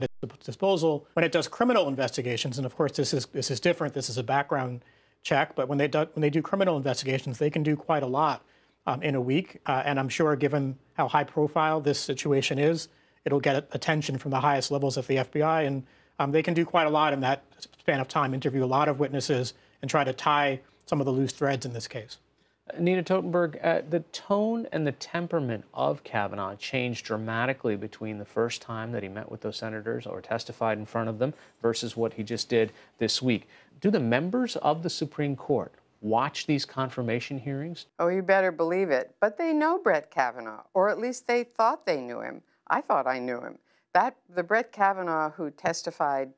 its disposal when it does criminal investigations. And of course, this is different. This is a background check. But when they do criminal investigations, they can do quite a lot in a week. And I'm sure, given how high profile this situation is, it'll get attention from the highest levels of the FBI. And they can do quite a lot in that span of time, interview a lot of witnesses, and try to tie some of the loose threads in this case. Nina Totenberg, the tone and the temperament of Kavanaugh changed dramatically between the first time that he met with those senators or testified in front of them versus what he just did this week. Do the members of the Supreme Court watch these confirmation hearings? Oh, you better believe it. But they know Brett Kavanaugh, or at least they thought they knew him. I thought I knew him. The Brett Kavanaugh who testified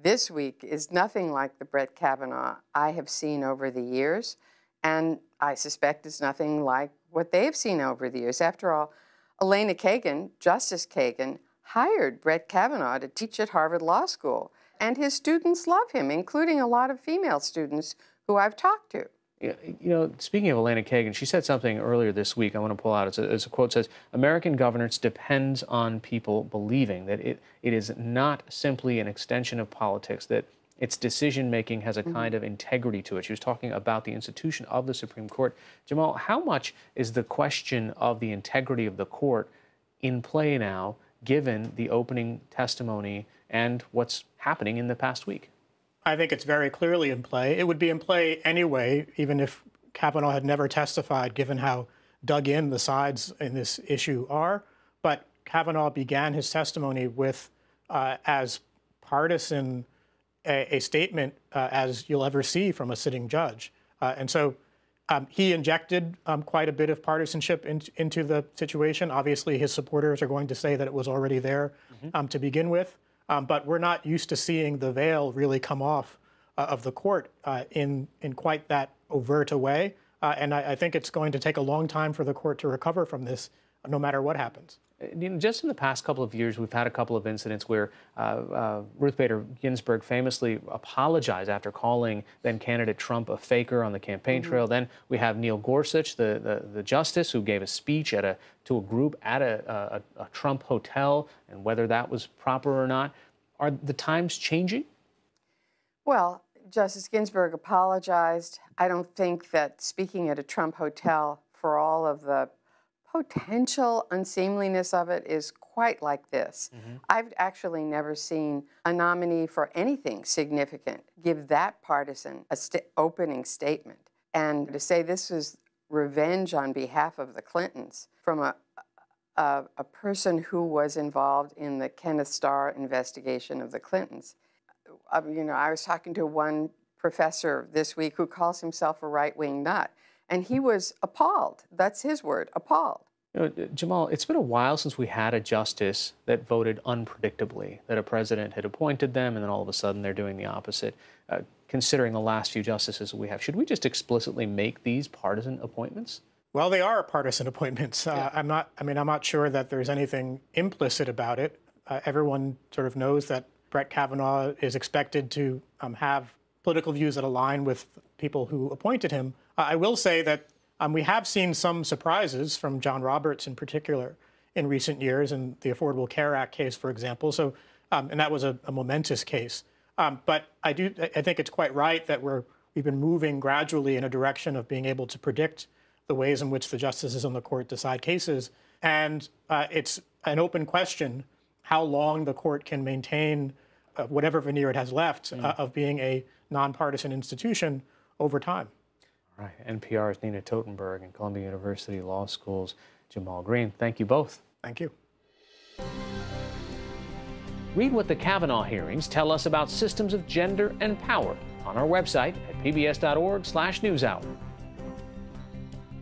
this week is nothing like the Brett Kavanaugh I have seen over the years, and I suspect it's nothing like what they've seen over the years. After all, Elena Kagan, Justice Kagan, hired Brett Kavanaugh to teach at Harvard Law School, and his students love him, including a lot of female students who I've talked to. You know, speaking of Elena Kagan, she said something earlier this week I want to pull out. It's a quote says, "American governance depends on people believing that it is not simply an extension of politics, that its decision-making has a kind of integrity to it." She was talking about the institution of the Supreme Court. Jamal, how much is the question of the integrity of the court in play now, given the opening testimony and what's happening in the past week? I think it's very clearly in play. It would be in play anyway, even if Kavanaugh had never testified, given how dug in the sides in this issue are. But Kavanaugh began his testimony with as partisan a statement as you'll ever see from a sitting judge. And so he injected quite a bit of partisanship into the situation. Obviously, his supporters are going to say that it was already there to begin with. But we're not used to seeing the veil really come off of the court in quite that overt a way. And I think it's going to take a long time for the court to recover from this, no matter what happens. You know, just in the past couple of years, we've had a couple of incidents where Ruth Bader Ginsburg famously apologized after calling then-candidate Trump a faker on the campaign trail. Then we have Neil Gorsuch, the justice, who gave a speech to a group at a Trump hotel, and whether that was proper or not. Are the times changing? Well, Justice Ginsburg apologized. I don't think that speaking at a Trump hotel, for all of the potential unseemliness of it, is quite like this. I've actually never seen a nominee for anything significant give that partisan a opening statement. And to say this was revenge on behalf of the Clintons from a person who was involved in the Kenneth Starr investigation of the Clintons. You know, I was talking to one professor this week who calls himself a right-wing nut, and he was appalled. That's his word, appalled. You know, Jamal, it's been a while since we had a justice that voted unpredictably, that a president had appointed them and then all of a sudden they're doing the opposite. Considering the last few justices we have, should we just explicitly make these partisan appointments? Well, they are partisan appointments. I'm not sure that there's anything implicit about it. Everyone sort of knows that Brett Kavanaugh is expected to have political views that align with people who appointed him. I will say that we have seen some surprises from John Roberts in particular in recent years, in the Affordable Care Act case, for example. So, and that was a momentous case. But I think it's quite right that we've been moving gradually in a direction of being able to predict the ways in which the justices on the court decide cases. And it's an open question how long the court can maintain whatever veneer it has left of being a nonpartisan institution over time. All right. NPR's Nina Totenberg and Columbia University Law School's Jamal Greene. Thank you both. Thank you. Read what the Kavanaugh hearings tell us about systems of gender and power on our website at pbs.org/newshour.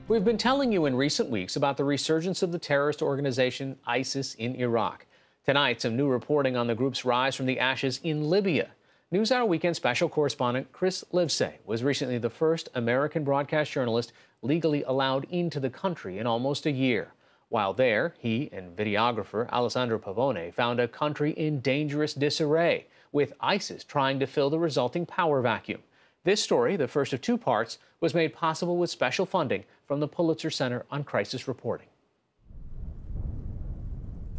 We've been telling you in recent weeks about the resurgence of the terrorist organization ISIS in Iraq. Tonight, some new reporting on the group's rise from the ashes in Libya. NewsHour Weekend special correspondent Chris Livesay was recently the first American broadcast journalist legally allowed into the country in almost a year. While there, he and videographer Alessandro Pavone found a country in dangerous disarray, with ISIS trying to fill the resulting power vacuum. This story, the first of two parts, was made possible with special funding from the Pulitzer Center on Crisis Reporting.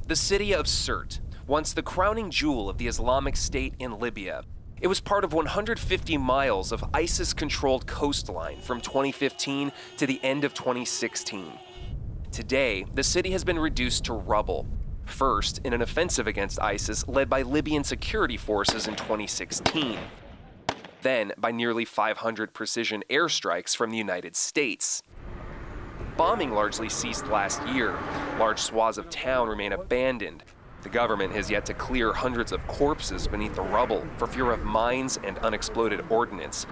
The city of Sirte, once the crowning jewel of the Islamic State in Libya. It was part of 150 miles of ISIS-controlled coastline from 2015 to the end of 2016. Today, the city has been reduced to rubble. First, in an offensive against ISIS led by Libyan security forces in 2016. Then, by nearly 500 precision airstrikes from the United States. Bombing largely ceased last year. Large swaths of town remain abandoned. The government has yet to clear hundreds of corpses beneath the rubble for fear of mines and unexploded ordnance.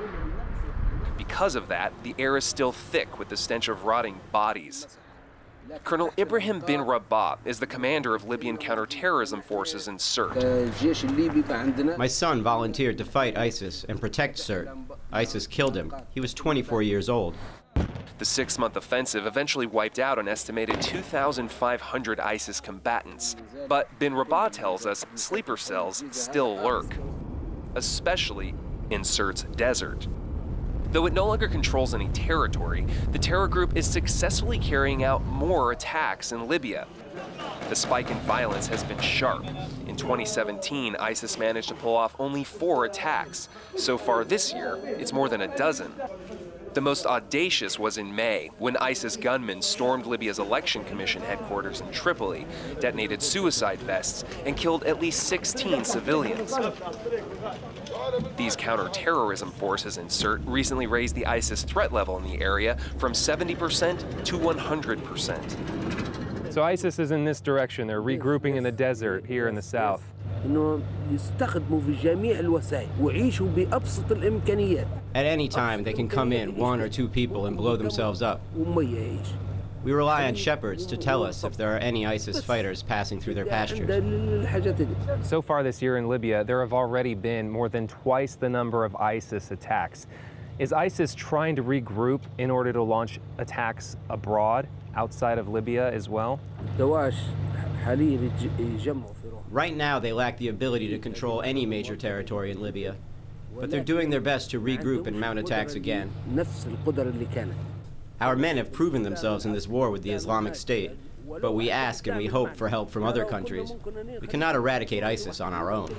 Because of that, the air is still thick with the stench of rotting bodies. Colonel Ibrahim bin Rabah is the commander of Libyan counterterrorism forces in Sirte. My son volunteered to fight ISIS and protect Sirte. ISIS killed him. He was 24 years old. The 6-month offensive eventually wiped out an estimated 2,500 ISIS combatants. But bin Rabah tells us sleeper cells still lurk, especially in Sirte's desert. Though it no longer controls any territory, the terror group is successfully carrying out more attacks in Libya. The spike in violence has been sharp. In 2017, ISIS managed to pull off only 4 attacks. So far this year, it's more than a dozen. The most audacious was in May, when ISIS gunmen stormed Libya's election commission headquarters in Tripoli, detonated suicide vests, and killed at least 16 civilians. These counter-terrorism forces in Sirte recently raised the ISIS threat level in the area from 70% to 100%. So ISIS is in this direction. They're regrouping in the desert here in the south. At any time, they can come in, 1 or 2 people, and blow themselves up. We rely on shepherds to tell us if there are any ISIS fighters passing through their pastures. So far this year in Libya, there have already been more than twice the number of ISIS attacks. Is ISIS trying to regroup in order to launch attacks abroad, outside of Libya as well? Right now, they lack the ability to control any major territory in Libya. But they're doing their best to regroup and mount attacks again. Our men have proven themselves in this war with the Islamic State, but we ask and we hope for help from other countries. We cannot eradicate ISIS on our own.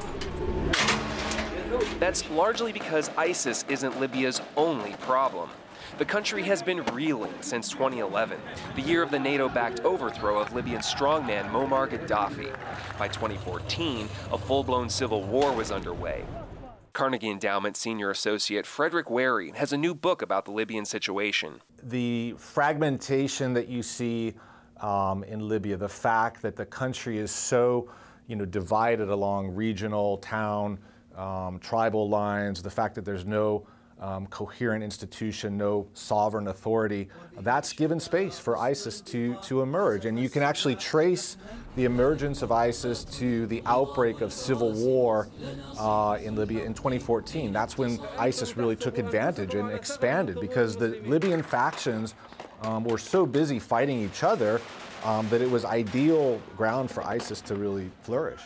That's largely because ISIS isn't Libya's only problem. The country has been reeling since 2011, the year of the NATO-backed overthrow of Libyan strongman Muammar Gaddafi. By 2014, a full-blown civil war was underway. Carnegie Endowment Senior Associate Frederick Wary has a new book about the Libyan situation. The fragmentation that you see in Libya, the fact that the country is so divided along regional, town, tribal lines, the fact that there's no coherent institution, no sovereign authority, that's given space for ISIS to emerge. And you can actually trace the emergence of ISIS to the outbreak of civil war in Libya in 2014. That's when ISIS really took advantage and expanded, because the Libyan factions were so busy fighting each other that it was ideal ground for ISIS to really flourish.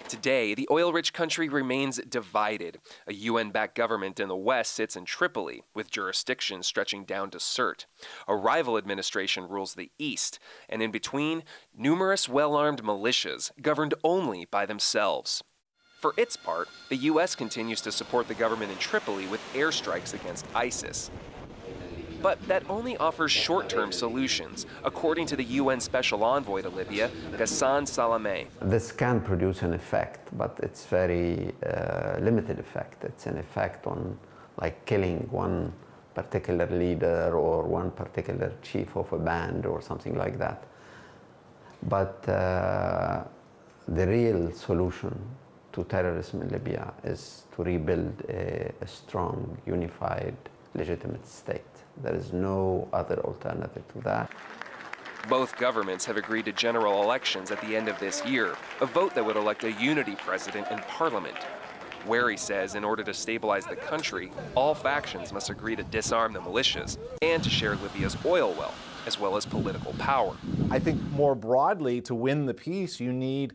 Today, the oil-rich country remains divided. A UN-backed government in the west sits in Tripoli, with jurisdiction stretching down to Sirte. A rival administration rules the east, and in between, numerous well-armed militias governed only by themselves. For its part, the U.S. continues to support the government in Tripoli with airstrikes against ISIS. But that only offers short-term solutions, according to the UN Special Envoy to Libya, Ghassan Salameh. This can produce an effect, but it's very limited effect. It's an effect on, like, killing one particular leader or one particular chief of a band or something like that. But the real solution to terrorism in Libya is to rebuild a strong, unified, legitimate state. There is no other alternative to that. Both governments have agreed to general elections at the end of this year, a vote that would elect a unity president and parliament. Wary says in order to stabilize the country, all factions must agree to disarm the militias and to share Libya's oil wealth, as well as political power. I think more broadly, to win the peace, you need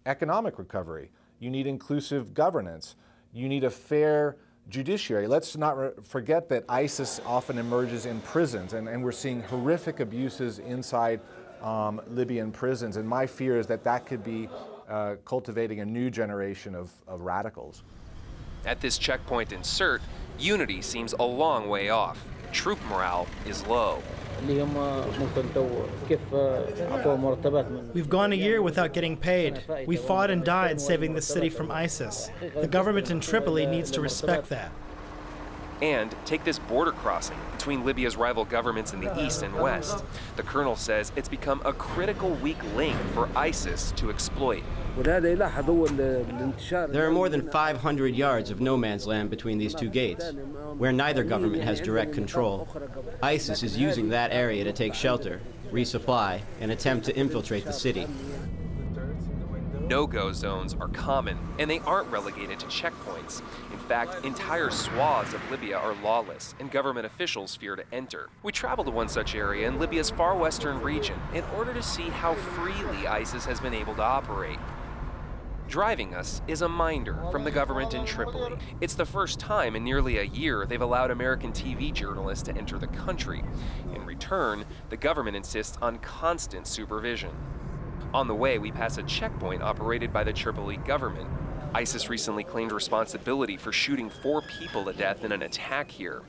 economic recovery. You need inclusive governance. You need a fair judiciary. Let's not forget that ISIS often emerges in prisons, and we're seeing horrific abuses inside Libyan prisons. And my fear is that that could be cultivating a new generation of radicals. At this checkpoint in Sirte, unity seems a long way off. Troop morale is low. We've gone a year without getting paid. We fought and died saving the city from ISIS. The government in Tripoli needs to respect that. And take this border crossing between Libya's rival governments in the east and west. The colonel says it's become a critical weak link for ISIS to exploit. There are more than 500 yards of no man's land between these two gates, where neither government has direct control. ISIS is using that area to take shelter, resupply, and attempt to infiltrate the city. No-go zones are common, and they aren't relegated to checkpoints. In fact, entire swaths of Libya are lawless, and government officials fear to enter. We traveled to one such area in Libya's far western region in order to see how freely ISIS has been able to operate. Driving us is a minder from the government in Tripoli. It's the first time in nearly a year they've allowed American TV journalists to enter the country. In return, the government insists on constant supervision. On the way, we pass a checkpoint operated by the Tripoli government. ISIS recently claimed responsibility for shooting 4 people to death in an attack here.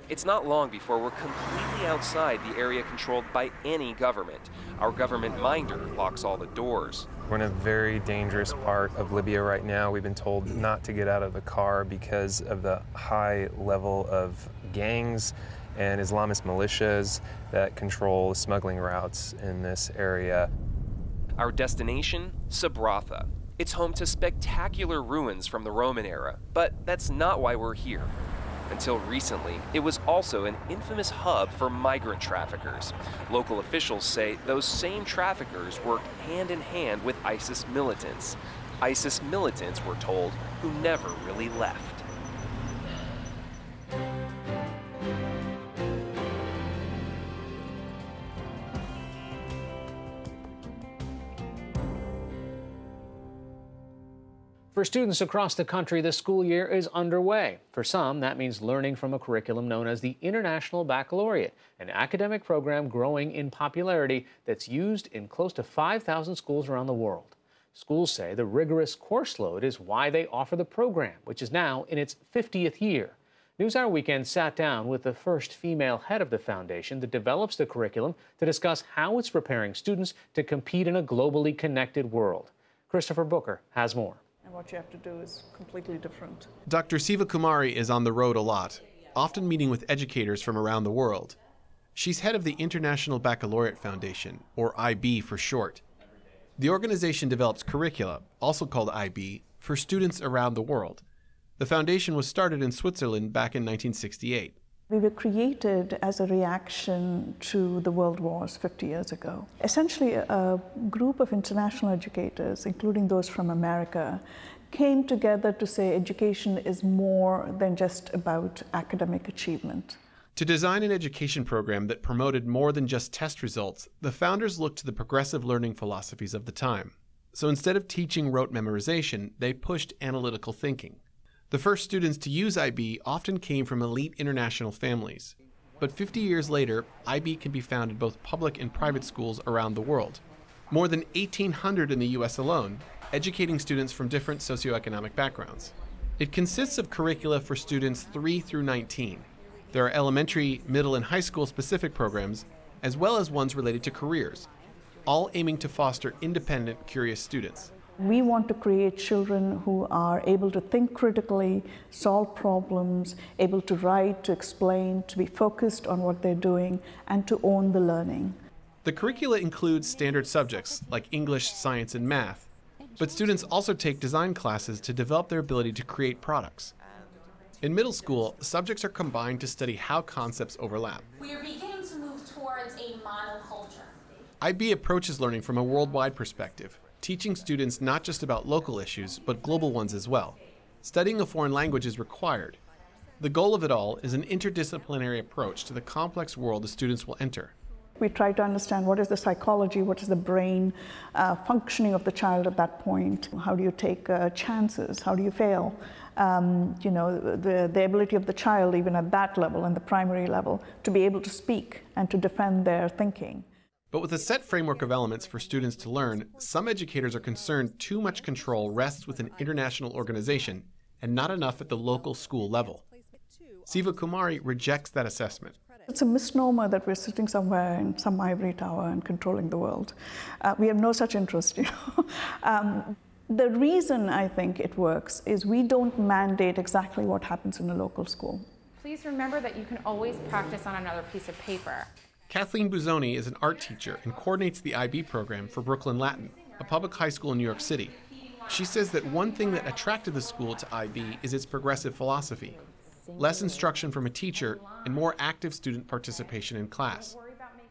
It's not long before we're completely outside the area controlled by any government. Our government minder locks all the doors. We're in a very dangerous part of Libya right now. We've been told not to get out of the car because of the high level of gangs and Islamist militias that control smuggling routes in this area. Our destination, Sabratha. It's home to spectacular ruins from the Roman era, but that's not why we're here. Until recently, it was also an infamous hub for migrant traffickers. Local officials say those same traffickers worked hand in hand with ISIS militants. ISIS militants, we're told, who never really left. For students across the country, the school year is underway. For some, that means learning from a curriculum known as the International Baccalaureate, an academic program growing in popularity that's used in close to 5,000 schools around the world. Schools say the rigorous course load is why they offer the program, which is now in its 50th year. NewsHour Weekend sat down with the first female head of the foundation that develops the curriculum to discuss how it's preparing students to compete in a globally connected world. Christopher Booker has more. And what you have to do is completely different. Dr. Siva Kumari is on the road a lot, often meeting with educators from around the world. She's head of the International Baccalaureate Foundation, or IB for short. The organization develops curricula, also called IB, for students around the world. The foundation was started in Switzerland back in 1968. We were created as a reaction to the world wars 50 years ago. Essentially, a group of international educators, including those from America, came together to say education is more than just about academic achievement. To design an education program that promoted more than just test results, the founders looked to the progressive learning philosophies of the time. So instead of teaching rote memorization, they pushed analytical thinking. The first students to use IB often came from elite international families. But 50 years later, IB can be found in both public and private schools around the world. More than 1,800 in the US alone, educating students from different socioeconomic backgrounds. It consists of curricula for students 3 through 19. There are elementary, middle, and high school specific programs, as well as ones related to careers, all aiming to foster independent, curious students. We want to create children who are able to think critically, solve problems, able to write, to explain, to be focused on what they're doing, and to own the learning. The curricula includes standard subjects like English, science, and math, but students also take design classes to develop their ability to create products. In middle school, subjects are combined to study how concepts overlap. We are beginning to move towards a monoculture. IB approaches learning from a worldwide perspective, teaching students not just about local issues, but global ones as well. Studying a foreign language is required. The goal of it all is an interdisciplinary approach to the complex world the students will enter. We try to understand what is the psychology, what is the brain functioning of the child at that point. How do you take chances? How do you fail? The ability of the child, even at that level, and the primary level, to be able to speak and to defend their thinking. But with a set framework of elements for students to learn, some educators are concerned too much control rests with an international organization and not enough at the local school level. Siva Kumari rejects that assessment. It's a misnomer that we're sitting somewhere in some ivory tower and controlling the world. We have no such interest, you know. The reason I think it works is we don't mandate exactly what happens in a local school. Please remember that you can always practice on another piece of paper. Kathleen Buzzoni is an art teacher and coordinates the IB program for Brooklyn Latin, a public high school in New York City. She says that one thing that attracted the school to IB is its progressive philosophy. Less instruction from a teacher and more active student participation in class.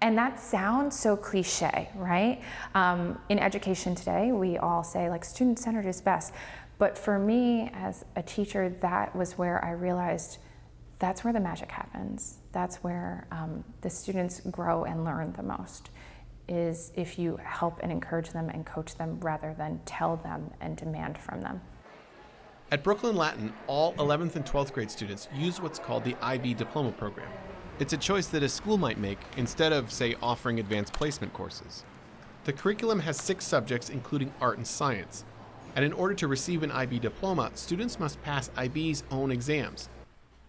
And that sounds so cliche, right? In education today, we all say like student-centered is best. But for me as a teacher, that was where I realized that's where the magic happens. That's where the students grow and learn the most, is if you help and encourage them and coach them rather than tell them and demand from them. At Brooklyn Latin, all 11th and 12th grade students use what's called the IB diploma program. It's a choice that a school might make instead of, say, offering advanced placement courses. The curriculum has 6 subjects, including art and science. And in order to receive an IB diploma, students must pass IB's own exams.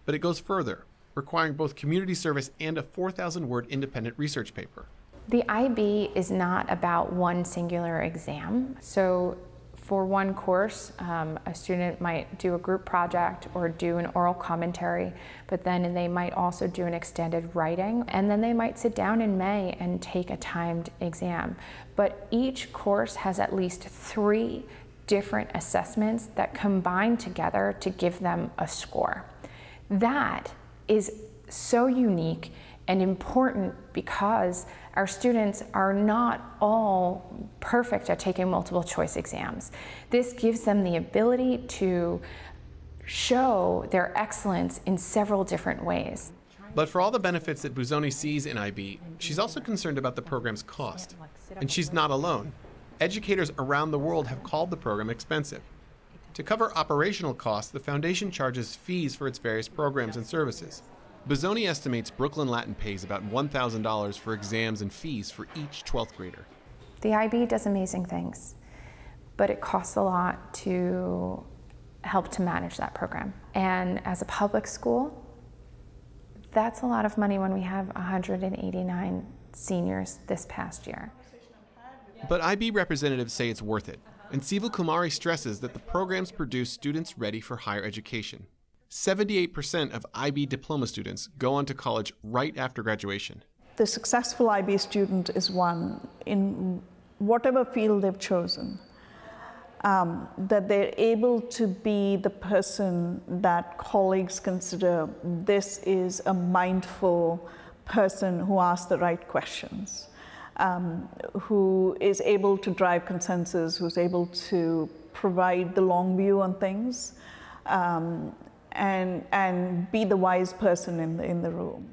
But it goes further, requiring both community service and a 4,000-word independent research paper. The IB is not about one singular exam. So for one course, a student might do a group project or do an oral commentary, but then they might also do an extended writing, and then they might sit down in May and take a timed exam. But each course has at least 3 different assessments that combine together to give them a score. That is so unique and important because our students are not all perfect at taking multiple choice exams. This gives them the ability to show their excellence in several different ways. But for all the benefits that Buzzoni sees in IB, she's also concerned about the program's cost. And she's not alone. Educators around the world have called the program expensive. To cover operational costs, the foundation charges fees for its various programs and services. Buzzoni estimates Brooklyn Latin pays about $1,000 for exams and fees for each 12th grader. The IB does amazing things, but it costs a lot to help to manage that program. And as a public school, that's a lot of money when we have 189 seniors this past year. But IB representatives say it's worth it. And Siva Kumari stresses that the programs produce students ready for higher education. 78% of IB diploma students go on to college right after graduation. The successful IB student is one in whatever field they've chosen, that they're able to be the person that colleagues consider this is a mindful person who asks the right questions, who is able to drive consensus, who's able to provide the long view on things, and be the wise person in the room.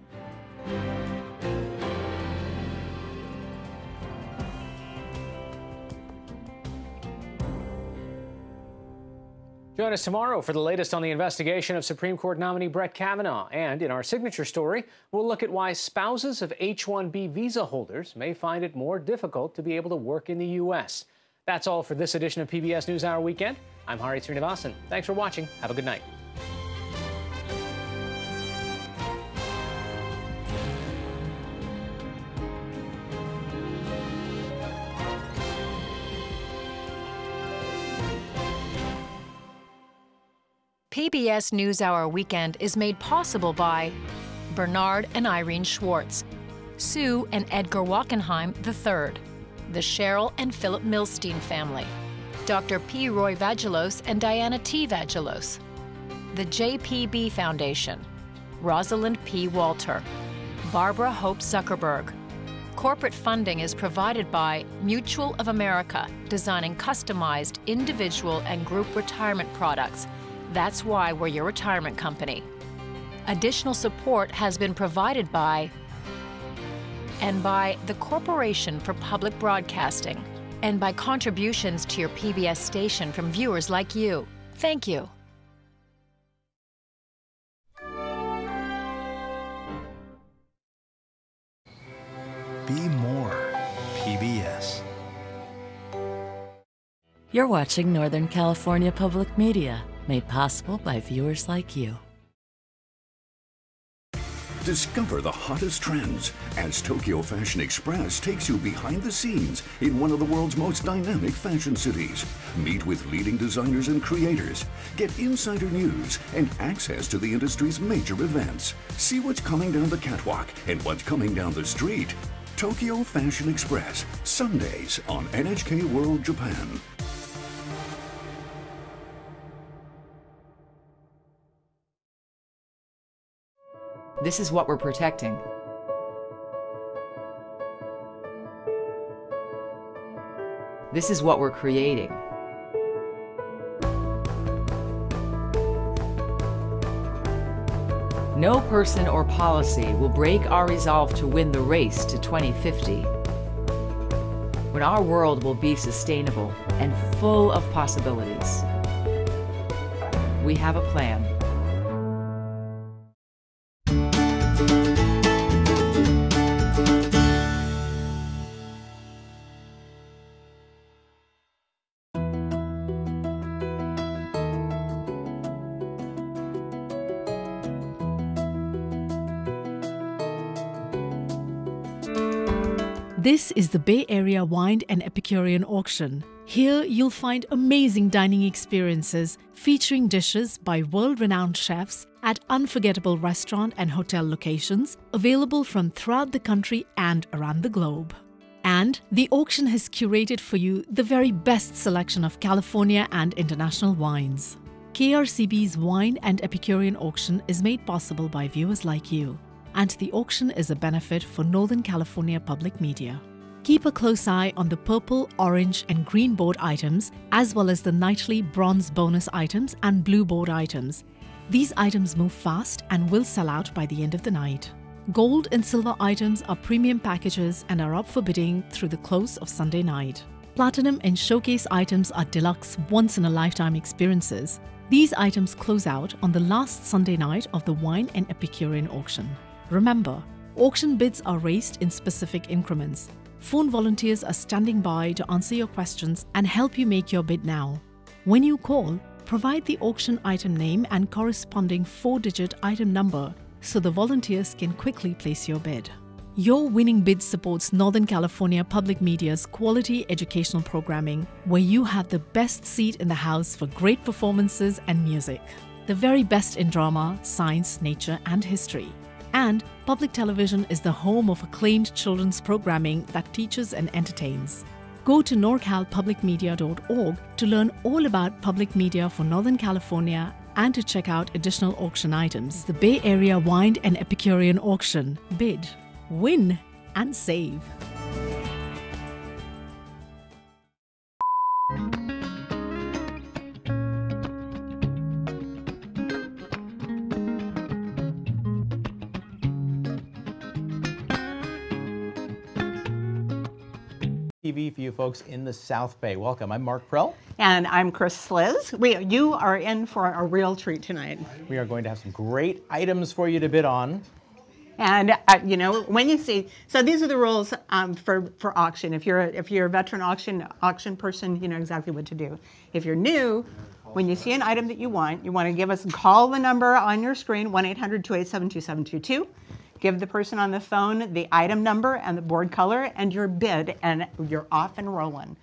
Join us tomorrow for the latest on the investigation of Supreme Court nominee Brett Kavanaugh. And in our signature story, we'll look at why spouses of H-1B visa holders may find it more difficult to be able to work in the U.S. That's all for this edition of PBS NewsHour Weekend. I'm Hari Srinivasan. Thanks for watching. Have a good night. PBS NewsHour Weekend is made possible by Bernard and Irene Schwartz, Sue and Edgar Wackenheim III, the Cheryl and Philip Milstein family, Dr. P. Roy Vagelos and Diana T. Vagelos, the JPB Foundation, Rosalind P. Walter, Barbara Hope Zuckerberg. Corporate funding is provided by Mutual of America, designing customized individual and group retirement products. That's why we're your retirement company. Additional support has been provided by the Corporation for Public Broadcasting, and by contributions to your PBS station from viewers like you. Thank you. Be more. PBS. You're watching Northern California Public Media, made possible by viewers like you. Discover the hottest trends as Tokyo Fashion Express takes you behind the scenes in one of the world's most dynamic fashion cities. Meet with leading designers and creators. Get insider news and access to the industry's major events. See what's coming down the catwalk and what's coming down the street. Tokyo Fashion Express, Sundays on NHK World Japan. This is what we're protecting. This is what we're creating. No person or policy will break our resolve to win the race to 2050, when our world will be sustainable and full of possibilities. We have a plan. This is the Bay Area Wine and Epicurean Auction. Here you'll find amazing dining experiences featuring dishes by world-renowned chefs at unforgettable restaurant and hotel locations available from throughout the country and around the globe. And the auction has curated for you the very best selection of California and international wines. KRCB's Wine and Epicurean Auction is made possible by viewers like you, and the auction is a benefit for Northern California Public Media. Keep a close eye on the purple, orange and green board items, as well as the nightly bronze bonus items and blue board items. These items move fast and will sell out by the end of the night. Gold and silver items are premium packages and are up for bidding through the close of Sunday night. Platinum and showcase items are deluxe once-in-a-lifetime experiences. These items close out on the last Sunday night of the Wine and Epicurean Auction. Remember, auction bids are raised in specific increments. Phone volunteers are standing by to answer your questions and help you make your bid now. When you call, provide the auction item name and corresponding 4-digit item number so the volunteers can quickly place your bid. Your winning bid supports Northern California Public Media's quality educational programming, where you have the best seat in the house for great performances and music. The very best in drama, science, nature, and history. And public television is the home of acclaimed children's programming that teaches and entertains. Go to norcalpublicmedia.org to learn all about public media for Northern California and to check out additional auction items. The Bay Area Wine and Epicurean Auction. Bid, win, and save. TV for you folks in the South Bay. Welcome. I'm Mark Prell. And I'm Chris Sliz. You are in for a real treat tonight. We are going to have some great items for you to bid on. And you know, when you see, so these are the rules for auction. If you're a veteran auction person, you know exactly what to do. If you're new, when you see an item that you want to give us, call the number on your screen, 1-800-287-2722. Give the person on the phone the item number and the board color and your bid, and you're off and rolling.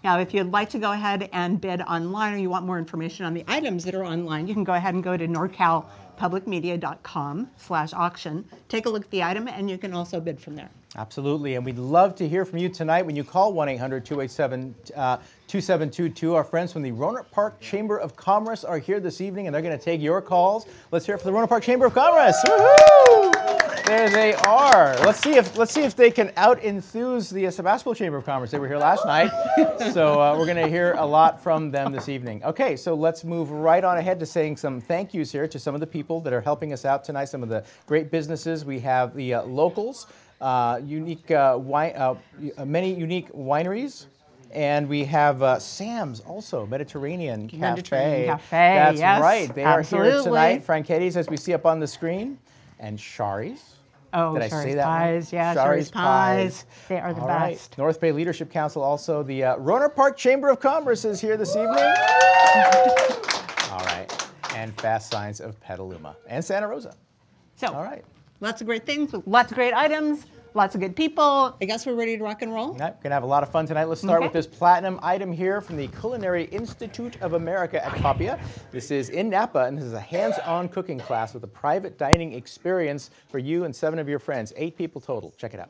Now, if you'd like to go ahead and bid online, or you want more information on the items that are online, you can go ahead and go to norcalpublicmedia.com/auction. Take a look at the item, and you can also bid from there. Absolutely, and we'd love to hear from you tonight when you call 1-800-287-2722. Our friends from the Rohnert Park Chamber of Commerce are here this evening, and they're going to take your calls. Let's hear it for the Rohnert Park Chamber of Commerce. Woo-hoo! There they are. Let's see if they can out-enthuse the Sebastopol Chamber of Commerce. They were here last night, so we're going to hear a lot from them this evening. Okay, so let's move right on ahead to saying some thank yous here to some of the people that are helping us out tonight, some of the great businesses. We have the locals, many unique wineries. And we have Sam's also, Mediterranean Cafe. Mediterranean Cafe, That's right. They are here tonight. Franketti's, as we see up on the screen. And Shari's. Oh, Did I Shari's say that Pies. right? Yeah, Shari's Shari's Pies. They are the All best. right. North Bay Leadership Council, also the Rohnert Park Chamber of Commerce is here this evening. All right. And Fast Signs of Petaluma and Santa Rosa. So, all right. Lots of great things, lots of great items, lots of good people. I guess we're ready to rock and roll. Right, gonna have a lot of fun tonight. Let's start with this platinum item here from the Culinary Institute of America at Copiah. This is in Napa, and this is a hands-on cooking class with a private dining experience for you and 7 of your friends. 8 people total. Check it out.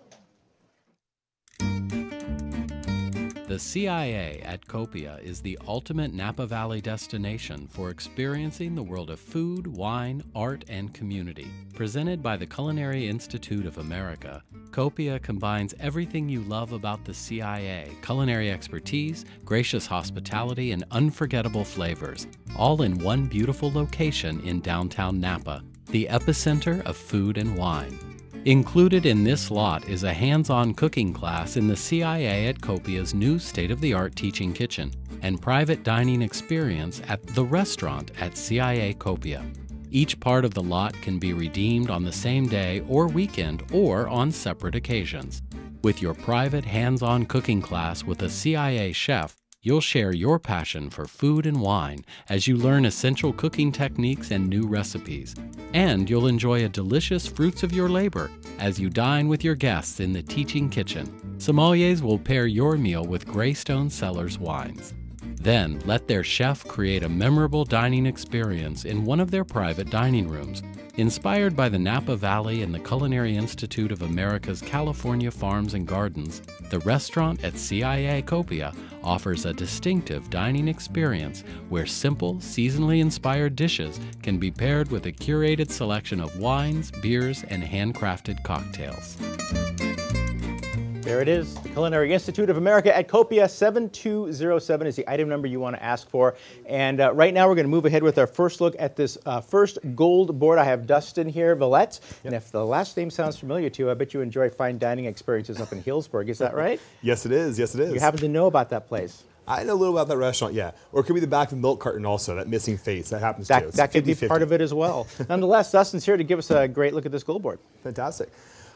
The CIA at Copiah is the ultimate Napa Valley destination for experiencing the world of food, wine, art, and community. Presented by the Culinary Institute of America, Copiah combines everything you love about the CIA: culinary expertise, gracious hospitality, and unforgettable flavors, all in one beautiful location in downtown Napa, the epicenter of food and wine. Included in this lot is a hands-on cooking class in the CIA at Copiah's new state-of-the-art teaching kitchen and private dining experience at the restaurant at CIA Copiah. Each part of the lot can be redeemed on the same day or weekend or on separate occasions. With your private hands-on cooking class with a CIA chef, you'll share your passion for food and wine as you learn essential cooking techniques and new recipes. And you'll enjoy a delicious fruits of your labor as you dine with your guests in the teaching kitchen. Sommeliers will pair your meal with Greystone Cellars wines. Then let their chef create a memorable dining experience in one of their private dining rooms. Inspired by the Napa Valley and the Culinary Institute of America's California Farms and Gardens, the restaurant at CIA Copiah offers a distinctive dining experience where simple, seasonally inspired dishes can be paired with a curated selection of wines, beers, and handcrafted cocktails. There it is, the Culinary Institute of America at Copiah. 7207 is the item number you want to ask for. And right now we're going to move ahead with our first look at this first gold board. I have Dustin here, Villette. Yep. And if the last name sounds familiar to you, I bet you enjoy fine dining experiences up in Healdsburg. Is that right? Yes, it is. Yes, it is. You happen to know about that place? I know a little about that restaurant, yeah. Or it could be the back of the milk carton also, that missing face. That happens too. That could be part of it as well. Nonetheless, Dustin's here to give us a great look at this gold board. Fantastic.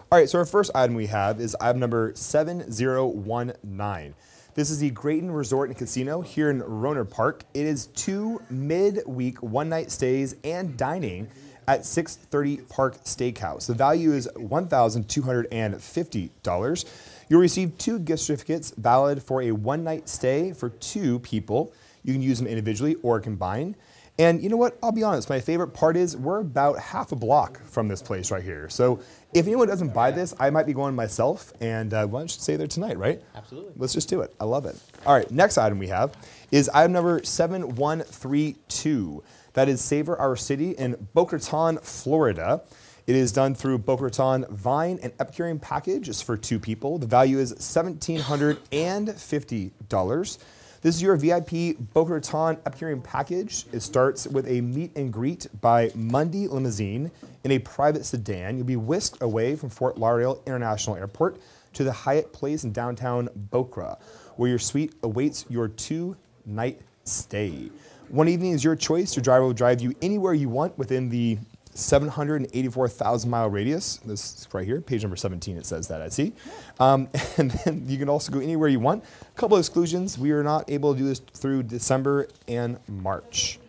All right, so our first item we have is item number 7019. This is the Grayton Resort and Casino here in Rohnert Park. It is 2 mid-week one-night stays and dining at 630 Park Steakhouse. The value is $1,250. You'll receive 2 gift certificates valid for a one-night stay for 2 people. You can use them individually or combined. And you know what? I'll be honest, my favorite part is we're about half a block from this place right here. So if anyone doesn't buy this, I might be going myself, and why don't you stay there tonight, right? Absolutely. Let's just do it. I love it. All right, next item we have is item number 7132. That is Savor Our City in Boca Raton, Florida. It is done through Boca Raton Vine and Epicurean package. It's for 2 people. The value is $1,750. This is your VIP Boca Raton Epicurean package. It starts with a meet and greet by Mundy Limousine in a private sedan. You'll be whisked away from Fort Lauderdale International Airport to the Hyatt Place in downtown Boca, where your suite awaits your 2-night stay. One evening is your choice. Your driver will drive you anywhere you want within the 784,000-mile radius. This is right here, page number 17, it says that, I see. And then you can also go anywhere you want. A couple of exclusions. We are not able to do this through December and March.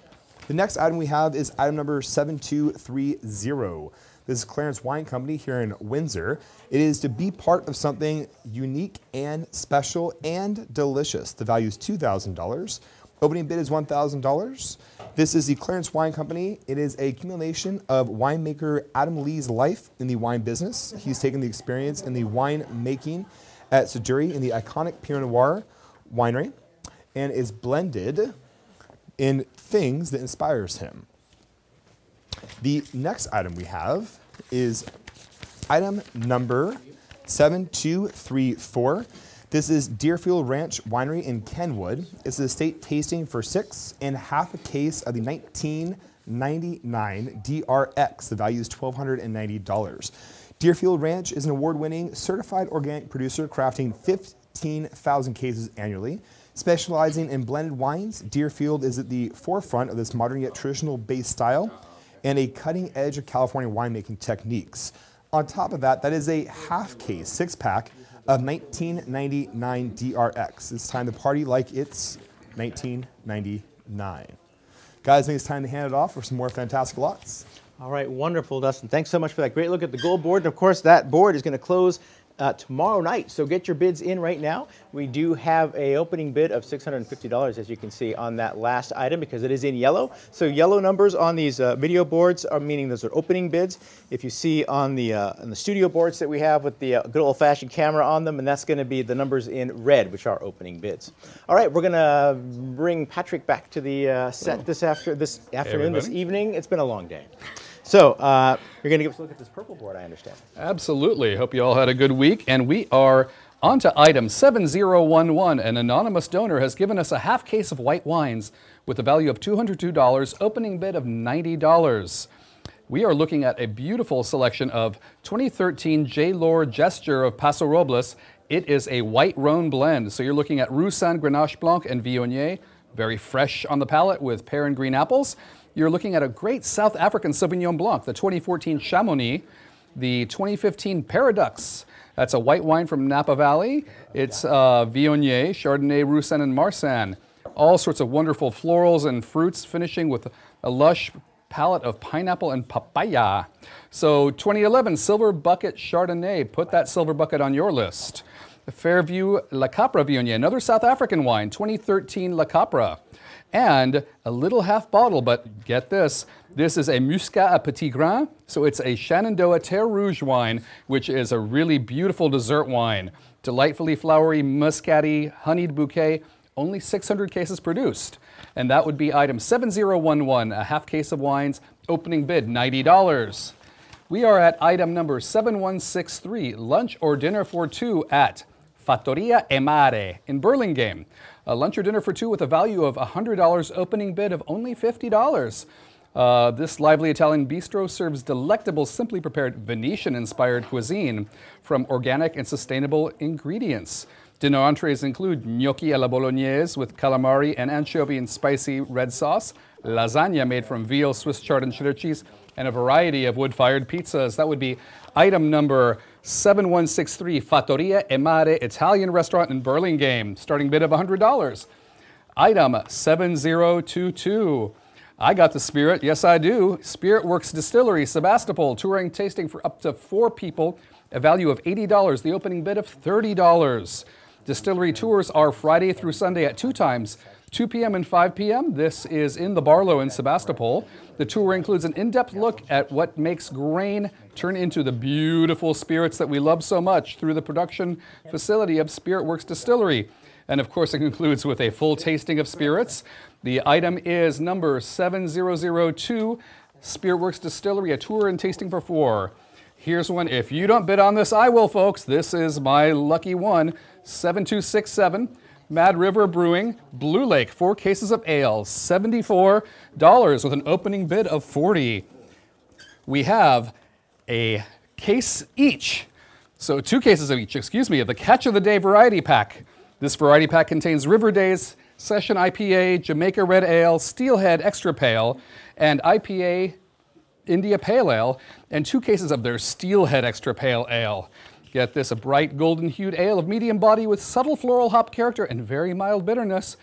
The next item we have is item number 7230. This is Clarence Wine Company here in Windsor. It is to be part of something unique and special and delicious. The value is $2,000. Opening bid is $1,000. This is the Clarence Wine Company. It is a accumulation of winemaker Adam Lee's life in the wine business. He's taken the experience in the wine making at Seduri in the iconic Pinot Noir winery and is blended in things that inspires him. The next item we have is item number 7234. This is Deerfield Ranch Winery in Kenwood. It's an estate tasting for 6 and half a case of the 1999 DRX. The value is $1,290. Deerfield Ranch is an award-winning certified organic producer crafting 15,000 cases annually. Specializing in blended wines, Deerfield is at the forefront of this modern yet traditional based style and a cutting edge of California winemaking techniques. On top of that, that is a half case, 6-pack of 1999 DRX. It's time to party like it's 1999. Guys, I think it's time to hand it off for some more fantastic lots. All right, wonderful, Dustin. Thanks so much for that great look at the gold board. And of course, that board is going to close tomorrow night. So get your bids in right now. We do have a opening bid of $650, as you can see on that last item, because it is in yellow. So yellow numbers on these video boards are meaning those are opening bids. If you see on the studio boards that we have with the good old-fashioned camera on them, and that's going to be the numbers in red, which are opening bids. All right, we're going to bring Patrick back to the set this afternoon, this evening. It's been a long day. So you're going to give us a look at this purple board, I understand. Absolutely. Hope you all had a good week. And we are on to item 7011. An anonymous donor has given us a half case of white wines with a value of $202, opening bid of $90. We are looking at a beautiful selection of 2013 J. Lord Gesture of Paso Robles. It is a white Rhone blend. So you're looking at Roussanne Grenache Blanc and Viognier. Very fresh on the palate with pear and green apples. You're looking at a great South African Sauvignon Blanc, the 2014 Chamonix, the 2015 Paradox. That's a white wine from Napa Valley. It's Viognier, Chardonnay, Roussanne, and Marsanne. All sorts of wonderful florals and fruits, finishing with a lush palette of pineapple and papaya. So 2011 Silver Bucket Chardonnay. Put that Silver Bucket on your list. Fairview La Capra Viognier, another South African wine, 2013 La Capra. And a little half bottle, but get this, this is a Muscat à Petit Grain, so it's a Shenandoah Terre Rouge wine, which is a really beautiful dessert wine. Delightfully flowery, muscatty, honeyed bouquet, only 600 cases produced. And that would be item 7011, a half case of wines, opening bid $90. We are at item number 7163, lunch or dinner for two at Fattoria e Mare in Burlingame. A lunch or dinner for two with a value of $100, opening bid of only $50. This lively Italian bistro serves delectable, simply prepared Venetian-inspired cuisine from organic and sustainable ingredients. Dinner entrees include gnocchi alla bolognese with calamari and anchovy and spicy red sauce, lasagna made from veal, Swiss chard, and cheddar cheese, and a variety of wood-fired pizzas. That would be item number 7163, Fattoria e Mare Italian Restaurant in Burlingame, starting bid of $100. Item 7022. I got the Spirit, yes I do. Spirit Works Distillery, Sebastopol, touring tasting for up to 4 people, a value of $80, the opening bid of $30. Distillery tours are Friday through Sunday at 2 times, 2 p.m. and 5 p.m. This is in the Barlow in Sebastopol. The tour includes an in-depth look at what makes grain turn into the beautiful spirits that we love so much through the production facility of Spirit Works Distillery. And of course, it concludes with a full tasting of spirits. The item is number 7002, Spirit Works Distillery, a tour and tasting for 4. Here's one. If you don't bid on this, I will, folks. This is my lucky one, 7267. Mad River Brewing, Blue Lake, 4 cases of ale, $74 with an opening bid of $40. We have a case each, so 2 cases of each, excuse me, of the Catch of the Day variety pack. This variety pack contains River Days, Session IPA, Jamaica Red Ale, Steelhead Extra Pale, and IPA India Pale Ale, and 2 cases of their Steelhead Extra Pale Ale. Get this, a bright golden-hued ale of medium body with subtle floral hop character and very mild bitterness.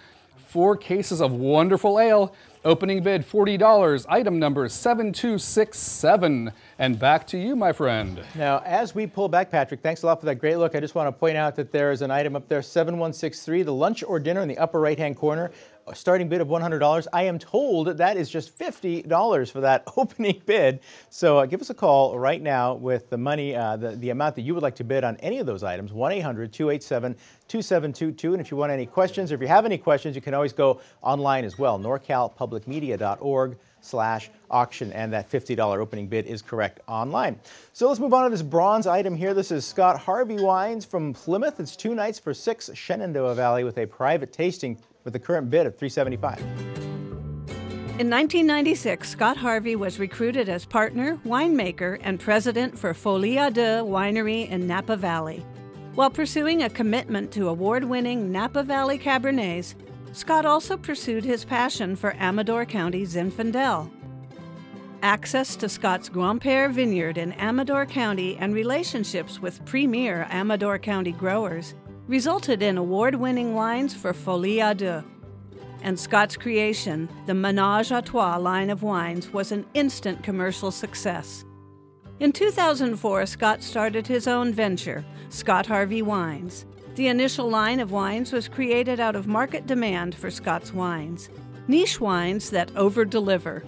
4 cases of wonderful ale. Opening bid $40. Item number 7267. And back to you, my friend. Now, as we pull back, Patrick, thanks a lot for that great look. I just want to point out that there is an item up there, 7163, the lunch or dinner in the upper right-hand corner. A starting bid of $100. I am told that is just $50 for that opening bid. So give us a call right now with the money, the amount that you would like to bid on any of those items, 1-800-287-2722. And if you want any questions, or if you have any questions, you can always go online as well, norcalpublicmedia.org/auction, and that $50 opening bid is correct online. So let's move on to this bronze item here. This is Scott Harvey Wines from Plymouth. It's 2 nights for 6, Shenandoah Valley, with a private tasting with a current bid of $375. In 1996, Scott Harvey was recruited as partner, winemaker, and president for Folie à Deux Winery in Napa Valley. While pursuing a commitment to award-winning Napa Valley Cabernets, Scott also pursued his passion for Amador County Zinfandel. Access to Scott's Grand-Père Vineyard in Amador County and relationships with premier Amador County growers resulted in award-winning wines for Folie à Deux. And Scott's creation, the Ménage à Trois line of wines, was an instant commercial success. In 2004, Scott started his own venture, Scott Harvey Wines. The initial line of wines was created out of market demand for Scott's wines, niche wines that over-deliver.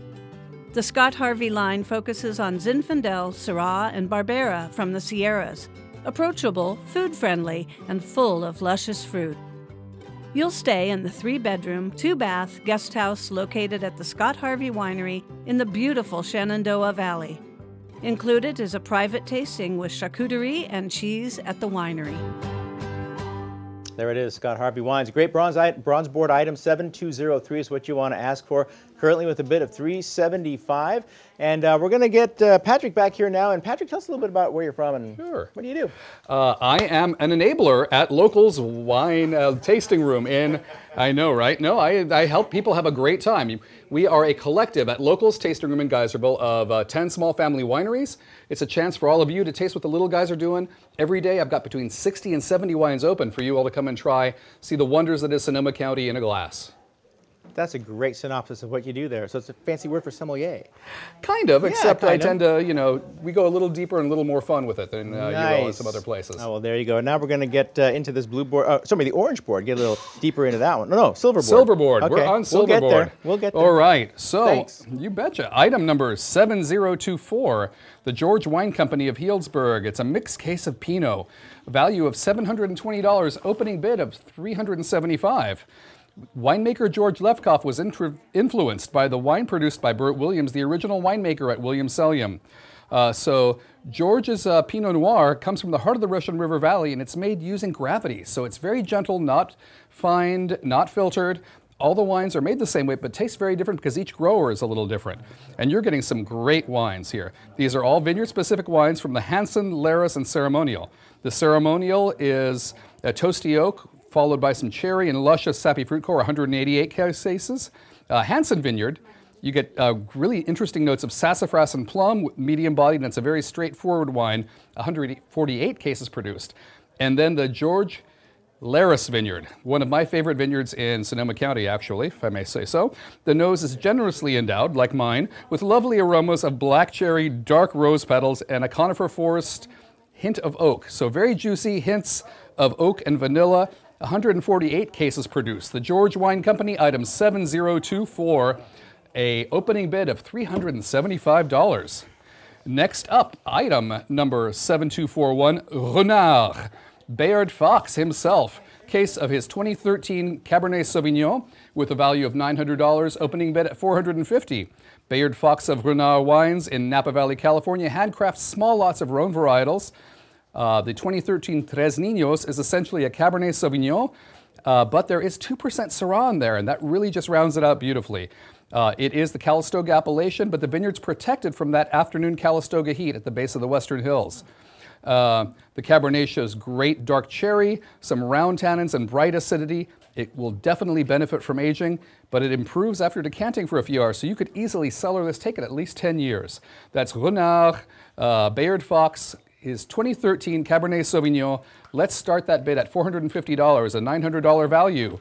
The Scott Harvey line focuses on Zinfandel, Syrah, and Barbera from the Sierras, approachable, food-friendly, and full of luscious fruit. You'll stay in the 3-bedroom, 2-bath guest house located at the Scott Harvey Winery in the beautiful Shenandoah Valley. Included is a private tasting with charcuterie and cheese at the winery. There it is, Scott Harvey Wines. Great bronze board item, 7203 is what you want to ask for. Currently with a bid of $375. And we're going to get Patrick back here now. And Patrick, tell us a little bit about where you're from and Sure. What do you do? I am an enabler at Locals Wine Tasting Room in, I know, right? No, I help people have a great time. We are a collective at Locals Tasting Room in Geyserville of 10 small family wineries. It's a chance for all of you to taste what the little guys are doing. Every day I've got between 60 and 70 wines open for you all to come and try, see the wonders that is Sonoma County in a glass. That's a great synopsis of what you do there. So it's a fancy word for sommelier. Kind of, Yeah, except kind I of. tend to, you know, we go a little deeper and a little more fun with it than you will in some other places. Oh, well, there you go. Now we're going to get into this blue board. The orange board. Get a little deeper into that one. No, silver board. Silver board. Okay. We're on silver We'll get board. there. We'll get there. All right. So, Thanks. you betcha. Item number 7024, the George Wine Company of Healdsburg. It's a mixed case of Pinot. Value of $720, opening bid of $375. Winemaker George Lefkoff was influenced by the wine produced by Burt Williams, the original winemaker at Williams-Sellium. So George's Pinot Noir comes from the heart of the Russian River Valley, and it's made using gravity. So it's very gentle, not fined, not filtered. All the wines are made the same way, but taste very different because each grower is a little different. And you're getting some great wines here. These are all vineyard-specific wines from the Hansen, Laris, and Ceremonial. The Ceremonial is a toasty oak, followed by some cherry and luscious sappy fruit core, 188 cases. Hansen Vineyard, you get really interesting notes of sassafras and plum, medium bodied, and it's a very straightforward wine, 148 cases produced. And then the George Laris Vineyard, one of my favorite vineyards in Sonoma County, actually, if I may say so. The nose is generously endowed, like mine, with lovely aromas of black cherry, dark rose petals, and a conifer forest hint of oak. So very juicy hints of oak and vanilla. 148 cases produced. The George Wine Company, item 7024, a opening bid of $375. Next up, item number 7241, Renard. Bayard Fox himself, case of his 2013 Cabernet Sauvignon with a value of $900, opening bid at $450. Bayard Fox of Renard Wines in Napa Valley, California, handcrafts small lots of Rhone varietals. The 2013 Tres Niños is essentially a Cabernet Sauvignon, but there is 2% Syrah in there, and that really just rounds it out beautifully. It is the Calistoga appellation, but the vineyard's protected from that afternoon Calistoga heat at the base of the Western Hills. The Cabernet shows great dark cherry, some round tannins, and bright acidity. It will definitely benefit from aging, but it improves after decanting for a few hours, so you could easily cellar this, take it at least 10 years. That's Renard, Bayard Fox, his 2013 Cabernet Sauvignon. Let's start that bid at $450, a $900 value.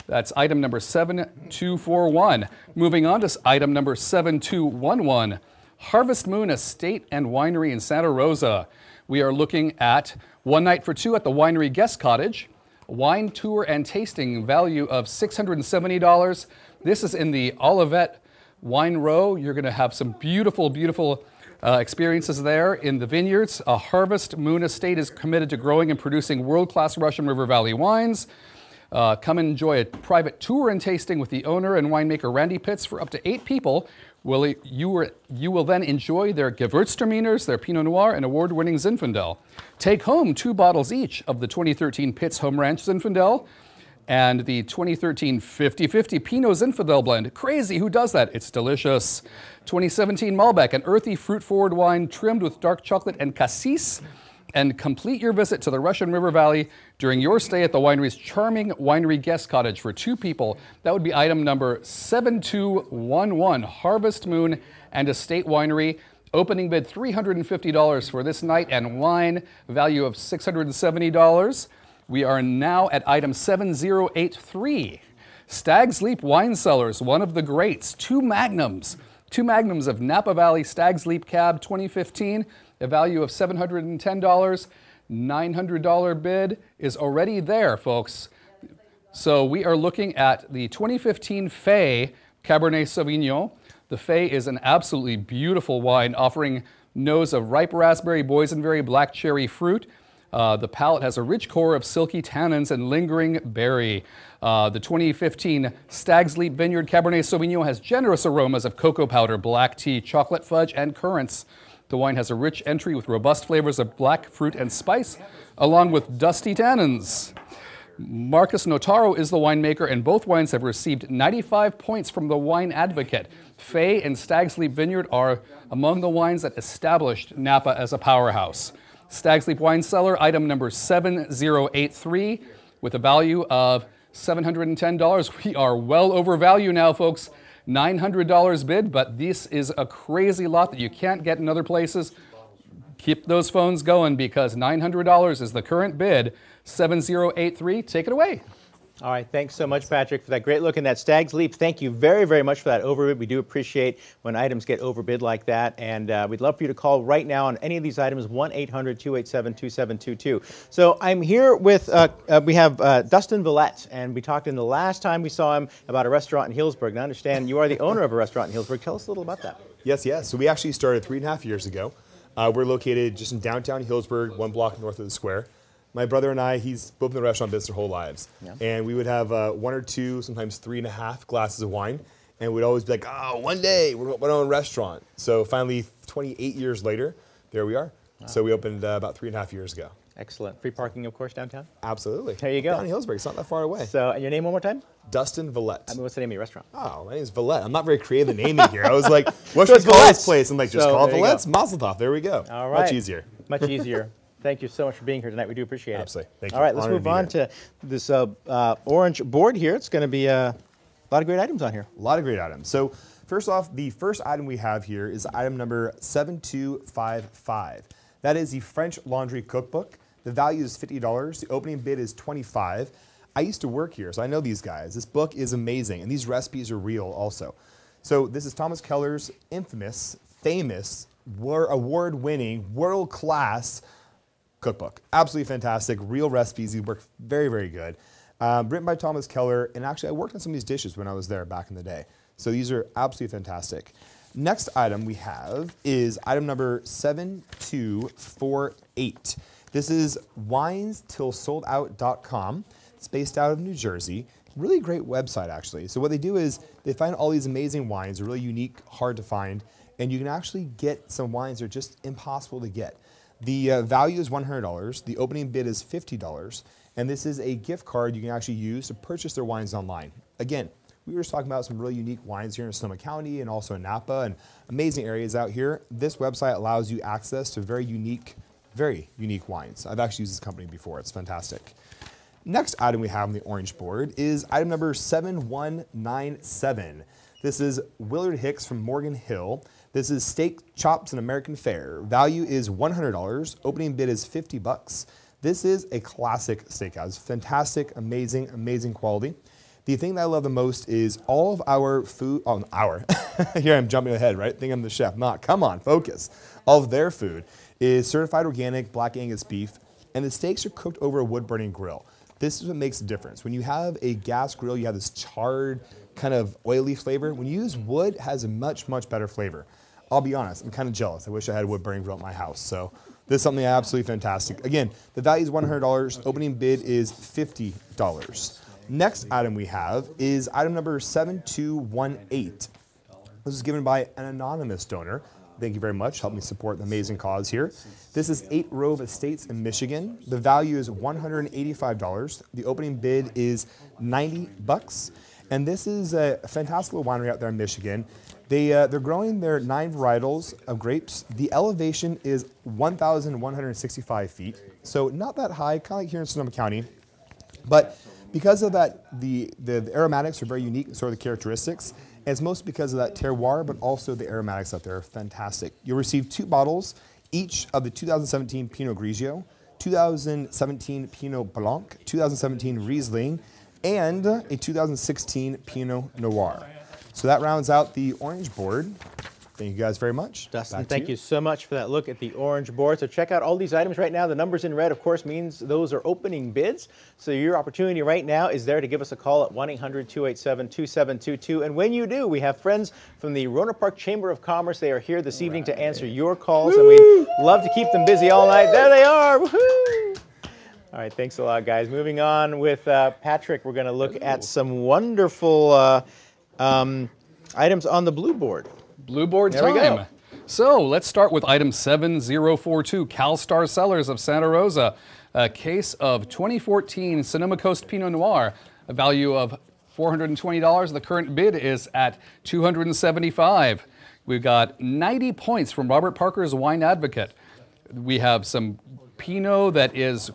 That's item number 7241. Moving on to item number 7211, Harvest Moon Estate and Winery in Santa Rosa. We are looking at one night for two at the Winery Guest Cottage, wine tour and tasting value of $670. This is in the Olivet Wine Row. You're going to have some beautiful, beautiful experiences there in the vineyards. Harvest Moon Estate is committed to growing and producing world-class Russian River Valley wines. Come and enjoy a private tour and tasting with the owner and winemaker Randy Pitts for up to 8 people. You will then enjoy their Gewürztraminers, their Pinot Noir, and award-winning Zinfandel. Take home 2 bottles each of the 2013 Pitts Home Ranch Zinfandel and the 2013 50-50 Pinot Zinfandel blend. Crazy, who does that? It's delicious. 2017 Malbec, an earthy fruit-forward wine trimmed with dark chocolate and cassis. and complete your visit to the Russian River Valley during your stay at the winery's charming winery guest cottage for 2 people. That would be item number 7211, Harvest Moon and Estate Winery. Opening bid $350 for this night and wine, value of $670. We are now at item 7083. Stag's Leap Wine Cellars, one of the greats, 2 magnums of Napa Valley Stag's Leap Cab 2015, a value of $710. $900 bid is already there, folks. So we are looking at the 2015 Fay Cabernet Sauvignon. The Fay is an absolutely beautiful wine, offering nose of ripe raspberry, boysenberry, black cherry fruit. The palate has a rich core of silky tannins and lingering berry. The 2015 Stag's Leap Vineyard Cabernet Sauvignon has generous aromas of cocoa powder, black tea, chocolate fudge, and currants. The wine has a rich entry with robust flavors of black fruit and spice, along with dusty tannins. Marcus Notaro is the winemaker, and both wines have received 95 points from the Wine Advocate. Fay and Stag's Leap Vineyard are among the wines that established Napa as a powerhouse. Stag's Leap Wine Cellar, item number 7083, with a value of $710. We are well over value now, folks. $900 bid, but this is a crazy lot that you can't get in other places. Keep those phones going because $900 is the current bid. 7083, take it away. All right, thanks so much, Patrick, for that great look in that Stag's Leap. Thank you very, very much for that overbid. We do appreciate when items get overbid like that, and we'd love for you to call right now on any of these items, 1-800-287-2722. So I'm here with, we have Dustin Villette, and we talked in the last time we saw him about a restaurant in Healdsburg, and I understand you are the owner of a restaurant in Healdsburg. Tell us a little about that. Yes. So we actually started 3.5 years ago. We're located just in downtown Healdsburg, 1 block north of the square. My brother and I, he's both in the restaurant business our whole lives. Yeah. And we would have 1 or 2, sometimes 3.5 glasses of wine. And we'd always be like, oh, one day we're going to own a restaurant. So finally, 28 years later, there we are. Wow. So we opened about 3.5 years ago. Excellent. Free parking, of course, downtown? Absolutely. There you go. Down in Healdsburg, it's not that far away. So, and your name one more time? Dustin Villette. I mean, what's the name of your restaurant? Oh, my name's Villette. I'm not very creative in naming here. I was like, what should we call this place? I'm like, just call it Villette's Mazel Tov. There we go. All right. Much easier. Much easier. Thank you so much for being here tonight. We do appreciate it. Absolutely. Thank you. All right, let's move on to this orange board here. It's going to be a lot of great items on here. A lot of great items. So first off, the first item we have here is item number 7255. That is the French Laundry Cookbook. The value is $50. The opening bid is $25. I used to work here, so I know these guys. This book is amazing, and these recipes are real also. So this is Thomas Keller's infamous, famous, award-winning, world-class cookbook. Absolutely fantastic, real recipes. He worked very, very good. Written by Thomas Keller, and actually I worked on some of these dishes when I was there back in the day. So these are absolutely fantastic. Next item we have is item number 7248. This is winesTillSoldOut.com. It's based out of New Jersey. Really great website, actually. So what they do is they find all these amazing wines. They're really unique, hard to find, and you can actually get some wines that are just impossible to get. The value is $100. The opening bid is $50, and this is a gift card you can actually use to purchase their wines online. Again, we were just talking about some really unique wines here in Sonoma County and also in Napa and amazing areas out here. This website allows you access to very unique wines. I've actually used this company before. It's fantastic. Next item we have on the orange board is item number 7197. This is Willard Hicks from Morgan Hill. This is steak chops and American fare. Value is $100. Opening bid is $50. This is a classic steakhouse. Fantastic, amazing, amazing quality. The thing that I love the most is all of our food, here I'm jumping ahead, right? Think I'm the chef. Come on, focus. All of their food is certified organic black Angus beef, and the steaks are cooked over a wood-burning grill. This is what makes a difference. When you have a gas grill, you have this charred, kind of oily flavor. When you use wood, it has a much, much better flavor. I'll be honest, I'm kind of jealous. I wish I had a wood-burning grill at my house. So this is something absolutely fantastic. Again, the value is $100. Opening bid is $50. Next item we have is item number 7218. This is given by an anonymous donor. Thank you very much. Help me support the amazing cause here. This is 8 Rove Estates in Michigan. The value is $185. The opening bid is $90. And this is a fantastic little winery out there in Michigan. They're growing their 9 varietals of grapes. The elevation is 1,165 feet, so not that high, kind of like here in Sonoma County. But because of that, the aromatics are very unique, sort of the characteristics. And it's mostly because of that terroir, but also the aromatics out there are fantastic. You'll receive 2 bottles, each of the 2017 Pinot Grigio, 2017 Pinot Blanc, 2017 Riesling, and a 2016 Pinot Noir. So that rounds out the orange board. Thank you guys very much. Dustin, thank you so much for that look at the orange board. So check out all these items right now. The numbers in red, of course, means those are opening bids. So your opportunity right now is there to give us a call at 1-800-287-2722. And when you do, we have friends from the Rohnert Park Chamber of Commerce. They are here this evening to answer your calls, and we'd love to keep them busy all night. There they are. Woohoo! All right, thanks a lot, guys. Moving on with Patrick, we're going to look at some wonderful items on the blue board. Blue board there we time. go. So let's start with item 7042, CalStar Cellars of Santa Rosa. A case of 2014 Sonoma Coast Pinot Noir, a value of $420. The current bid is at $275. We've got 90 points from Robert Parker's Wine Advocate. We have some Pinot that is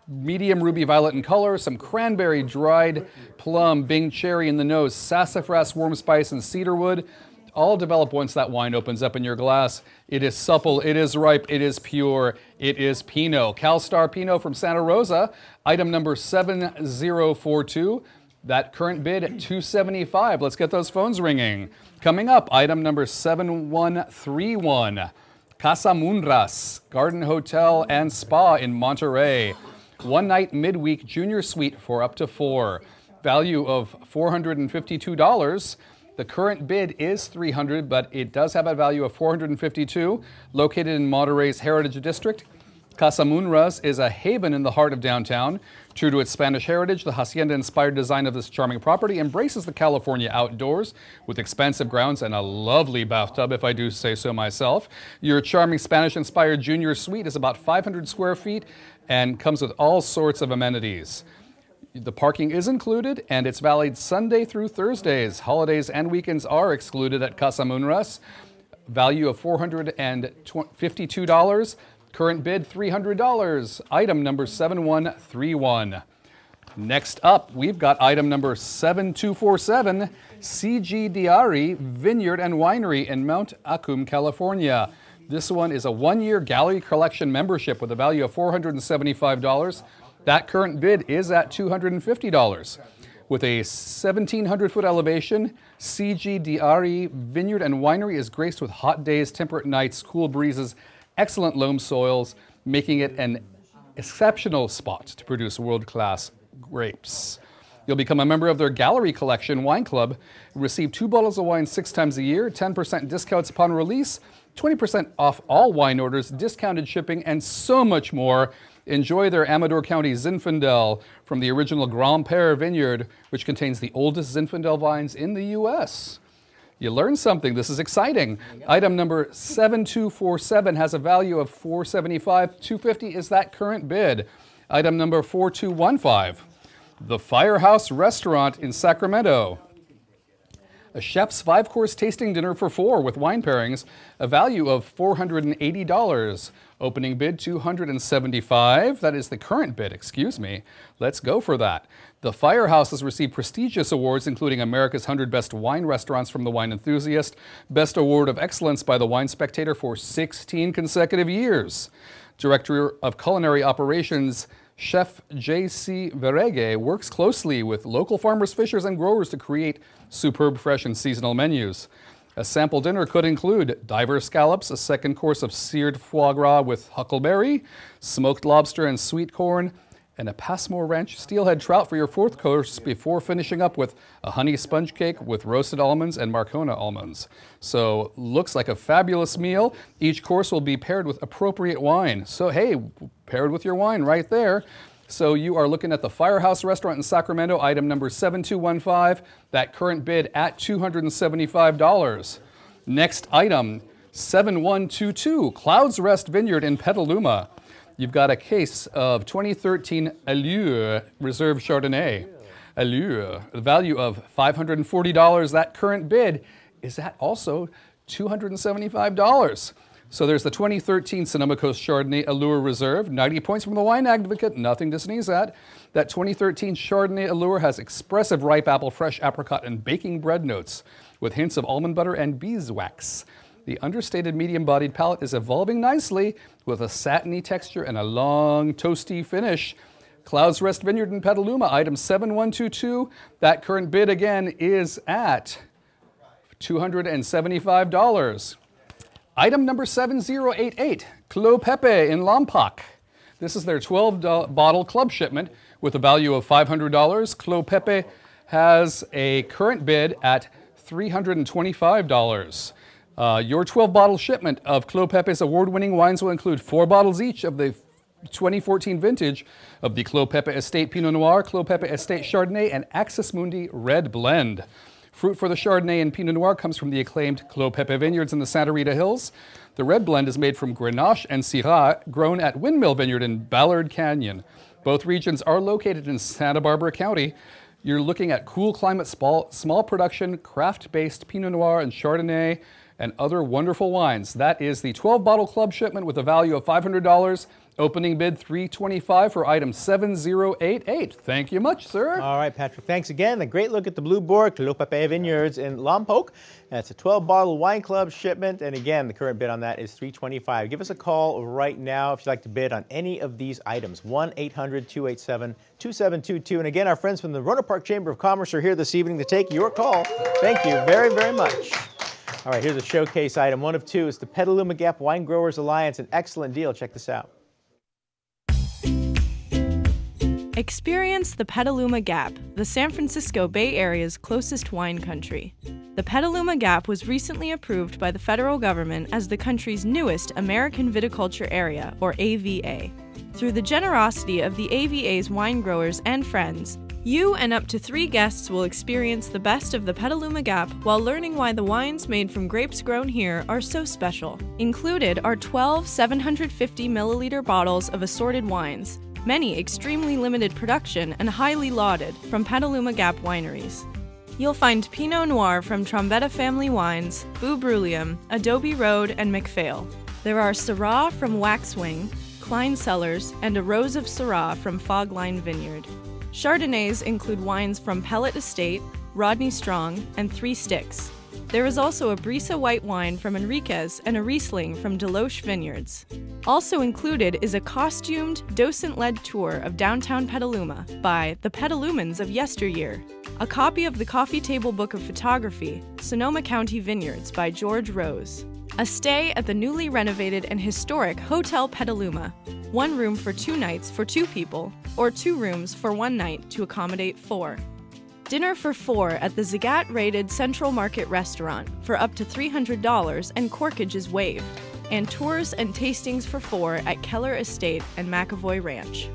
medium ruby violet in color, some cranberry, dried plum, Bing cherry in the nose, sassafras, warm spice, and cedarwood. All develop once that wine opens up in your glass. It is supple, it is ripe, it is pure, it is Pinot. CalStar Pinot from Santa Rosa, item number 7042. That current bid at $275. Let's get those phones ringing. Coming up, item number 7131. Casa Munras, Garden Hotel and Spa in Monterey. One night midweek junior suite for up to 4. Value of $452. The current bid is $300, but it does have a value of $452. Located in Monterey's Heritage District, Casa Munras is a haven in the heart of downtown. True to its Spanish heritage, the hacienda-inspired design of this charming property embraces the California outdoors with expansive grounds and a lovely bathtub, if I do say so myself. Your charming Spanish-inspired junior suite is about 500 square feet and comes with all sorts of amenities. The parking is included, and it's valid Sunday through Thursdays. Holidays and weekends are excluded at Casa Munras. Value of $452. Current bid $300. Item number 7131. Next up, we've got item number 7247, CG Diari Vineyard and Winery in Mount Acum, California. This one is a 1-year gallery collection membership with a value of $475. That current bid is at $250. With a 1,700-foot elevation, CG Diari Vineyard and Winery is graced with hot days, temperate nights, cool breezes, excellent loam soils, making it an exceptional spot to produce world-class grapes. You'll become a member of their Gallery Collection Wine Club, receive 2 bottles of wine 6 times a year, 10% discounts upon release, 20% off all wine orders, discounted shipping, and so much more. Enjoy their Amador County Zinfandel from the original Grand Père vineyard, which contains the oldest Zinfandel vines in the U.S. You learned something. This is exciting. Item number 7247 has a value of $475. $250 is that current bid. Item number 4215, the Firehouse Restaurant in Sacramento. A chef's 5-course tasting dinner for 4 with wine pairings, a value of $480. Opening bid $275. That is the current bid, excuse me. Let's go for that. The Firehouse has received prestigious awards, including America's 100 Best Wine Restaurants from The Wine Enthusiast, Best Award of Excellence by The Wine Spectator for 16 consecutive years. Director of Culinary Operations, Chef J.C. Verege works closely with local farmers, fishers, and growers to create superb, fresh, and seasonal menus. A sample dinner could include diver scallops, a second course of seared foie gras with huckleberry, smoked lobster and sweet corn, and a Passmore Ranch steelhead trout for your 4th course before finishing up with a honey sponge cake with roasted almonds and Marcona almonds. So, looks like a fabulous meal. Each course will be paired with appropriate wine. So, hey, paired with your wine right there. So you are looking at the Firehouse Restaurant in Sacramento, item number 7215, that current bid at $275. Next item, 7122, Clouds Rest Vineyard in Petaluma. You've got a case of 2013 Allure Reserve Chardonnay. Allure, the value of $540. That current bid is at also $275. So there's the 2013 Sonoma Coast Chardonnay Allure Reserve, 90 points from the Wine Advocate, nothing to sneeze at. That 2013 Chardonnay Allure has expressive ripe apple, fresh apricot, and baking bread notes with hints of almond butter and beeswax. The understated medium-bodied palate is evolving nicely with a satiny texture and a long, toasty finish. Clouds Rest Vineyard in Petaluma, item 7122. That current bid again is at $275. Item number 7088, Clos Pepe in Lompoc. This is their 12-bottle club shipment with a value of $500. Clos Pepe has a current bid at $325. Your 12-bottle shipment of Clos Pepe's award-winning wines will include 4 bottles each of the 2014 vintage of the Clos Pepe Estate Pinot Noir, Clos Pepe Estate Chardonnay, and Axis Mundi Red Blend. Fruit for the Chardonnay and Pinot Noir comes from the acclaimed Clos Pepe vineyards in the Santa Rita Hills. The red blend is made from Grenache and Syrah, grown at Windmill Vineyard in Ballard Canyon. Both regions are located in Santa Barbara County. You're looking at cool climate, small production, craft-based Pinot Noir and Chardonnay, and other wonderful wines. That is the 12-bottle club shipment with a value of $500. Opening bid $325 for item 7088. Thank you much, sir. All right, Patrick, thanks again. A great look at the Blue Board, Clos Pepe Vineyards in Lompoc. That's a 12-bottle wine club shipment, and again, the current bid on that is $325. Give us a call right now if you'd like to bid on any of these items. 1-800-287-2722. And again, our friends from the Rohnert Park Chamber of Commerce are here this evening to take your call. Thank you very, very much. All right, here's a showcase item. One of two is the Petaluma Gap Wine Growers Alliance. An excellent deal. Check this out. Experience the Petaluma Gap, the San Francisco Bay Area's closest wine country. The Petaluma Gap was recently approved by the federal government as the country's newest American Viticulture Area, or AVA. Through the generosity of the AVA's wine growers and friends, you and up to 3 guests will experience the best of the Petaluma Gap while learning why the wines made from grapes grown here are so special. Included are 12 750-milliliter bottles of assorted wines, many extremely limited production and highly lauded from Petaluma Gap wineries. You'll find Pinot Noir from Trombetta Family Wines, Boubroulium, Adobe Road, and McPhail. There are Syrah from Waxwing, Klein Cellars, and a Rose of Syrah from Fogline Vineyard. Chardonnays include wines from Pellet Estate, Rodney Strong, and Three Sticks. There is also a Brisa white wine from Enriquez and a Riesling from Deloche Vineyards. Also included is a costumed, docent-led tour of downtown Petaluma by the Petalumans of yesteryear, a copy of the Coffee Table Book of Photography, Sonoma County Vineyards by George Rose, a stay at the newly renovated and historic Hotel Petaluma, 1 room for 2 nights for 2 people, or 2 rooms for 1 night to accommodate 4. Dinner for 4 at the Zagat-rated Central Market Restaurant for up to $300 and corkage is waived, and tours and tastings for 4 at Keller Estate and McAvoy Ranch.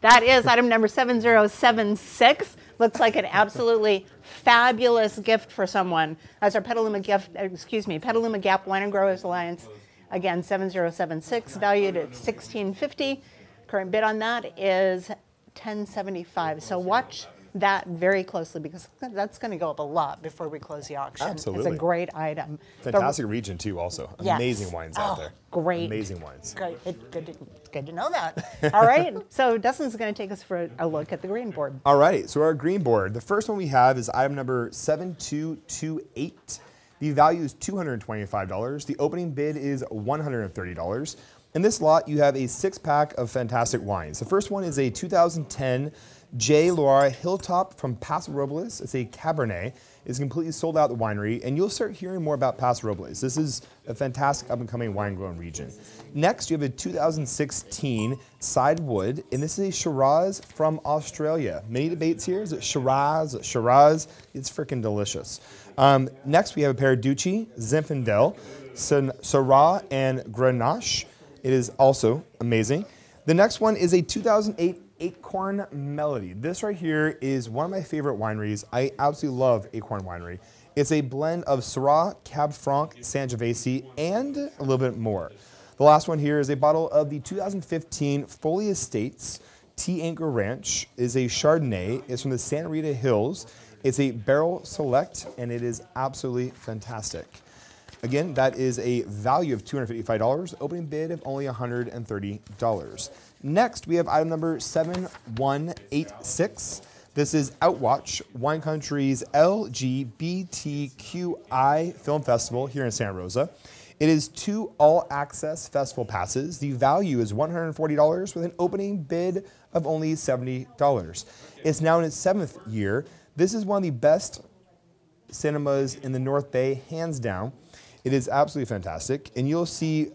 That is item number 7076. Looks like an absolutely fabulous gift for someone. That's our Petaluma Gap Wine and Growers Alliance. Again, 7076, valued at $16.50. Current bid on that is $10.75. So watch that very closely because that's going to go up a lot before we close the auction. Absolutely. It's a great item. Fantastic region too also. Yes. Amazing wines out there. Great. Amazing wines. Great. Good to know that. All right. So Dustin's going to take us for a look at the green board. All right. So our green board, the first one we have is item number 7228. The value is $225. The opening bid is $130. In this lot, you have a 6-pack of fantastic wines. The first one is a 2010 J. Loire Hilltop from Paso Robles. It's a Cabernet. It's completely sold out at the winery, and you'll start hearing more about Paso Robles. This is a fantastic up-and-coming wine-growing region. Next, you have a 2016 Sidewood, and this is a Shiraz from Australia. Many debates here. Is it Shiraz? Shiraz? It's freaking delicious. Next, we have a pair of Ducci, Zinfandel, Syrah, and Grenache. It is also amazing. The next one is a 2008 Acorn Melody. This right here is one of my favorite wineries. I absolutely love Acorn Winery. It's a blend of Syrah, Cab Franc, Sangiovese, and a little bit more. The last one here is a bottle of the 2015 Foley Estates Tea Anchor Ranch. It is a Chardonnay. It's from the Santa Rita Hills. It's a Barrel Select, and it is absolutely fantastic. Again, that is a value of $255, opening bid of only $130. Next, we have item number 7186. This is Outwatch, Wine Country's LGBTQI Film Festival here in Santa Rosa. It is 2 all-access festival passes. The value is $140 with an opening bid of only $70. It's now in its 7th year. This is one of the best cinemas in the North Bay, hands down. It is absolutely fantastic, and you'll see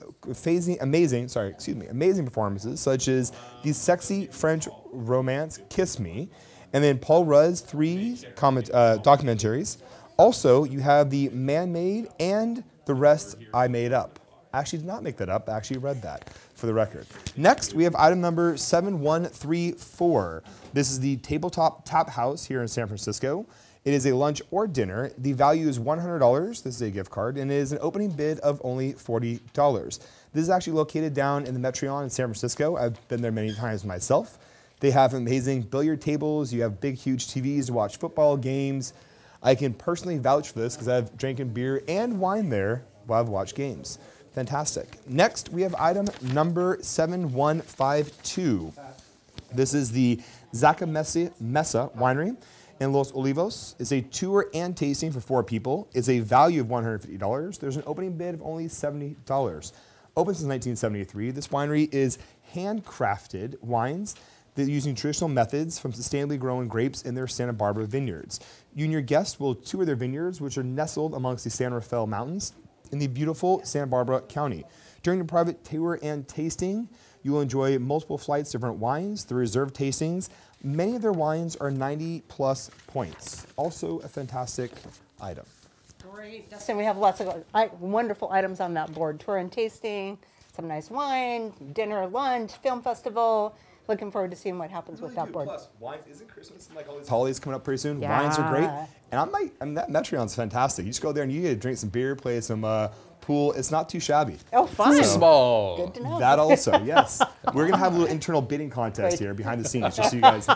amazing performances such as the sexy French romance Kiss Me, and then Paul Rudd's 3 documentaries. Also, you have the Man-Made and The Rest I Made Up. I actually did not make that up. I actually read that for the record. Next, we have item number 7134. This is the Tabletop Tap House here in San Francisco. It is a lunch or dinner. The value is $100. This is a gift card, and it is an opening bid of only $40. This is actually located down in the Metreon in San Francisco. I've been there many times myself. They have amazing billiard tables. You have big, huge TVs to watch football games. I can personally vouch for this because I've drinking beer and wine there while I've watched games. Fantastic. Next, we have item number 7152. This is the Zaca Mesa Winery in Los Olivos. It's a tour and tasting for 4 people. It's a value of $150. There's an opening bid of only $70. Open since 1973, this winery is handcrafted wines that are using traditional methods from sustainably grown grapes in their Santa Barbara vineyards. You and your guests will tour their vineyards, which are nestled amongst the San Rafael Mountains in the beautiful Santa Barbara County. During the private tour and tasting, you will enjoy multiple flights of different wines, the reserved tastings. Many of their wines are 90+ points. Also a fantastic item. Great, Justin, we have lots of wonderful items on that board. Tour and tasting, some nice wine, dinner, lunch, film festival. Looking forward to seeing what happens with that board. Plus, wines, isn't Christmas like all these holidays coming up pretty soon? Yeah. Wines are great. And that Metreon's fantastic. You just go there and you get to drink some beer, play some pool. It's not too shabby. Oh, fun. So, small. Good to know. That also, yes. We're going to have a little internal bidding contest here behind the scenes, just so you guys.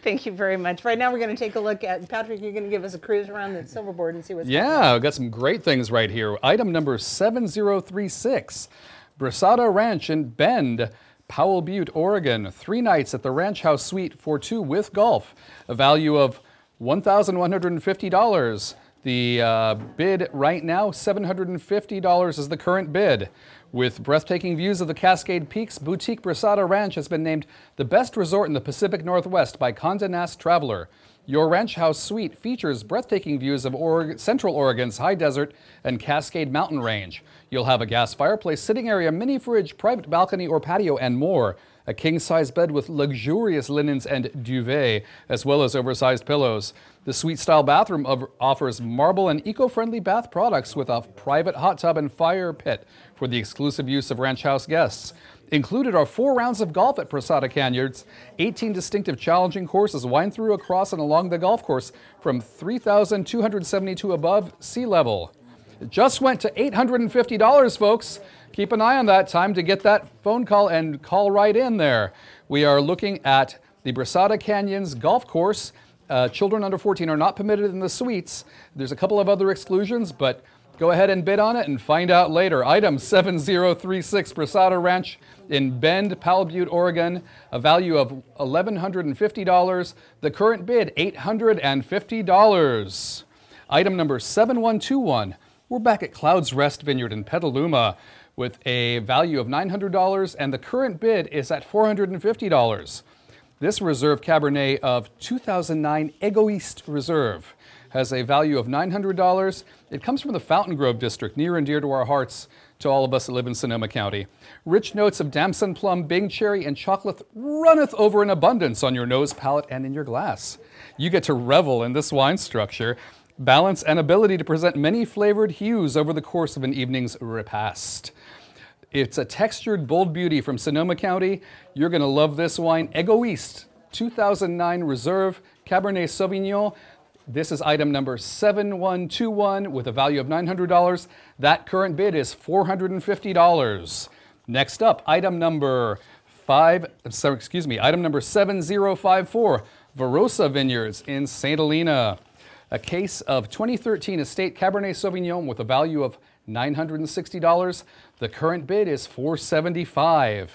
Thank you very much. Right now we're going to take a look at, Patrick, you're going to give us a cruise around the Silverboard and see what's happening. Yeah, we've got some great things right here. Item number 7036, Brasada Ranch in Bend, Powell Butte, Oregon. 3 nights at the Ranch House Suite for 2 with golf. A value of $1,150. The bid right now, $750 is the current bid. With breathtaking views of the Cascade Peaks, Boutique Brasada Ranch has been named the best resort in the Pacific Northwest by Condé Nast Traveler. Your Ranch House Suite features breathtaking views of Central Oregon's high desert and Cascade Mountain Range. You'll have a gas fireplace, sitting area, mini fridge, private balcony or patio, and more. A king-size bed with luxurious linens and duvet, as well as oversized pillows. The suite-style bathroom offers marble and eco-friendly bath products with a private hot tub and fire pit for the exclusive use of Ranch House guests. Included are 4 rounds of golf at Brasada Canyons, 18 distinctive challenging courses wind through, across, and along the golf course from 3,272 above sea level. It just went to $850, folks. Keep an eye on that. Time to get that phone call and call right in there. We are looking at the Brasada Canyons golf course. Children under 14 are not permitted in the suites. There's a couple of other exclusions, but go ahead and bid on it and find out later. Item 7036, Brasada Ranch in Bend, Powell Butte, Oregon. A value of $1,150. The current bid, $850. Item number 7121. We're back at Clouds Rest Vineyard in Petaluma with a value of $900, and the current bid is at $450. This Reserve Cabernet of 2009 Egoist Reserve has a value of $900. It comes from the Fountain Grove District, near and dear to our hearts, to all of us that live in Sonoma County. Rich notes of damson plum, Bing cherry, and chocolate runneth over in abundance on your nose, palate, and in your glass. You get to revel in this wine structure, balance, and ability to present many flavored hues over the course of an evening's repast. It's a textured, bold beauty from Sonoma County. You're going to love this wine. Egoist 2009 Reserve Cabernet Sauvignon. This is item number 7121 with a value of $900. That current bid is $450. Next up, item number 7054. Verosa Vineyards in St. Helena. A case of 2013 Estate Cabernet Sauvignon with a value of $960. The current bid is $475.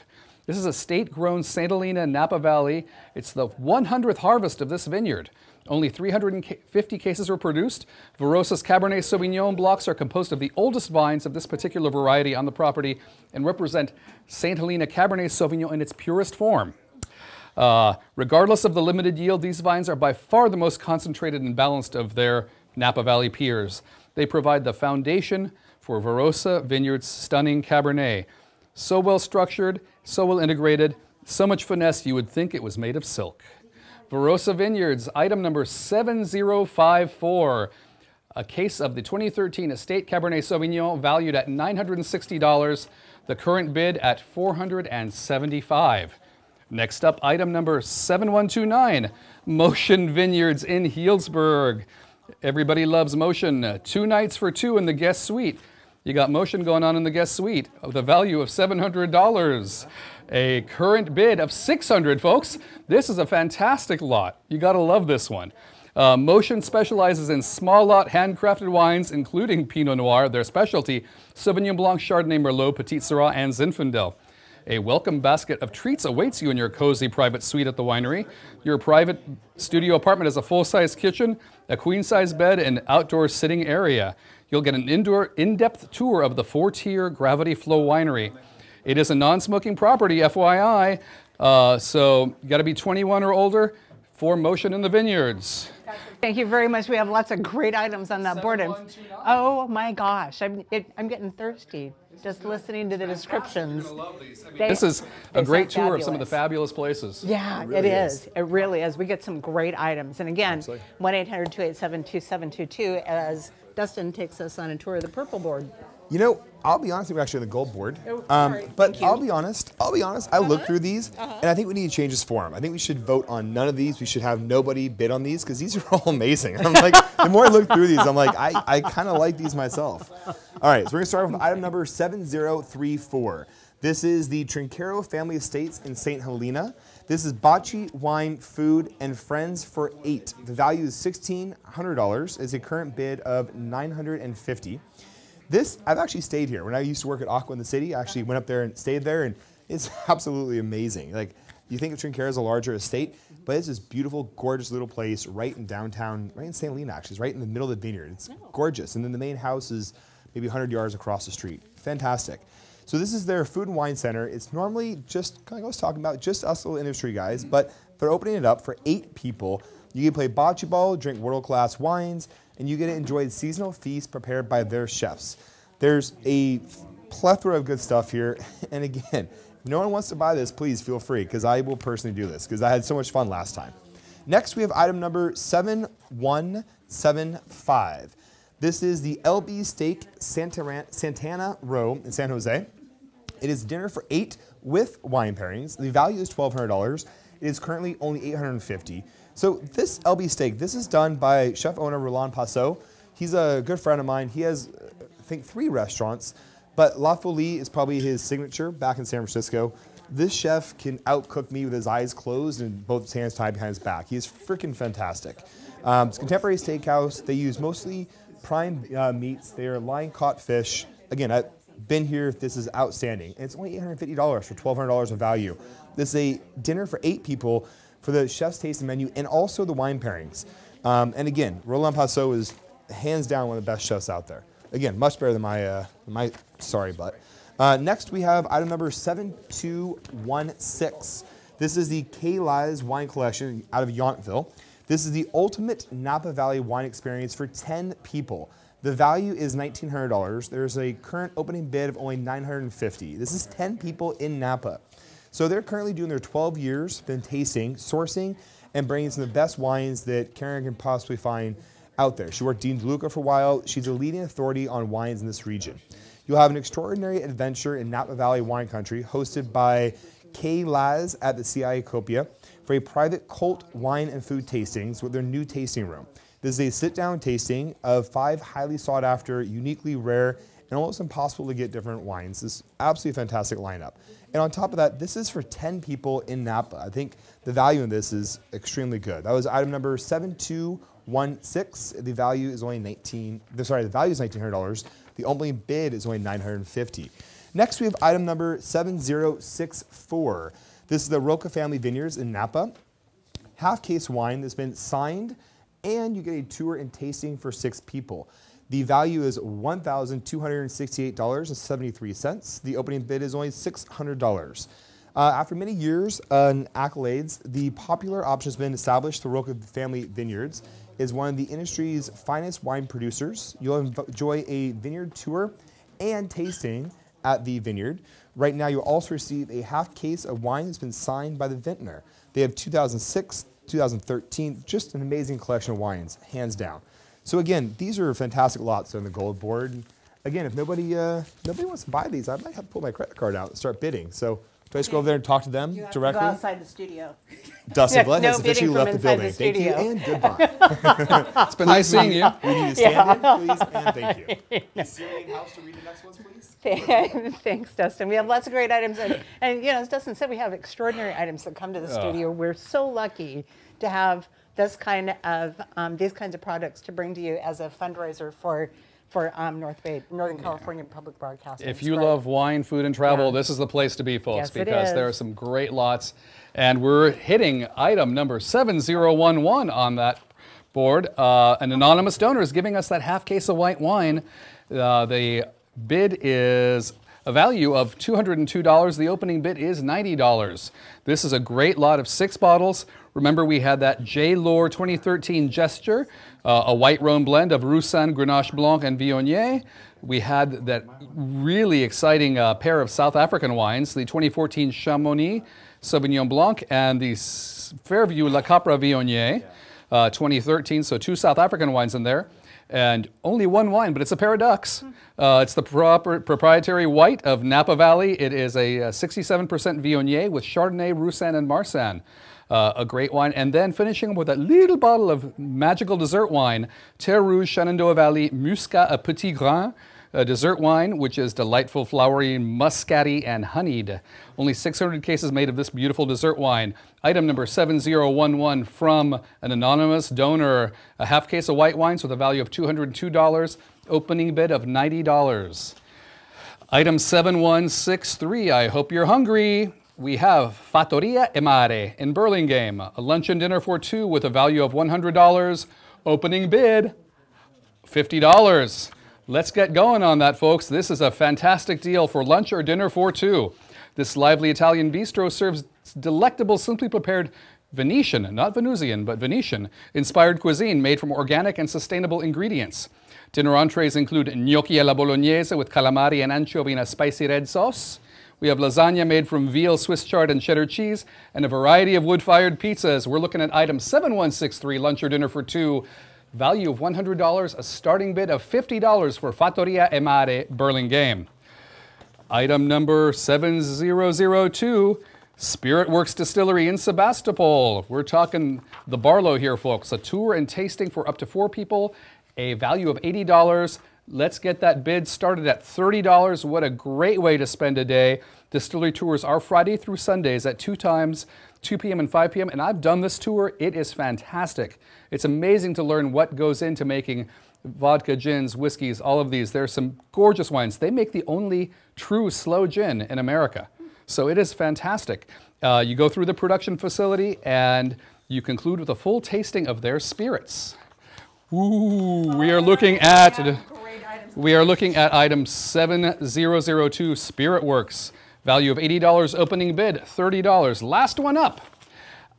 This is a state-grown St. Helena Napa Valley. It's the 100th harvest of this vineyard. Only 350 cases were produced. Verosa's Cabernet Sauvignon blocks are composed of the oldest vines of this particular variety on the property and represent St. Helena Cabernet Sauvignon in its purest form. Regardless of the limited yield, these vines are by far the most concentrated and balanced of their Napa Valley peers. They provide the foundation for Verosa Vineyards' stunning Cabernet. So well structured, so well integrated, so much finesse you would think it was made of silk. Verosa Vineyards, item number 7054. A case of the 2013 Estate Cabernet Sauvignon valued at $960. The current bid at $475. Next up, item number 7129. Motion Vineyards in Healdsburg. Everybody loves Motion. 2 nights for 2 in the guest suite. You got Motion going on in the guest suite with a value of $700. A current bid of $600, folks. This is a fantastic lot. You got to love this one. Motion specializes in small lot handcrafted wines, including Pinot Noir, their specialty, Sauvignon Blanc, Chardonnay, Merlot, Petit Syrah, and Zinfandel. A welcome basket of treats awaits you in your cozy private suite at the winery. Your private studio apartment has a full-size kitchen, a queen-size bed, and outdoor sitting area. You'll get an in-depth tour of the 4-tier Gravity Flow Winery. It is a non-smoking property, FYI, so you got to be 21 or older for Motion in the Vineyards. Thank you very much. We have lots of great items on that board. Oh my gosh, I'm getting thirsty just listening to the descriptions. This is a great tour of some of the fabulous places. Yeah, it is. It really is. We get some great items. And again, 1-800-287-2722 as Dustin takes us on a tour of the purple board. You know, I'll be honest, we're actually on the gold board. But I'll be honest, I looked through these, and I think we need to change this form. I think we should vote on none of these. We should have nobody bid on these, because these are all amazing. I'm like, the more I look through these, I'm like, I kind of like these myself. All right, so we're going to start with item number 7034. This is the Trinchero Family Estates in St. Helena. This is bocce, wine, food, and friends for 8. The value is $1,600. It's a current bid of $950. This, I've actually stayed here. When I used to work at Aqua in the city, I actually went up there and stayed there, and it's absolutely amazing. Like, you think of Trinchero as a larger estate, but it's this beautiful, gorgeous little place right in downtown, right in St. Helena, actually. It's right in the middle of the vineyard. It's gorgeous. And then the main house is maybe 100 yards across the street. Fantastic. So this is their food and wine center. It's normally just, like I was talking about, just us little industry guys, but they're opening it up for 8 people. You can play bocce ball, drink world-class wines, and you get to enjoy seasonal feasts prepared by their chefs. There's a plethora of good stuff here. And again, if no one wants to buy this, please feel free, because I will personally do this, because I had so much fun last time. Next, we have item number 7175. This is the LB Steak Santana Row in San Jose. It is dinner for 8 with wine pairings. The value is $1,200. It is currently only $850. So this LB Steak, this is done by chef owner Roland Passot. He's a good friend of mine. He has, I think, 3 restaurants, but La Folie is probably his signature back in San Francisco. This chef can outcook me with his eyes closed and both his hands tied behind his back. He is freaking fantastic. It's a contemporary steakhouse. They use mostly prime meats. They are line-caught fish. Again, I've been here. This is outstanding. And it's only $850 for $1,200 of value. This is a dinner for 8 people for the chef's tasting menu and also the wine pairings. And again, Roland Passot is hands down one of the best chefs out there. Again, much better than my sorry butt. Next, we have item number 7216. This is the K. Laz Wine Collection out of Yountville. This is the ultimate Napa Valley wine experience for 10 people. The value is $1,900. There's a current opening bid of only $950. This is 10 people in Napa. So they're currently doing their 12 years, been tasting, sourcing, and bringing some of the best wines that Karen can possibly find out there. She worked Dean DeLuca for a while. She's a leading authority on wines in this region. You'll have an extraordinary adventure in Napa Valley wine country hosted by K. Laz at the CIA Copia for a private cult wine and food tastings with their new tasting room. This is a sit-down tasting of 5 highly sought-after, uniquely rare, and almost impossible to get different wines. This is absolutely fantastic lineup. And on top of that, this is for 10 people in Napa. I think the value in this is extremely good. That was item number 7216. The value is only $1,900. The opening bid is only $950. Next, we have item number 7064. This is the Roca Family Vineyards in Napa. Half case wine that's been signed, and you get a tour and tasting for 6 people. The value is $1,268.73. The opening bid is only $600. After many years and accolades, the popular option has been established. The Roca Family Vineyards is one of the industry's finest wine producers. You'll enjoy a vineyard tour and tasting at the vineyard. Right now, you'll also receive a half case of wine that's been signed by the vintner. They have 2006, 2013, just an amazing collection of wines, hands down. So again, these are fantastic lots on the gold board. Again, if nobody wants to buy these, I might have to pull my credit card out and start bidding. So do I just go over there and talk to them directly? Go outside the studio. Dustin Glenn has officially left the building. Thank you and goodbye. It's been nice seeing you. We need to stand in, please, and thank you. Ceiling House to read the next ones, please. Thanks, Dustin. We have lots of great items. And as Dustin said, we have extraordinary items that come to the studio. We're so lucky to have this kind of these kinds of products to bring to you as a fundraiser for Northern California Public Broadcasting. If you love wine, food, and travel, this is the place to be, folks, because there are some great lots. And we're hitting item number 7011 on that board. An anonymous donor is giving us that half case of white wine. The bid is a value of $202. The opening bid is $90. This is a great lot of 6 bottles. Remember, we had that J. Lohr 2013 Gesture, a white Rhone blend of Roussanne, Grenache Blanc, and Viognier. We had that really exciting pair of South African wines, the 2014 Chamonix Sauvignon Blanc and the Fairview La Capra Viognier, 2013. So 2 South African wines in there. And only 1 wine, but it's a paradox. It's the proprietary white of Napa Valley. It is a 67% Viognier with Chardonnay, Roussanne, and Marsanne. A great wine. And then finishing with a little bottle of magical dessert wine, Terre Rouge Shenandoah Valley Muscat à Petit Grain, a dessert wine which is delightful, flowery, muscatty, and honeyed. Only 600 cases made of this beautiful dessert wine. Item number 7011 from an anonymous donor. A half case of white wines with a value of $202. Opening bid of $90. Item 7163. I hope you're hungry. We have Fattoria e Mare in Burlingame, a lunch and dinner for 2 with a value of $100. Opening bid, $50. Let's get going on that, folks. This is a fantastic deal for lunch or dinner for 2. This lively Italian bistro serves delectable, simply prepared Venetian, not Venusian, but Venetian-inspired cuisine made from organic and sustainable ingredients. Dinner entrees include gnocchi alla bolognese with calamari and anchovy in a spicy red sauce. We have lasagna made from veal, Swiss chard, and cheddar cheese, and a variety of wood-fired pizzas. We're looking at item 7163, lunch or dinner for 2. Value of $100, a starting bid of $50 for Fattoria e Mare Burlingame. Item number 7002, Spirit Works Distillery in Sebastopol. We're talking the Barlow here, folks. A tour and tasting for up to 4 people, a value of $80. Let's get that bid started at $30. What a great way to spend a day. Distillery tours are Friday through Sundays at 2 times, 2 p.m. and 5 p.m. And I've done this tour. It is fantastic. It's amazing to learn what goes into making vodka, gins, whiskeys, all of these. There's some gorgeous wines. They make the only true slow gin in America. So it is fantastic. You go through the production facility and you conclude with a full tasting of their spirits. Ooh, we are looking at item 7002, Spirit Works. Value of $80, opening bid $30. Last one up,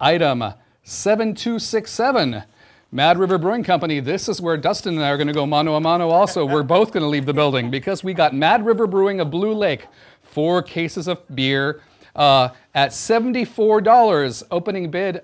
item 7267, Mad River Brewing Company. This is where Dustin and I are going to go mano a mano also. We're both going to leave the building because we got Mad River Brewing of Blue Lake, 4 cases of beer at $74. Opening bid,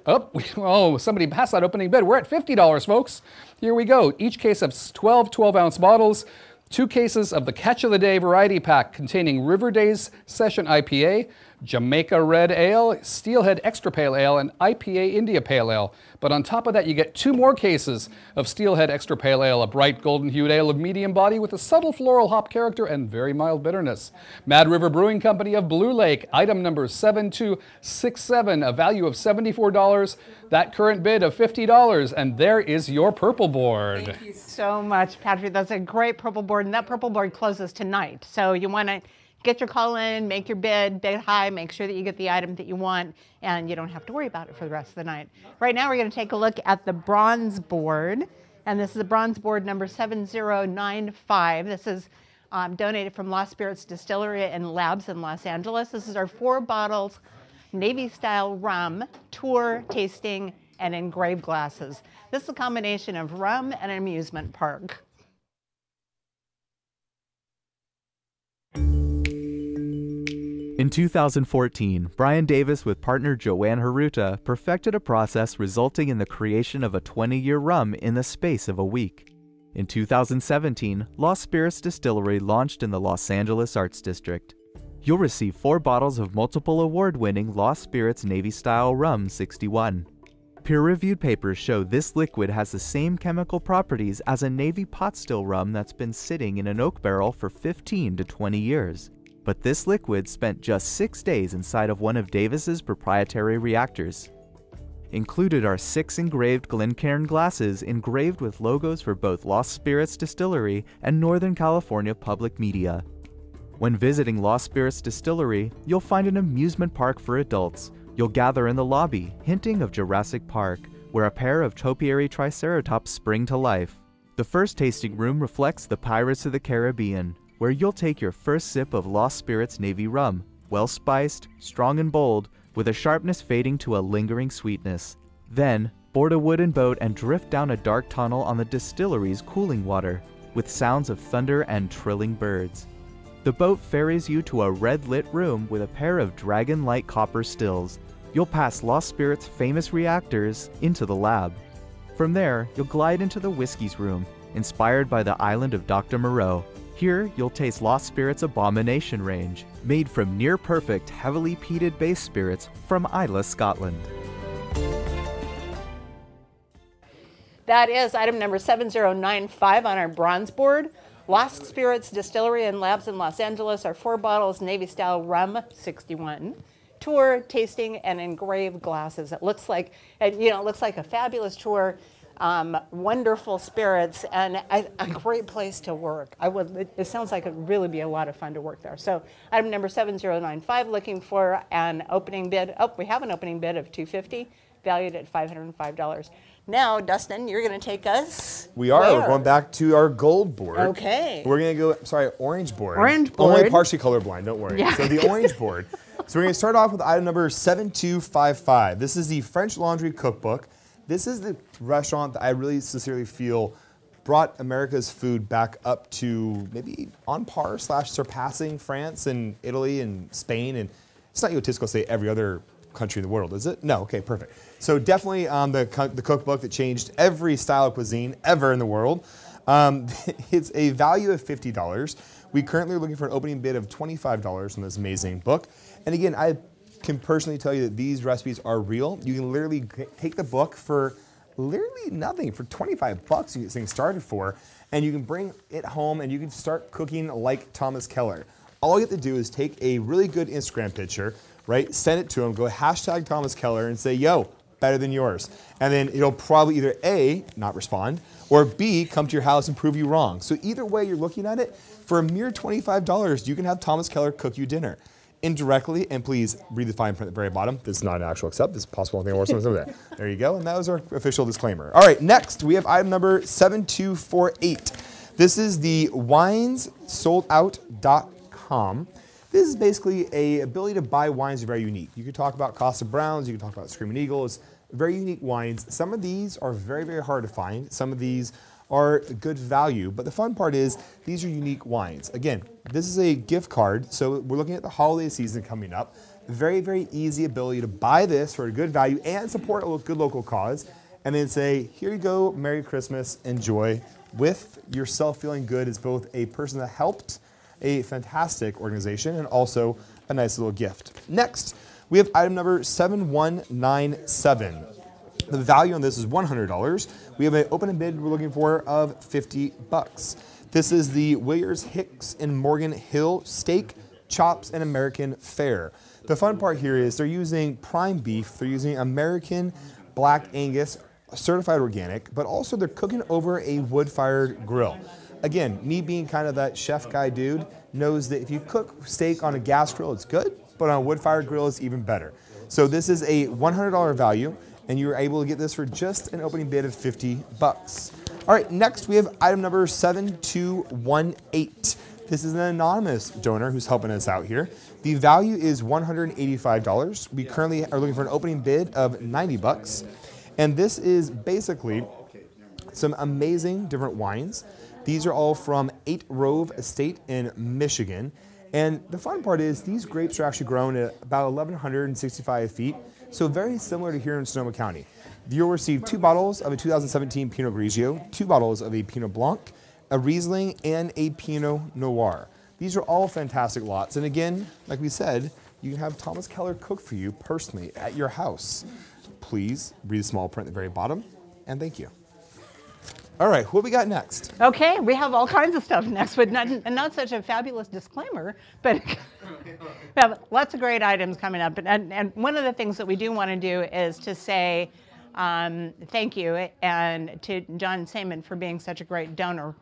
somebody passed that opening bid. We're at $50, folks. Here we go. Each case of 12 12-ounce bottles. 2 cases of the Catch of the Day variety pack containing River Days Session IPA, Jamaica Red Ale, Steelhead Extra Pale Ale, and IPA India Pale Ale. But on top of that, you get 2 more cases of Steelhead Extra Pale Ale, a bright golden-hued ale of medium body with a subtle floral hop character and very mild bitterness. Mad River Brewing Company of Blue Lake, item number 7267, a value of $74, that current bid of $50, and there is your purple board. Thank you so much, Patrick. That's a great purple board, and that purple board closes tonight. So you want to get your call in, make your bid high, make sure that you get the item that you want, and you don't have to worry about it for the rest of the night. Right now, we're going to take a look at the bronze board, and this is the bronze board number 7095. This is donated from Lost Spirits Distillery and Labs in Los Angeles. This is our 4 bottles Navy-style rum, tour, tasting, and engraved glasses. This is a combination of rum and an amusement park. In 2014, Brian Davis with partner Joanne Haruta perfected a process resulting in the creation of a 20-year rum in the space of a week. In 2017, Lost Spirits Distillery launched in the Los Angeles Arts District. You'll receive 4 bottles of multiple award-winning Lost Spirits Navy-style rum 61. Peer-reviewed papers show this liquid has the same chemical properties as a Navy pot still rum that's been sitting in an oak barrel for 15 to 20 years. But this liquid spent just 6 days inside of one of Davis's proprietary reactors. Included are 6 engraved Glencairn glasses engraved with logos for both Lost Spirits Distillery and Northern California Public Media. When visiting Lost Spirits Distillery, you'll find an amusement park for adults. You'll gather in the lobby, hinting of Jurassic Park, where a pair of topiary triceratops spring to life. The first tasting room reflects the Pirates of the Caribbean, where you'll take your first sip of Lost Spirits Navy rum, well-spiced, strong and bold, with a sharpness fading to a lingering sweetness. Then, board a wooden boat and drift down a dark tunnel on the distillery's cooling water, with sounds of thunder and trilling birds. The boat ferries you to a red-lit room with a pair of dragon-like copper stills. You'll pass Lost Spirits' famous reactors into the lab. From there, you'll glide into the Whiskies room, inspired by the island of Dr. Moreau. Here, you'll taste Lost Spirits' Abomination range, made from near-perfect, heavily peated base spirits from Islay, Scotland. That is item number 7095 on our bronze board. Lost Spirits Distillery and Labs in Los Angeles, our 4 bottles Navy-style rum 61. Tour, tasting, and engraved glasses. It looks like, it looks like a fabulous tour. Wonderful spirits, and a great place to work. It sounds like it would really be a lot of fun to work there. So item number 7095, looking for an opening bid. Oh, we have an opening bid of $250, valued at $505. Now, Dustin, you're going to take us. We are. Where? We're going back to our gold board. Okay. We're going to go, sorry, orange board. Orange board. Only partially colorblind, don't worry. Yeah. So the orange board. So we're going to start off with item number 7255. This is the French Laundry Cookbook. This is the restaurant that I really sincerely feel brought America's food back up to maybe on par / surpassing France and Italy and Spain. And it's not egotistical to say every other country in the world, is it? No, okay, perfect. So definitely the cookbook that changed every style of cuisine ever in the world. It's a value of $50. We currently are looking for an opening bid of $25 on this amazing book. And again, I can personally tell you that these recipes are real. You can literally take the book for literally nothing. For 25 bucks, you get this thing started for, and you can bring it home and you can start cooking like Thomas Keller. All you have to do is take a really good Instagram picture, right? Send it to him, go hashtag Thomas Keller and say, yo, better than yours. And then it'll probably either A, not respond, or B, come to your house and prove you wrong. So either way you're looking at it, for a mere $25, you can have Thomas Keller cook you dinner. Indirectly, and please read the fine print at the very bottom. This is not an actual accept. This is possible thing or something there. There you go, and that was our official disclaimer. All right, next we have item number 7248. This is the winessoldout.com. This is basically a ability to buy wines that are very unique. You could talk about Costa Browns, you can talk about Screaming Eagles, very unique wines. Some of these are very, very hard to find. Some of these are good value, but the fun part is these are unique wines. Again, this is a gift card, so we're looking at the holiday season coming up. Very, very easy ability to buy this for a good value and support a good local cause, and then say, here you go, Merry Christmas, enjoy, with yourself feeling good as both a person that helped a fantastic organization and also a nice little gift. Next, we have item number 7197. The value on this is $100. We have an open bid we're looking for of $50. This is the Williams Hicks and Morgan Hill Steak, Chops, and American Fare. The fun part here is they're using prime beef, they're using American Black Angus, certified organic, but also they're cooking over a wood-fired grill. Again, me being kind of that chef guy dude knows that if you cook steak on a gas grill, it's good, but on a wood-fired grill, it's even better. So this is a $100 value, and you were able to get this for just an opening bid of $50. All right, next we have item number 7218. This is an anonymous donor who's helping us out here. The value is $185. We currently are looking for an opening bid of $90. And this is basically some amazing different wines. These are all from 8 Rove Estate in Michigan. And the fun part is these grapes are actually grown at about 1,165 feet, so very similar to here in Sonoma County. You'll receive 2 bottles of a 2017 Pinot Grigio, 2 bottles of a Pinot Blanc, a Riesling, and a Pinot Noir. These are all fantastic lots. And again, like we said, you can have Thomas Keller cook for you personally at your house. Please read the small print at the very bottom, and thank you. All right, what we got next? Okay, we have all kinds of stuff next, but not such a fabulous disclaimer, but we have lots of great items coming up. And one of the things that we do want to do is to say thank you and to John Saman for being such a great donor.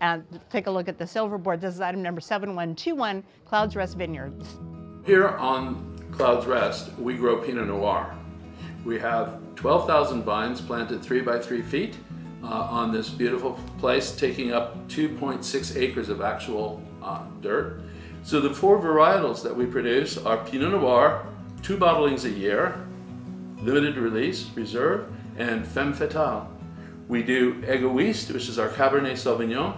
And take a look at the silver board. This is item number 7121, Clouds Rest Vineyards. Here on Clouds Rest, we grow Pinot Noir. We have 12,000 vines planted 3 by 3 feet on this beautiful place, taking up 2.6 acres of actual dirt. So the 4 varietals that we produce are Pinot Noir, 2 bottlings a year, limited release, reserve, and Femme Fatale. We do Egoist, which is our Cabernet Sauvignon.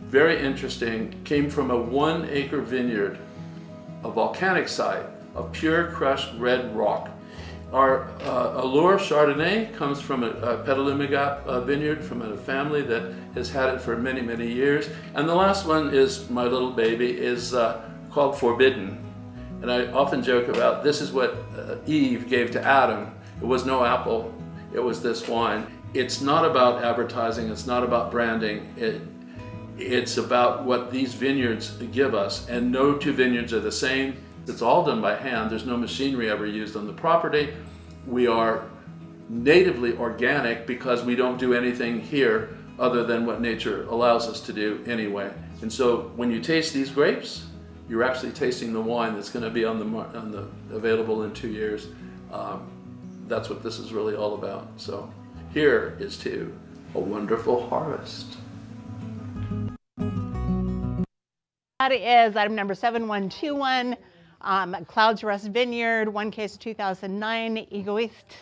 Very interesting, came from a 1 acre vineyard, a volcanic site of pure crushed red rock. Our Allure Chardonnay comes from a Petaluma Gap vineyard from a family that has had it for many, many years. And the last one is my little baby, is called Forbidden. And I often joke about this is what Eve gave to Adam. It was no apple, it was this wine. It's not about advertising, it's not about branding, it's about what these vineyards give us, and no 2 vineyards are the same. It's all done by hand, there's no machinery ever used on the property. We are natively organic because we don't do anything here other than what nature allows us to do anyway. And so when you taste these grapes, you're actually tasting the wine that's going to be available in 2 years. That's what this is really all about. So here is to a wonderful harvest. That is item number 7121, Clouds Rest Vineyard, 1 case of 2009 Egoist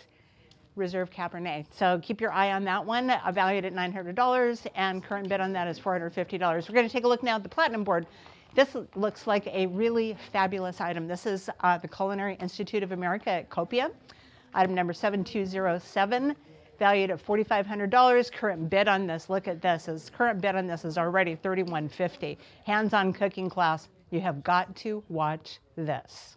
Reserve Cabernet. So keep your eye on that one, valued at $900, and current bid on that is $450. We're going to take a look now at the platinum board. This looks like a really fabulous item. This is the Culinary Institute of America at Copia, item number 7207. Valued at $4,500. Current bid on this, look at this, current bid on this is already $3,150. Hands-on cooking class. You have got to watch this.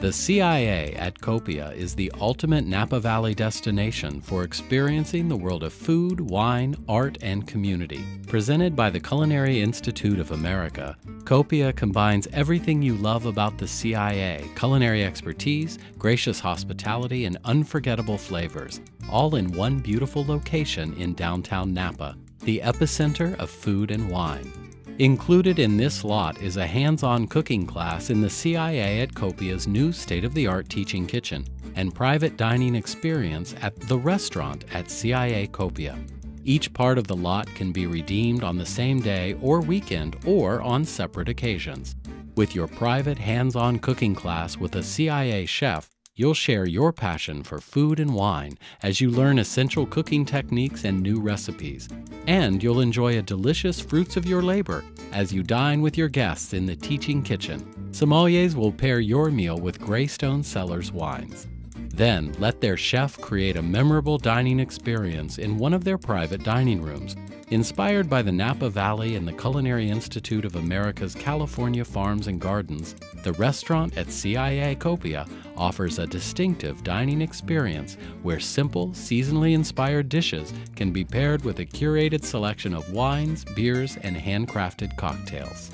The CIA at Copia is the ultimate Napa Valley destination for experiencing the world of food, wine, art, and community. Presented by the Culinary Institute of America, Copia combines everything you love about the CIA: culinary expertise, gracious hospitality, and unforgettable flavors, all in one beautiful location in downtown Napa, the epicenter of food and wine. Included in this lot is a hands-on cooking class in the CIA at Copia's new state-of-the-art teaching kitchen and private dining experience at the restaurant at CIA Copia. Each part of the lot can be redeemed on the same day or weekend or on separate occasions. With your private hands-on cooking class with a CIA chef, you'll share your passion for food and wine as you learn essential cooking techniques and new recipes. And you'll enjoy a delicious fruits of your labor as you dine with your guests in the teaching kitchen. Sommeliers will pair your meal with Greystone Cellars wines. Then let their chef create a memorable dining experience in one of their private dining rooms. Inspired by the Napa Valley and the Culinary Institute of America's California Farms and Gardens, the restaurant at CIA Copia offers a distinctive dining experience where simple, seasonally inspired dishes can be paired with a curated selection of wines, beers, and handcrafted cocktails.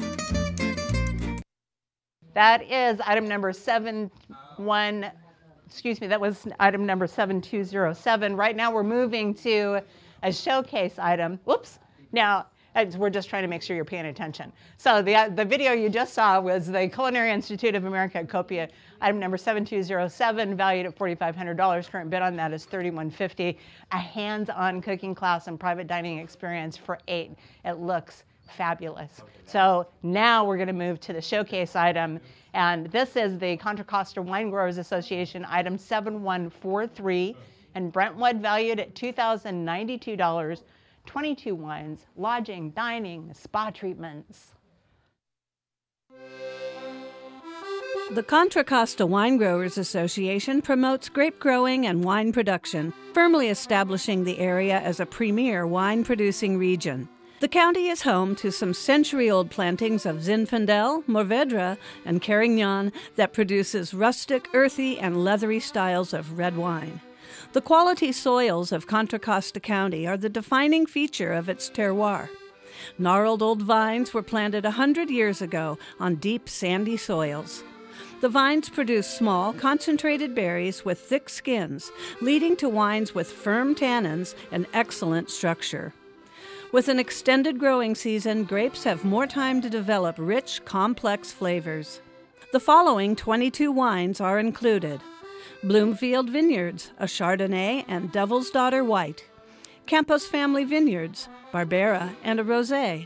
That is item number that was item number 7207. Right now we're moving to a showcase item. Whoops. Now, we're just trying to make sure you're paying attention. So the video you just saw was the Culinary Institute of America at Copia, item number 7207, valued at $4,500. Current bid on that is $3,150. A hands-on cooking class and private dining experience for 8. It looks fabulous. So now we're going to move to the showcase item, and this is the Contra Costa Wine Growers Association item 7143, and Brentwood, valued at $2,092. 22 wines, lodging, dining, spa treatments. The Contra Costa Wine Growers Association promotes grape growing and wine production, firmly establishing the area as a premier wine-producing region. The county is home to some century-old plantings of Zinfandel, Mourvèdre, and Carignan that produces rustic, earthy, and leathery styles of red wine. The quality soils of Contra Costa County are the defining feature of its terroir. Gnarled old vines were planted 100 years ago on deep, sandy soils. The vines produce small, concentrated berries with thick skins, leading to wines with firm tannins and excellent structure. With an extended growing season, grapes have more time to develop rich, complex flavors. The following 22 wines are included: Bloomfield Vineyards, a Chardonnay and Devil's Daughter White; Campos Family Vineyards, Barbera and a Rosé;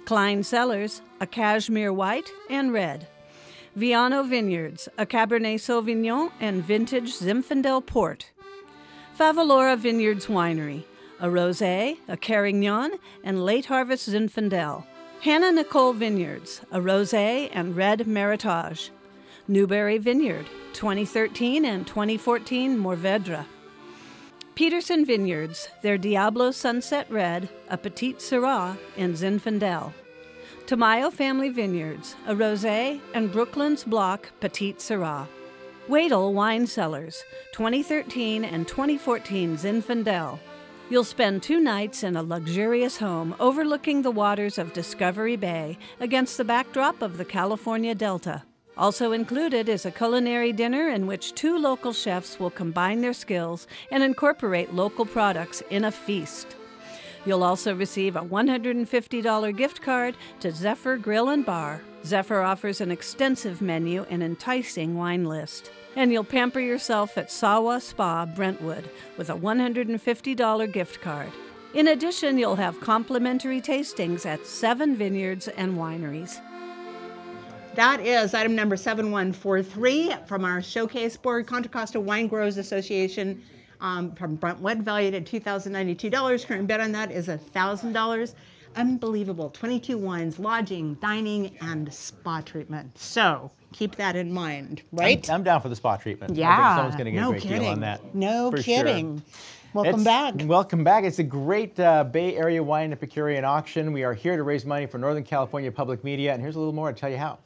Klein Cellars, a Cashmere White and Red; Viano Vineyards, a Cabernet Sauvignon and Vintage Zinfandel Port; Favalora Vineyards Winery, a Rosé, a Carignan, and Late Harvest Zinfandel; Hannah Nicole Vineyards, a Rosé and Red Meritage; Newberry Vineyard, 2013 and 2014 Mourvèdre; Peterson Vineyards, their Diablo Sunset Red, a Petite Syrah, and Zinfandel; Tamayo Family Vineyards, a Rosé, and Brooklands Block Petite Syrah; Wadel Wine Cellars, 2013 and 2014 Zinfandel. You'll spend 2 nights in a luxurious home overlooking the waters of Discovery Bay against the backdrop of the California Delta. Also included is a culinary dinner in which 2 local chefs will combine their skills and incorporate local products in a feast. You'll also receive a $150 gift card to Zephyr Grill and Bar. Zephyr offers an extensive menu and enticing wine list. And you'll pamper yourself at Sawa Spa, Brentwood, with a $150 gift card. In addition, you'll have complimentary tastings at 7 vineyards and wineries. That is item number 7143 from our showcase board, Contra Costa Wine Growers Association from Brentwood, valued at $2,092. Current bid on that is $1,000. Unbelievable. 22 wines, lodging, dining, and spa treatment. So keep that in mind, right? I'm down for the spa treatment. Yeah. I think someone's going to get a great deal on that. No kidding. Sure. Welcome back. Welcome back. It's a great Bay Area Wine and Epicurean auction. We are here to raise money for Northern California Public Media, and here's a little more to tell you how.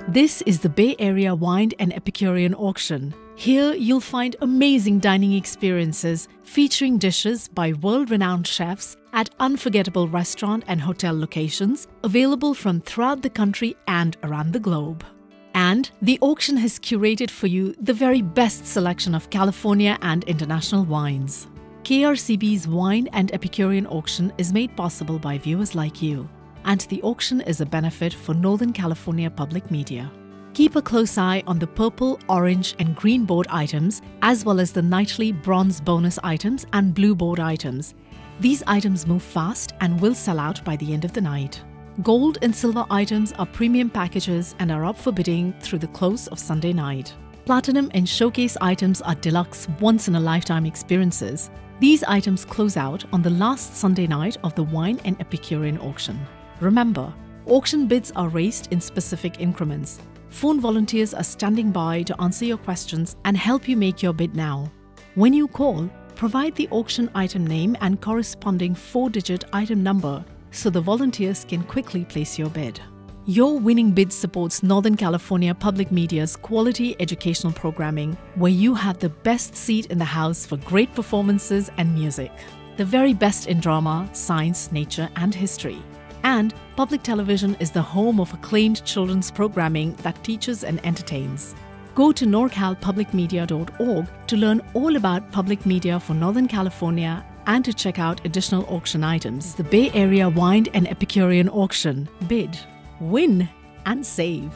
This is the Bay Area Wine and Epicurean Auction. Here you'll find amazing dining experiences featuring dishes by world-renowned chefs at unforgettable restaurant and hotel locations available from throughout the country and around the globe. And the auction has curated for you the very best selection of California and international wines. KRCB's Wine and Epicurean Auction is made possible by viewers like you, and the auction is a benefit for Northern California Public Media. Keep a close eye on the purple, orange, and green board items, as well as the nightly bronze bonus items and blue board items. These items move fast and will sell out by the end of the night. Gold and silver items are premium packages and are up for bidding through the close of Sunday night. Platinum and showcase items are deluxe once-in-a-lifetime experiences. These items close out on the last Sunday night of the Wine and Epicurean Auction. Remember, auction bids are raised in specific increments. Phone volunteers are standing by to answer your questions and help you make your bid now. When you call, provide the auction item name and corresponding 4-digit item number so the volunteers can quickly place your bid. Your winning bid supports Northern California Public Media's quality educational programming, where you have the best seat in the house for great performances and music. The very best in drama, science, nature, and history. And public television is the home of acclaimed children's programming that teaches and entertains. Go to norcalpublicmedia.org to learn all about public media for Northern California and to check out additional auction items. The Bay Area Wine and Epicurean Auction. Bid, win, and save.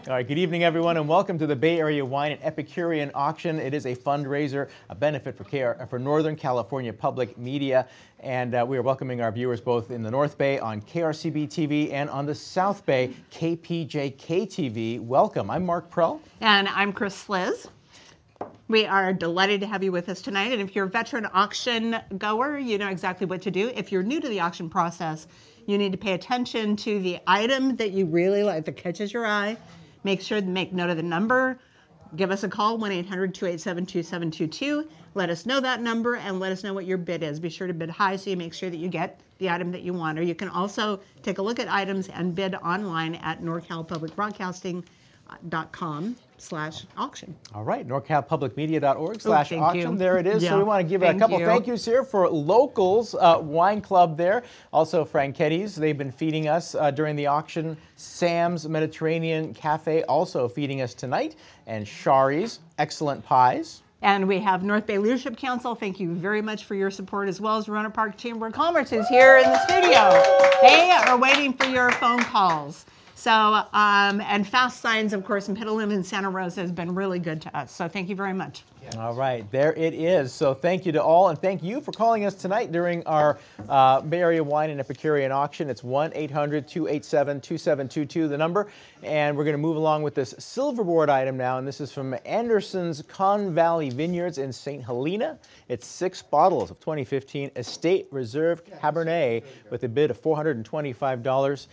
All right, good evening, everyone, and welcome to the Bay Area Wine and Epicurean Auction. It is a fundraiser, a benefit for Northern California Public Media, and we are welcoming our viewers both in the North Bay on KRCB TV and on the South Bay KPJK TV. Welcome. I'm Mark Prell. And I'm Chris Sliz. We are delighted to have you with us tonight, and if you're a veteran auction goer, you know exactly what to do. If you're new to the auction process, you need to pay attention to the item that you really like, that catches your eye. Make sure to make note of the number. Give us a call, 1-800-287-2722. Let us know that number and let us know what your bid is. Be sure to bid high so you make sure that you get the item that you want. Or you can also take a look at items and bid online at norcalpublicbroadcasting.com/auction. All right, norcalpublicmedia.org/auction. There it is. Yeah. So we want to give a couple thank yous here for Locals Wine Club there. Also Franchetti's, they've been feeding us during the auction. Sam's Mediterranean Cafe also feeding us tonight. And Shari's excellent pies. And we have North Bay Leadership Council. Thank you very much for your support, as well as Rohnert Park Chamber of Commerce is here in the studio. They are waiting for your phone calls. So, and Fast Signs, of course, in Petaluma and Santa Rosa has been really good to us. So thank you very much. All right, there it is. So thank you to all, and thank you for calling us tonight during our Bay Area Wine and Epicurean Auction. It's 1-800-287-2722, the number. And we're going to move along with this silverboard item now, and this is from Anderson's Conn Valley Vineyards in St. Helena. It's 6 bottles of 2015 Estate Reserve Cabernet with a bid of $425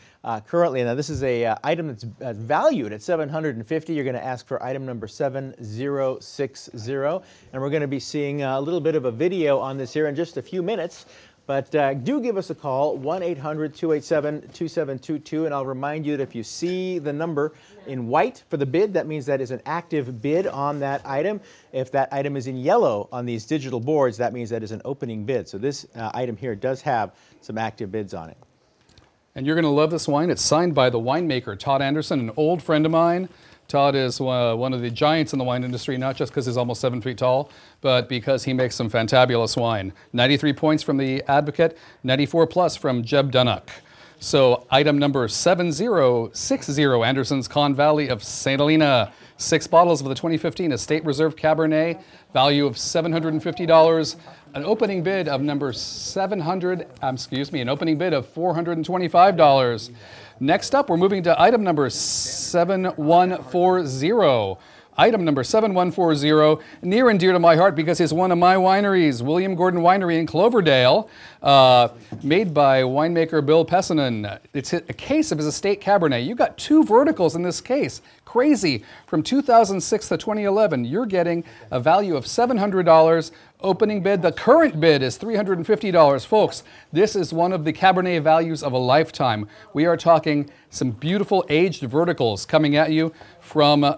currently. Now, this is a item that's valued at $750. You're going to ask for item number 7060. And we're going to be seeing a little bit of a video on this here in just a few minutes. But do give us a call, 1-800-287-2722. And I'll remind you that if you see the number in white for the bid, that means that is an active bid on that item. If that item is in yellow on these digital boards, that means that is an opening bid. So this item here does have some active bids on it. And you're going to love this wine. It's signed by the winemaker, Todd Anderson, an old friend of mine. Todd is one of the giants in the wine industry, not just because he's almost 7 feet tall, but because he makes some fantabulous wine. 93 points from the Advocate, 94 plus from Jeb Dunnock. So item number 7060, Anderson's Conn Valley of St. Helena. 6 bottles of the 2015 Estate Reserve Cabernet, value of $750. An opening bid of an opening bid of $425. Next up, we're moving to item number 7140. Item number 7140, near and dear to my heart because it's one of my wineries, William Gordon Winery in Cloverdale, made by winemaker Bill Pessinen. It's a case of his estate Cabernet. You got 2 verticals in this case. Crazy. From 2006 to 2011, you're getting a value of $700. Opening bid, the current bid is $350. Folks, this is one of the Cabernet values of a lifetime. We are talking some beautiful aged verticals coming at you from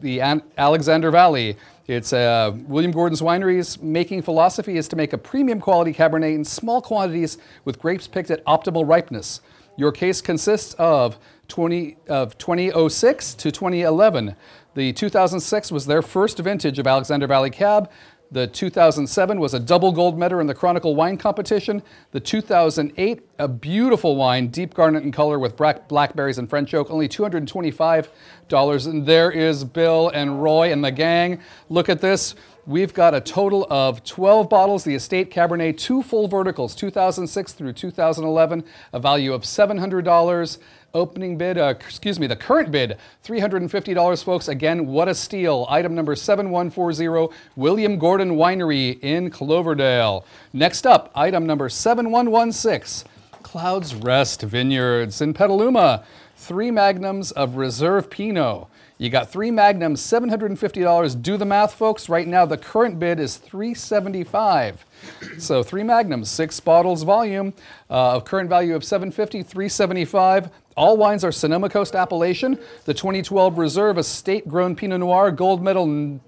the Alexander Valley. It's William Gordon's Winery's making philosophy is to make a premium quality Cabernet in small quantities with grapes picked at optimal ripeness. Your case consists of 2006 to 2011. The 2006 was their first vintage of Alexander Valley Cab. The 2007 was a double gold medal in the Chronicle Wine Competition. The 2008, a beautiful wine, deep garnet in color with blackberries and French oak, only $225. And there is Bill and Roy and the gang. Look at this. We've got a total of 12 bottles, the Estate Cabernet, 2 full verticals, 2006 through 2011, a value of $700. Opening bid, the current bid, $350, folks. Again, what a steal. Item number 7140, William Gordon Winery in Cloverdale. Next up, item number 7116, Clouds Rest Vineyards in Petaluma. 3 magnums of Reserve Pinot. You got 3 magnums, $750. Do the math, folks. Right now, the current bid is $375. So 3 magnums, 6 bottles volume, current value of $750, $375. All wines are Sonoma Coast appellation. The 2012 Reserve Estate-Grown Pinot Noir Gold Medal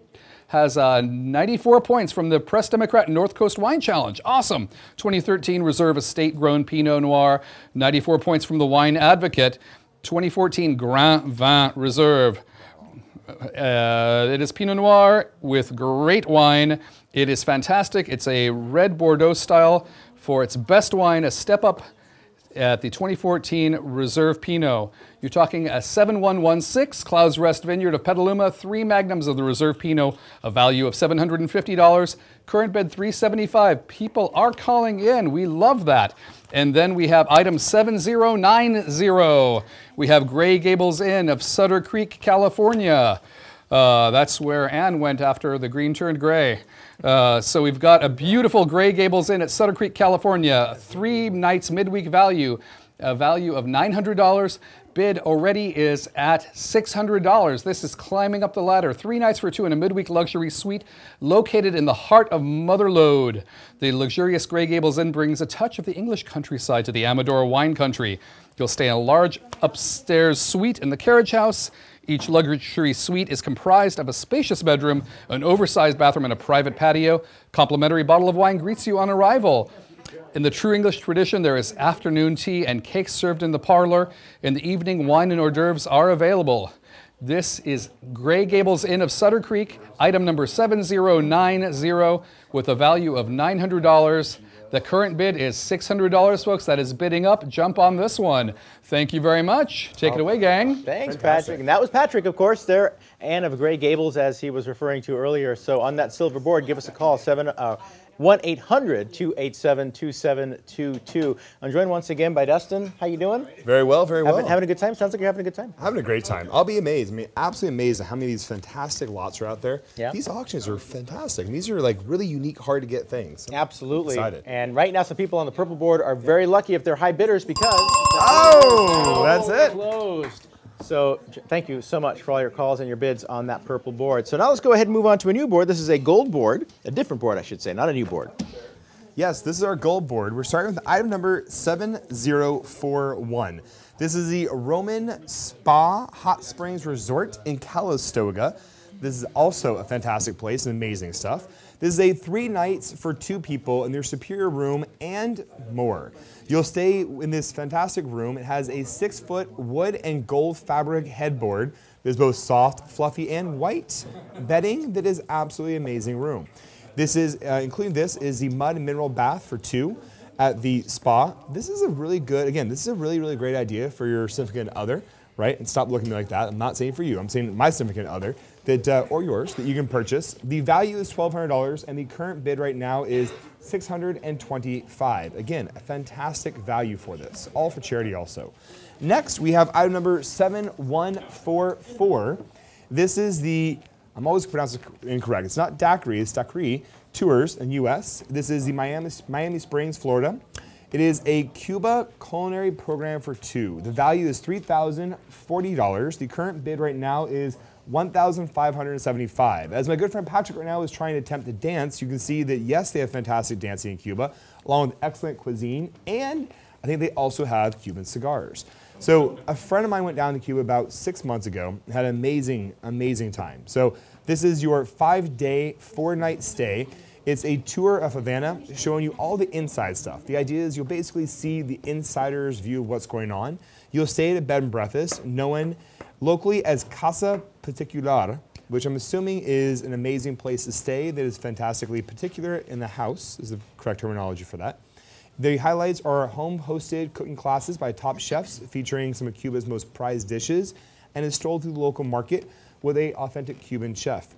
has 94 points from the Press Democrat North Coast Wine Challenge. Awesome. 2013 Reserve Estate-Grown Pinot Noir, 94 points from the Wine Advocate. 2014 Grand Vin Reserve. It is Pinot Noir with great wine. It is fantastic. It's a red Bordeaux style. For its best wine, a step up at the 2014 Reserve Pinot. You're talking a 7116 Clouds Rest Vineyard of Petaluma, 3 magnums of the Reserve Pinot, a value of $750. Current bid $375. People are calling in. We love that. And then we have item 7090. We have Gray Gables Inn of Sutter Creek, California. That's where Anne went after the green turned gray. So we've got a beautiful Gray Gables Inn at Sutter Creek, California. 3 nights midweek value, a value of $900. Bid already is at $600. This is climbing up the ladder. 3 nights for 2 in a midweek luxury suite located in the heart of Mother Lode. The luxurious Gray Gables Inn brings a touch of the English countryside to the Amador wine country. You'll stay in a large upstairs suite in the carriage house. Each luxury suite is comprised of a spacious bedroom, an oversized bathroom, and a private patio. Complimentary bottle of wine greets you on arrival. In the true English tradition, there is afternoon tea and cakes served in the parlor. In the evening, wine and hors d'oeuvres are available. This is Gray Gables Inn of Sutter Creek, item number 7090, with a value of $900. The current bid is $600, folks. That is bidding up. Jump on this one. Thank you very much. Take it away, gang. Thanks, Patrick. And that was Patrick, of course, there, and of Gray Gables, as he was referring to earlier. So on that silver board, give us a call, 1-800-287-2722. I'm joined once again by Dustin. How you doing? Very well, very well. Having a good time? Sounds like you're having a good time. Having a great time. I'll be amazed. I mean, absolutely amazed at how many of these fantastic lots are out there. Yeah. These auctions are fantastic. And these are like really unique, hard to get things. Absolutely. Excited. And right now, some people on the purple board are very lucky if they're high bidders because... Oh, that's it. Closed. So thank you so much for all your calls and your bids on that purple board. So now let's go ahead and move on to a new board. This is a gold board, a different board, I should say, not a new board. Yes, this is our gold board. We're starting with item number 7041. This is the Roman Spa Hot Springs Resort in Calistoga. This is also a fantastic place and amazing stuff. This is a 3 nights for 2 people in their superior room and more. You'll stay in this fantastic room. It has a 6-foot wood and gold fabric headboard. There's both soft, fluffy, and white bedding. That is absolutely amazing room. This is, including this, is the mud and mineral bath for 2 at the spa. This is a really good, again, this is a really, really great idea for your significant other, right? And stop looking at me like that. I'm not saying for you. I'm saying my significant other, that, or yours, that you can purchase. The value is $1,200, and the current bid right now is $625. Again, a fantastic value for this, all for charity also. Next, we have item number 7144. This is the, I'm always pronouncing it incorrect. It's not Daiquiri, it's Daiquiri Tours in U.S. This is the Miami Springs, Florida. It is a Cuba culinary program for 2. The value is $3,040. The current bid right now is $1,575. As my good friend Patrick right now is trying to attempt to dance, you can see that yes, they have fantastic dancing in Cuba, along with excellent cuisine, and I think they also have Cuban cigars. So a friend of mine went down to Cuba about 6 months ago, had an amazing, amazing time. So this is your 5-day, 4-night stay. It's a tour of Havana showing you all the inside stuff. The idea is you'll basically see the insider's view of what's going on. You'll stay at a bed and breakfast known locally as Casa Particular, which I'm assuming is an amazing place to stay that is fantastically particular in the house, is the correct terminology for that. The highlights are home-hosted cooking classes by top chefs featuring some of Cuba's most prized dishes, and a stroll through the local market with an authentic Cuban chef.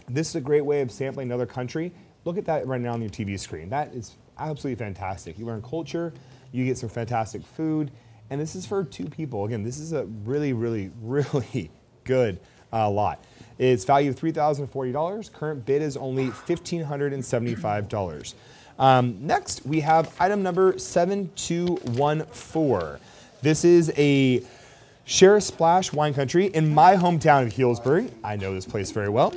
This is a great way of sampling another country. Look at that right now on your TV screen. That is absolutely fantastic. You learn culture, you get some fantastic food, and this is for 2 people. Again, this is a really, really, really good lot. It's value of $3,040. Current bid is only $1,575. Next, we have item number 7214. This is a Share Splash Wine Country in my hometown of Healdsburg. I know this place very well.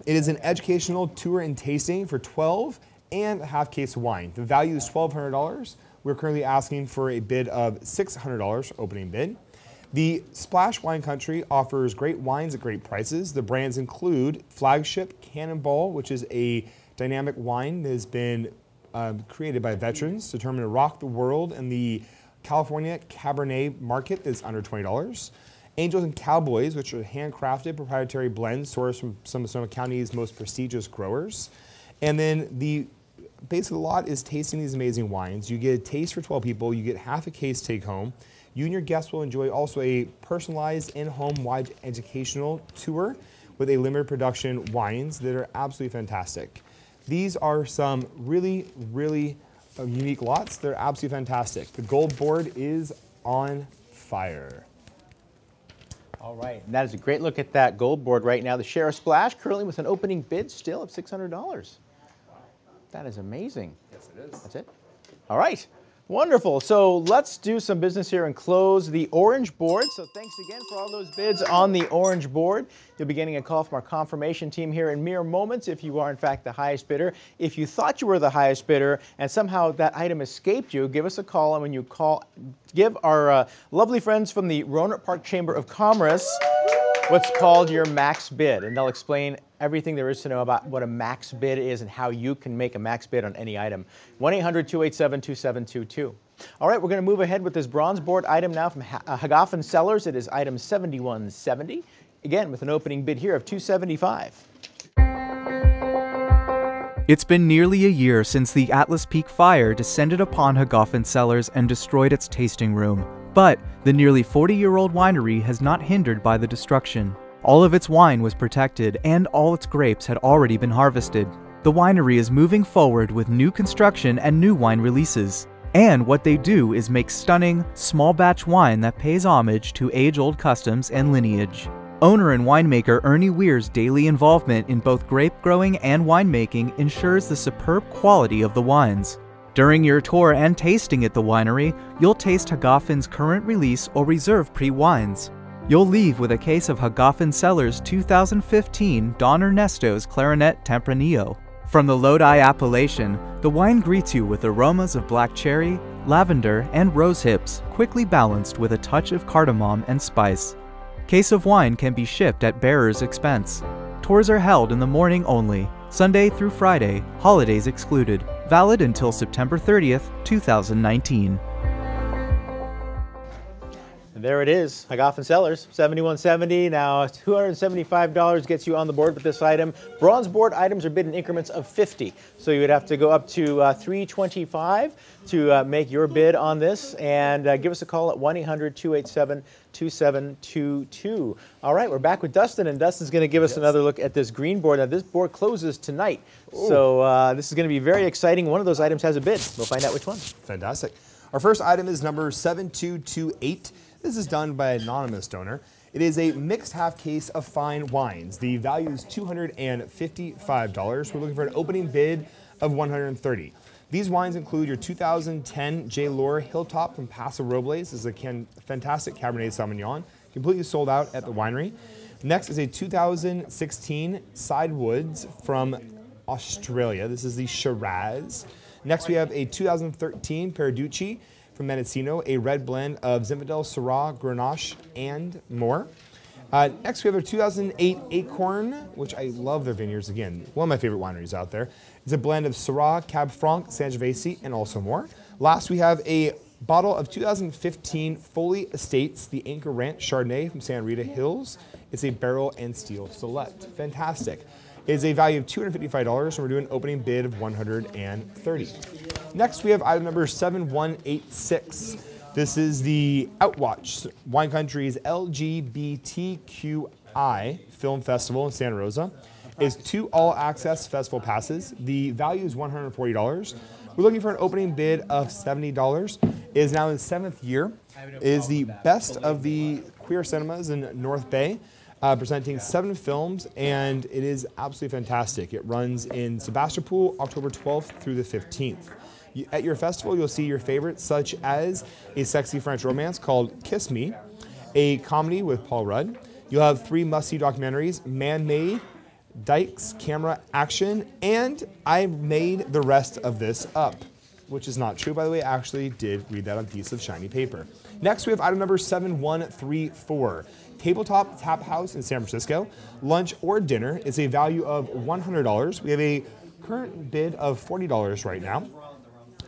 It is an educational tour and tasting for 12 and a half case of wine. The value is $1,200. We're currently asking for a bid of $600 opening bid. The Splash Wine Country offers great wines at great prices. The brands include Flagship Cannonball, which is a dynamic wine that has been created by veterans determined to rock the world in the California Cabernet market that's under $20. Angels and Cowboys, which are handcrafted proprietary blends sourced from some of Sonoma County's most prestigious growers. And then basically the lot is tasting these amazing wines. You get a taste for 12 people. You get half a case take home. You and your guests will enjoy also a personalized in-home wine educational tour with a limited production wines that are absolutely fantastic. These are some really, really unique lots. They're absolutely fantastic. The gold board is on fire. All right, and that is a great look at that gold board right now. The Share Splash currently with an opening bid still of $600. That is amazing. Yes, it is. That's it? All right. Wonderful. So let's do some business here and close the orange board. So thanks again for all those bids on the orange board. You'll be getting a call from our confirmation team here in mere moments if you are in fact the highest bidder. If you thought you were the highest bidder and somehow that item escaped you, give us a call, and when you call, give our lovely friends from the Rohnert Park Chamber of Commerce what's called your max bid, and they'll explain everything there is to know about what a max bid is and how you can make a max bid on any item. 1-800-287-2722. All right, we're going to move ahead with this bronze board item now from Hagafan Cellars. It is item 7170, again with an opening bid here of $275. It's been nearly a year since the Atlas Peak fire descended upon Hagafan Cellars and destroyed its tasting room. But the nearly 40-year-old winery has not hindered by the destruction. All of its wine was protected and all its grapes had already been harvested. The winery is moving forward with new construction and new wine releases. And what they do is make stunning, small batch wine that pays homage to age-old customs and lineage. Owner and winemaker Ernie Weir's daily involvement in both grape growing and winemaking ensures the superb quality of the wines. During your tour and tasting at the winery, you'll taste Hagafan's current release or reserve pre-wines. You'll leave with a case of Hagafan Cellars 2015 Don Ernesto's Clarinet Tempranillo. From the Lodi appellation, the wine greets you with aromas of black cherry, lavender, and rose hips, quickly balanced with a touch of cardamom and spice. Case of wine can be shipped at bearer's expense. Tours are held in the morning only, Sunday through Friday, holidays excluded. Valid until September 30th, 2019. And there it is, Hagafan Cellars, $71.70. Now $275 gets you on the board with this item. Bronze board items are bid in increments of 50, so you would have to go up to $325 to make your bid on this. And give us a call at 1-800-287-2722. All right, we're back with Dustin, and Dustin's going to give us another look at this green board. Now this board closes tonight, so this is going to be very exciting. One of those items has a bid. We'll find out which one. Fantastic. Our first item is number 7228. This is done by an anonymous donor. It is a mixed half case of fine wines. The value is $255. We're looking for an opening bid of $130. These wines include your 2010 J. Lohr Hilltop from Paso Robles. This is a fantastic Cabernet Sauvignon, completely sold out at the winery. Next is a 2016 Sidewoods from Australia. This is the Shiraz. Next we have a 2013 Paraducci from Mendocino, a red blend of Zinfandel, Syrah, Grenache, and more. Next, we have a 2008 Acorn, which I love their vineyards. Again, one of my favorite wineries out there. It's a blend of Syrah, Cab Franc, Sangiovese, and also more. Last, we have a bottle of 2015 Foley Estates, the Anchor Ranch Chardonnay from Santa Rita Hills. It's a barrel and steel select. Fantastic. It is a value of $255, and we're doing an opening bid of $130. Next, we have item number 7186. This is the Outwatch Wine Country's LGBTQI Film Festival in Santa Rosa. It's 2 all-access festival passes. The value is $140. We're looking for an opening bid of $70. It is now in its 7th year. It is the best of the queer cinemas in North Bay. Presenting 7 films, and it is absolutely fantastic. It runs in Sebastopol, October 12th through the 15th. At your festival, you'll see your favorites, such as a sexy French romance called Kiss Me, a comedy with Paul Rudd. You'll have 3 must-see documentaries, Man-Made, Dykes, Camera, Action, and I've made the rest of this up, which is not true, by the way. I actually did read that on a piece of shiny paper. Next, we have item number 7134. Tabletop Tap House in San Francisco. Lunch or dinner is a value of $100. We have a current bid of $40 right now.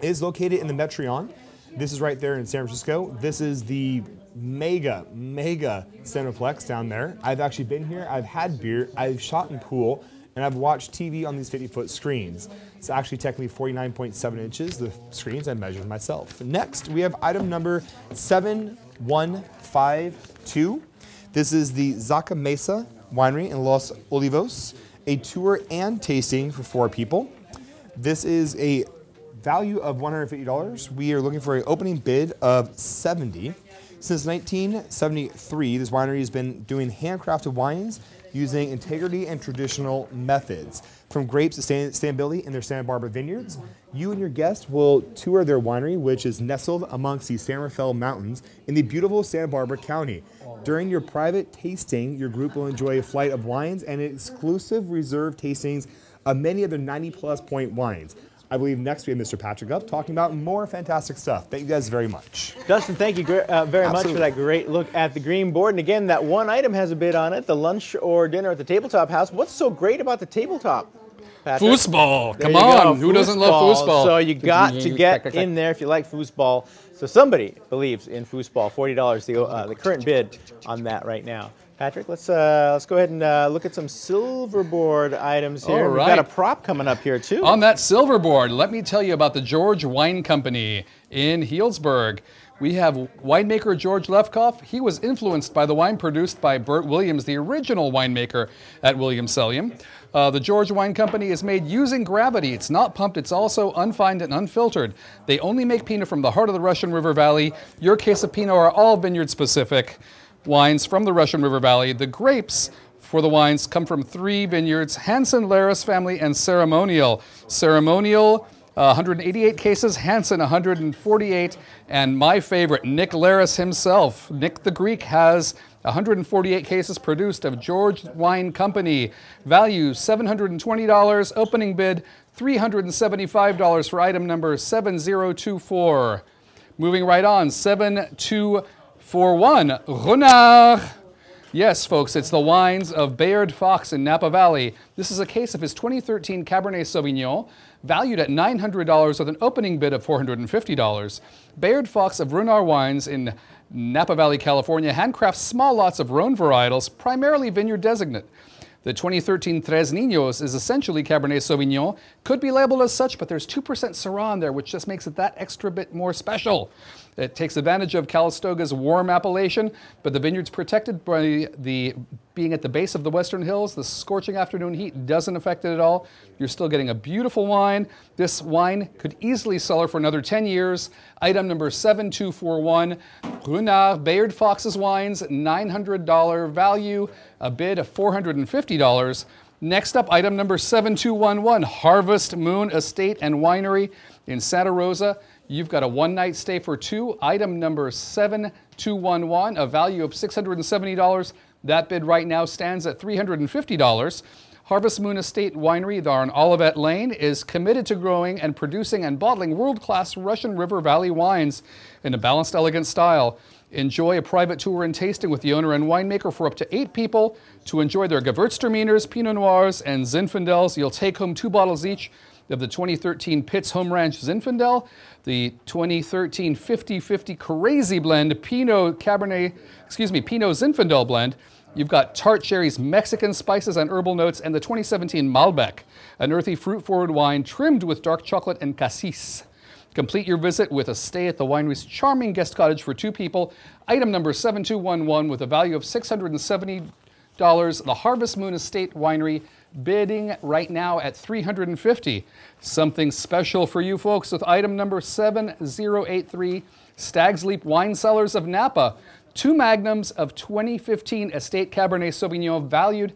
It is located in the Metreon. This is right there in San Francisco. This is the mega Cineplex down there. I've actually been here, I've had beer, I've shot in pool, and I've watched TV on these 50-foot screens. It's actually technically 49.7 inches, the screens I measured myself. Next, we have item number 7152. This is the Zaca Mesa Winery in Los Olivos, a tour and tasting for 4 people. This is a value of $150. We are looking for an opening bid of $70. Since 1973, this winery has been doing handcrafted wines using integrity and traditional methods. From grapes to sustainability in their Santa Barbara vineyards, you and your guests will tour their winery, which is nestled amongst the San Rafael Mountains in the beautiful Santa Barbara County. During your private tasting, your group will enjoy a flight of wines and exclusive reserve tastings of many other 90-plus point wines. I believe next we have Mr. Patrick up talking about more fantastic stuff. Thank you guys very much. Dustin, thank you very much for that great look at the green board. And again, that one item has a bid on it, the lunch or dinner at the Tabletop House. What's so great about the tabletop, Patrick? Foosball. Come on. Who doesn't love foosball? So you got to get in there if you like foosball. So somebody believes in foosball. $40, the current bid on that right now. Patrick, let's go ahead and look at some silverboard items here. All right. We've got a prop coming up here too. On that silverboard, let me tell you about the George Wine Company in Healdsburg. We have winemaker George Lefkoff. He was influenced by the wine produced by Bert Williams, the original winemaker at Williams-Sonoma. The George Wine Company is made using gravity. It's not pumped. It's also unfined and unfiltered. They only make Pinot from the heart of the Russian River Valley. Your case of Pinot are all vineyard-specific wines from the Russian River Valley. The grapes for the wines come from 3 vineyards, Hansen, Laris family, and Ceremonial. Ceremonial, 188 cases, Hansen, 148, and my favorite, Nick Laris himself. Nick the Greek has 148 cases produced of George Wine Company. Value $720, opening bid $375 for item number 7024. Moving right on, 7241, Renard. Yes, folks, it's the wines of Bayard Fox in Napa Valley. This is a case of his 2013 Cabernet Sauvignon, valued at $900 with an opening bid of $450. Bayard Fox of Renard Wines in Napa Valley, California, handcrafts small lots of Rhone varietals, primarily vineyard designate. The 2013 Tres Niños is essentially Cabernet Sauvignon. Could be labeled as such, but there's 2% Syrah there, which just makes it that extra bit more special. It takes advantage of Calistoga's warm appellation, but the vineyard's protected by being at the base of the Western Hills. The scorching afternoon heat doesn't affect it at all. You're still getting a beautiful wine. This wine could easily sell for another 10 years. Item number 7241, Renard Bayard Fox's wines, $900 value, a bid of $450. Next up, item number 7211, Harvest Moon Estate and Winery in Santa Rosa. You've got a one-night stay for 2. Item number 7211, a value of $670. That bid right now stands at $350. Harvest Moon Estate Winery, there on Olivet Lane, is committed to growing and producing and bottling world-class Russian River Valley wines in a balanced, elegant style. Enjoy a private tour and tasting with the owner and winemaker for up to 8 people to enjoy their Gewürztraminers, Pinot Noirs, and Zinfandels. You'll take home 2 bottles each of the 2013 Pitts Home Ranch Zinfandel, the 2013 50-50 Crazy Blend Pinot Zinfandel blend. You've got tart cherries, Mexican spices and herbal notes, and the 2017 Malbec, an earthy fruit-forward wine trimmed with dark chocolate and cassis. Complete your visit with a stay at the winery's charming guest cottage for 2 people. Item number 7211 with a value of $670. The Harvest Moon Estate Winery bidding right now at $350. Something special for you folks with item number 7083, Stag's Leap Wine Cellars of Napa. 2 magnums of 2015 Estate Cabernet Sauvignon valued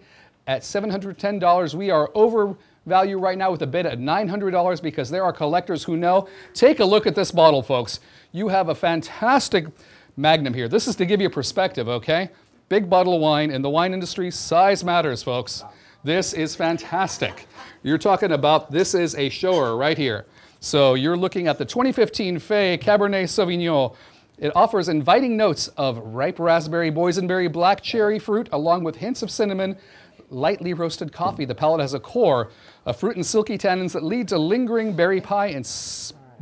at $710. We are over value right now with a bid at $900 because there are collectors who know. Take a look at this bottle, folks. You have a fantastic Magnum here. This is to give you perspective, okay? Big bottle of wine. In the wine industry, size matters, folks. This is fantastic. You're talking about, this is a shower right here. So you're looking at the 2015 Fay Cabernet Sauvignon. It offers inviting notes of ripe raspberry, boysenberry, black cherry fruit, along with hints of cinnamon, lightly roasted coffee. The palate has a core of fruit and silky tannins that lead to lingering berry pie and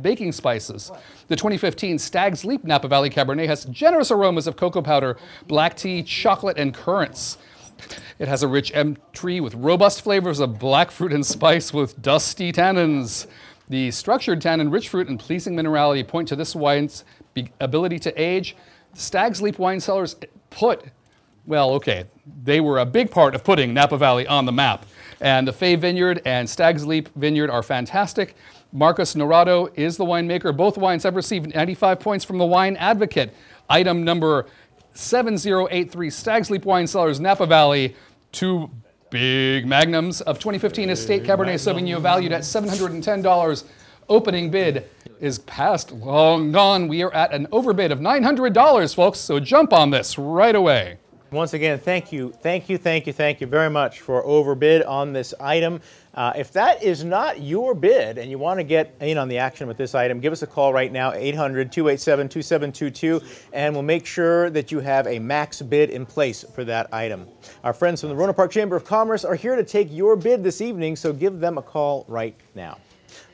baking spices. The 2015 Stag's Leap Napa Valley Cabernet has generous aromas of cocoa powder, black tea, chocolate, and currants. It has a rich entry with robust flavors of black fruit and spice with dusty tannins. The structured tannin-rich fruit and pleasing minerality point to this wine's ability to age. Stag's Leap wine cellars they were a big part of putting Napa Valley on the map. And the Fay Vineyard and Stag's Leap Vineyard are fantastic. Marcus Norado is the winemaker. Both wines have received 95 points from the Wine Advocate. Item number 7083, Stag's Leap Wine Cellars, Napa Valley. 2 big magnums of 2015 Estate Cabernet Sauvignon valued at $710. Opening bid is past, long gone. We are at an overbid of $900, folks, so jump on this right away. Once again, thank you very much for overbid on this item. If that is not your bid and you want to get in on the action with this item, give us a call right now, 800-287-2722, and we'll make sure that you have a max bid in place for that item. Our friends from the Rohnert Park Chamber of Commerce are here to take your bid this evening, so give them a call right now.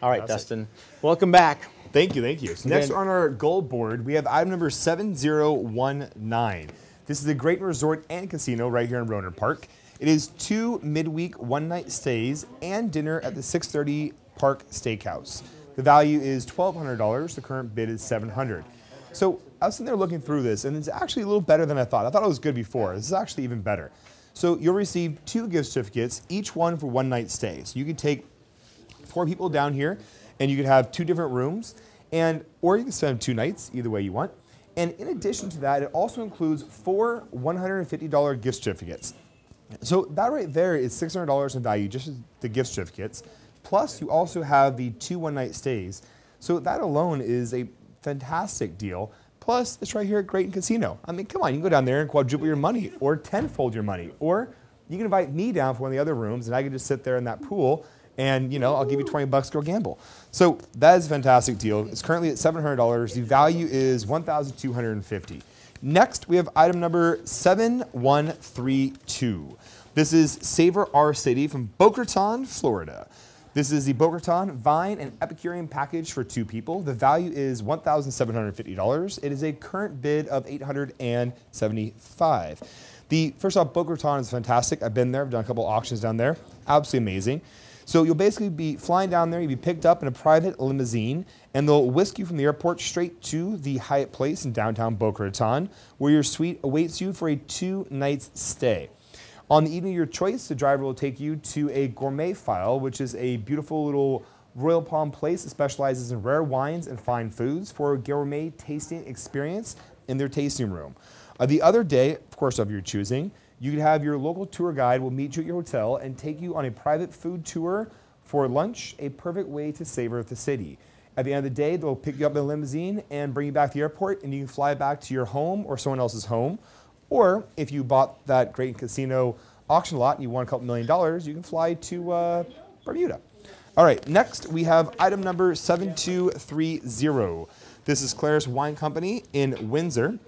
All right, Dustin, welcome back. Thank you. So next on our gold board, we have item number 7019. This is the Great Resort and Casino right here in Rohnert Park. It is 2 midweek one-night stays and dinner at the 630 Park Steakhouse. The value is $1,200. The current bid is $700. So I was sitting there looking through this, and it's actually a little better than I thought. I thought it was good before. This is actually even better. So you'll receive 2 gift certificates, each one for one-night stay. So you can take 4 people down here, and you can have 2 different rooms, or you can spend 2 nights, either way you want. And in addition to that, it also includes 4 $150 gift certificates. So that right there is $600 in value, just as the gift certificates. Plus, you also have the 2 one-night stays. So that alone is a fantastic deal. Plus, it's right here at Great Casino. I mean, come on, you can go down there and quadruple your money, or tenfold your money. Or you can invite me down for one of the other rooms, and I can just sit there in that pool, and I'll give you $20 to go gamble. So that is a fantastic deal. It's currently at $700. The value is $1,250. Next, we have item number 7132. This is Savor Our City from Boca Raton, Florida. This is the Boca Raton Vine and Epicurean package for 2 people. The value is $1,750. It is a current bid of $875. First off, Boca Raton is fantastic. I've been there. I've done a couple auctions down there. Absolutely amazing. So you'll basically be flying down there. You'll be picked up in a private limousine, and they'll whisk you from the airport straight to the Hyatt Place in downtown Boca Raton, where your suite awaits you for a 2-night stay. On the evening of your choice, the driver will take you to a gourmet file, which is a beautiful little Royal Palm place that specializes in rare wines and fine foods for a gourmet tasting experience in their tasting room. The other day, of course, of your choosing, you could have your local tour guide will meet you at your hotel and take you on a private food tour for lunch, a perfect way to savor the city. At the end of the day, they'll pick you up in a limousine and bring you back to the airport, and you can fly back to your home or someone else's home. Or if you bought that Great Casino auction lot and you won a couple $1 million, you can fly to Bermuda. All right, next we have item number 7230. This is Claire's Wine Company in Windsor.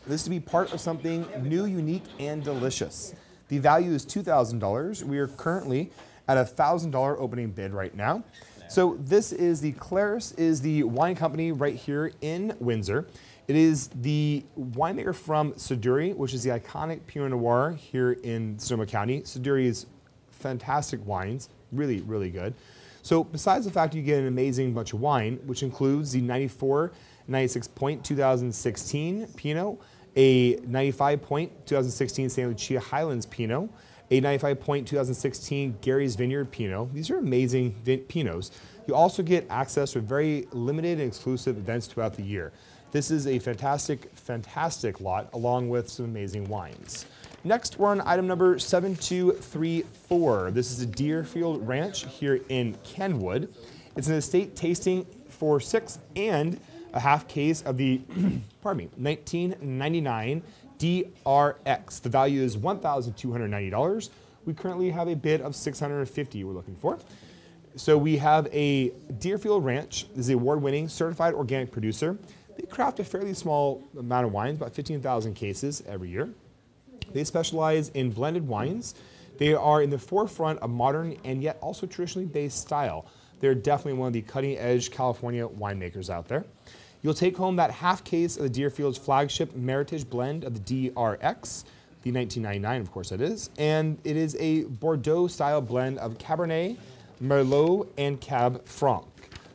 This is to be part of something new, unique, and delicious. The value is $2,000. We are currently at a $1,000 opening bid right now. So this is Claire's is the wine company right here in Windsor. It is the winemaker from Siduri, which is the iconic Pinot Noir here in Sonoma County. Siduri is fantastic wines, really, really good. So besides the fact you get an amazing bunch of wine, which includes the 94, 96 point 2016 Pinot, a 95 point 2016 St. Lucia Highlands Pinot, a 95 point 2016 Gary's Vineyard Pinot. These are amazing Pinots. You also get access to very limited and exclusive events throughout the year. This is a fantastic, fantastic lot, along with some amazing wines. Next, we're on item number 7234. This is the Deerfield Ranch here in Kenwood. It's an estate tasting for 6 and a half case of the, pardon me, 1999 DRX. The value is $1,290. We currently have a bid of $650 we're looking for. So we have a Deerfield Ranch. This is the award-winning certified organic producer. They craft a fairly small amount of wines, about 15,000 cases every year. They specialize in blended wines. They are in the forefront of modern and yet also traditionally based style. They're definitely one of the cutting-edge California winemakers out there. You'll take home that half case of the Deerfield's flagship Meritage blend of the DRX, the 1999, of course it is, and it is a Bordeaux-style blend of Cabernet, Merlot, and Cab Franc.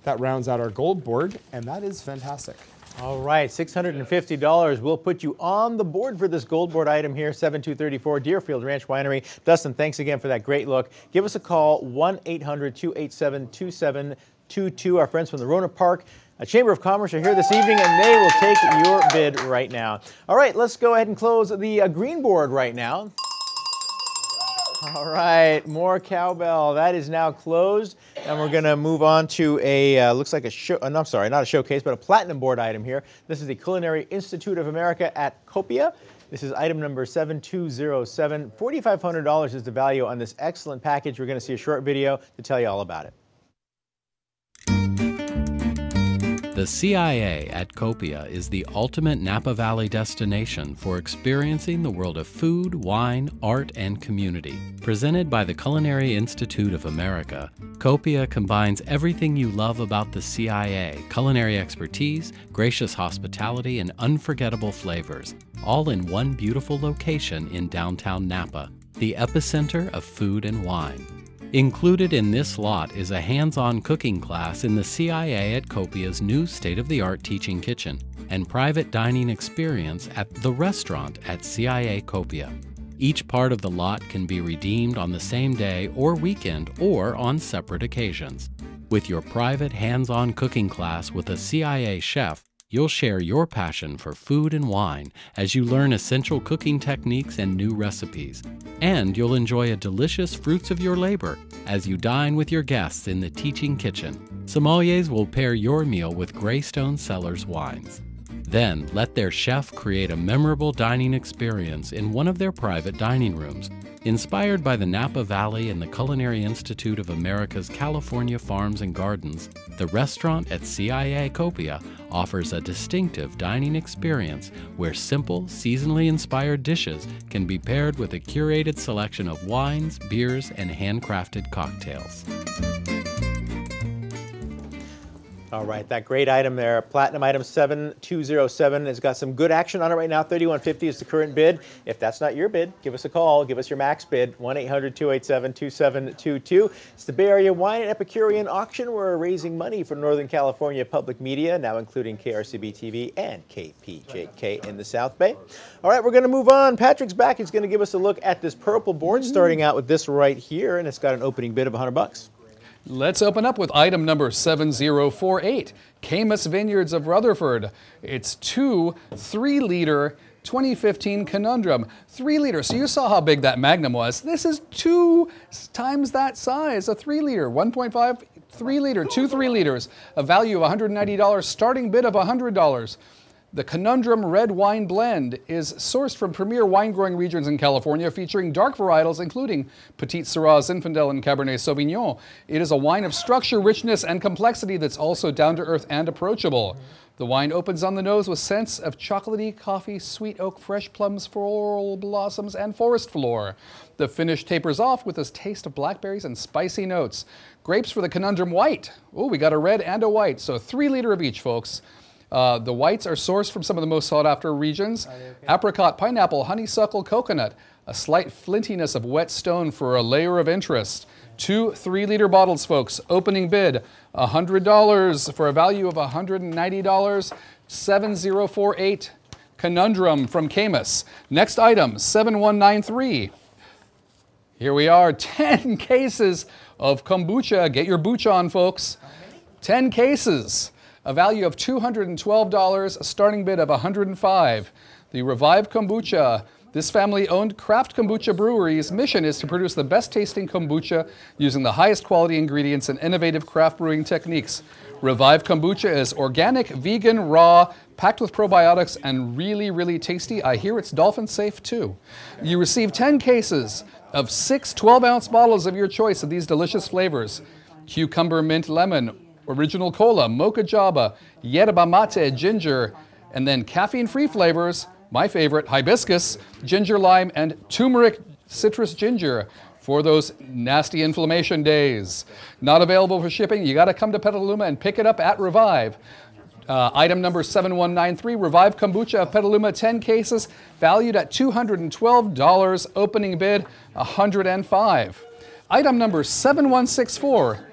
That rounds out our gold board, and that is fantastic. All right, $650 will put you on the board for this gold board item here, 7234 Deerfield Ranch Winery. Dustin, thanks again for that great look. Give us a call, 1-800-287-2722. Our friends from the Rohnert Park Chamber of Commerce are here this evening, and they will take your bid right now. All right, let's go ahead and close the green board right now. All right, more cowbell. That is now closed, and we're going to move on to a, looks like a show, I'm sorry, not a showcase, but a platinum board item here. This is the Culinary Institute of America at Copia. This is item number 7207. $4,500 is the value on this excellent package. We're going to see a short video to tell you all about it. The CIA at Copia is the ultimate Napa Valley destination for experiencing the world of food, wine, art, and community. Presented by the Culinary Institute of America, Copia combines everything you love about the CIA: culinary expertise, gracious hospitality, and unforgettable flavors, all in one beautiful location in downtown Napa, the epicenter of food and wine. Included in this lot is a hands-on cooking class in the CIA at Copia's new state-of-the-art teaching kitchen and private dining experience at the restaurant at CIA Copia. Each part of the lot can be redeemed on the same day or weekend or on separate occasions. With your private hands-on cooking class with a CIA chef, you'll share your passion for food and wine as you learn essential cooking techniques and new recipes. And you'll enjoy a delicious fruits of your labor as you dine with your guests in the teaching kitchen. Sommeliers will pair your meal with Greystone Cellars wines. Then let their chef create a memorable dining experience in one of their private dining rooms. Inspired by the Napa Valley and the Culinary Institute of America's California Farms and Gardens, the restaurant at CIA Copia offers a distinctive dining experience where simple, seasonally inspired dishes can be paired with a curated selection of wines, beers, and handcrafted cocktails. All right, that great item there, platinum item 7207, has got some good action on it right now. $3,150 is the current bid. If that's not your bid, give us a call. Give us your max bid, 1-800-287-2722. It's the Bay Area Wine and Epicurean Auction. We're raising money for Northern California Public Media, now including KRCB-TV and KPJK in the South Bay. All right, we're going to move on. Patrick's back. He's going to give us a look at this purple board, starting out with this right here, and it's got an opening bid of $100. Let's open up with item number 7048, Camus Vineyards of Rutherford. It's 2 3-liter 2015 Conundrum. 3 liters. So you saw how big that Magnum was. This is 2 times that size, a 3-liter, 1.5, 3-liter, 2 3-liters, a value of $190, starting bid of $100. The Conundrum Red Wine Blend is sourced from premier wine-growing regions in California, featuring dark varietals including Petite Syrah, Zinfandel, and Cabernet Sauvignon. It is a wine of structure, richness, and complexity that's also down-to-earth and approachable. The wine opens on the nose with scents of chocolatey coffee, sweet oak, fresh plums, floral blossoms, and forest floor. The finish tapers off with a taste of blackberries and spicy notes. Grapes for the Conundrum White. Oh, we got a red and a white, so 3-liter of each, folks. The whites are sourced from some of the most sought-after regions. Apricot, pineapple, honeysuckle, coconut. A slight flintiness of wet stone for a layer of interest. 2 3-liter bottles, folks. Opening bid, $100 for a value of $190. 7048 Conundrum from Camus. Next item, 7193. Here we are, 10 cases of kombucha. Get your booch on, folks. 10 cases. A value of $212, a starting bid of $105. The Revive Kombucha This family-owned craft kombucha brewery's mission is to produce the best-tasting kombucha using the highest quality ingredients and innovative craft brewing techniques. Revive Kombucha is organic, vegan, raw, packed with probiotics, and really, really tasty. I hear it's dolphin safe too. You receive 10 cases of 6 12-ounce bottles of your choice of these delicious flavors. Cucumber, mint, lemon, original cola, mocha java, yerba mate, ginger, and then caffeine-free flavors. My favorite, hibiscus, ginger lime, and turmeric citrus ginger for those nasty inflammation days. Not available for shipping. You got to come to Petaluma and pick it up at Revive. Item number 7193, Revive Kombucha of Petaluma, 10 cases, valued at $212. Opening bid, $105. Item number 7164.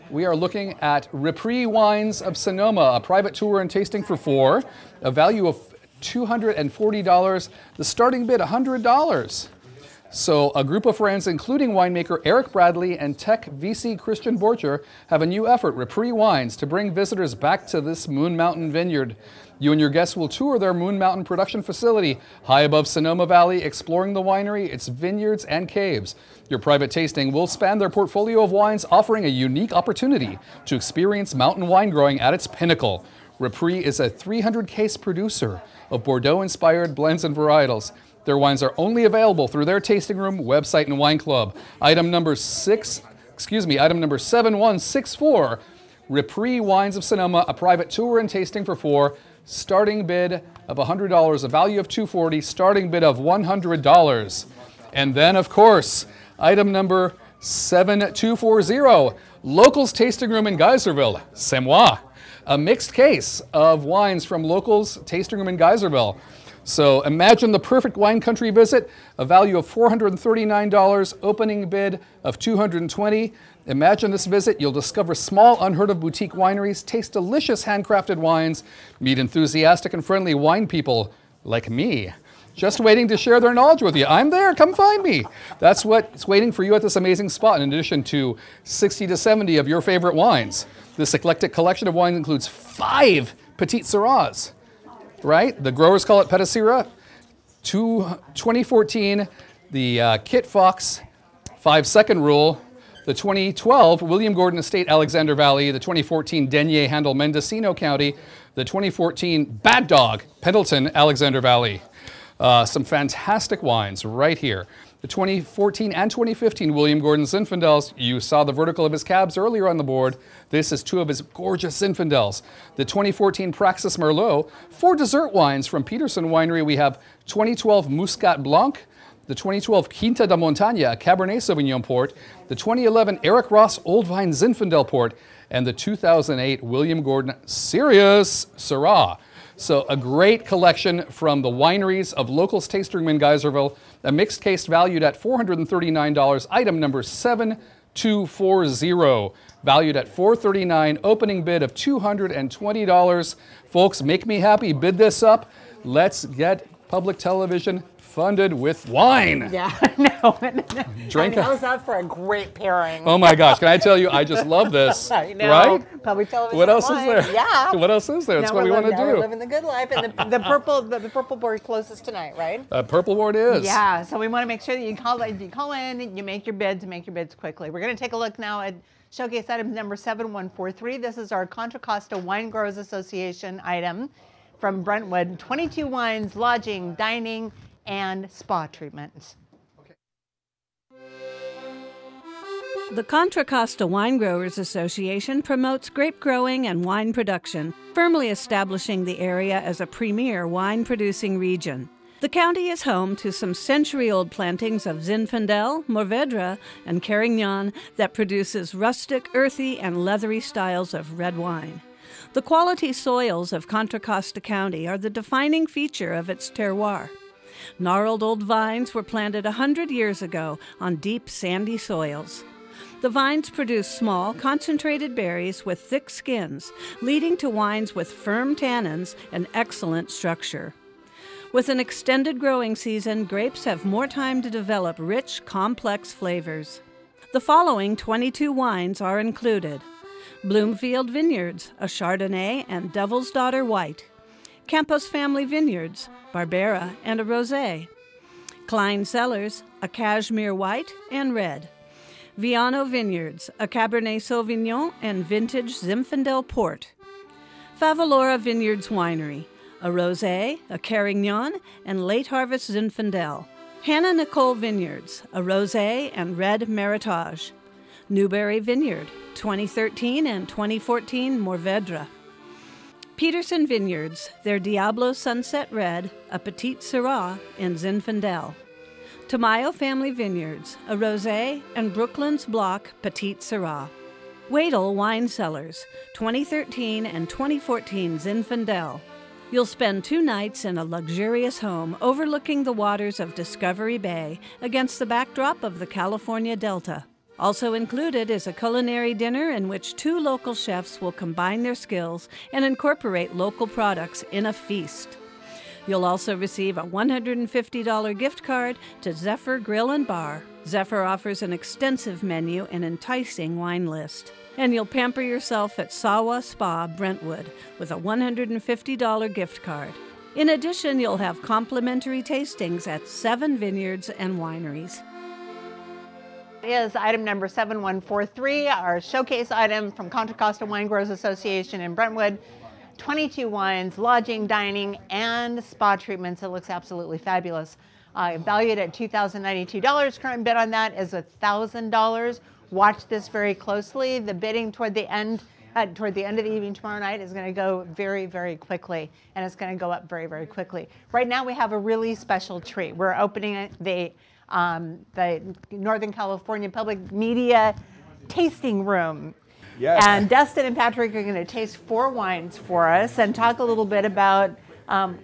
We are looking at Repris Wines of Sonoma, a private tour and tasting for 4, a value of $240, the starting bid $100. So a group of friends, including winemaker Eric Bradley and tech VC Christian Borcher, have a new effort, Repris Wines, to bring visitors back to this Moon Mountain vineyard. You and your guests will tour their Moon Mountain production facility, high above Sonoma Valley, exploring the winery, its vineyards, and caves. Your private tasting will span their portfolio of wines, offering a unique opportunity to experience mountain wine growing at its pinnacle. Repris is a 300-case producer of Bordeaux-inspired blends and varietals. Their wines are only available through their tasting room, website, and wine club. Item number 7164, Repris Wines of Sonoma, a private tour and tasting for 4, starting bid of $100, a value of $240, starting bid of $100. And then, of course, item number 7240, Locals Tasting Room in Geyserville, C'est moi. A mixed case of wines from Locals Tasting Room in Geyserville. So imagine the perfect wine country visit, a value of $439, opening bid of $220. Imagine this visit. You'll discover small, unheard of boutique wineries, taste delicious handcrafted wines, meet enthusiastic and friendly wine people like me, just waiting to share their knowledge with you. I'm there, come find me. That's what's waiting for you at this amazing spot, in addition to 60 to 70 of your favorite wines. This eclectic collection of wines includes 5 Petite Syrahs, right? The growers call it Petit Syrah. 2014, the Kit Fox 5-second rule. The 2012 William Gordon Estate Alexander Valley. The 2014 Denier Handel Mendocino County. The 2014 Bad Dog Pendleton Alexander Valley. Some fantastic wines right here. The 2014 and 2015 William Gordon Zinfandels. You saw the vertical of his cabs earlier on the board. This is 2 of his gorgeous Zinfandels. The 2014 Praxis Merlot. 4 dessert wines from Peterson Winery. We have 2012 Muscat Blanc, the 2012 Quinta da Montaña, a Cabernet Sauvignon port, the 2011 Eric Ross Old Vine Zinfandel port, and the 2008 William Gordon Sirius Syrah. So a great collection from the wineries of Locals Tasting Room in Geyserville, a mixed case valued at $439, item number 7240, valued at $439, opening bid of $220. Folks, make me happy, bid this up. Let's get public television funded with wine. Yeah, no. Drink I mean, how's that for a great pairing? Oh my gosh, can I tell you, I just love this. I know. Right? Public television. What else wine. is there? Yeah. What else is there? That's what we want to do. We're living the good life, and the purple board closes tonight, right? Purple board is. Yeah, so we want to make sure that you call in, you make your bids quickly. We're going to take a look now at showcase item number 7143. This is our Contra Costa Wine Growers Association item from Brentwood. 22 wines, lodging, dining, and spa treatments. The Contra Costa Wine Growers Association promotes grape growing and wine production, firmly establishing the area as a premier wine-producing region. The county is home to some century-old plantings of Zinfandel, Mourvedre, and Carignan that produces rustic, earthy, and leathery styles of red wine. The quality soils of Contra Costa County are the defining feature of its terroir. Gnarled old vines were planted 100 years ago on deep, sandy soils. The vines produce small, concentrated berries with thick skins, leading to wines with firm tannins and excellent structure. With an extended growing season, grapes have more time to develop rich, complex flavors. The following 22 wines are included: Bloomfield Vineyards, a Chardonnay and Devil's Daughter White; Campos Family Vineyards, Barbera and a Rosé; Klein Cellars, a Cashmere White and Red. Viano Vineyards, a Cabernet Sauvignon and Vintage Zinfandel Port. Favalora Vineyards Winery, a Rosé, a Carignan, and Late Harvest Zinfandel. Hannah Nicole Vineyards, a Rosé and Red Meritage. Newberry Vineyard, 2013 and 2014 Mourvèdre. Peterson Vineyards, their Diablo Sunset Red, a Petite Syrah, and Zinfandel. Tamayo Family Vineyards, a Rosé and Brooklands Block Petite Syrah. Wadel Wine Cellars, 2013 and 2014 Zinfandel. You'll spend 2 nights in a luxurious home overlooking the waters of Discovery Bay against the backdrop of the California Delta. Also included is a culinary dinner in which 2 local chefs will combine their skills and incorporate local products in a feast. You'll also receive a $150 gift card to Zephyr Grill and Bar. Zephyr offers an extensive menu and enticing wine list. And you'll pamper yourself at Sawa Spa, Brentwood, with a $150 gift card. In addition, you'll have complimentary tastings at 7 vineyards and wineries. Is item number 7143, our showcase item from Contra Costa Wine Growers Association in Brentwood. 22 wines, lodging, dining, and spa treatments. It looks absolutely fabulous. Valued at $2,092. Current bid on that is $1,000. Watch this very closely. The bidding toward the end of the evening tomorrow night is going to go very, very quickly, and it's going to go up very, very quickly. Right now, we have a really special treat. We're opening the Northern California Public Media Tasting Room. Yes. And Dustin and Patrick are going to taste 4 wines for us and talk a little bit about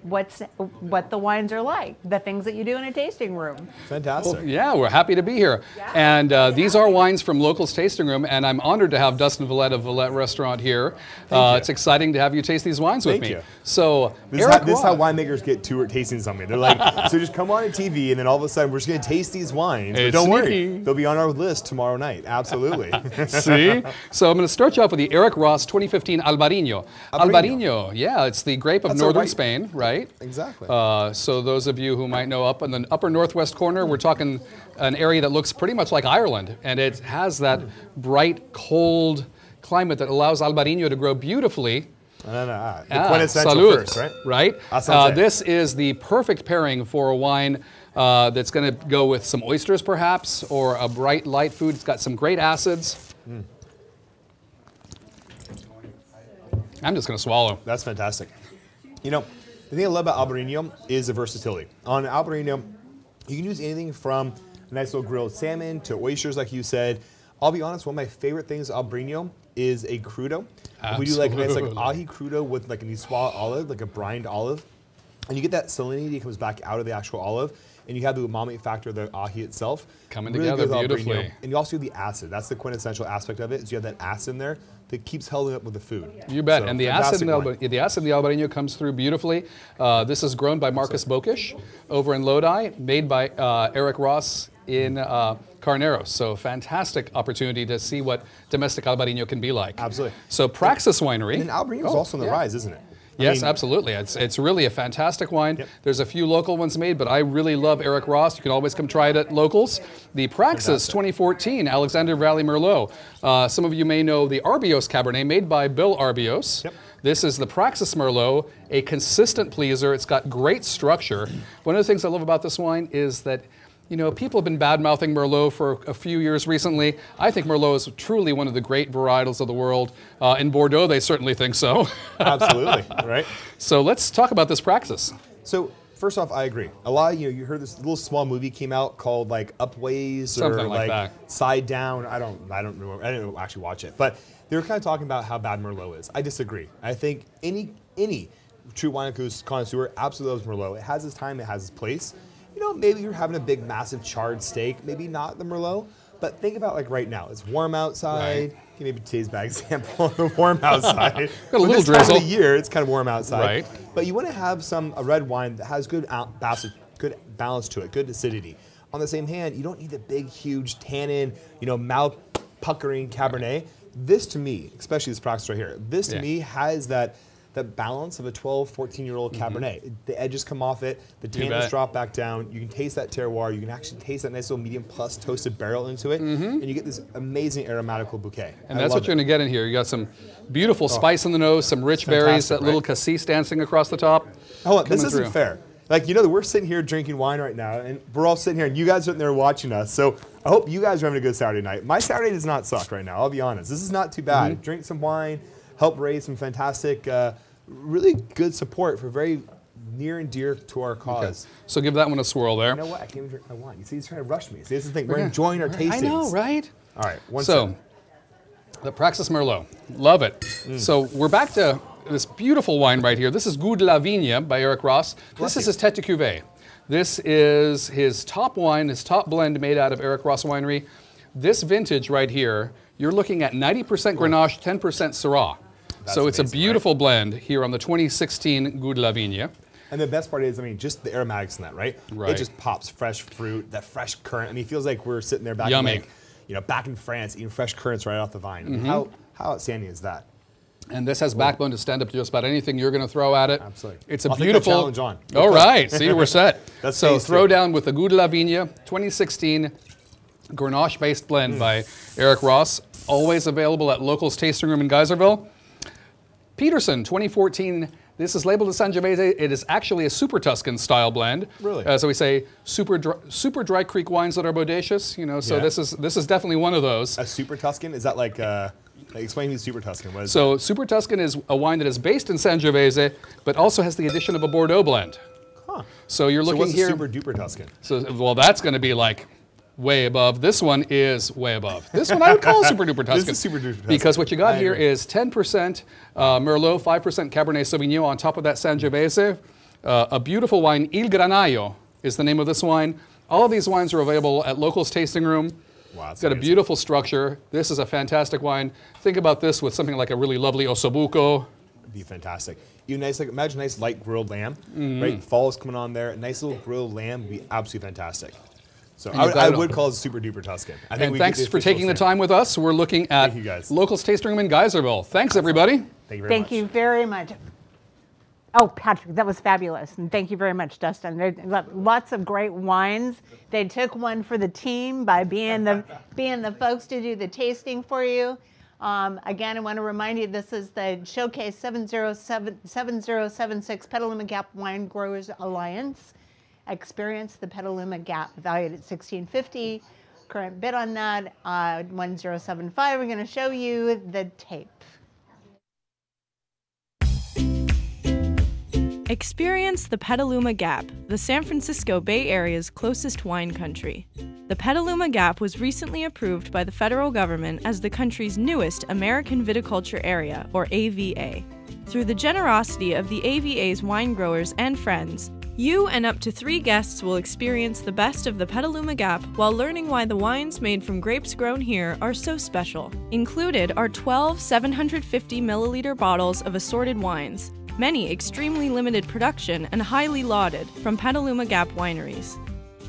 what the wines are like, the things that you do in a tasting room. Fantastic. Well, yeah, we're happy to be here. Yeah. And these are wines from Locals Tasting Room, and I'm honored to have Dustin Villette of Villette Restaurant here. It's exciting to have you taste these wines with me. You. So, this is how winemakers get tour tastings on me. They're like, so just come on TV, and then all of a sudden we're just going to taste these wines. But don't worry, they'll be on our list tomorrow night. Absolutely. See? So I'm going to start you off with the Eric Ross 2015 Albarino. Albarino, yeah, it's the grape of northern Spain. Right? Exactly. So those of you who might know, up in the upper northwest corner, we're talking an area that looks pretty much like Ireland, and it has that bright, cold climate that allows Albarino to grow beautifully. The quintessential first, right? Right. This is the perfect pairing for a wine that's going to go with some oysters, perhaps, or a bright, light food. It's got some great acids. I'm just going to swallow. That's fantastic. You know, the thing I love about Albarino is the versatility. On Albarino, you can use anything from a nice little grilled salmon to oysters, like you said. I'll be honest, one of my favorite things Albarino is a crudo. Absolutely. We do like a nice ají crudo with like a Niçoise olive, like a brined olive. And you get that salinity that comes back out of the actual olive. And you have the umami factor of the ají itself. Coming really together beautifully. And you also do the acid. That's the quintessential aspect of it, is you have that acid in there that keeps holding up with the food. You bet. So, and the acid in the Albarino comes through beautifully. This is grown by Marcus Bokish over in Lodi, made by Eric Ross in Carneros. So fantastic opportunity to see what domestic Albarino can be like. Absolutely. So Praxis Winery. And Albarino is also on the rise, isn't it? Yes, absolutely. It's really a fantastic wine. Yep. There's a few local ones made, but I really love Eric Ross. You can always come try it at Locals. The Praxis 2014 Alexander Valley Merlot. Some of you may know the Arbios Cabernet made by Bill Arbios. Yep. This is the Praxis Merlot, a consistent pleaser. It's got great structure. One of the things I love about this wine is that, you know, people have been bad-mouthing Merlot for a few years recently. I think Merlot is truly one of the great varietals of the world. In Bordeaux, they certainly think so. Absolutely, right? So let's talk about this Praxis. So first off, I agree. A lot, you heard this little small movie came out called like Upways something or like that. Side Down. I don't remember. I didn't actually watch it, but they were kind of talking about how bad Merlot is. I disagree. I think any true wine connoisseur absolutely loves Merlot. It has its time. It has its place. You know, maybe you're having a big, massive charred steak, maybe not the Merlot, but think about like right now. It's warm outside. Right. Maybe today's bad example of the warm outside. Got a little drizzle. This time of the year, it's kind of warm outside. Right. But you want to have a red wine that has good balance to it, good acidity. On the same hand, you don't need the big, huge tannin, mouth puckering Cabernet. This to me, especially this Praxis right here, this to me has that that balance of a 12, 14-year-old Cabernet. The edges come off it, the tannins drop back down, you can taste that terroir, you can actually taste that nice little medium plus toasted barrel into it, and you get this amazing aromatical bouquet. And that's what you're going to get in here. You got some beautiful spice in the nose, some rich berries, that little cassis dancing across the top. Hold on, this isn't fair. Like, you know, we're sitting here drinking wine right now, and we're all sitting here, and you guys are sitting there watching us. So I hope you guys are having a good Saturday night. My Saturday does not suck right now, I'll be honest. This is not too bad. Drink some wine, help raise some fantastic, really good support for very near and dear to our cause. Okay. So give that one a swirl there. You know what? I can't even drink my wine. You see, he's trying to rush me. See, this is the thing. We're enjoying our tastings. I know, right? All right, one So, the Praxis Merlot. Love it. So we're back to this beautiful wine right here. This is Goût de la Vigne by Eric Ross. This is his Tête de Cuvée. This is his top wine, his top blend made out of Eric Ross Winery. This vintage right here, you're looking at 90% Grenache, 10% Syrah. So it's a beautiful blend here on the 2016 Goût de la Vigne. And the best part is, I mean, just the aromatics in that, right? It just pops fresh fruit, that fresh currant. I mean, it feels like we're sitting there back in, like, you know, back in France eating fresh currants right off the vine. I mean, how outstanding is that? And this has backbone to stand up to just about anything you're going to throw at it. Absolutely. It's a I'll beautiful take that challenge on. All right, see, we're set. So phase throw two. down with the Goût de la Vigne 2016 Grenache-based blend by Eric Ross. Always available at Locals Tasting Room in Geyserville. Peterson 2014. This is labeled as Sangiovese. It is actually a Super Tuscan style blend. Really? So we say super dry creek wines that are bodacious. You know, so this is definitely one of those. A Super Tuscan? Is that like explain me Super Tuscan. What is So Super Tuscan is a wine that is based in Sangiovese, but also has the addition of a Bordeaux blend. Huh. So you're looking what's here. a Super Duper Tuscan? So well, that's going to be like way above. This one is way above. This one I would call Super Duper Tuscan. This is Super Duper Tuscan. Because what you got I here agree. is 10% Merlot, 5% Cabernet Sauvignon on top of that Sangiovese. A beautiful wine, Il Granaio is the name of this wine. All of these wines are available at Locals Tasting Room. Wow, It's got a beautiful structure. This is a fantastic wine. Think about this with something like a really lovely Ossobuco. It'd be fantastic. You nice, like imagine a nice light grilled lamb, right? Fall is coming on there. A nice little grilled lamb would be absolutely fantastic. So I would call it a Super Duper Tuscan. I think And thanks for taking the time with us. We're looking at Locals Tasting Room in Geyserville. Thanks, everybody. Thank you very much. Thank you very much. Oh, Patrick, that was fabulous. And thank you very much, Dustin. There lots of great wines. They took one for the team by being the folks to do the tasting for you. Again, I want to remind you, this is the Showcase 7076 Petaluma Gap Wine Growers Alliance. Experience the Petaluma Gap, valued at $16.50. Current bid on that, 1075. We're going to show you the tape. Experience the Petaluma Gap, the San Francisco Bay Area's closest wine country. The Petaluma Gap was recently approved by the federal government as the country's newest American Viticulture Area, or AVA. Through the generosity of the AVA's wine growers and friends, you and up to 3 guests will experience the best of the Petaluma Gap while learning why the wines made from grapes grown here are so special. Included are 12 750 milliliter bottles of assorted wines, many extremely limited production and highly lauded, from Petaluma Gap wineries.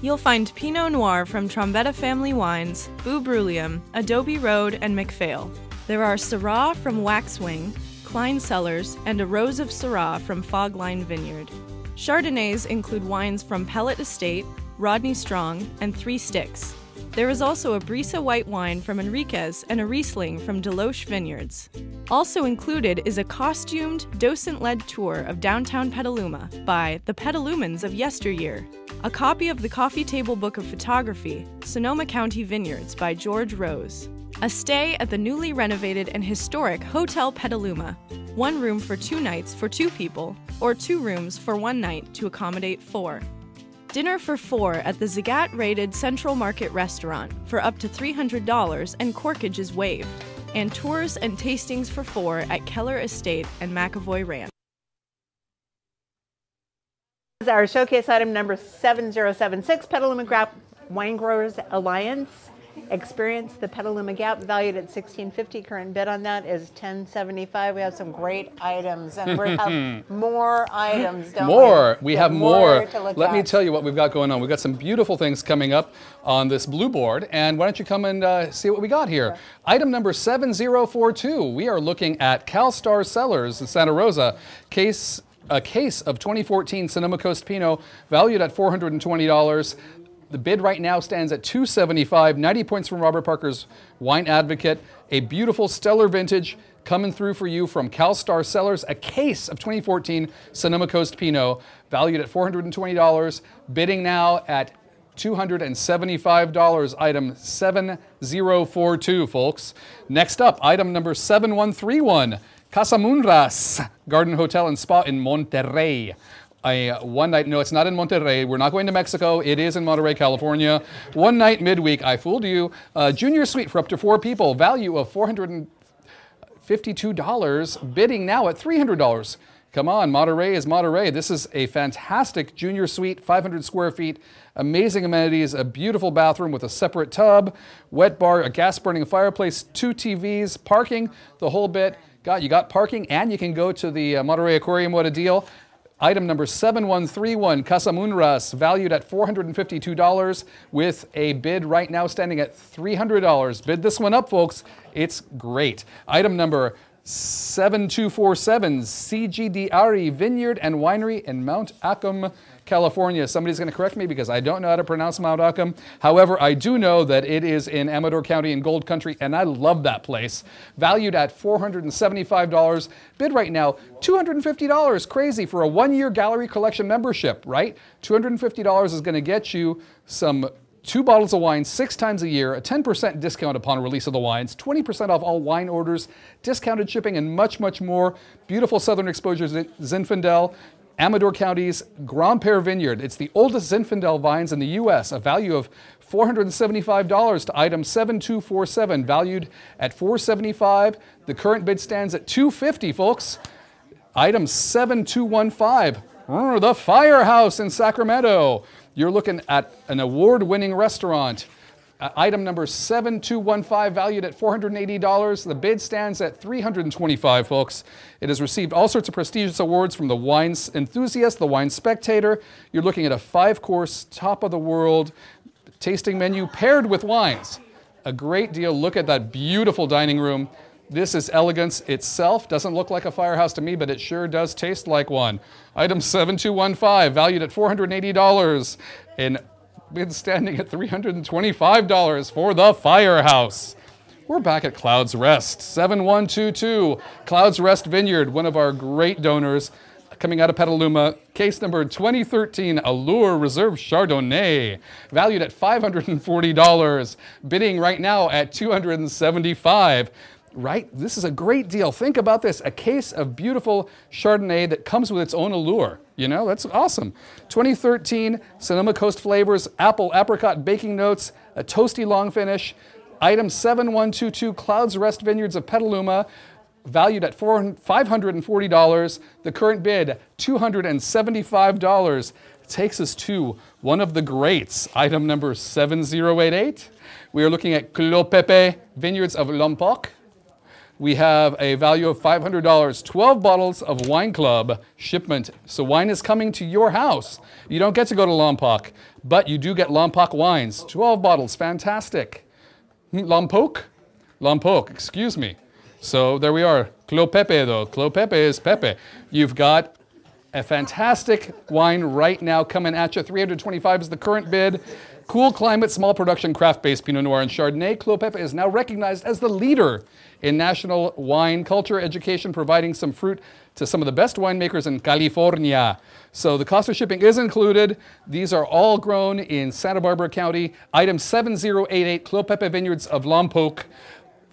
You'll find Pinot Noir from Trombetta Family Wines, Boo Brulium, Adobe Road, and McPhail. There are Syrah from Waxwing, Klein Cellars, and a Rose of Syrah from Fogline Vineyard. Chardonnays include wines from Pellet Estate, Rodney Strong, and Three Sticks. There is also a Brisa white wine from Enriquez and a Riesling from Deloche Vineyards. Also included is a costumed, docent-led tour of downtown Petaluma by the Petalumans of yesteryear, a copy of the Coffee Table Book of Photography, Sonoma County Vineyards by George Rose, a stay at the newly renovated and historic Hotel Petaluma, 1 room for 2 nights for 2 people, or 2 rooms for 1 night to accommodate 4. Dinner for 4 at the Zagat-rated Central Market Restaurant for up to $300 and corkage is waived, and tours and tastings for 4 at Keller Estate and McAvoy Ranch. This is our showcase item number 7076, Petaluma Gap Wine Growers Alliance. Experience the Petaluma Gap, valued at $16.50. Current bid on that is $10.75. We have some great items, and we have more items, don't we? We have more. To look Let me at. tell you what we've got going on. We've got some beautiful things coming up on this blue board, and why don't you come and see what we got here. Sure. Item number 7042. We are looking at CalStar Cellars in Santa Rosa. A case of 2014 Sonoma Coast Pinot, valued at $420. The bid right now stands at $275, 90 points from Robert Parker's Wine Advocate. A beautiful stellar vintage coming through for you from CalStar Cellars. A case of 2014 Sonoma Coast Pinot, valued at $420. Bidding now at $275, item 7042, folks. Next up, item number 7131, Casamunras Garden Hotel and Spa in Monterrey. One night, no, it's not in Monterrey. We're not going to Mexico. It is in Monterey, California. One night midweek, I fooled you. Junior suite for up to 4 people, value of $452, bidding now at $300. Come on, Monterey is Monterey. This is a fantastic junior suite, 500 square feet, amazing amenities, a beautiful bathroom with a separate tub, wet bar, a gas-burning fireplace, 2 TVs, parking, the whole bit. You got parking, and you can go to the Monterey Aquarium. What a deal. Item number 7131, Casamunras, valued at $452, with a bid right now standing at $300. Bid this one up, folks. It's great. Item number 7247, CGDRI Vineyard and Winery in Mount Acom, California. Somebody's going to correct me because I don't know how to pronounce Mount Acom. However, I do know that it is in Amador County in Gold Country, and I love that place. Valued at $475. Bid right now, $250. Crazy for a 1-year Gallery Collection membership, right? $250 is going to get you some 2 bottles of wine 6 times a year, a 10% discount upon release of the wines, 20% off all wine orders, discounted shipping, and much, much more. Beautiful southern exposures at Zinfandel, Amador County's Grand Pere Vineyard. It's the oldest Zinfandel vines in the U.S., a value of $475 to item 7247, valued at $475. The current bid stands at $250, folks. Item 7215, the Firehouse in Sacramento. You're looking at an award-winning restaurant. Item number 7215, valued at $480. The bid stands at $325, folks. It has received all sorts of prestigious awards from the Wine Enthusiast, the Wine Spectator. You're looking at a 5-course, top-of-the-world tasting menu paired with wines. A great deal. Look at that beautiful dining room. This is elegance itself. Doesn't look like a firehouse to me, but it sure does taste like one. Item 7215, valued at $480, and bid standing at $325 for the Firehouse. We're back at Clouds Rest, 7122, Clouds Rest Vineyard, one of our great donors, coming out of Petaluma. Case number 2013 Allure Reserve Chardonnay, valued at $540, bidding right now at $275. Right? This is a great deal. Think about this. A case of beautiful Chardonnay that comes with its own allure. You know, that's awesome. 2013 Sonoma Coast flavors, apple, apricot, baking notes, a toasty long finish. Item 7122, Clouds Rest Vineyards of Petaluma, valued at $540. The current bid, $275. Takes us to one of the greats. Item number 7088. We are looking at Clos Pepe Vineyards of Lompoc. We have a value of $500, 12 bottles of Wine Club shipment. So wine is coming to your house. You don't get to go to Lompoc, but you do get Lompoc wines. 12 bottles, fantastic. Lompoc? Lompoc, excuse me. So there we are. Clos Pepe though, Clos Pepe is Pepe. You've got a fantastic wine right now coming at you. $325 is the current bid. Cool climate, small production, craft-based Pinot Noir and Chardonnay. Clos Pepe is now recognized as the leader in national wine culture education, providing some fruit to some of the best winemakers in California. So the cost of shipping is included. These are all grown in Santa Barbara County. Item 7088, Clos Pepe Vineyards of Lompoc,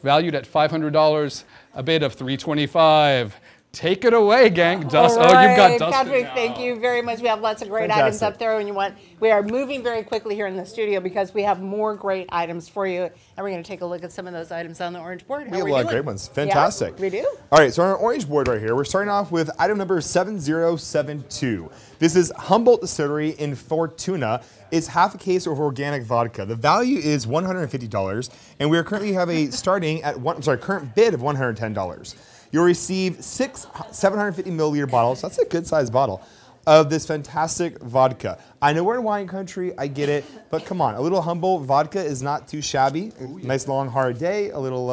valued at $500, a bid of $325. Take it away, gang. Dust. All Oh, you've got right, Dustin Patrick, now. thank you very much. We have lots of great items up there, and we are moving very quickly here in the studio because we have more great items for you, and we're going to take a look at some of those items on the orange board. We have a lot of great ones. Fantastic. Yeah, we do. All right, so on our orange board right here, we're starting off with item number 7072. This is Humboldt Distillery in Fortuna. It's half a case of organic vodka. The value is $150, and we are currently have a starting at current bid of $110. You'll receive 6 750 milliliter bottles. That's a good sized bottle of this fantastic vodka. I know we're in wine country, I get it, but come on, a little Humboldt vodka is not too shabby. Nice long hard day, a little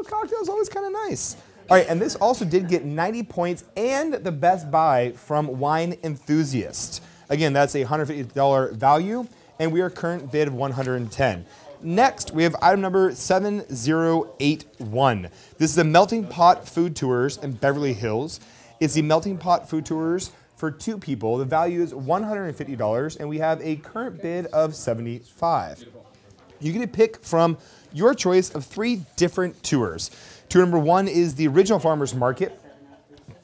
cocktail is always kind of nice. All right, and this also did get 90 points and the best buy from Wine Enthusiast. Again, that's a $150 value, and we are current bid of $110. Next, we have item number 7081. This is the Melting Pot Food Tours in Beverly Hills. It's the Melting Pot Food Tours for 2 people. The value is $150, and we have a current bid of $75. You get to pick from your choice of 3 different tours. Tour number 1 is the Original Farmers Market,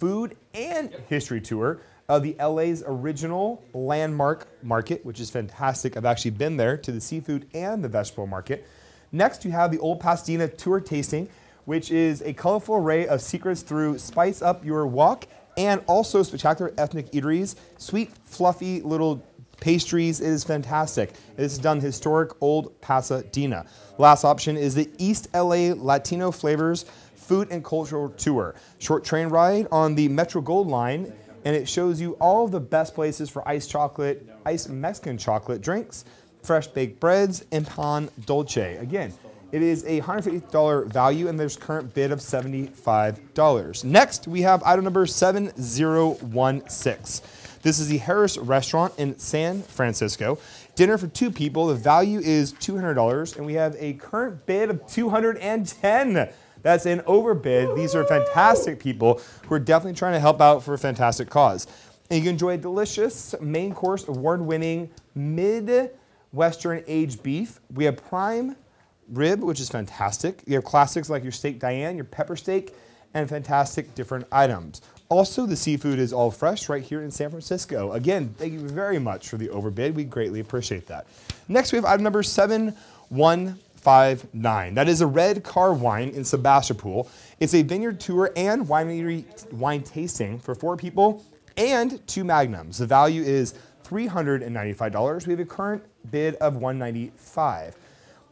Food and History Tour of the LA's original landmark market, which is fantastic. I've actually been there to the seafood and the vegetable market. Next, you have the Old Pasadena Tour Tasting, which is a colorful array of secrets through spice up your walk and also spectacular ethnic eateries, sweet, fluffy little pastries. It is fantastic. This is done historic Old Pasadena. Last option is the East LA Latino Flavors Food and Cultural Tour. Short train ride on the Metro Gold Line, and it shows you all of the best places for iced chocolate, iced Mexican chocolate drinks, fresh baked breads, and pan dulce. Again, it is a $150 value, and there's current bid of $75. Next, we have item number 7016. This is the Harris Restaurant in San Francisco. Dinner for 2 people. The value is $200, and we have a current bid of $210. That's an overbid. These are fantastic people who are definitely trying to help out for a fantastic cause. And you can enjoy a delicious main course, award-winning Midwestern aged beef. We have prime rib, which is fantastic. You have classics like your steak Diane, your pepper steak, and fantastic different items. Also, the seafood is all fresh right here in San Francisco. Again, thank you very much for the overbid. We greatly appreciate that. Next, we have item number 7159. That is a red car wine in Sebastopol. It's a vineyard tour and wine tasting for 4 people and 2 magnums. The value is $395. We have a current bid of $195.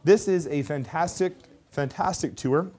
This is a fantastic, fantastic tour.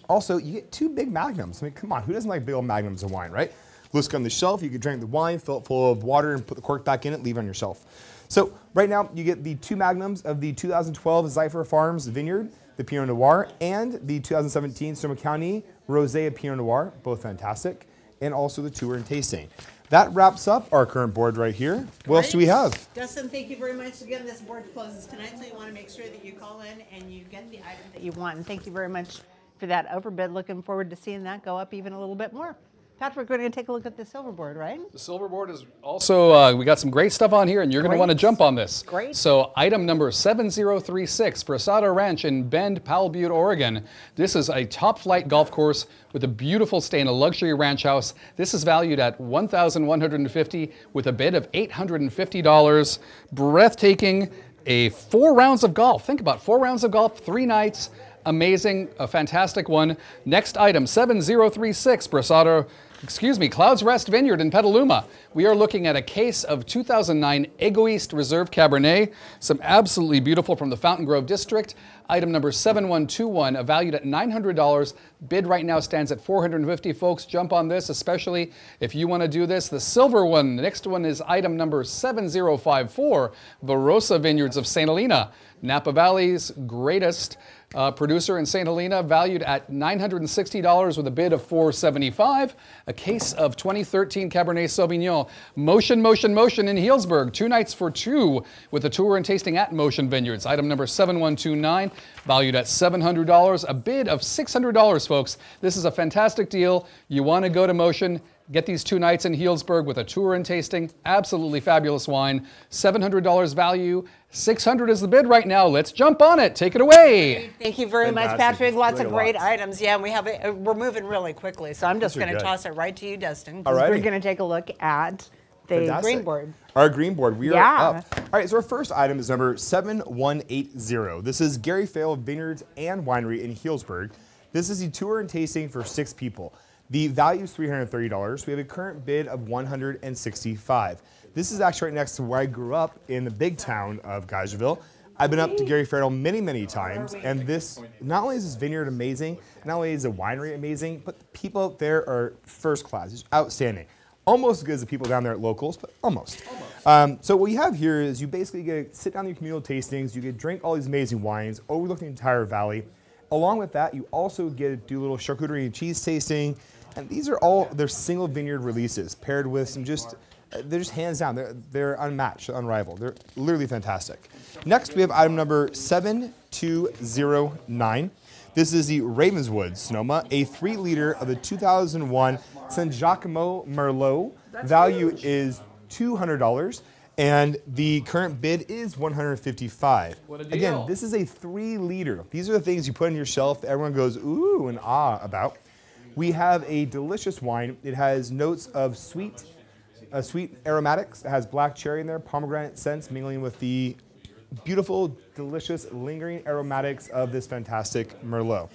Also, you get 2 big magnums. I mean, come on, who doesn't like big old magnums of wine, right? Look on the shelf, you can drink the wine, fill it full of water, and put the cork back in it, leave it on your shelf. So right now, you get the 2 magnums of the 2012 Zypher Farms Vineyard, the Pinot Noir, and the 2017 Sonoma County Rosé Pinot Noir, both fantastic, and also the tour and tasting. That wraps up our current board right here. What else do we have? Dustin, thank you very much. Again, this board closes tonight, so you want to make sure that you call in and you get the item that you want. And thank you very much for that overbid. Looking forward to seeing that go up even a little bit more. Patrick, we're going to take a look at the silver board, right? The silver board is also, we got some great stuff on here, and you're going to want to jump on this. Great. So item number 7036, Brasada Ranch in Bend, Powell Butte, Oregon. This is a top flight golf course with a beautiful stay in a luxury ranch house. This is valued at $1,150 with a bid of $850. Breathtaking, 4 rounds of golf. Think about 4 rounds of golf, 3 nights. Amazing, a fantastic one. Next item, 7036, Clouds Rest Vineyard in Petaluma. We are looking at a case of 2009 Egoist Reserve Cabernet, some absolutely beautiful from the Fountain Grove District. Item number 7121, valued at $900. Bid right now stands at $450. Folks, jump on this, especially if you want to do this. The silver one, the next one is item number 7054, Barossa Vineyards of St. Helena, Napa Valley's greatest producer in St. Helena, valued at $960 with a bid of $475. A case of 2013 Cabernet Sauvignon. Motion, Motion, Motion in Healdsburg. 2 nights for 2 with a tour and tasting at Motion Vineyards. Item number 7129, valued at $700. A bid of $600, folks. This is a fantastic deal. You want to go to Motion, Get these 2 nights in Healdsburg with a tour and tasting. Absolutely fabulous wine. $700 value. $600 is the bid right now. Let's jump on it. Take it away. Thank you very much, Fantastic. Patrick. Lots of Really great items. Yeah, and we have it. We're moving really quickly, so I'm just going to good. toss it right to you, Dustin. All right. We're going to take a look at the Fantastic. green board. Our green board, we are Yeah. up. All right, so our first item is number 7180. This is Gary Fail Vineyards and Winery in Healdsburg. This is the tour and tasting for 6 people. The value is $330. We have a current bid of $165. This is actually right next to where I grew up in the big town of Geyserville. I've been up to Gary Farrell many, many times, and this, not only is this vineyard amazing, not only is the winery amazing, but the people out there are first class. It's outstanding. Almost as good as the people down there at Locals, but almost. So what you have here is you basically get to sit down in your communal tastings, you get to drink all these amazing wines, overlook the entire valley. Along with that, you also get to do a little charcuterie and cheese tasting, and these are all their single vineyard releases paired with some they're just hands down, they're unmatched, unrivaled. They're literally fantastic. Next, we have item number 7209. This is the Ravenswood Sonoma, a 3-liter of the 2001 San Giacomo Merlot. Value is $200, and the current bid is $155. What a deal. Again, this is a 3-liter. These are the things you put on your shelf that everyone goes ooh and ah about. We have a delicious wine. It has notes of sweet aromatics. It has black cherry in there, pomegranate scents mingling with the beautiful, delicious, lingering aromatics of this fantastic Merlot.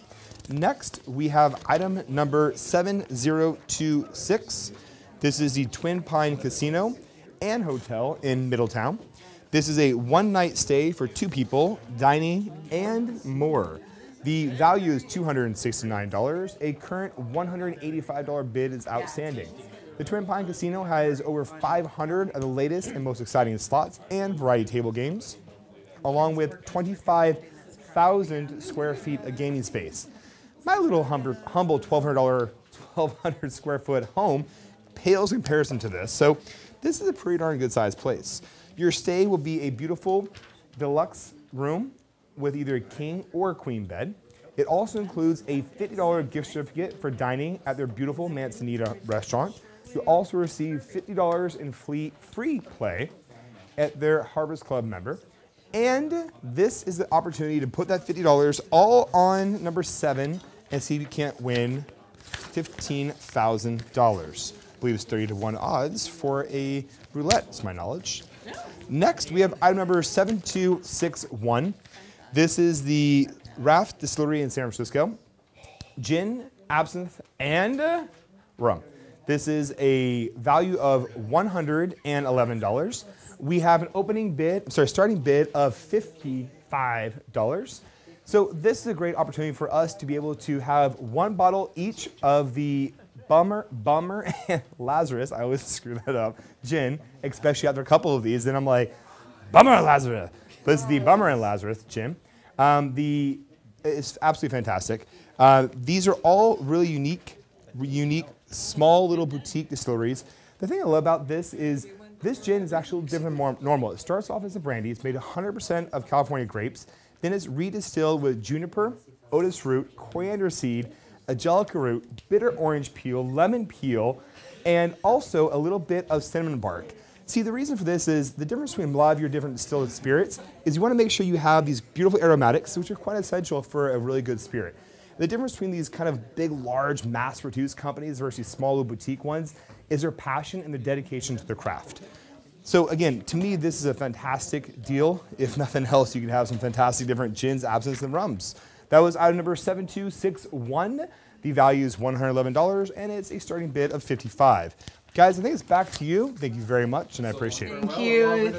Next, we have item number 7026. This is the Twin Pine Casino and Hotel in Middletown. This is a 1-night stay for 2 people, dining, and more. The value is $269. A current $185 bid is outstanding. The Twin Pine Casino has over 500 of the latest and most exciting slots and variety table games, along with 25,000 square feet of gaming space. My little humble $1,200 square foot home pales in comparison to this, so this is a pretty darn good sized place. Your stay will be a beautiful deluxe room with either a king or a queen bed. It also includes a $50 gift certificate for dining at their beautiful Manzanita restaurant. You'll also receive $50 in free play at their Harvest Club member. And this is the opportunity to put that $50 all on number 7 and see if you can't win $15,000. I believe it's 30-to-1 odds for a roulette, to my knowledge. Next, we have item number 7261. This is the Raft Distillery in San Francisco. Gin, absinthe, and rum. This is a value of $111. We have an starting bid of $55. So this is a great opportunity for us to be able to have 1 bottle each of the Bummer and Lazarus, I always screw that up, gin, especially after a couple of these, then I'm like, Bummer and Lazarus. But this is the Bummer and Lazarus gin. It's absolutely fantastic. These are all really unique, small little boutique distilleries. The thing I love about this is this gin is actually different than more normal. It starts off as a brandy. It's made 100% of California grapes. Then it's redistilled with juniper, otis root, coriander seed, angelica root, bitter orange peel, lemon peel, and also a little bit of cinnamon bark. See, the reason for this is the difference between a lot of your different distilled spirits is you want to make sure you have these beautiful aromatics, which are quite essential for a really good spirit. The difference between these kind of big, large, mass-produced companies versus small little boutique ones is their passion and their dedication to their craft. So again, to me, this is a fantastic deal. If nothing else, you can have some fantastic different gins, absinthes, and rums. That was item number 7261. The value is $111, and it's a starting bid of $55. Guys, I think it's back to you. Thank you very much, and I appreciate it. Thank you.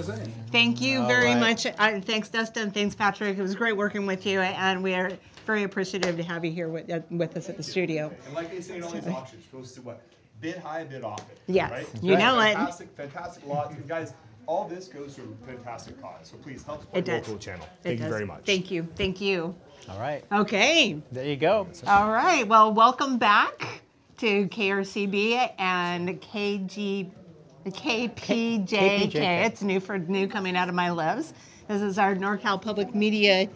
Thank you very much. Thanks, Dustin. Thanks, Patrick. It was great working with you, and we are very appreciative to have you here with us at the studio. And like they say in all these auctions, you're supposed to what? Bid high, bid often. Yes, right? you know it. Fantastic lots. And guys, all this goes to a fantastic cause. So please help support the local channel. Thank you very much. Thank you. Thank you. All right. Okay. There you go. All right. Well, welcome back to KRCB and KPJK. It's new coming out of my lips. This is our NorCal Public Media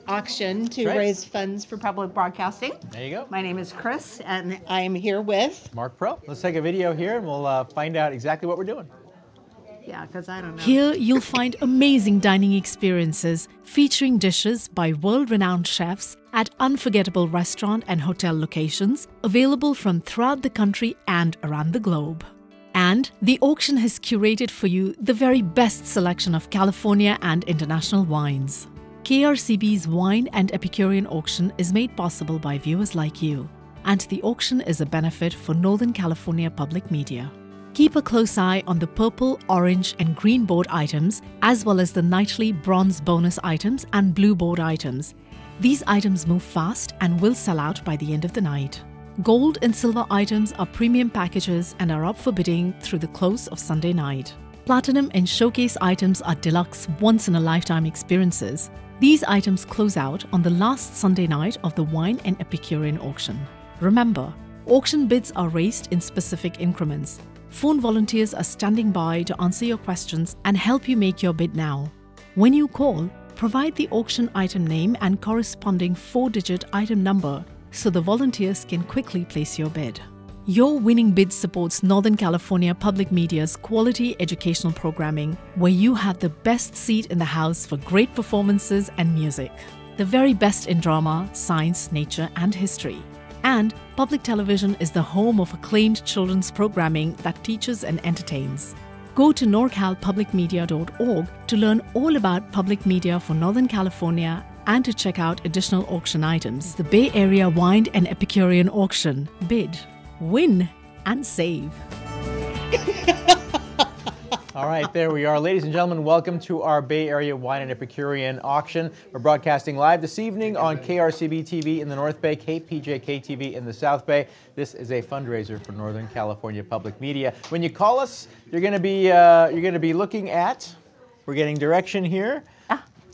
auction to raise funds for public broadcasting. There you go. My name is Chris, and I am here with Mark Pro. Let's take a video here, and we'll find out exactly what we're doing. Yeah, because I don't know. Here you'll find amazing dining experiences featuring dishes by world-renowned chefs at unforgettable restaurant and hotel locations available from throughout the country and around the globe. And the auction has curated for you the very best selection of California and international wines. KRCB's Wine and Epicurean Auction is made possible by viewers like you, and the auction is a benefit for Northern California Public Media. Keep a close eye on the purple, orange, and green board items, as well as the nightly bronze bonus items and blue board items. These items move fast and will sell out by the end of the night. Gold and silver items are premium packages and are up for bidding through the close of Sunday night. Platinum and showcase items are deluxe once-in-a-lifetime experiences. These items close out on the last Sunday night of the Wine and Epicurean Auction. Remember, auction bids are raised in specific increments. Phone volunteers are standing by to answer your questions and help you make your bid now. When you call, provide the auction item name and corresponding 4-digit item number so the volunteers can quickly place your bid. Your winning bid supports Northern California Public Media's quality educational programming, where you have the best seat in the house for great performances and music. The very best in drama, science, nature, and history. And public television is the home of acclaimed children's programming that teaches and entertains. Go to norcalpublicmedia.org to learn all about public media for Northern California and to check out additional auction items. The Bay Area Wine and Epicurean Auction. Bid, win, and save. All right, there we are. Ladies and gentlemen, welcome to our Bay Area Wine and Epicurean Auction. We're broadcasting live this evening on KRCB TV in the North Bay, KPJK TV in the South Bay. This is a fundraiser for Northern California Public Media. When you call us, you're going to be looking at, we're getting direction here.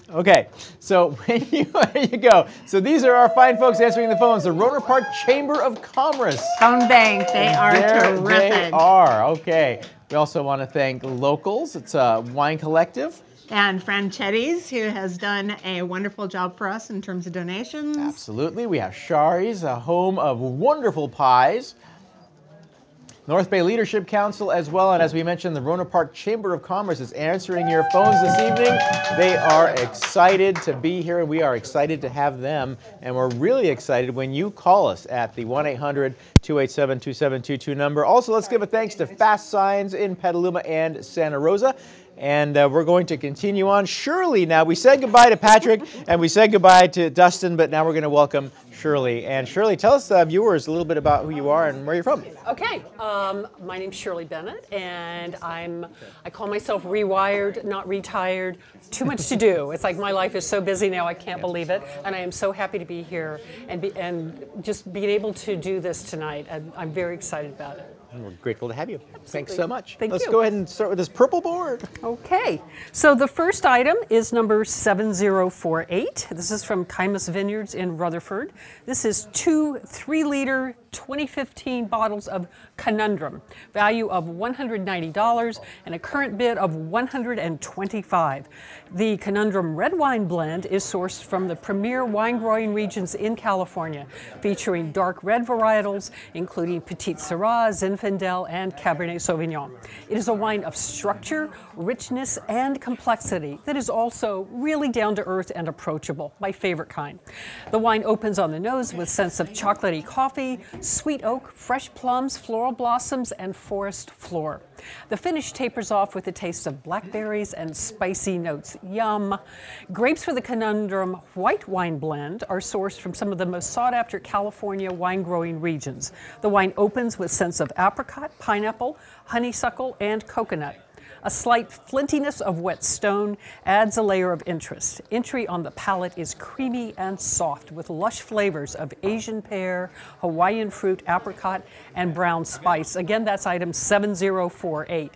Okay, so there you go. So these are our fine folks answering the phones. The Rohnert Park Chamber of Commerce. Phone bank, they are terrific. They are, okay. We also want to thank Locals. It's a wine collective. And Franchetti's, who has done a wonderful job for us in terms of donations. Absolutely. We have Shari's, a home of wonderful pies. North Bay Leadership Council as well, and as we mentioned, the Rohnert Park Chamber of Commerce is answering your phones this evening. They are excited to be here, and we are excited to have them, and we're really excited when you call us at the 1-800-287-2722 number. Also, let's give a thanks to Fast Signs in Petaluma and Santa Rosa. And we're going to continue on. Shirley, now we said goodbye to Patrick and we said goodbye to Dustin, but now we're going to welcome Shirley. And Shirley, tell us, viewers, a little bit about who you are and where you're from. Okay, my name's Shirley Bennett, and I call myself rewired, not retired. Too much to do. It's like my life is so busy now, I can't believe it. And I am so happy to be here and just being able to do this tonight. I'm very excited about it. And we're grateful to have you. Absolutely. Thanks so much. Thank you. Let's go ahead and start with this purple board. Okay, so the first item is number 7048. This is from Kaimus Vineyards in Rutherford. This is 2 3-liter 2015 bottles of Conundrum, value of $190 and a current bid of $125. The Conundrum red wine blend is sourced from the premier wine growing regions in California, featuring dark red varietals, including Petite Syrah, Zinfandel, and Cabernet Sauvignon. It is a wine of structure, richness, and complexity that is also really down to earth and approachable, my favorite kind. The wine opens on the nose with scents of chocolatey coffee, sweet oak, fresh plums, floral blossoms, and forest floor. The finish tapers off with a taste of blackberries and spicy notes. Yum! Grapes for the Conundrum white wine blend are sourced from some of the most sought-after California wine-growing regions. The wine opens with scents of apricot, pineapple, honeysuckle, and coconut. A slight flintiness of wet stone adds a layer of interest. Entry on the palate is creamy and soft with lush flavors of Asian pear, Hawaiian fruit, apricot, and brown spice. Again, that's item 7048.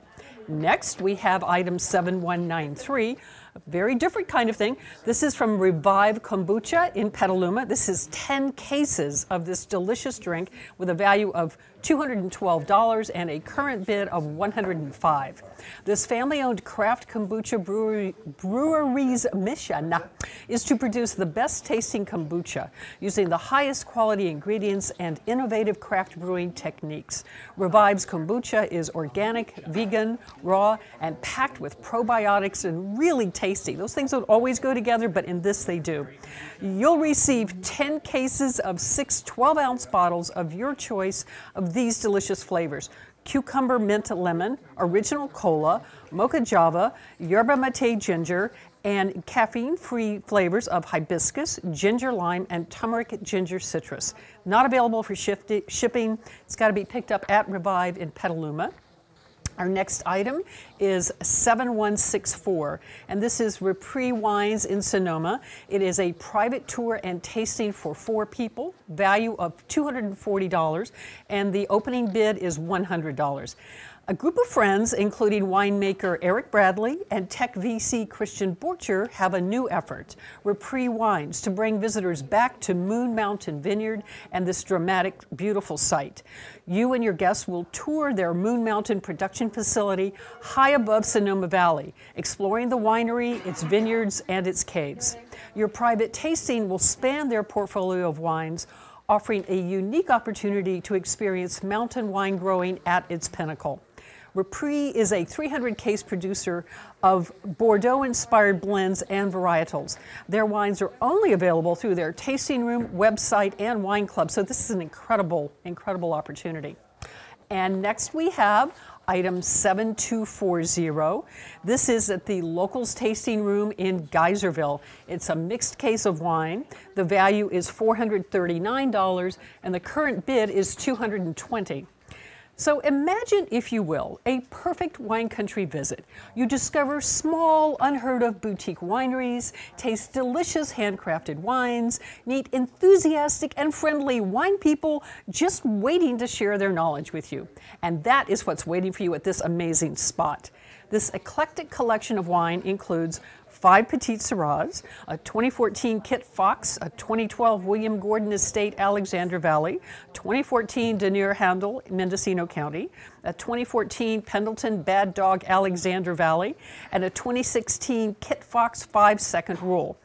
Next, we have item 7193, a very different kind of thing. This is from Revive Kombucha in Petaluma. This is 10 cases of this delicious drink with a value of $212 and a current bid of $105. This family-owned craft kombucha brewery's mission is to produce the best-tasting kombucha using the highest quality ingredients and innovative craft brewing techniques. Revive's kombucha is organic, vegan, raw, and packed with probiotics and really tasty. Those things don't always go together, but in this they do. You'll receive 10 cases of 6 12-ounce bottles of your choice of these delicious flavors: cucumber mint lemon, original cola, mocha java, yerba mate ginger, and caffeine-free flavors of hibiscus, ginger lime, and turmeric ginger citrus. Not available for shipping. It's got to be picked up at Revive in Petaluma. Our next item is 7164, and this is Repris Wines in Sonoma. It is a private tour and tasting for 4 people, value of $240, and the opening bid is $100. A group of friends, including winemaker Eric Bradley and tech VC Christian Borcher, have a new effort, Repris Wines, to bring visitors back to Moon Mountain Vineyard and this dramatic, beautiful site. You and your guests will tour their Moon Mountain production facility high above Sonoma Valley, exploring the winery, its vineyards, and its caves. Your private tasting will span their portfolio of wines, offering a unique opportunity to experience mountain wine growing at its pinnacle. Repris is a 300-case producer of Bordeaux-inspired blends and varietals. Their wines are only available through their tasting room, website, and wine club, so this is an incredible, incredible opportunity. And next we have item 7240. This is at the Locals Tasting Room in Geyserville. It's a mixed case of wine. The value is $439, and the current bid is $220. So imagine, if you will, a perfect wine country visit. You discover small, unheard of boutique wineries, taste delicious handcrafted wines, meet enthusiastic and friendly wine people just waiting to share their knowledge with you. And that is what's waiting for you at this amazing spot. This eclectic collection of wine includes 5 Petite Syrahs, a 2014 Kit Fox, a 2012 William Gordon Estate, Alexander Valley, 2014 Denier Handel, Mendocino County, a 2014 Pendleton Bad Dog, Alexander Valley, and a 2016 Kit Fox 5 Second Rule.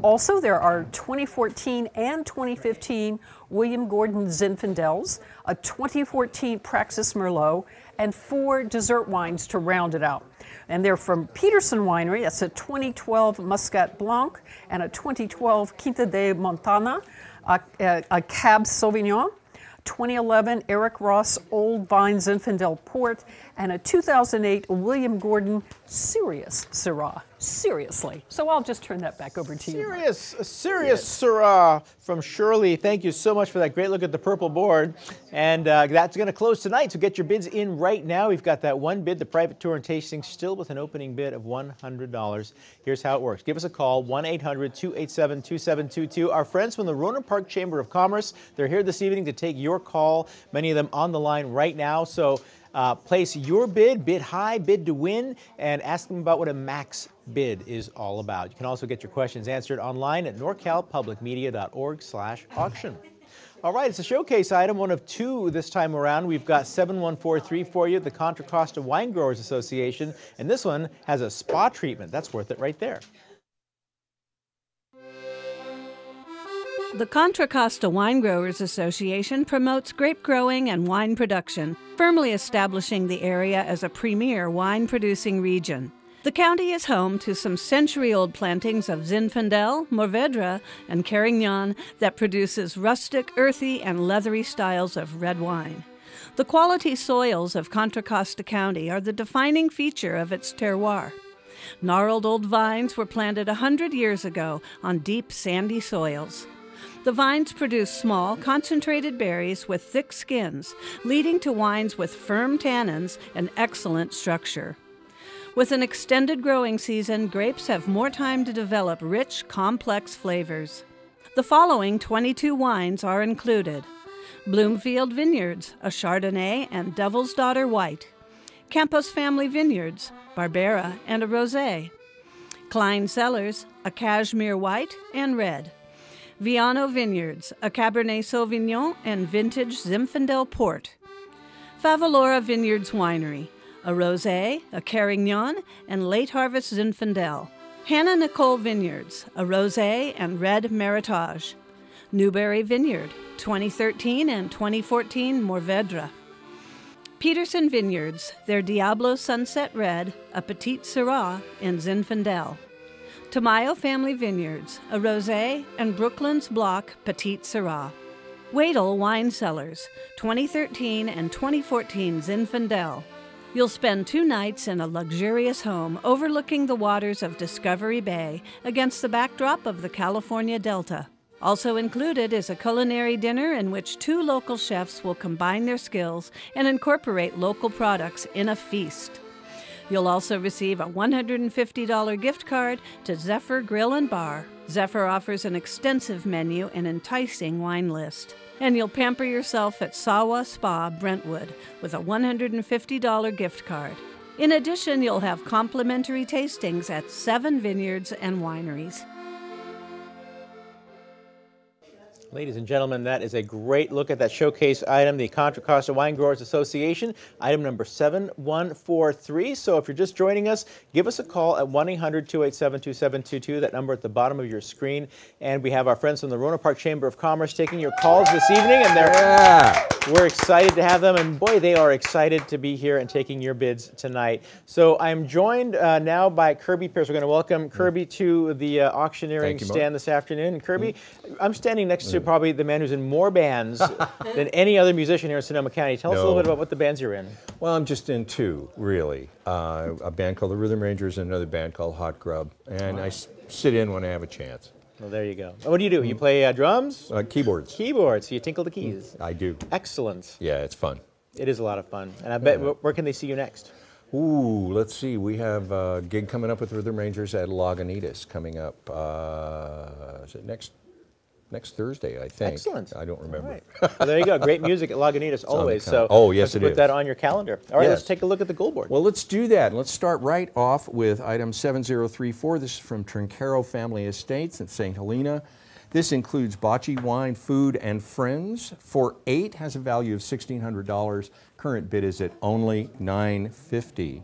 Also, there are 2014 and 2015 William Gordon Zinfandels, a 2014 Praxis Merlot, and 4 dessert wines to round it out. And they're from Peterson Winery. That's a 2012 Muscat Blanc and a 2012 Quinta de Montana, a Cab Sauvignon, 2011 Eric Ross Old Vine Zinfandel Port, and a 2008 William Gordon Serious Syrah. Seriously. So I'll just turn that back over to you. Serious Syrah from Shirley. Thank you so much for that great look at the purple board. And that's going to close tonight, so get your bids in right now. We've got that one bid, the private tour and tasting, still with an opening bid of $100. Here's how it works. Give us a call, 1-800-287-2722. Our friends from the Rohnert Park Chamber of Commerce, they're here this evening to take your call, many of them on the line right now. So place your bid high, bid to win, and ask them about what a max bid is all about. You can also get your questions answered online at norcalpublicmedia.org/auction. All right, it's a showcase item, one of 2 this time around. We've got 7143 for you, the Contra Costa Wine Growers Association, and this one has a spa treatment. That's worth it right there. The Contra Costa Wine Growers Association promotes grape growing and wine production, firmly establishing the area as a premier wine-producing region. The county is home to some century-old plantings of Zinfandel, Mourvedre, and Carignan that produces rustic, earthy, and leathery styles of red wine. The quality soils of Contra Costa County are the defining feature of its terroir. Gnarled old vines were planted 100 years ago on deep, sandy soils. The vines produce small, concentrated berries with thick skins, leading to wines with firm tannins and excellent structure. With an extended growing season, grapes have more time to develop rich, complex flavors. The following 22 wines are included: Bloomfield Vineyards, a Chardonnay and Devil's Daughter White; Campos Family Vineyards, Barbera and a Rosé; Klein Cellars, a Cashmere White and Red. Viano Vineyards, a Cabernet Sauvignon and Vintage Zinfandel Port. Favalora Vineyards Winery, a Rosé, a Carignan, and Late Harvest Zinfandel. Hannah Nicole Vineyards, a Rosé and Red Meritage. Newberry Vineyard, 2013 and 2014 Mourvèdre. Peterson Vineyards, their Diablo Sunset Red, a Petite Syrah, and Zinfandel. Tamayo Family Vineyards, a Rosé, and Brooklands Block Petite Syrah. Wadel Wine Cellars, 2013 and 2014 Zinfandel. You'll spend 2 nights in a luxurious home overlooking the waters of Discovery Bay against the backdrop of the California Delta. Also included is a culinary dinner in which 2 local chefs will combine their skills and incorporate local products in a feast. You'll also receive a $150 gift card to Zephyr Grill and Bar. Zephyr offers an extensive menu and enticing wine list. And you'll pamper yourself at Sawa Spa, Brentwood, with a $150 gift card. In addition, you'll have complimentary tastings at 7 vineyards and wineries. Ladies and gentlemen, that is a great look at that showcase item, the Contra Costa Wine Growers Association, item number 7143. So if you're just joining us, give us a call at 1-800-287-2722, that number at the bottom of your screen. And we have our friends from the Rohnert Park Chamber of Commerce taking your calls this evening, and we're excited to have them, and boy, they are excited to be here and taking your bids tonight. So I'm joined now by Kirby Pierce. We're going to welcome Kirby to the auctioneering stand this afternoon. And Kirby, I'm standing next to probably the man who's in more bands than any other musician here in Sonoma County. Tell us a little bit about what the bands you're in. Well, I'm just in 2, really. A band called the Rhythm Rangers and another band called Hot Grub. And I sit in when I have a chance. Well, there you go. What do? You play drums? Keyboards. Keyboards. So you tinkle the keys. I do. Excellent. Yeah, it's fun. It is a lot of fun. And I bet, where can they see you next? Ooh, let's see. We have a gig coming up with Rhythm Rangers at Lagunitas coming up. Is it next Thursday, I think. Excellent. I don't remember. Right. Well, there you go. Great music at Lagunitas always. So yes, let's put that on your calendar. All right, let's take a look at the goal board. Well, let's do that. Let's start right off with item 7034. This is from Trinchero Family Estates in St. Helena. This includes bocce wine, food, and friends. For 8 has a value of $1,600. Current bid is at only $950.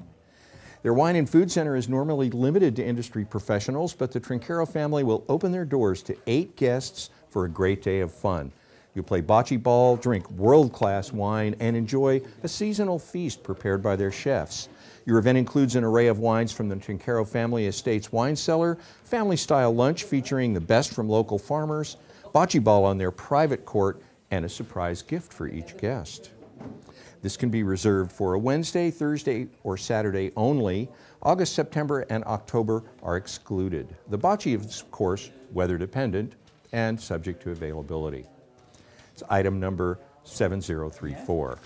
Their wine and food center is normally limited to industry professionals, but the Trinchero family will open their doors to 8 guests for a great day of fun. You'll play bocce ball, drink world-class wine, and enjoy a seasonal feast prepared by their chefs. Your event includes an array of wines from the Trinchero Family Estates wine cellar, family-style lunch featuring the best from local farmers, bocce ball on their private court, and a surprise gift for each guest. This can be reserved for a Wednesday, Thursday, or Saturday only. August, September, and October are excluded. The bocce is, of course, weather-dependent and subject to availability. It's item number 7034.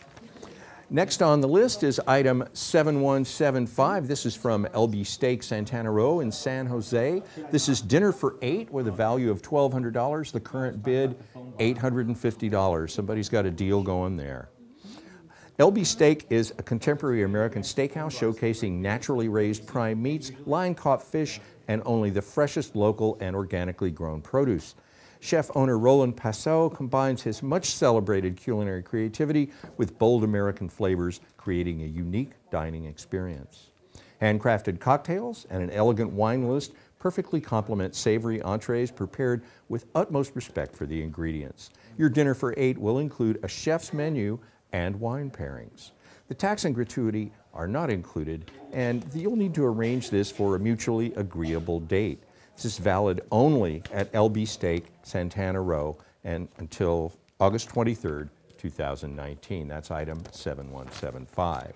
Next on the list is item 7175. This is from LB Steak Santana Row in San Jose. This is dinner for 8 with a value of $1,200. The current bid, $850. Somebody's got a deal going there. LB Steak is a contemporary American steakhouse showcasing naturally raised prime meats, line-caught fish, and only the freshest local and organically grown produce. Chef-owner Roland Passau combines his much-celebrated culinary creativity with bold American flavors, creating a unique dining experience. Handcrafted cocktails and an elegant wine list perfectly complement savory entrees prepared with utmost respect for the ingredients. Your dinner for 8 will include a chef's menu and wine pairings. The tax and gratuity are not included, and you'll need to arrange this for a mutually agreeable date. This is valid only at LB Steak, Santana Row, and until August 23rd, 2019. That's item 7175.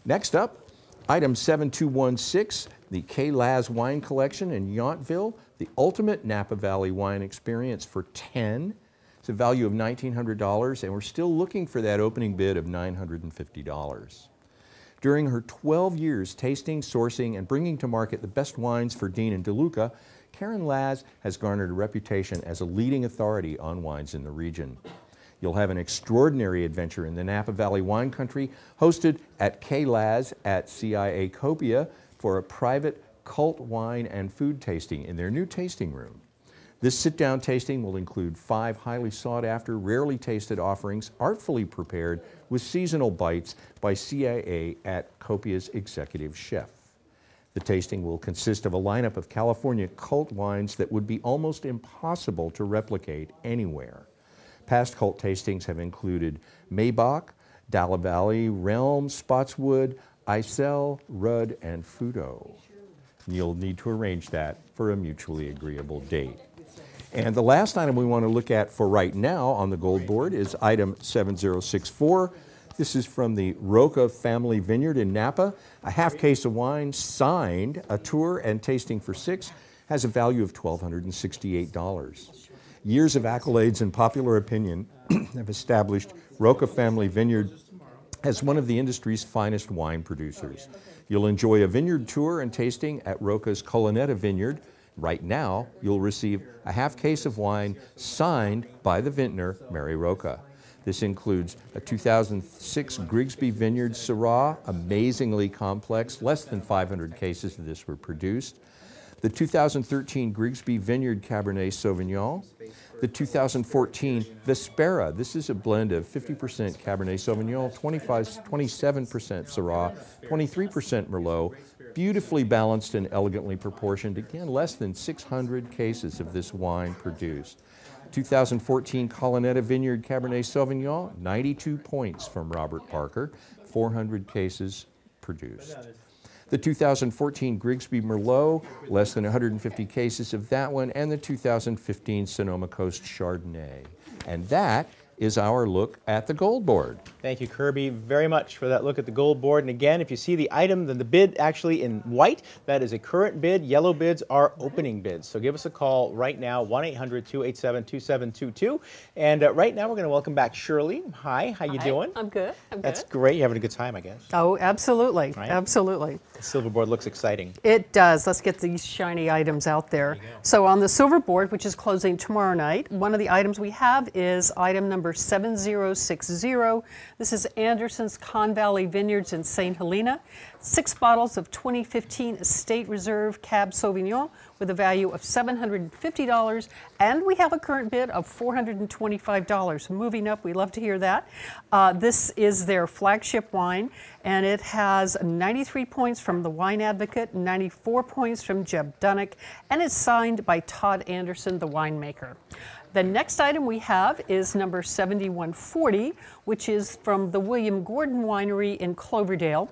Next up, item 7216, the K. Laz Wine Collection in Yountville, the ultimate Napa Valley wine experience for 10. It's a value of $1,900, and we're still looking for that opening bid of $950. During her 12 years tasting, sourcing, and bringing to market the best wines for Dean and DeLuca, Karen Laz has garnered a reputation as a leading authority on wines in the region. You'll have an extraordinary adventure in the Napa Valley wine country, hosted at K. Laz at CIA Copia for a private cult wine and food tasting in their new tasting room. This sit-down tasting will include 5 highly sought-after, rarely tasted offerings, artfully prepared with seasonal bites by CIA at Copia's executive chef. The tasting will consist of a lineup of California cult wines that would be almost impossible to replicate anywhere. Past cult tastings have included Maybach, Dalla Valley, Realm, Spotswood, Isel, Rudd, and Fudo. You'll need to arrange that for a mutually agreeable date. And the last item we want to look at for right now on the gold board is item 7064. This is from the Roca Family Vineyard in Napa. A half case of wine signed, a tour and tasting for 6, has a value of $1,268. Years of accolades and popular opinion have established Roca Family Vineyard as one of the industry's finest wine producers. You'll enjoy a vineyard tour and tasting at Roca's Colonetta Vineyard. Right now, you'll receive a half case of wine signed by the vintner, Mary Roca. This includes a 2006 Grigsby Vineyard Syrah, amazingly complex. Less than 500 cases of this were produced. The 2013 Grigsby Vineyard Cabernet Sauvignon. The 2014 Vespera. This is a blend of 50% Cabernet Sauvignon, 27% Syrah, 23% Merlot, beautifully balanced and elegantly proportioned. Again, less than 600 cases of this wine produced. 2014 Colonetta Vineyard Cabernet Sauvignon, 92 points from Robert Parker, 400 cases produced. The 2014 Grigsby Merlot, less than 150 cases of that one, and the 2015 Sonoma Coast Chardonnay. And that is our look at the gold board. Thank you, Kirby, very much for that look at the gold board. And again, if you see the item, then the bid actually in white, that is a current bid. Yellow bids are opening bids. So give us a call right now, 1-800-287-2722. And right now we're going to welcome back Shirley. Hi, how you doing? I'm good. That's great. You're having a good time, I guess. Oh, absolutely. Right? Absolutely. The silver board looks exciting. It does. Let's get these shiny items out there. So on the silver board, which is closing tomorrow night, one of the items we have is item number 7060. This is Anderson's Con Valley Vineyards in St. Helena. 6 bottles of 2015 Estate Reserve Cab Sauvignon with a value of $750, and we have a current bid of $425. Moving up, we love to hear that. This is their flagship wine, and it has 93 points from the Wine Advocate, 94 points from Jeb Dunnick, and it's signed by Todd Anderson, the winemaker. The next item we have is number 7140, which is from the William Gordon Winery in Cloverdale.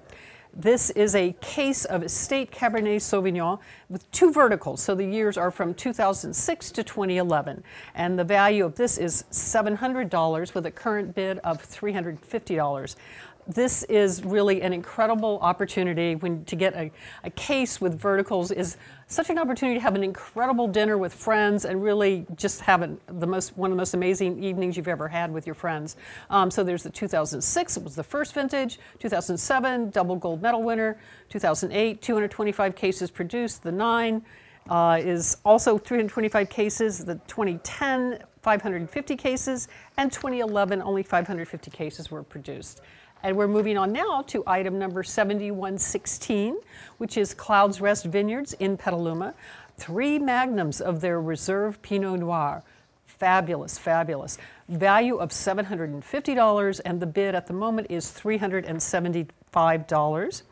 This is a case of Estate Cabernet Sauvignon with 2 verticals, so the years are from 2006 to 2011. And the value of this is $700 with a current bid of $350. This is really an incredible opportunity to get a case with verticals is such an opportunity to have an incredible dinner with friends and really just have one of the most amazing evenings you've ever had with your friends. So there's the 2006, it was the first vintage, 2007, double gold medal winner, 2008, 225 cases produced, the 9 is also 325 cases, the 2010, 550 cases, and 2011, only 550 cases were produced. And we're moving on now to item number 7116, which is Clouds Rest Vineyards in Petaluma. 3 magnums of their reserve Pinot Noir. Fabulous, fabulous. Value of $750, and the bid at the moment is $375.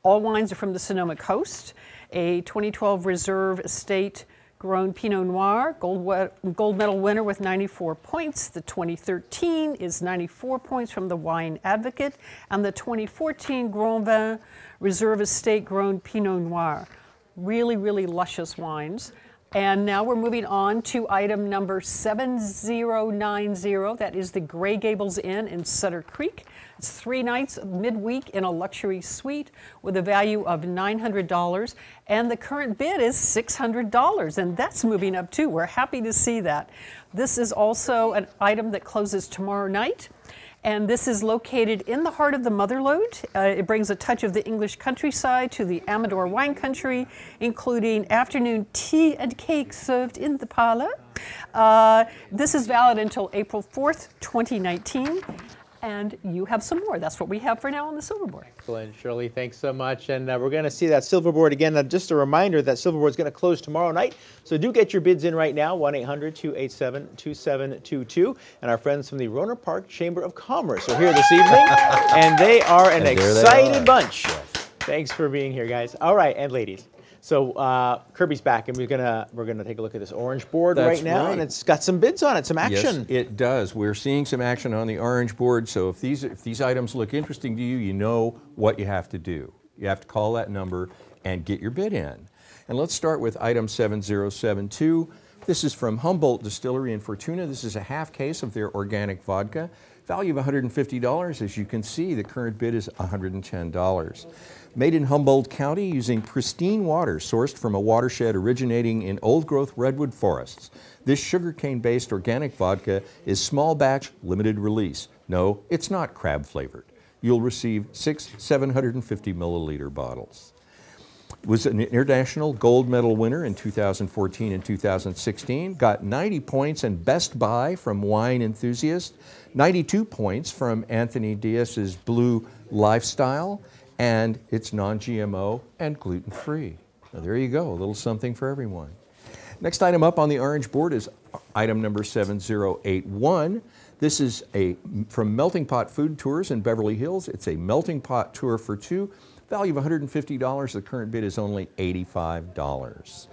All wines are from the Sonoma Coast. A 2012 Reserve Estate grown Pinot Noir, gold medal winner with 94 points. The 2013 is 94 points from the Wine Advocate, and the 2014 Grand Vin Reserve Estate grown Pinot Noir. Really, really luscious wines. And now we're moving on to item number 7090. That is the Gray Gables Inn in Sutter Creek. It's 3 nights midweek in a luxury suite with a value of $900. And the current bid is $600. And that's moving up too. We're happy to see that. This is also an item that closes tomorrow night. And this is located in the heart of the Motherlode. It brings a touch of the English countryside to the Amador wine country, including afternoon tea and cake served in the parlor. This is valid until April 4th, 2019. and you have some more. That's what we have for now on the Silverboard. Excellent, Shirley, thanks so much. And we're going to see that Silverboard again. Just a reminder that Silverboard is going to close tomorrow night, so do get your bids in right now, 1-800-287-2722. And our friends from the Rohnert Park Chamber of Commerce are here this evening, and they are an excited bunch. Yes. Thanks for being here, guys. All right, and ladies. So Kirby's back, and we're gonna take a look at this orange board right now, and it's got some bids on it, some action. Yes, it does. We're seeing some action on the orange board. So if these items look interesting to you, you know what you have to do. You have to call that number and get your bid in. And let's start with item 7072. This is from Humboldt Distillery in Fortuna. This is a half case of their organic vodka. Value of $150. As you can see, the current bid is $110. Made in Humboldt County using pristine water sourced from a watershed originating in old-growth redwood forests. This sugarcane-based organic vodka is small batch, limited release. No, it's not crab flavored. You'll receive 6 750 milliliter bottles. Was an international gold medal winner in 2014 and 2016. Got 90 points and Best Buy from Wine Enthusiast. 92 points from Anthony Diaz's Blue Lifestyle. And it's non-GMO and gluten-free. Now there you go, a little something for everyone. Next item up on the orange board is item number 7081. This is from Melting Pot Food Tours in Beverly Hills. It's a melting pot tour for two. Value of $150. The current bid is only $85.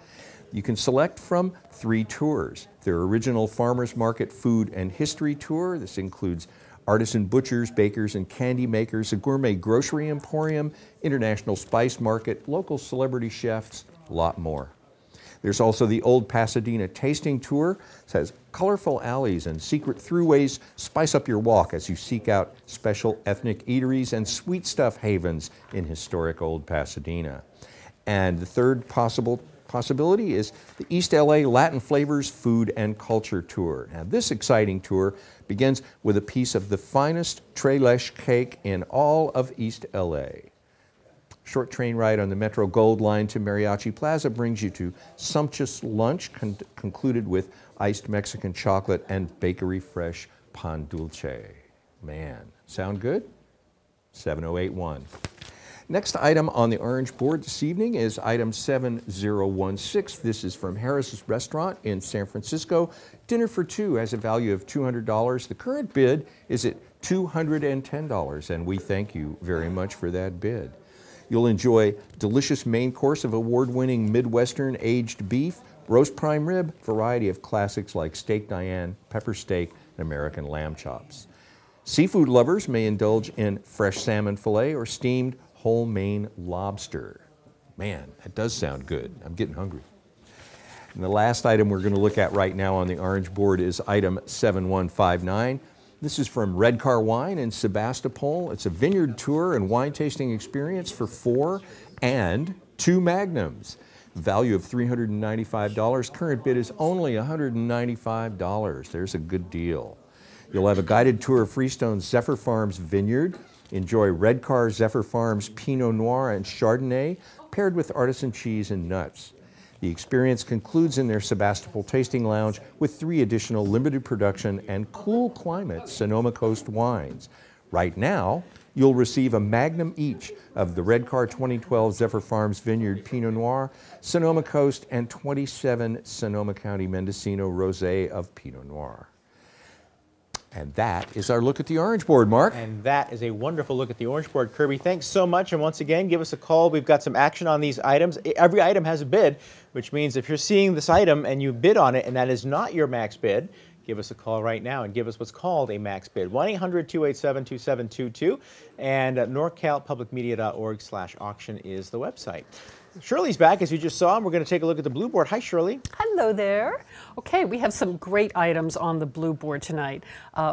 You can select from 3 tours. Their original Farmers Market Food and History Tour. This includes artisan butchers, bakers, and candy makers, a gourmet grocery emporium, international spice market, local celebrity chefs, a lot more. There's also the Old Pasadena Tasting Tour. It says colorful alleys and secret throughways spice up your walk as you seek out special ethnic eateries and sweet stuff havens in historic Old Pasadena. And the third possibility is the East LA Latin Flavors Food and Culture Tour. Now this exciting tour begins with a piece of the finest tres leches cake in all of East LA. Short train ride on the Metro Gold Line to Mariachi Plaza brings you to sumptuous lunch concluded with iced Mexican chocolate and bakery fresh pan dulce. Man, sound good? 7081. Next item on the orange board this evening is item 7016. This is from Harris's Restaurant in San Francisco. Dinner for two has a value of $200. The current bid is at $210, and we thank you very much for that bid. You'll enjoy delicious main course of award-winning Midwestern aged beef, roast prime rib, variety of classics like steak Diane, pepper steak, and American lamb chops. Seafood lovers may indulge in fresh salmon fillet or steamed whole Maine lobster. Man, that does sound good. I'm getting hungry. And the last item we're going to look at right now on the orange board is item 7159. This is from Red Car Wine in Sebastopol. It's a vineyard tour and wine tasting experience for 4 and 2 magnums. Value of $395. Current bid is only $195. There's a good deal. You'll have a guided tour of Freestone's Zephyr Farms vineyard. Enjoy Red Car Zephyr Farms Pinot Noir and Chardonnay paired with artisan cheese and nuts. The experience concludes in their Sebastopol Tasting Lounge with 3 additional limited production and cool climate Sonoma Coast wines. Right now, you'll receive a magnum each of the Red Car 2012 Zephyr Farms Vineyard Pinot Noir, Sonoma Coast, and 27 Sonoma County Mendocino Rosé of Pinot Noir. And that is our look at the orange board, Mark. And that is a wonderful look at the orange board, Kirby. Thanks so much. And once again, give us a call. We've got some action on these items. Every item has a bid, which means if you're seeing this item and you bid on it and that is not your max bid, give us a call right now and give us what's called a max bid. 1-800-287-2722 and norcalpublicmedia.org/auction is the website. Shirley's back, as you just saw, and we're going to take a look at the blue board. Hi, Shirley. Hello there. Okay, we have some great items on the blue board tonight.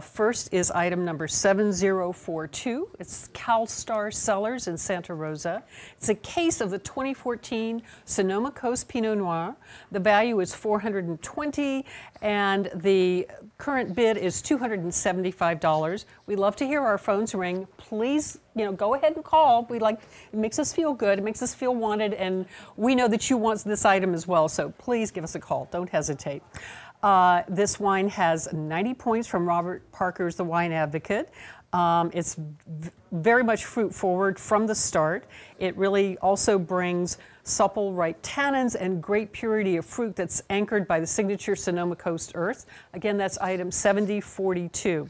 First is item number 7042. It's CalStar Cellars in Santa Rosa. It's a case of the 2014 Sonoma Coast Pinot Noir. The value is $420, and the current bid is $275. We love to hear our phones ring. Please, go ahead and call. It makes us feel good. It makes us feel wanted, and we know that you want this item as well. So please give us a call. Don't hesitate. This wine has 90 points from Robert Parker's The Wine Advocate. It's very much fruit forward from the start. It really also brings supple, ripe tannins and great purity of fruit that's anchored by the signature Sonoma Coast earth. Again, that's item 7042.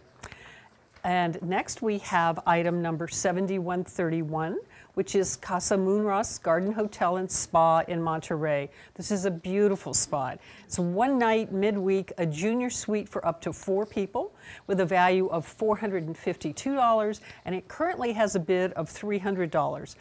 And next we have item number 7131, which is Casa Moonras Garden Hotel and Spa in Monterey. This is a beautiful spot. It's one night midweek, a junior suite for up to 4 people with a value of $452, and it currently has a bid of $300.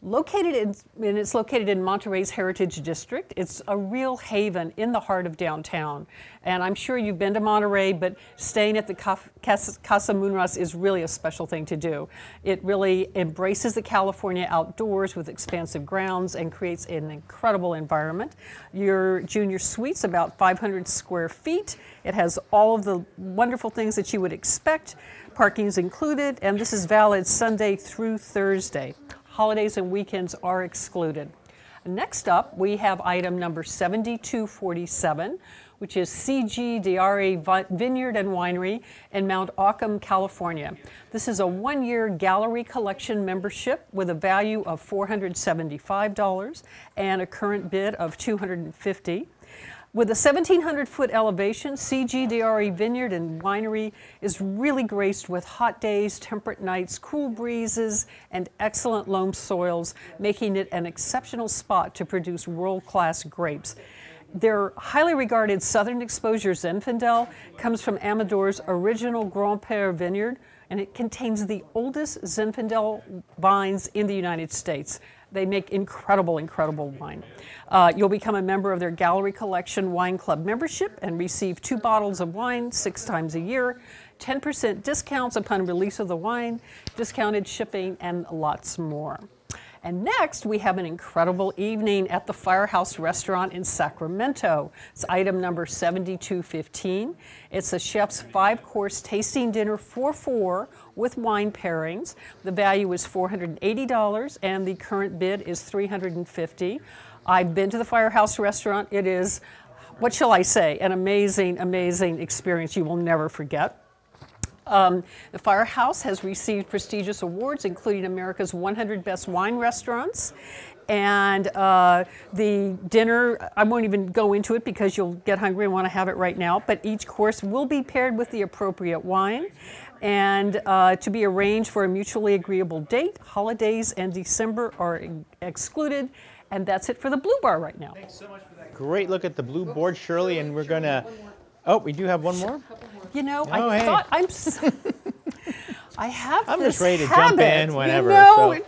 It's located in Monterey's Heritage District. It's a real haven in the heart of downtown. And I'm sure you've been to Monterey, but staying at the Casa Moonras is really a special thing to do. It really embraces the California outdoors with expansive grounds and creates an incredible environment. Your junior suite's about 500 square feet. It has all of the wonderful things that you would expect. Parking's included, and this is valid Sunday through Thursday. Holidays and weekends are excluded. Next up, we have item number 7247, which is CG Diari Vineyard and Winery in Mount Auckham, California. This is a 1-year gallery collection membership with a value of $475 and a current bid of $250. With a 1,700-foot elevation, CG Diari Vineyard and Winery is really graced with hot days, temperate nights, cool breezes, and excellent loam soils, making it an exceptional spot to produce world-class grapes. Their highly regarded Southern Exposure Zinfandel comes from Amador's original Grand-Père vineyard, and it contains the oldest Zinfandel vines in the United States. They make incredible, incredible wine. You'll become a member of their Gallery Collection Wine Club membership and receive 2 bottles of wine 6 times a year, 10% discounts upon release of the wine, discounted shipping, and lots more. And next, we have an incredible evening at the Firehouse Restaurant in Sacramento. It's item number 7215. It's a chef's 5-course tasting dinner for 4 with wine pairings. The value is $480, and the current bid is $350. I've been to the Firehouse Restaurant. It is, what shall I say, an amazing, amazing experience you will never forget. The Firehouse has received prestigious awards, including America's 100 Best Wine Restaurants. And the dinner, I won't even go into it because you'll get hungry and want to have it right now, but each course will be paired with the appropriate wine and to be arranged for a mutually agreeable date. Holidays and December are excluded. And that's it for the Blue Bar right now. Thanks so much for that. Great look at the blue board, Shirley, and we're going to... Oh, we do have one more? You know, I thought I'm I'm just ready to jump in whenever. You know,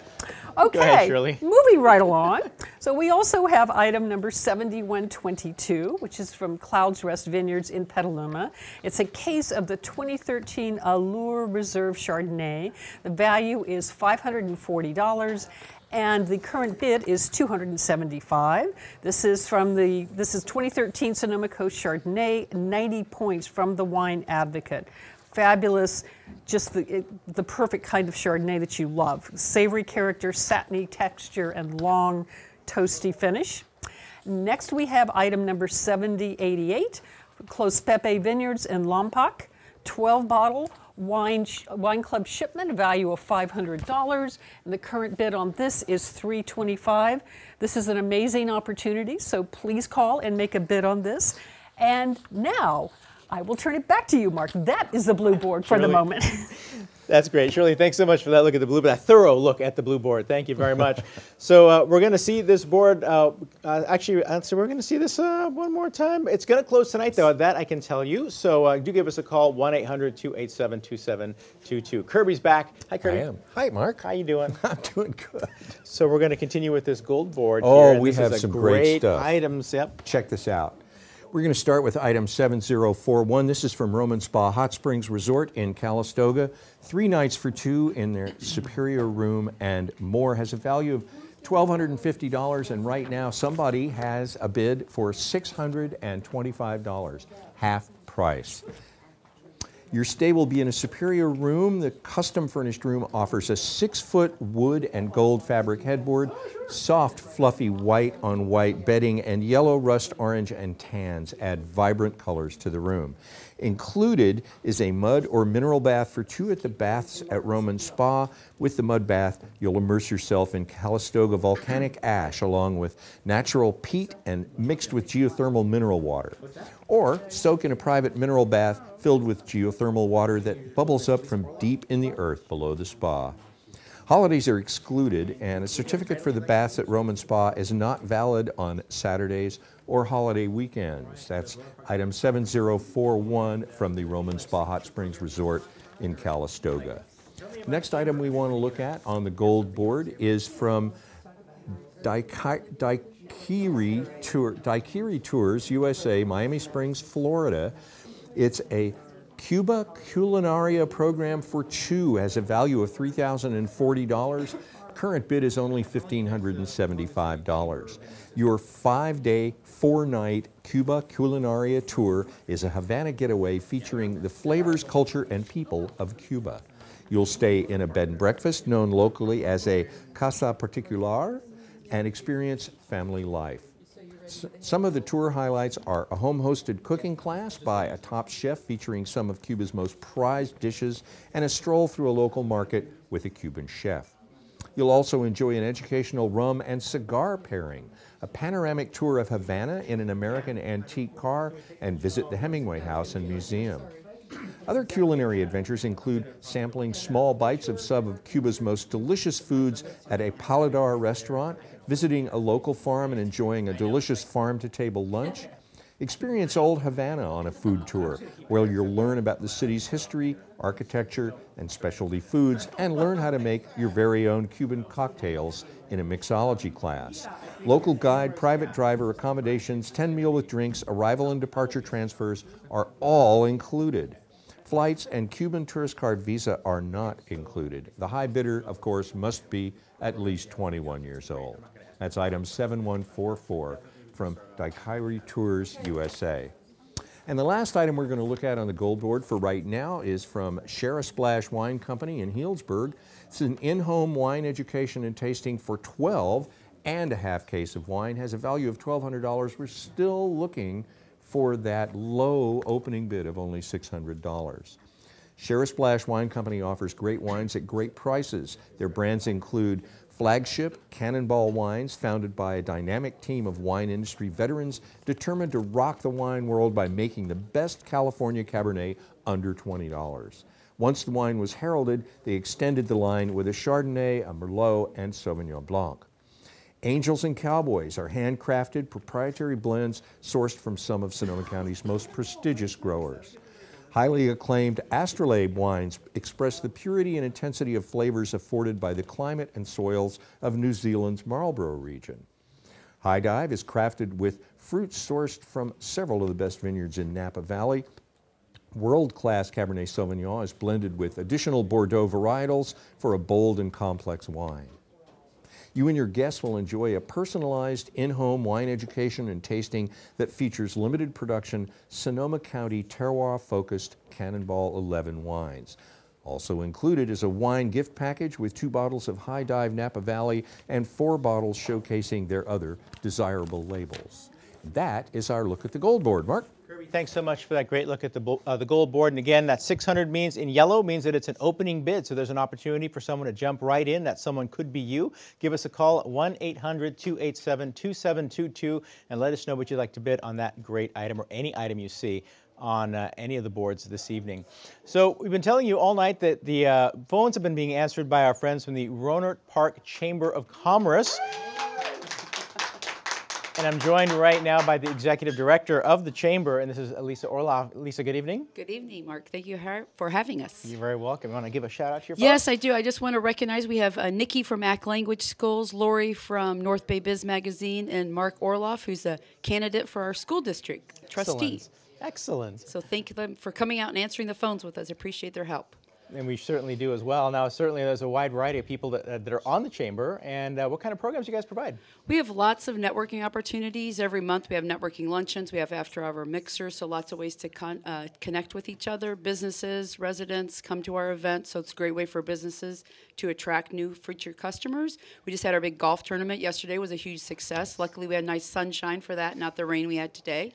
okay, go ahead, Shirley. Moving right along. So we also have item number 7122, which is from Clouds Rest Vineyards in Petaluma. It's a case of the 2013 Allure Reserve Chardonnay. The value is $540. And the current bid is $275. This is 2013 Sonoma Coast Chardonnay, 90 points from the Wine Advocate. Fabulous, just the perfect kind of Chardonnay that you love. Savory character, satiny texture, and long, toasty finish. Next we have item number 7088, Clos Pepe Vineyards in Lompoc, 12-bottle. Wine Club shipment, value of $500, and the current bid on this is $325. This is an amazing opportunity, so please call and make a bid on this. And now, I will turn it back to you, Mark. That is the blue board for the moment. That's great. Shirley, thanks so much for that look at the blue board, that thorough look at the blue board. Thank you very much. So we're going to see this board, so we're going to see this one more time. It's going to close tonight, though, that I can tell you. So do give us a call, 1-800-287-2722. Kirby's back. Hi, Kirby. I am. Hi, Mark. How you doing? I'm doing good. So we're going to continue with this gold board here. Oh, we have some great stuff. Items. Yep. Check this out. We're going to start with item 7041. This is from Roman Spa Hot Springs Resort in Calistoga. 3 nights for 2 in their superior room and more. Has a value of $1,250, and right now somebody has a bid for $625, half price. Your stay will be in a superior room. The custom furnished room offers a 6-foot wood and gold fabric headboard, soft, fluffy white on white bedding, and yellow, rust, orange, and tans add vibrant colors to the room. Included is a mud or mineral bath for 2 at the baths at Roman Spa. With the mud bath, you'll immerse yourself in Calistoga volcanic ash along with natural peat and mixed with geothermal mineral water. Or soak in a private mineral bath filled with geothermal water that bubbles up from deep in the earth below the spa. Holidays are excluded, and a certificate for the baths at Roman Spa is not valid on Saturdays or holiday weekends. That's item 7041 from the Roman Spa Hot Springs Resort in Calistoga. Next item we want to look at on the gold board is from Daiquiri Tours USA, Miami Springs, Florida. It's a Cuba Culinaria program for 2, has a value of $3,040. Current bid is only $1,575. Your 5-day, 4-night Cuba Culinaria tour is a Havana getaway featuring the flavors, culture, and people of Cuba. You'll stay in a bed and breakfast known locally as a Casa Particular and experience family life. Some of the tour highlights are a home-hosted cooking class by a top chef featuring some of Cuba's most prized dishes and a stroll through a local market with a Cuban chef. You'll also enjoy an educational rum and cigar pairing, a panoramic tour of Havana in an American antique car, and visit the Hemingway House and Museum. Other culinary adventures include sampling small bites of some of Cuba's most delicious foods at a Paladar restaurant, visiting a local farm and enjoying a delicious farm-to-table lunch. Experience Old Havana on a food tour, where you'll learn about the city's history, architecture, and specialty foods, and learn how to make your very own Cuban cocktails in a mixology class. Local guide, private driver, accommodations, 10 meal with drinks, arrival and departure transfers are all included. Flights and Cuban tourist card visa are not included. The high bidder, of course, must be at least 21 years old. That's item 7144 from Daiquiri Tours USA. And the last item we're going to look at on the gold board for right now is from Share a Splash Wine Company in Healdsburg. It's an in-home wine education and tasting for 12 and a half case of wine. Has a value of $1,200. We're still looking for that low opening bid of only $600. Share a Splash Wine Company offers great wines at great prices. Their brands include Flagship Cannonball Wines, founded by a dynamic team of wine industry veterans determined to rock the wine world by making the best California Cabernet under $20. Once the wine was heralded, they extended the line with a Chardonnay, a Merlot, and Sauvignon Blanc. Angels and Cowboys are handcrafted proprietary blends sourced from some of Sonoma County's most prestigious growers. Highly acclaimed Astrolabe wines express the purity and intensity of flavors afforded by the climate and soils of New Zealand's Marlborough region. High Dive is crafted with fruits sourced from several of the best vineyards in Napa Valley. World-class Cabernet Sauvignon is blended with additional Bordeaux varietals for a bold and complex wine. You and your guests will enjoy a personalized in-home wine education and tasting that features limited production Sonoma County terroir-focused Cannonball 11 wines. Also included is a wine gift package with 2 bottles of High Dive Napa Valley and 4 bottles showcasing their other desirable labels. That is our look at the gold board. Mark? Thanks so much for that great look at the gold board. And again, that 600 means in yellow means that it's an opening bid. So there's an opportunity for someone to jump right in. That someone could be you. Give us a call at 1-800-287-2722 and let us know what you'd like to bid on that great item or any item you see on any of the boards this evening. So we've been telling you all night that the phones have been being answered by our friends from the Rohnert Park Chamber of Commerce. And I'm joined right now by the executive director of the chamber, and this is Lisa Orloff. Lisa, good evening. Good evening, Mark. Thank you for having us. You're very welcome. You want to give a shout out to your folks? Yes, I do. I just want to recognize we have Nikki from ACT Language Schools, Lori from North Bay Biz Magazine, and Mark Orloff, who's a candidate for our school district trustee. Excellent. So thank them for coming out and answering the phones with us. I appreciate their help. And we certainly do as well. Now, certainly there's a wide variety of people that are on the chamber. And what kind of programs do you guys provide? We have lots of networking opportunities. Every month we have networking luncheons. We have after-hour mixers, so lots of ways to connect with each other. Businesses, residents come to our events, so it's a great way for businesses to attract new future customers. We just had our big golf tournament yesterday. It was a huge success. Luckily, we had nice sunshine for that, not the rain we had today.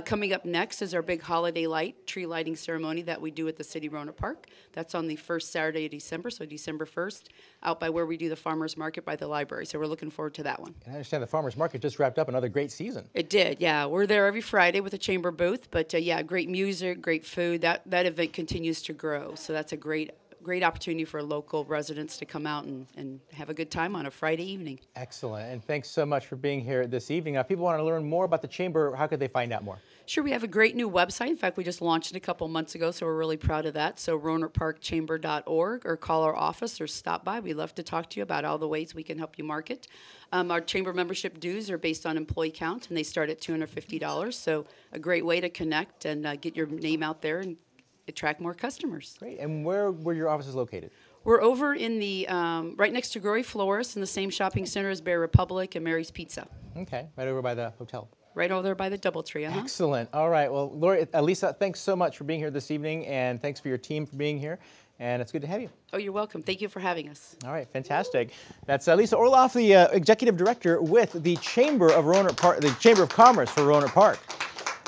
Coming up next is our big holiday tree lighting ceremony that we do at the City Rohnert Park. That's on the first Saturday of December, so December 1st, out by where we do the farmers market by the library. So we're looking forward to that one. And I understand the farmers market just wrapped up another great season. It did, yeah. We're there every Friday with a chamber booth, but yeah, great music, great food. That event continues to grow, so that's a great opportunity for local residents to come out and have a good time on a Friday evening. Excellent, and thanks so much for being here this evening. Now, if people want to learn more about the Chamber, how could they find out more? Sure, we have a great new website. In fact, we just launched it a couple months ago, so we're really proud of that. So RohnertParkChamber.org, or call our office or stop by. We'd love to talk to you about all the ways we can help you market. Our chamber membership dues are based on employee count, and they start at $250, so a great way to connect and get your name out there and attract more customers. Great. And where were your offices located? We're over in the, right next to Grory Florist in the same shopping center as Bear Republic and Mary's Pizza. Okay, right over by the hotel. Right over there by the DoubleTree, Excellent. All right. Well, Lori, Lisa, thanks so much for being here this evening, and thanks for your team for being here. And it's good to have you. Oh, you're welcome. Thank you for having us. All right, fantastic. That's Lisa Orloff, the Executive Director with the Chamber of Rohnert Park, the Chamber of Commerce for Rohnert Park.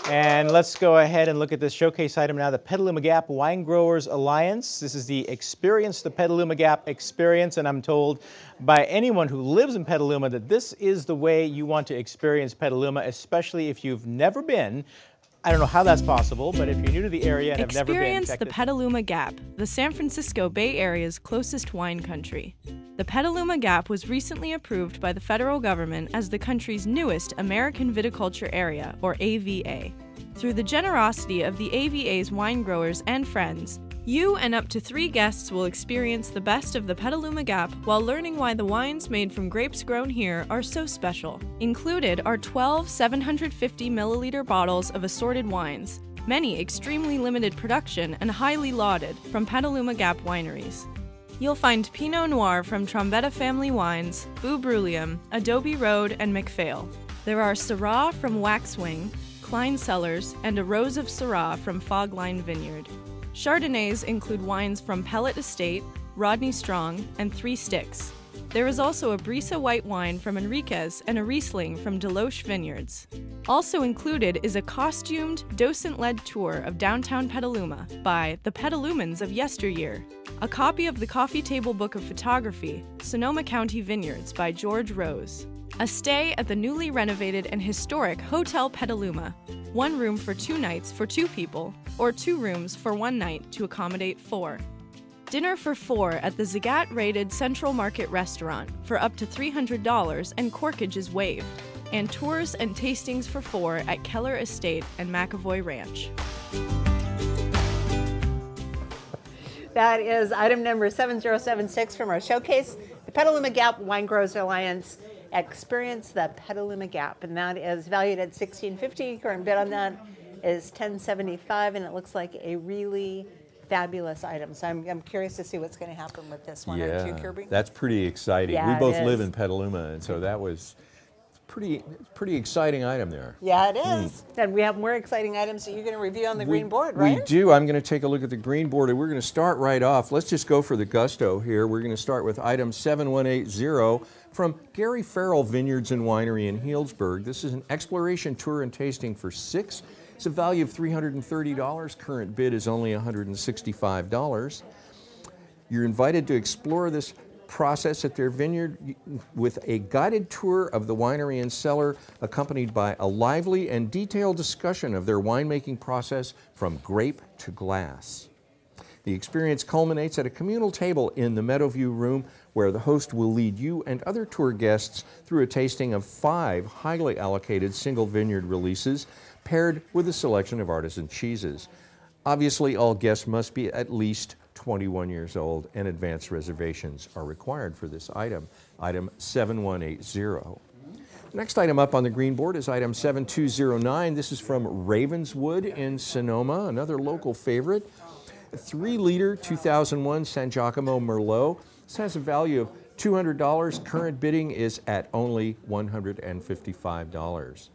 And let's go ahead and look at this showcase item now, the Petaluma Gap Wine Growers Alliance. This is the Experience the Petaluma Gap experience, and I'm told by anyone who lives in Petaluma that this is the way you want to experience Petaluma, especially if you've never been. I don't know how that's possible, but if you're new to the area and have never been, Experience the Petaluma Gap, the San Francisco Bay Area's closest wine country. The Petaluma Gap was recently approved by the federal government as the country's newest American Viticulture Area, or AVA. Through the generosity of the AVA's wine growers and friends, you and up to 3 guests will experience the best of the Petaluma Gap while learning why the wines made from grapes grown here are so special. Included are 12 750 milliliter bottles of assorted wines, many extremely limited production and highly lauded, from Petaluma Gap wineries. You'll find Pinot Noir from Trombetta Family Wines, Boo Brulium, Adobe Road, and McPhail. There are Syrah from Waxwing, Klein Cellars, and a Rose of Syrah from Fogline Vineyard. Chardonnays include wines from Pellet Estate, Rodney Strong, and Three Sticks. There is also a Brisa white wine from Enriquez and a Riesling from Deloche Vineyards. Also included is a costumed, docent-led tour of downtown Petaluma by the Petalumans of yesteryear, a copy of the Coffee Table Book of Photography, Sonoma County Vineyards by George Rose, a stay at the newly renovated and historic Hotel Petaluma, 1 room for 2 nights for 2 people, or 2 rooms for 1 night to accommodate 4. Dinner for 4 at the Zagat-rated Central Market Restaurant for up to $300 and corkage is waived, and tours and tastings for 4 at Keller Estate and McAvoy Ranch. That is item number 7076 from our showcase, the Petaluma Gap Wine Growers Alliance. Experience the Petaluma Gap, and that is valued at $16.50. Current bid on that is $10.75, and it looks like a really fabulous item. So I'm curious to see what's going to happen with this one. Aren't you, Kirby? That's pretty exciting. Yeah, we both it live is. in Petaluma, and so that was pretty exciting item there. Yeah, it is. And we have more exciting items that you're going to review on the green board, right? We do. I'm going to take a look at the green board, and we're going to start right off. Let's just go for the gusto here. We're going to start with item 7180 from Gary Farrell Vineyards and Winery in Healdsburg. This is an exploration tour and tasting for 6. It's a value of $330. Current bid is only $165. You're invited to explore this process at their vineyard with a guided tour of the winery and cellar, accompanied by a lively and detailed discussion of their winemaking process from grape to glass. The experience culminates at a communal table in the Meadowview Room, where the host will lead you and other tour guests through a tasting of 5 highly allocated single vineyard releases, paired with a selection of artisan cheeses. Obviously, all guests must be at least 21 years old, and advanced reservations are required for this item, item 7180. Next item up on the green board is item 7209. This is from Ravenswood in Sonoma, another local favorite. A 3-liter 2001 San Giacomo Merlot. This has a value of $200. Current bidding is at only $155.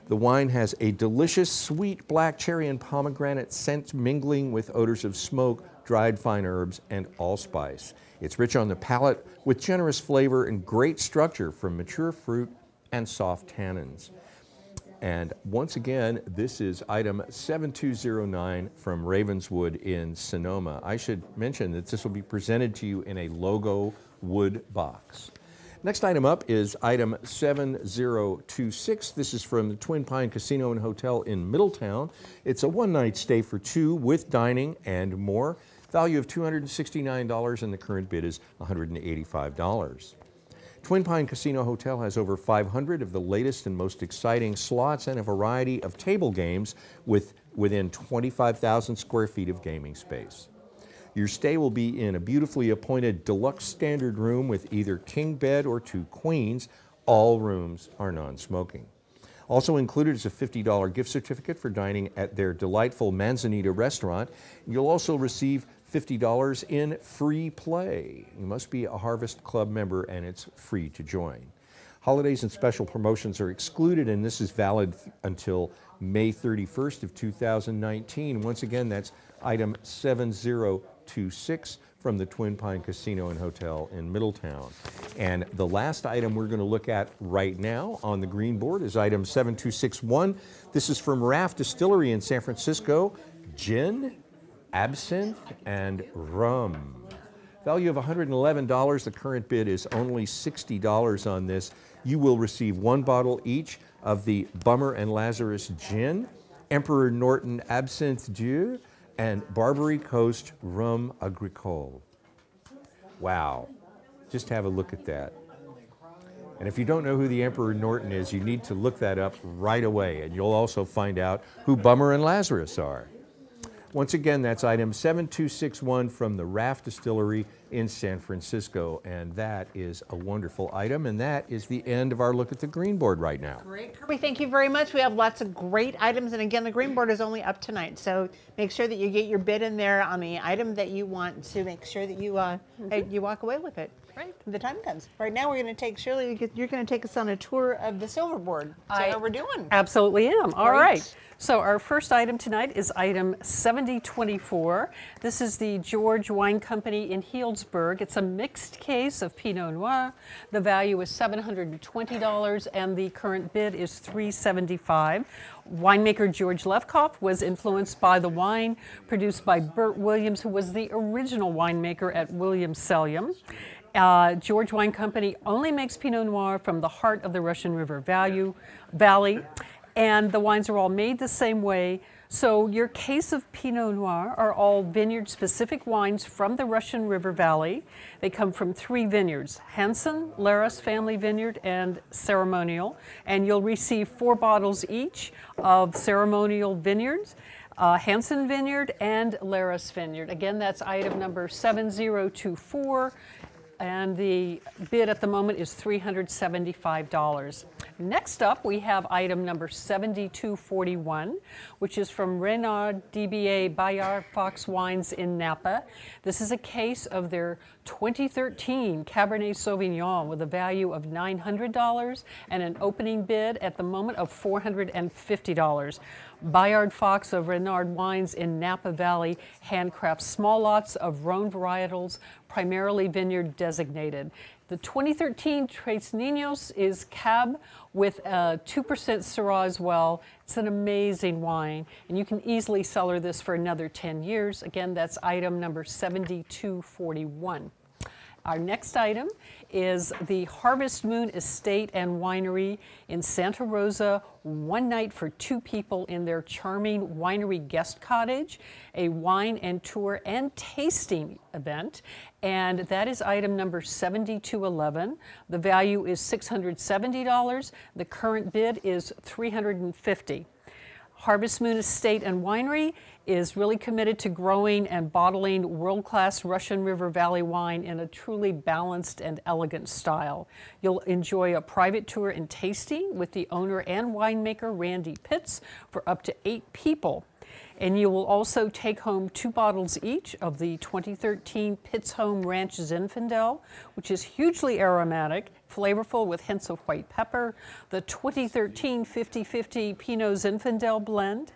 The wine has a delicious, sweet black cherry and pomegranate scent mingling with odors of smoke, dried fine herbs, and allspice. It's rich on the palate with generous flavor and great structure from mature fruit and soft tannins. And once again, this is item 7209 from Ravenswood in Sonoma. I should mention that this will be presented to you in a logo wood box. Next item up is item 7026. This is from the Twin Pine Casino and Hotel in Middletown. It's a one-night stay for two with dining and more. Value of $269 and the current bid is $185. Twin Pine Casino Hotel has over 500 of the latest and most exciting slots and a variety of table games within 25,000 square feet of gaming space. Your stay will be in a beautifully appointed deluxe standard room with either king bed or two queens. All rooms are non-smoking. Also included is a $50 gift certificate for dining at their delightful Manzanita restaurant. You'll also receive $50 in free play. You must be a Harvest Club member and it's free to join. Holidays and special promotions are excluded, and this is valid until May 31st of 2019. Once again, that's item 7026 from the Twin Pine Casino and Hotel in Middletown. And the last item we're going to look at right now on the green board is item 7261. This is from Raft Distillery in San Francisco. Gin, absinthe, and rum. Value of $111. The current bid is only $60 on this. You will receive one bottle each of the Bummer and Lazarus Gin, Emperor Norton Absinthe Dieu, and Barbary Coast Rum Agricole. Wow, just have a look at that. And if you don't know who the Emperor Norton is, you need to look that up right away, and you'll also find out who Bummer and Lazarus are. Once again, that's item 7261 from the Raft Distillery in San Francisco, and that is a wonderful item, and that is the end of our look at the green board right now. Great, Kirby, thank you very much. We have lots of great items, and again, the green board is only up tonight, so make sure that you get your bid in there on the item that you want to make sure that you you walk away with it. Right. The time comes. Right now, we're going to take Shirley. You're going to take us on a tour of the silver board. So how we're doing? Absolutely am. All right. So our first item tonight is item 7024. This is the George Wine Company in Healdsburg. It's a mixed case of Pinot Noir. The value is $720 and the current bid is $375. Winemaker George Lefkoff was influenced by the wine produced by Bert Williams, who was the original winemaker at Williams-Sellium. George Wine Company only makes Pinot Noir from the heart of the Russian River Valley, and the wines are all made the same way. So your case of Pinot Noir are all vineyard-specific wines from the Russian River Valley. They come from 3 vineyards, Hansen, Laris Family Vineyard, and Ceremonial. And you'll receive 4 bottles each of Ceremonial Vineyards, Hansen Vineyard, and Laris Vineyard. Again, that's item number 7024. And the bid at the moment is $375. Next up, we have item number 7241, which is from Renard DBA Bayard Fox Wines in Napa. This is a case of their 2013 Cabernet Sauvignon with a value of $900 and an opening bid at the moment of $450. Bayard Fox of Renard Wines in Napa Valley handcrafts small lots of Rhone varietals, primarily vineyard designated. The 2013 Tres Niños is Cab with a 2% Syrah as well. It's an amazing wine, and you can easily cellar this for another 10 years. Again, that's item number 7241. Our next item is the Harvest Moon Estate and Winery in Santa Rosa, one night for 2 people in their charming winery guest cottage, a wine and tour and tasting event, and that is item number 7211. The value is $670. The current bid is $350. Harvest Moon Estate and Winery is really committed to growing and bottling world-class Russian River Valley wine in a truly balanced and elegant style. You'll enjoy a private tour and tasting with the owner and winemaker, Randy Pitts, for up to 8 people. And you will also take home 2 bottles each of the 2013 Pitts Home Ranch Zinfandel, which is hugely aromatic, flavorful with hints of white pepper, the 2013 50-50 Pinot Zinfandel blend,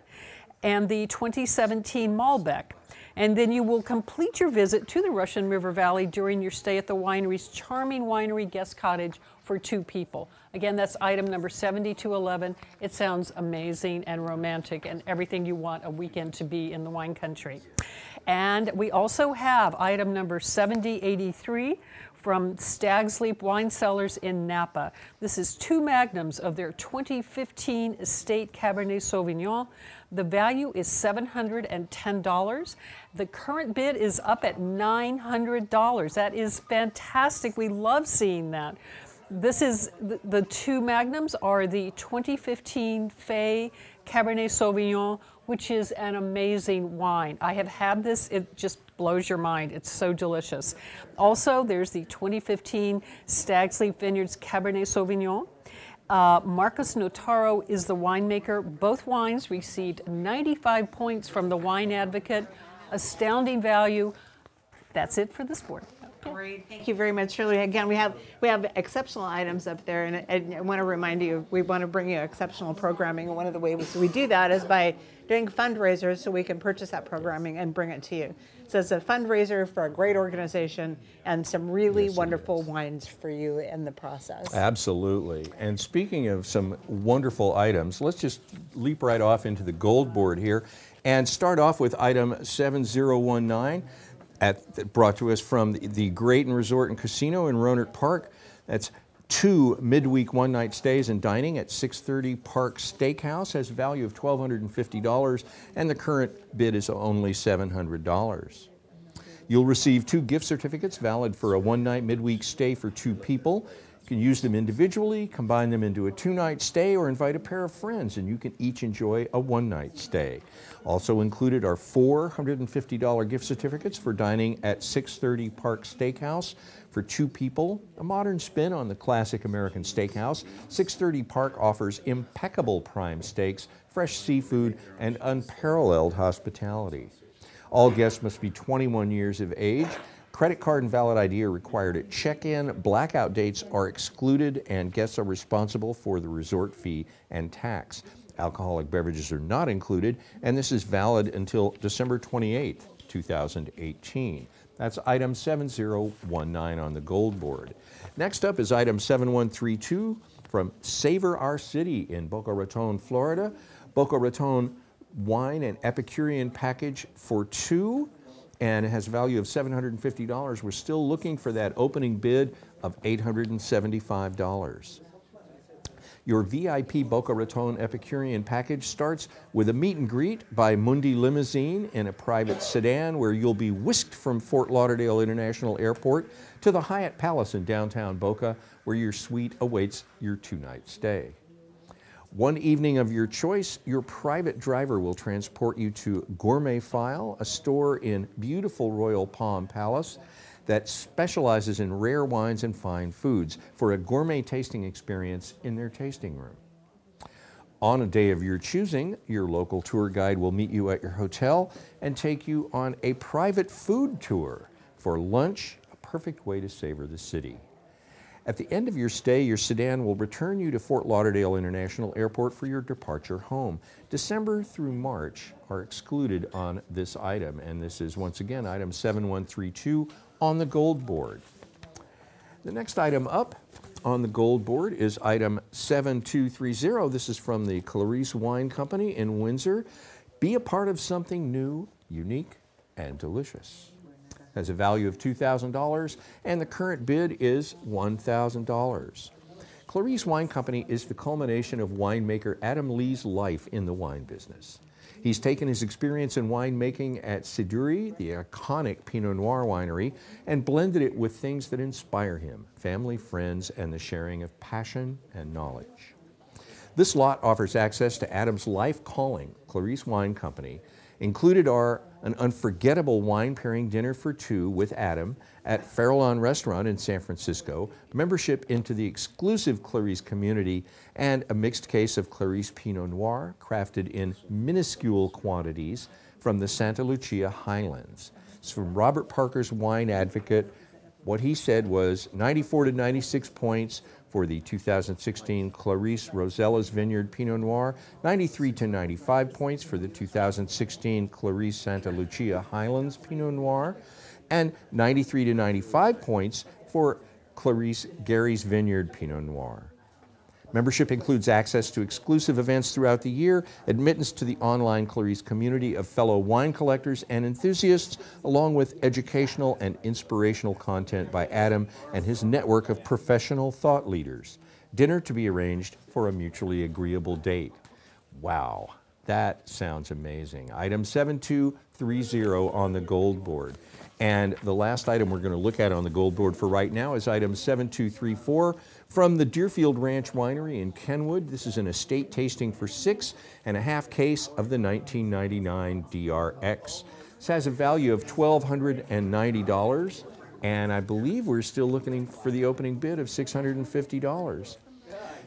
and the 2017 Malbec. And then you will complete your visit to the Russian River Valley during your stay at the winery's charming winery guest cottage for 2 people. Again, that's item number 7211. It sounds amazing and romantic and everything you want a weekend to be in the wine country. And we also have item number 7083 from Stag's Leap Wine Cellars in Napa. This is 2 magnums of their 2015 Estate Cabernet Sauvignon. The value is $710. The current bid is up at $900. That is fantastic. We love seeing that. This is the 2 magnums are the 2015 Fay Cabernet Sauvignon, which is an amazing wine. I have had this, it just blows your mind. It's so delicious. Also, there's the 2015 Stag's Leap Vineyards Cabernet Sauvignon. Marcus Notaro is the winemaker. Both wines received 95 points from the Wine Advocate. Astounding value. That's it for this board. Great, thank you very much, Shirley. Again, we have exceptional items up there, and I want to remind you, we want to bring you exceptional programming, and one of the ways we do that is by doing fundraisers so we can purchase that programming and bring it to you. So it's a fundraiser for a great organization and some really wonderful wines for you in the process. Absolutely. And speaking of some wonderful items, let's just leap right off into the gold board here and start off with item 7019. Brought to us from the Grayton Resort and Casino in Rohnert Park. That's 2 midweek one-night stays and dining at 630 Park Steakhouse. Has a value of $1,250, and the current bid is only $700. You'll receive 2 gift certificates valid for a one-night midweek stay for 2 people. You can use them individually, combine them into a 2-night stay, or invite a pair of friends, and you can each enjoy a one-night stay. Also included are 4 $150 gift certificates for dining at 630 Park Steakhouse for 2 people, a modern spin on the classic American steakhouse. 630 Park offers impeccable prime steaks, fresh seafood, and unparalleled hospitality. All guests must be 21 years of age. Credit card and valid ID are required at check-in. Blackout dates are excluded, and guests are responsible for the resort fee and tax. Alcoholic beverages are not included, and this is valid until December 28th, 2018. That's item 7019 on the gold board. Next up is item 7132 from Savor Our City in Boca Raton, Florida. Boca Raton wine and Epicurean package for 2. And it has a value of $750. We're still looking for that opening bid of $875. Your VIP Boca Raton Epicurean package starts with a meet and greet by Mundi Limousine in a private sedan where you'll be whisked from Fort Lauderdale International Airport to the Hyatt Palace in downtown Boca, where your suite awaits your 2-night stay. One evening of your choice, your private driver will transport you to Gourmet File, a store in beautiful Royal Palm Palace that specializes in rare wines and fine foods for a gourmet tasting experience in their tasting room. On a day of your choosing, your local tour guide will meet you at your hotel and take you on a private food tour. For lunch, a perfect way to savor the city. At the end of your stay, your sedan will return you to Fort Lauderdale International Airport for your departure home. December through March are excluded on this item, and this is once again item 7132 on the gold board. The next item up on the gold board is item 7230. This is from the Clarice Wine Company in Windsor. Be a part of something new, unique, and delicious. Has a value of $2,000, and the current bid is $1,000. Clarice Wine Company is the culmination of winemaker Adam Lee's life in the wine business. He's taken his experience in winemaking at Siduri, the iconic Pinot Noir winery, and blended it with things that inspire him, family, friends, and the sharing of passion and knowledge. This lot offers access to Adam's life calling, Clarice Wine Company. Included are an unforgettable wine pairing dinner for 2 with Adam at Farallon Restaurant in San Francisco, membership into the exclusive Clarice community, and a mixed case of Clarice Pinot Noir crafted in minuscule quantities from the Santa Lucia Highlands. It's from Robert Parker's Wine Advocate. What he said was 94 to 96 points for the 2016 Clarice Rosella's Vineyard Pinot Noir, 93 to 95 points for the 2016 Clarice Santa Lucia Highlands Pinot Noir, and 93 to 95 points for Clarice Gary's Vineyard Pinot Noir. Membership includes access to exclusive events throughout the year, admittance to the online Clarice community of fellow wine collectors and enthusiasts, along with educational and inspirational content by Adam and his network of professional thought leaders. Dinner to be arranged for a mutually agreeable date. Wow, that sounds amazing. Item 7230 on the gold board. And the last item we're going to look at on the gold board for right now is item 7234 from the Deerfield Ranch Winery in Kenwood. This is an estate tasting for 6.5 case of the 1999 DRX. This has a value of $1,290, and I believe we're still looking for the opening bid of $650.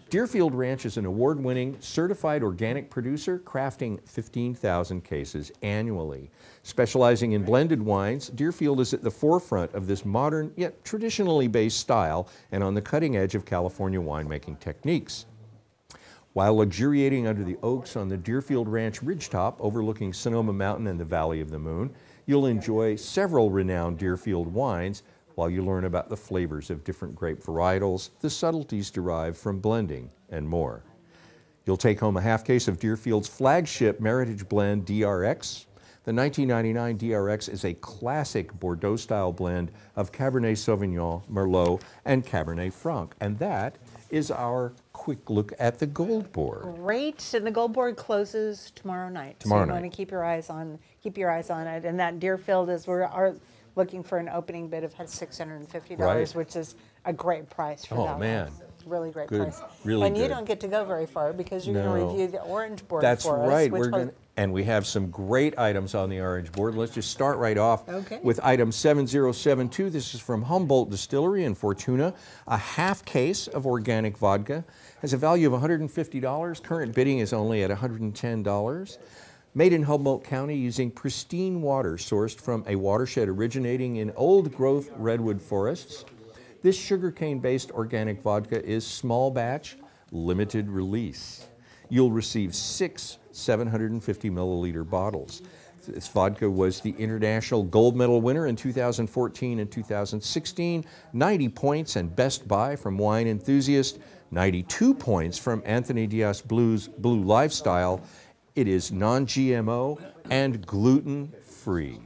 Deerfield Ranch is an award-winning certified organic producer crafting 15,000 cases annually. Specializing in blended wines, Deerfield is at the forefront of this modern yet traditionally based style and on the cutting edge of California winemaking techniques. While luxuriating under the oaks on the Deerfield Ranch ridgetop overlooking Sonoma Mountain and the Valley of the Moon, you'll enjoy several renowned Deerfield wines while you learn about the flavors of different grape varietals, the subtleties derived from blending, and more. You'll take home a half case of Deerfield's flagship Meritage Blend DRX. The 1999 DRX is a classic Bordeaux-style blend of Cabernet Sauvignon, Merlot, and Cabernet Franc. And that is our quick look at the gold board. Great, and the gold board closes tomorrow night. Tomorrow so you night. want to keep your eyes on it. And that Deerfield is are looking for an opening bid of $650, Right. which is a great price for that. Oh, man. One. Really great Good. price. Really and you good. don't get to go very far because you're going to review the orange board That's for us. right. which And we have some great items on the orange board. Let's just start right off Okay. with item 7072. This is from Humboldt Distillery in Fortuna. A half case of organic vodka has a value of $150. Current bidding is only at $110. Made in Humboldt County using pristine water sourced from a watershed originating in old-growth redwood forests. This sugarcane-based organic vodka is small batch, limited release. You'll receive 6 750 milliliter bottles. This vodka was the International Gold Medal winner in 2014 and 2016, 90 points and Best Buy from Wine Enthusiast, 92 points from Anthony Diaz Blue Lifestyle. It is non-GMO and gluten-free.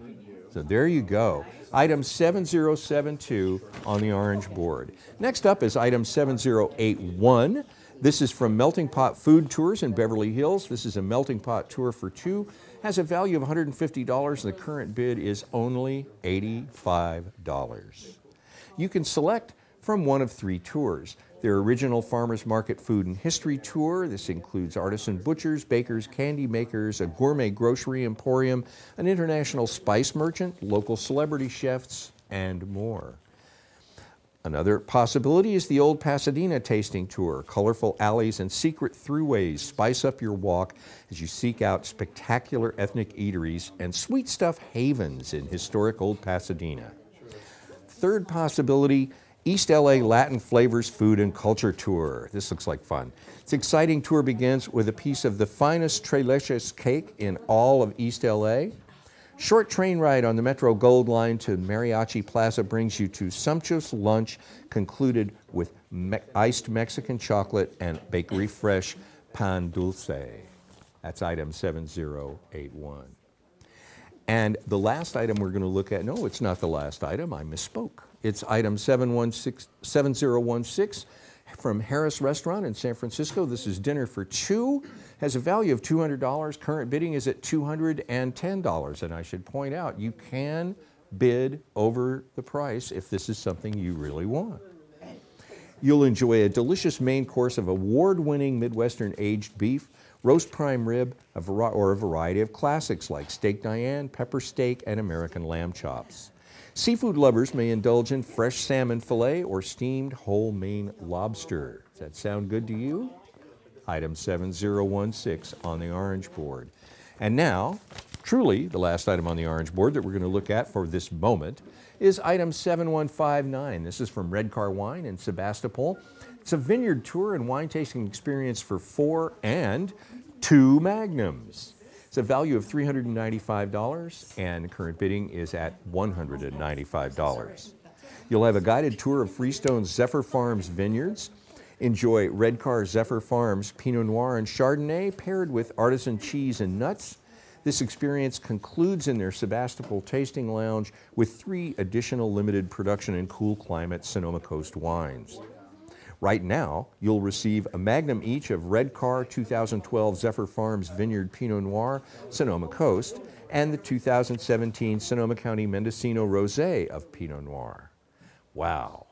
So there you go. Item 7072 on the orange board. Next up is item 7081. This is from Melting Pot Food Tours in Beverly Hills. This is a melting pot tour for 2. Has a value of $150. The current bid is only $85. You can select from one of 3 tours. Their original Farmers Market Food and History Tour. This includes artisan butchers, bakers, candy makers, a gourmet grocery emporium, an international spice merchant, local celebrity chefs, and more. Another possibility is the Old Pasadena Tasting Tour. Colorful alleys and secret throughways spice up your walk as you seek out spectacular ethnic eateries and sweet stuff havens in historic Old Pasadena. Third possibility, East LA Latin Flavors Food and Culture Tour. This looks like fun. This exciting tour begins with a piece of the finest Tres Leches cake in all of East LA. Short train ride on the Metro Gold Line to Mariachi Plaza brings you to sumptuous lunch concluded with iced Mexican chocolate and bakery fresh pan dulce. That's item 7081. And the last item we're going to look at, no, it's not the last item, I misspoke. It's item 7016 from Harris Restaurant in San Francisco. This is dinner for 2. Has a value of $200. Current bidding is at $210. And I should point out, you can bid over the price if this is something you really want. You'll enjoy a delicious main course of award-winning Midwestern aged beef, roast prime rib, or a variety of classics like steak Diane, pepper steak, and American lamb chops. Seafood lovers may indulge in fresh salmon fillet or steamed whole Maine lobster. Does that sound good to you? Item 7016 on the orange board. And now, truly the last item on the orange board that we're going to look at for this moment is item 7159. This is from Red Car Wine in Sebastopol. It's a vineyard tour and wine tasting experience for 4 and 2 magnums. It's a value of $395 and current bidding is at $195. You'll have a guided tour of Freestone's Zephyr Farms vineyards. Enjoy Red Car Zephyr Farms Pinot Noir and Chardonnay paired with artisan cheese and nuts. This experience concludes in their Sebastopol Tasting Lounge with 3 additional limited production and cool climate Sonoma Coast wines. Right now, you'll receive a magnum each of Red Car 2012 Zephyr Farms Vineyard Pinot Noir Sonoma Coast and the 2017 Sonoma County Mendocino Rosé of Pinot Noir. Wow.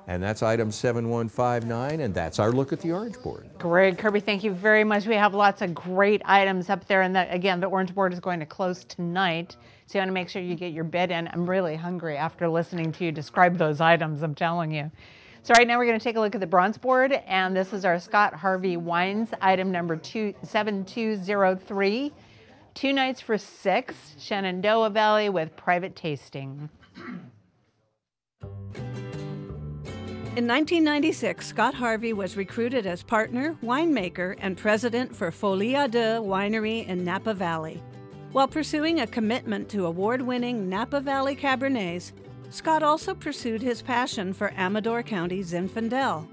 And that's item 7159, and that's our look at the Orange Board. Great, Kirby, thank you very much. We have lots of great items up there, and again, the Orange Board is going to close tonight, so you want to make sure you get your bid in. I'm really hungry after listening to you describe those items, I'm telling you. So right now we're going to take a look at the Bronze Board, and this is our Scott Harvey Wines, item number 7203. 2 nights for 6, Shenandoah Valley with private tasting. In 1996, Scott Harvey was recruited as partner, winemaker, and president for Folie à Deux Winery in Napa Valley. While pursuing a commitment to award-winning Napa Valley Cabernets, Scott also pursued his passion for Amador County Zinfandel.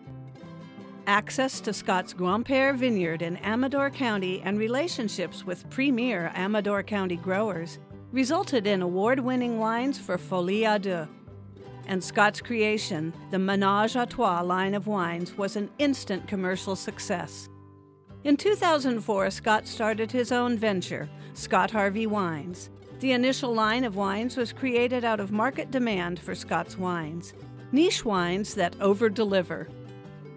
Access to Scott's Grand-Père vineyard in Amador County and relationships with premier Amador County growers resulted in award-winning wines for Folie à Deux. And Scott's creation, the Ménage à Trois line of wines, was an instant commercial success. In 2004, Scott started his own venture, Scott Harvey Wines. The initial line of wines was created out of market demand for Scott's wines, niche wines that over-deliver.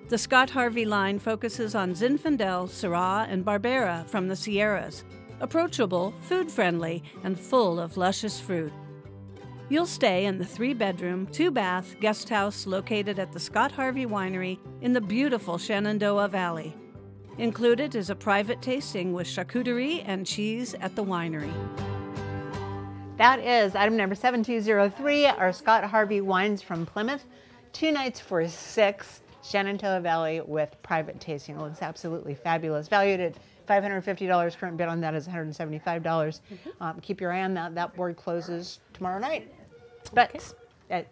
The Scott Harvey line focuses on Zinfandel, Syrah, and Barbera from the Sierras, approachable, food-friendly, and full of luscious fruit. You'll stay in the 3-bedroom, 2-bath guest house located at the Scott Harvey Winery in the beautiful Shenandoah Valley. Included is a private tasting with charcuterie and cheese at the winery. That is item number 7203, our Scott Harvey Wines from Plymouth. 2 nights for 6, Shenandoah Valley with private tasting. It looks absolutely fabulous. Valued at $550. Current bid on that is $175. Keep your eye on that. That board closes tomorrow night. But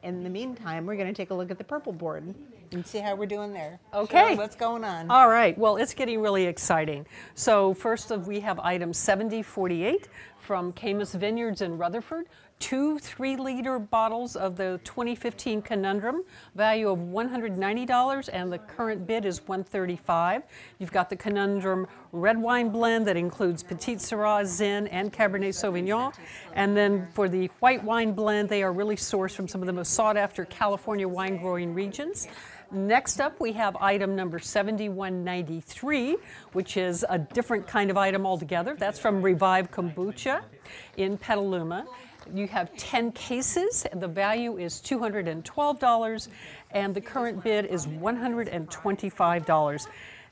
in the meantime, we're going to take a look at the purple board and see how we're doing there. Okay. Sure, what's going on? All right. Well, it's getting really exciting. So first we have item 7048 from Camus Vineyards in Rutherford. 2 3-liter bottles of the 2015 Conundrum, value of $190, and the current bid is $135. You've got the Conundrum red wine blend that includes Petite Syrah, Zin, and Cabernet Sauvignon. And then for the white wine blend, they are really sourced from some of the most sought-after California wine growing regions. Next up, we have item number 7193, which is a different kind of item altogether. That's from Revive Kombucha in Petaluma. You have 10 cases, and the value is $212, and the current bid is $125.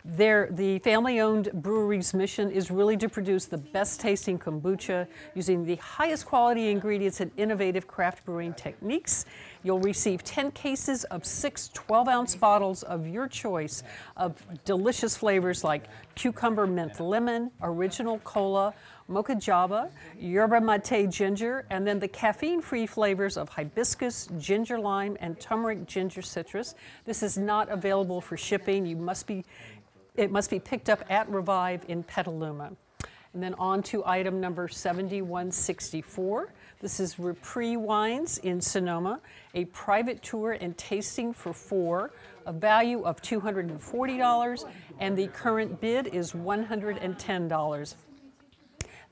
The family-owned brewery's mission is really to produce the best-tasting kombucha using the highest quality ingredients and innovative craft brewing techniques. You'll receive 10 cases of 6 12-ounce bottles of your choice of delicious flavors like cucumber mint lemon, original cola, mocha java, yerba mate ginger, and then the caffeine-free flavors of hibiscus, ginger lime, and turmeric ginger citrus. This is not available for shipping. It must be picked up at Revive in Petaluma. And then on to item number 7164. This is Repris Wines in Sonoma, a private tour and tasting for 4, a value of $240, and the current bid is $110.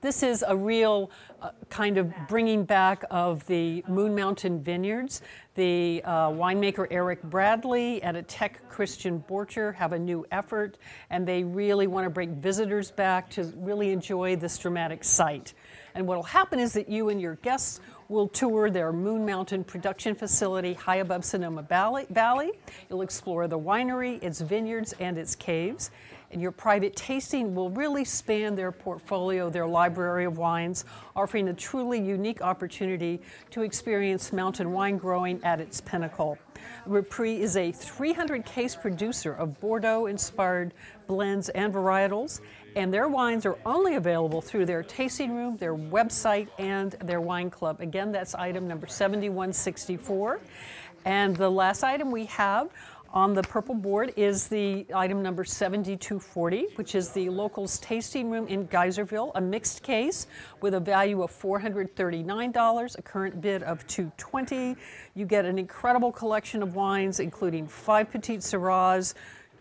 This is a real kind of bringing back of the Moon Mountain Vineyards. The winemaker Eric Bradley and Tech Christian Borcher have a new effort, and they really want to bring visitors back to really enjoy this dramatic site. And what will happen is that you and your guests We'll tour their Moon Mountain production facility high above Sonoma Valley. You'll explore the winery, its vineyards, and its caves. And your private tasting will really span their portfolio, their library of wines, offering a truly unique opportunity to experience mountain wine growing at its pinnacle. Repris is a 300-case producer of Bordeaux-inspired blends and varietals, and their wines are only available through their tasting room, their website, and their wine club. Again, that's item number 7164. And the last item we have on the purple board is the item number 7240, which is the Locals Tasting Room in Geyserville, a mixed case with a value of $439, a current bid of $220. You get an incredible collection of wines, including 5 Petite Syrahs,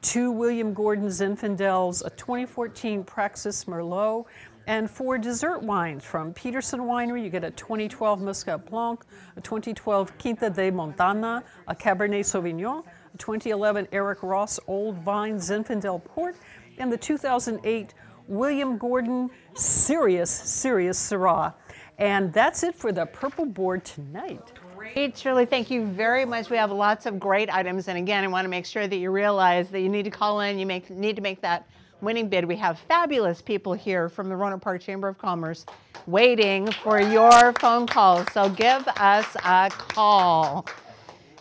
2 William Gordon Zinfandels, a 2014 Praxis Merlot, and 4 dessert wines from Peterson Winery. You get a 2012 Muscat Blanc, a 2012 Quinta de Montana, a Cabernet Sauvignon, a 2011 Eric Ross Old Vine Zinfandel Port, and the 2008 William Gordon Serious Syrah. And that's it for the purple board tonight. Great, Shirley, thank you very much. We have lots of great items, and again, I want to make sure that you realize that you need to call in, you need to make that winning bid. We have fabulous people here from the Roanoke Park Chamber of Commerce waiting for your phone calls, so give us a call.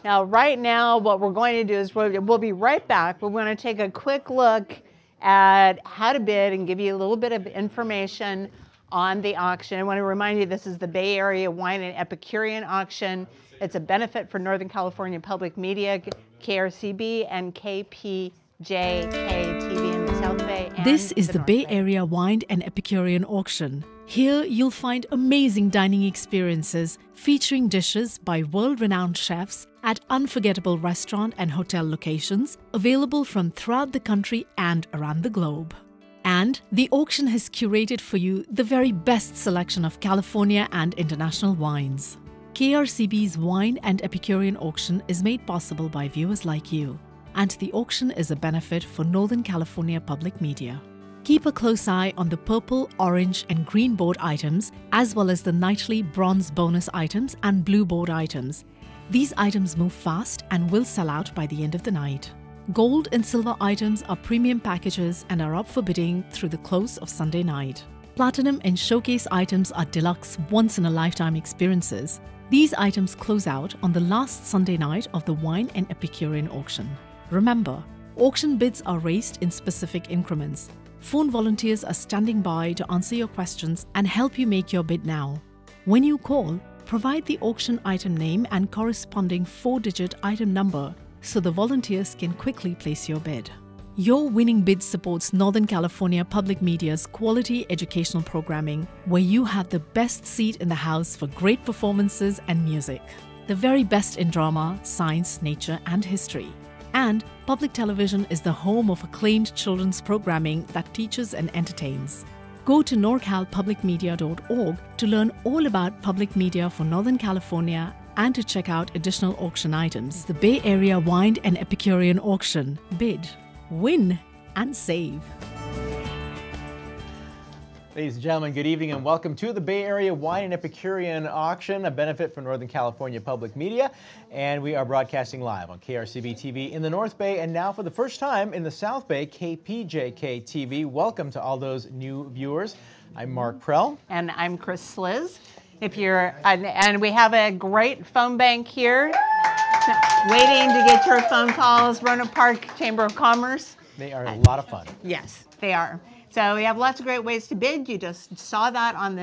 Now, right now, what we're going to do is we'll be right back. We're going to take a quick look at how to bid and give you a little bit of information on the auction. I want to remind you this is the Bay Area Wine and Epicurean Auction. It's a benefit for Northern California Public Media, KRCB, and KPJK TV in the South Bay. This is the Bay Area Wine and Epicurean Auction. Here you'll find amazing dining experiences featuring dishes by world-renowned chefs at unforgettable restaurant and hotel locations available from throughout the country and around the globe. And the auction has curated for you the very best selection of California and international wines. KRCB's Wine and Epicurean Auction is made possible by viewers like you, and the auction is a benefit for Northern California Public Media. Keep a close eye on the purple, orange, and green board items, as well as the nightly bronze bonus items and blue board items. These items move fast and will sell out by the end of the night. Gold and silver items are premium packages and are up for bidding through the close of Sunday night. Platinum and showcase items are deluxe once-in-a-lifetime experiences. These items close out on the last Sunday night of the Wine and Epicurean Auction. Remember, auction bids are raised in specific increments. Phone volunteers are standing by to answer your questions and help you make your bid now. When you call, provide the auction item name and corresponding 4-digit item number so the volunteers can quickly place your bid. Your winning bid supports Northern California Public Media's quality educational programming, where you have the best seat in the house for great performances and music. The very best in drama, science, nature, and history. And public television is the home of acclaimed children's programming that teaches and entertains. Go to norcalpublicmedia.org to learn all about public media for Northern California and to check out additional auction items. The Bay Area Wine and Epicurean Auction. Bid, win, and save. Ladies and gentlemen, good evening and welcome to the Bay Area Wine and Epicurean Auction, a benefit for Northern California Public Media. And we are broadcasting live on KRCB TV in the North Bay and now for the first time in the South Bay, KPJK TV. Welcome to all those new viewers. I'm Mark Prell. And I'm Chris Sliz. If you're, and we have a great phone bank here, waiting to get your phone calls. Roanoke Park Chamber of Commerce. They are a lot of fun. Yes, they are. So we have lots of great ways to bid. You just saw that on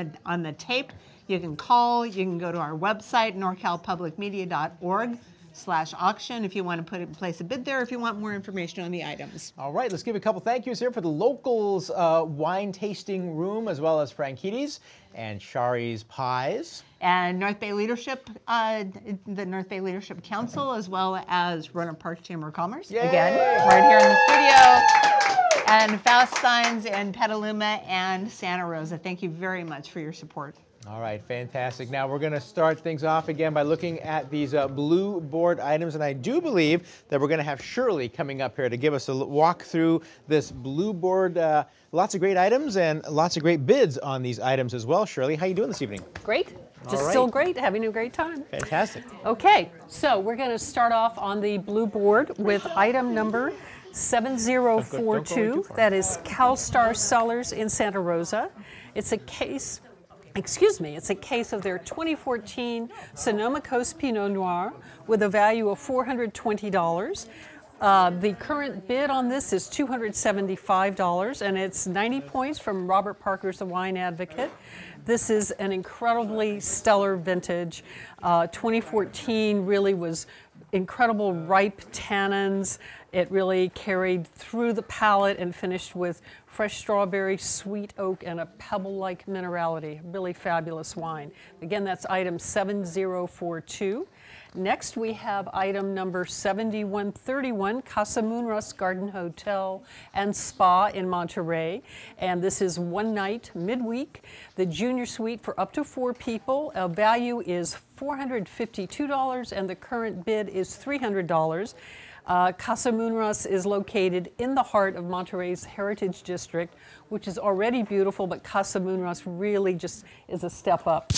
the tape. You can call. You can go to our website, norcalpublicmedia.org/auction, if you want to place a bid there. If you want more information on the items. All right, let's give a couple thank yous here for the Locals Wine Tasting Room, as well as Franchi's and Shari's Pies. And North Bay Leadership, the North Bay Leadership Council, as well as Roanoke Park Chamber of Commerce. Yay! Again, right here in the studio. And Fast Signs in Petaluma and Santa Rosa. Thank you very much for your support. All right, fantastic. Now we're going to start things off again by looking at these blue board items, and I do believe that we're going to have Shirley coming up here to give us a walk through this blue board. Lots of great items and lots of great bids on these items as well. Shirley, how you doing this evening? Great. Just All right. still great, having a great time. Fantastic. Okay, so we're going to start off on the blue board with item number 7042. That is CalStar Cellars in Santa Rosa. It's a case. It's a case of their 2014 Sonoma Coast Pinot Noir with a value of $420. The current bid on this is $275, and it's 90 points from Robert Parker's The Wine Advocate. This is an incredibly stellar vintage. 2014 really was incredible ripe tannins. It really carried through the palate and finished with fresh strawberry, sweet oak, and a pebble-like minerality. Really fabulous wine. Again, that's item 7042. Next, we have item number 7131, Casa Moonras Garden Hotel and Spa in Monterey. And this is one night, midweek. The junior suite for up to 4 people. Value is $452, and the current bid is $300. Casa Moonras is located in the heart of Monterey's Heritage District, which is already beautiful, but Casa Moonras really just is a step up.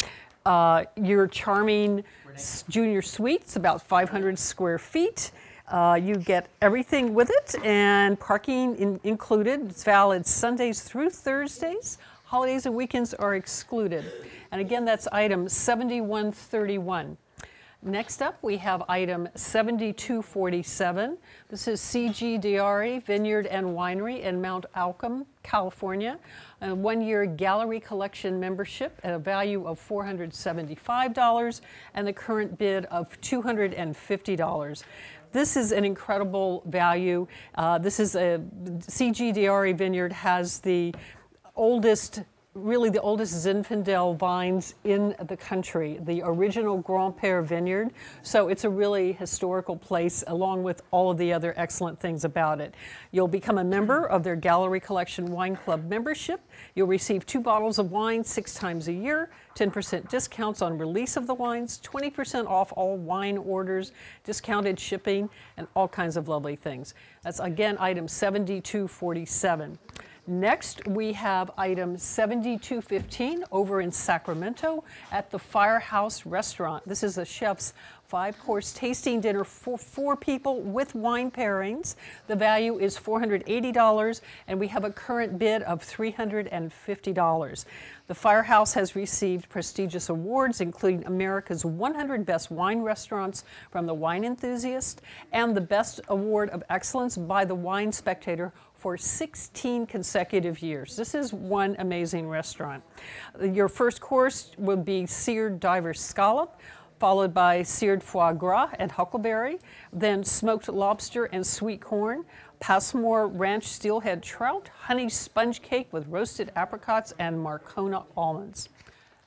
Your charming junior suite's about 500 square feet. You get everything with it, and parking included. It's valid Sundays through Thursdays. Holidays and weekends are excluded. And again, that's item 7131. Next up, we have item 7247. This is C.G. Diari Vineyard and Winery in Mount Alcom, California. A 1-year gallery collection membership at a value of $475 and the current bid of $250. This is an incredible value. This is C.G. Diari Vineyard has the oldest Zinfandel vines in the country, the original Grand Père Vineyard. So it's a really historical place, along with all of the other excellent things about it. You'll become a member of their Gallery Collection Wine Club membership. You'll receive 2 bottles of wine 6 times a year, 10% discounts on release of the wines, 20% off all wine orders, discounted shipping, and all kinds of lovely things. That's, again, item 7247. Next, we have item 7215 over in Sacramento at the Firehouse Restaurant. This is a chef's 5-course tasting dinner for 4 people with wine pairings. The value is $480, and we have a current bid of $350. The Firehouse has received prestigious awards, including America's 100 Best Wine Restaurants from the Wine Enthusiast and the Best Award of Excellence by the Wine Spectator for 16 consecutive years. This is one amazing restaurant. Your first course will be seared diver scallop, followed by seared foie gras and huckleberry, then smoked lobster and sweet corn, Passmore Ranch steelhead trout, honey sponge cake with roasted apricots and Marcona almonds.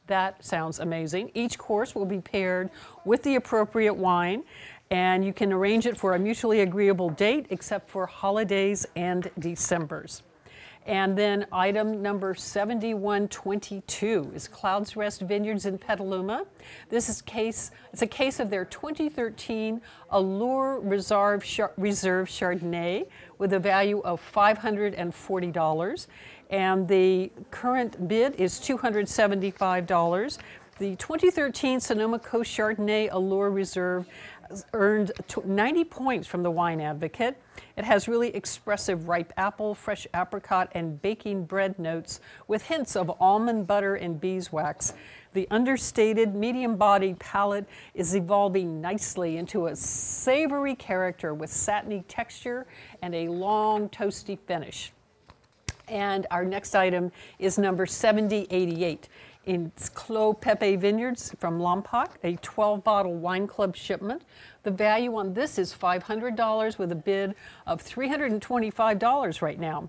That sounds amazing. Each course will be paired with the appropriate wine, and you can arrange it for a mutually agreeable date except for holidays and Decembers. And then item number 7122 is Clouds Rest Vineyards in Petaluma. It's a case of their 2013 Allure Reserve Chardonnay with a value of $540. And the current bid is $275. The 2013 Sonoma Coast Chardonnay Allure Reserve earned 90 points from the Wine Advocate. It has really expressive ripe apple, fresh apricot, and baking bread notes with hints of almond butter and beeswax. The understated, medium-bodied palate is evolving nicely into a savory character with satiny texture and a long, toasty finish. And our next item is number 7088. In Clos Pepe Vineyards from Lompoc, a 12-bottle wine club shipment. The value on this is $500 with a bid of $325 right now.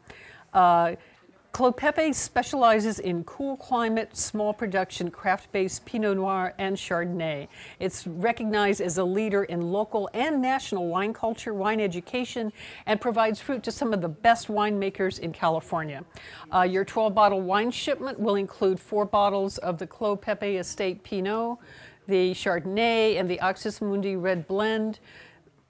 Clos Pepe specializes in cool climate, small production, craft-based Pinot Noir and Chardonnay. It's recognized as a leader in local and national wine culture, wine education, and provides fruit to some of the best winemakers in California. Your 12-bottle wine shipment will include 4 bottles of the Clos Pepe Estate Pinot, the Chardonnay, and the Oxus Mundi Red Blend.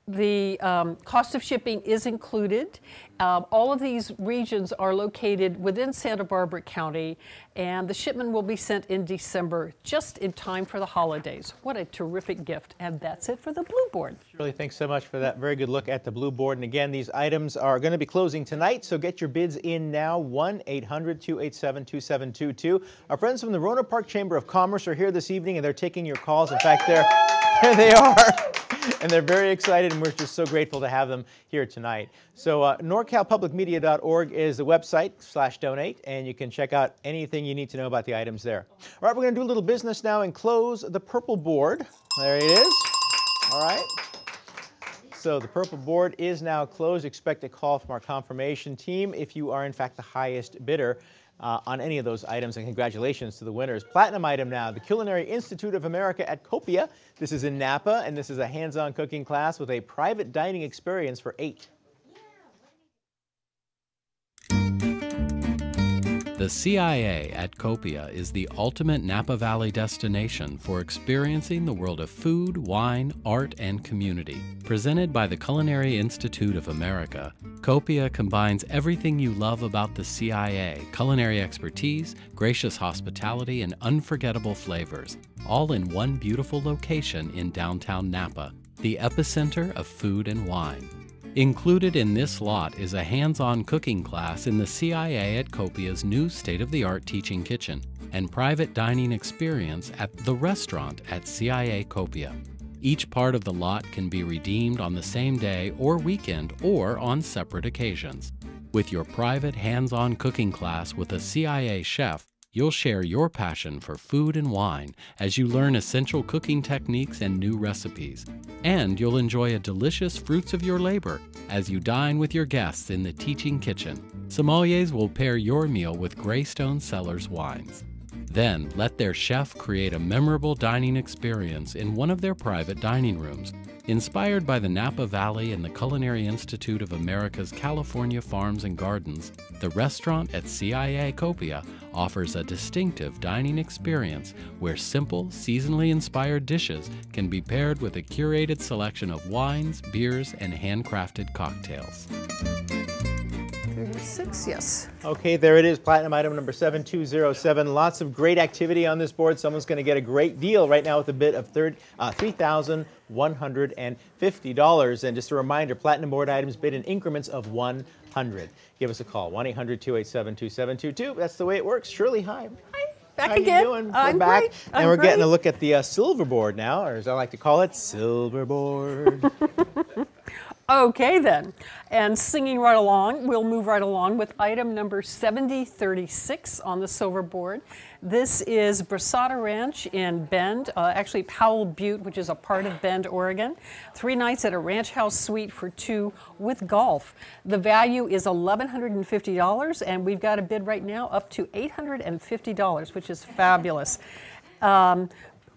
The cost of shipping is included. All of these regions are located within Santa Barbara County, and the shipment will be sent in December, just in time for the holidays. What a terrific gift. And that's it for the Blue Board. Shirley, thanks so much for that very good look at the Blue Board. And again, these items are going to be closing tonight, so get your bids in now, 1-800-287-2722. Our friends from the Rohnert Park Chamber of Commerce are here this evening, and they're taking your calls. In fact, there they are. And they're very excited, and we're just so grateful to have them here tonight. So NorCalPublicMedia.org is the website /donate, and you can check out anything you need to know about the items there. All right, we're going to do a little business now and close the purple board. There it is. All right. So the purple board is now closed. Expect a call from our confirmation team if you are, in fact, the highest bidder on any of those items, and congratulations to the winners. Platinum item now, the Culinary Institute of America at Copia. This is in Napa, and this is a hands-on cooking class with a private dining experience for 8. The CIA at Copia is the ultimate Napa Valley destination for experiencing the world of food, wine, art, and community. Presented by the Culinary Institute of America, Copia combines everything you love about the CIA: culinary expertise, gracious hospitality, and unforgettable flavors, all in one beautiful location in downtown Napa, the epicenter of food and wine. Included in this lot is a hands-on cooking class in the CIA at Copia's new state-of-the-art teaching kitchen and private dining experience at the restaurant at CIA Copia. Each part of the lot can be redeemed on the same day or weekend or on separate occasions. With your private hands-on cooking class with a CIA chef, you'll share your passion for food and wine as you learn essential cooking techniques and new recipes. And you'll enjoy a delicious fruits of your labor as you dine with your guests in the teaching kitchen. Sommeliers will pair your meal with Greystone Cellars wines. Then let their chef create a memorable dining experience in one of their private dining rooms. Inspired by the Napa Valley and the Culinary Institute of America's California Farms and Gardens, the restaurant at CIA Copia offers a distinctive dining experience where simple, seasonally inspired dishes can be paired with a curated selection of wines, beers, and handcrafted cocktails. 36, yes. Okay, there it is, platinum item number 7207. Lots of great activity on this board. Someone's going to get a great deal right now with a bid of $3,150. And just a reminder, platinum board items bid in increments of 100. Give us a call, 1-800-287-2722. That's the way it works. Shirley, hi. Hi, back How again. You doing? I'm We're back, great. and we're getting a look at the silver board now, or as I like to call it, silver board. Okay then, and singing right along, we'll move right along with item number 7036 on the silver board. This is Brasada Ranch in Bend, actually Powell Butte, which is a part of Bend, Oregon. 3 nights at a ranch house suite for 2 with golf. The value is $1,150, and we've got a bid right now up to $850, which is fabulous.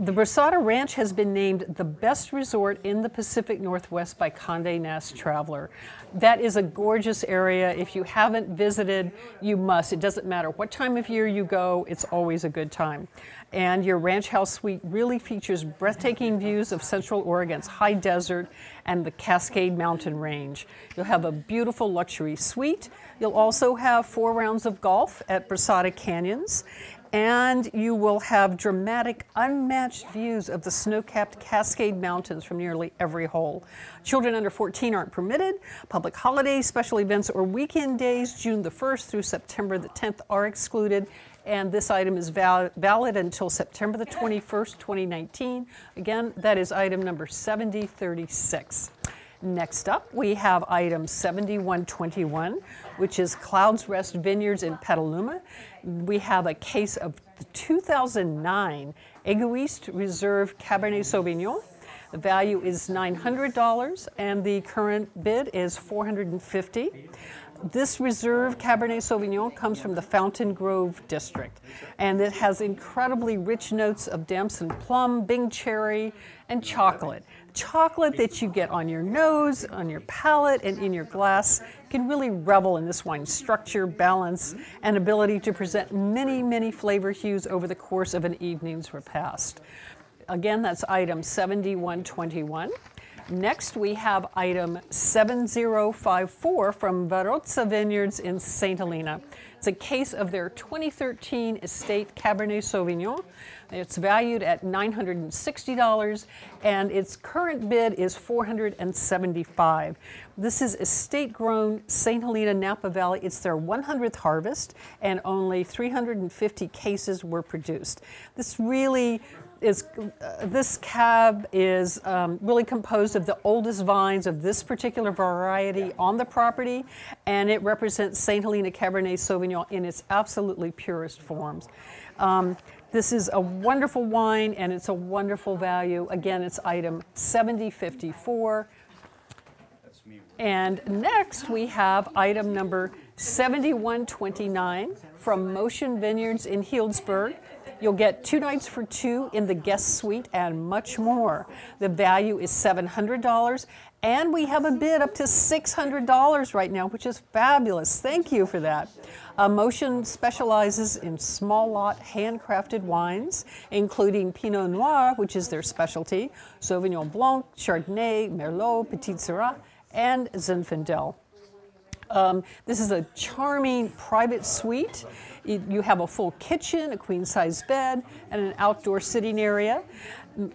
The Brasada Ranch has been named the best resort in the Pacific Northwest by Condé Nast Traveler. That is a gorgeous area. If you haven't visited, you must. It doesn't matter what time of year you go, it's always a good time. And your ranch house suite really features breathtaking views of Central Oregon's high desert and the Cascade Mountain Range. You'll have a beautiful luxury suite. You'll also have 4 rounds of golf at Brasada Canyons. And you will have dramatic, unmatched views of the snow-capped Cascade Mountains from nearly every hole. Children under 14 aren't permitted. Public holidays, special events, or weekend days, June the 1st through September the 10th, are excluded. And this item is valid until September the 21st, 2019. Again, that is item number 7036. Next up, we have item 7121, which is Clouds Rest Vineyards in Petaluma. We have a case of the 2009 Egoist Reserve Cabernet Sauvignon. The value is $900, and the current bid is $450. This reserve Cabernet Sauvignon comes from the Fountain Grove district, and it has incredibly rich notes of damson plum, Bing cherry, and chocolate. Chocolate that you get on your nose, on your palate, and in your glass. You can really revel in this wine's structure, balance, and ability to present many, many flavor hues over the course of an evening's repast. Again, that's item 7121. Next, we have item 7054 from Varotza Vineyards in St. Helena. It's a case of their 2013 Estate Cabernet Sauvignon. It's valued at $960, and its current bid is $475. This is estate-grown St. Helena Napa Valley. It's their 100th harvest, and only 350 cases were produced. This cab is really composed of the oldest vines of this particular variety on the property, and it represents St. Helena Cabernet Sauvignon in its absolutely purest forms. This is a wonderful wine, and it's a wonderful value. Again, it's item 7054. And next we have item number 7129 from Motion Vineyards in Healdsburg. You'll get 2 nights for 2 in the guest suite and much more. The value is $700, and we have a bid up to $600 right now, which is fabulous. Thank you for that. Motion specializes in small lot handcrafted wines, including Pinot Noir, which is their specialty, Sauvignon Blanc, Chardonnay, Merlot, Petit Syrah, and Zinfandel. This is a charming private suite. You have a full kitchen, a queen-size bed, and an outdoor sitting area.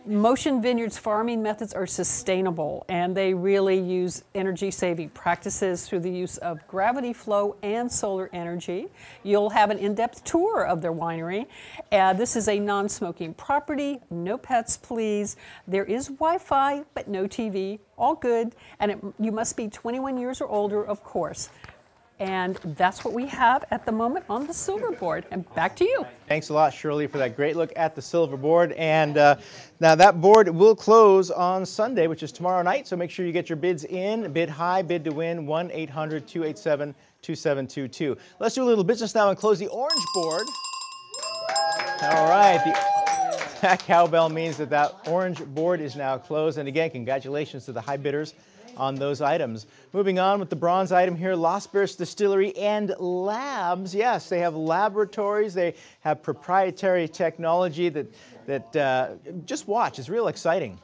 Motion Vineyards farming methods are sustainable, and they really use energy-saving practices through the use of gravity flow and solar energy. You'll have an in-depth tour of their winery. This is a non-smoking property, no pets, please. There is Wi-Fi, but no TV, all good, and you must be 21 years or older, of course. And that's what we have at the moment on the silver board. And back to you. Thanks a lot, Shirley, for that great look at the silver board. And now that board will close on Sunday, which is tomorrow night. So make sure you get your bids in. Bid high, bid to win, 1-800-287-2722. Let's do a little business now and close the orange board. All right. That cowbell means that that orange board is now closed. And again, congratulations to the high bidders on those items. Moving on with the bronze item here, Los Spirits Distillery and Labs. Yes, they have laboratories. They have proprietary technology that just watch. It's real exciting.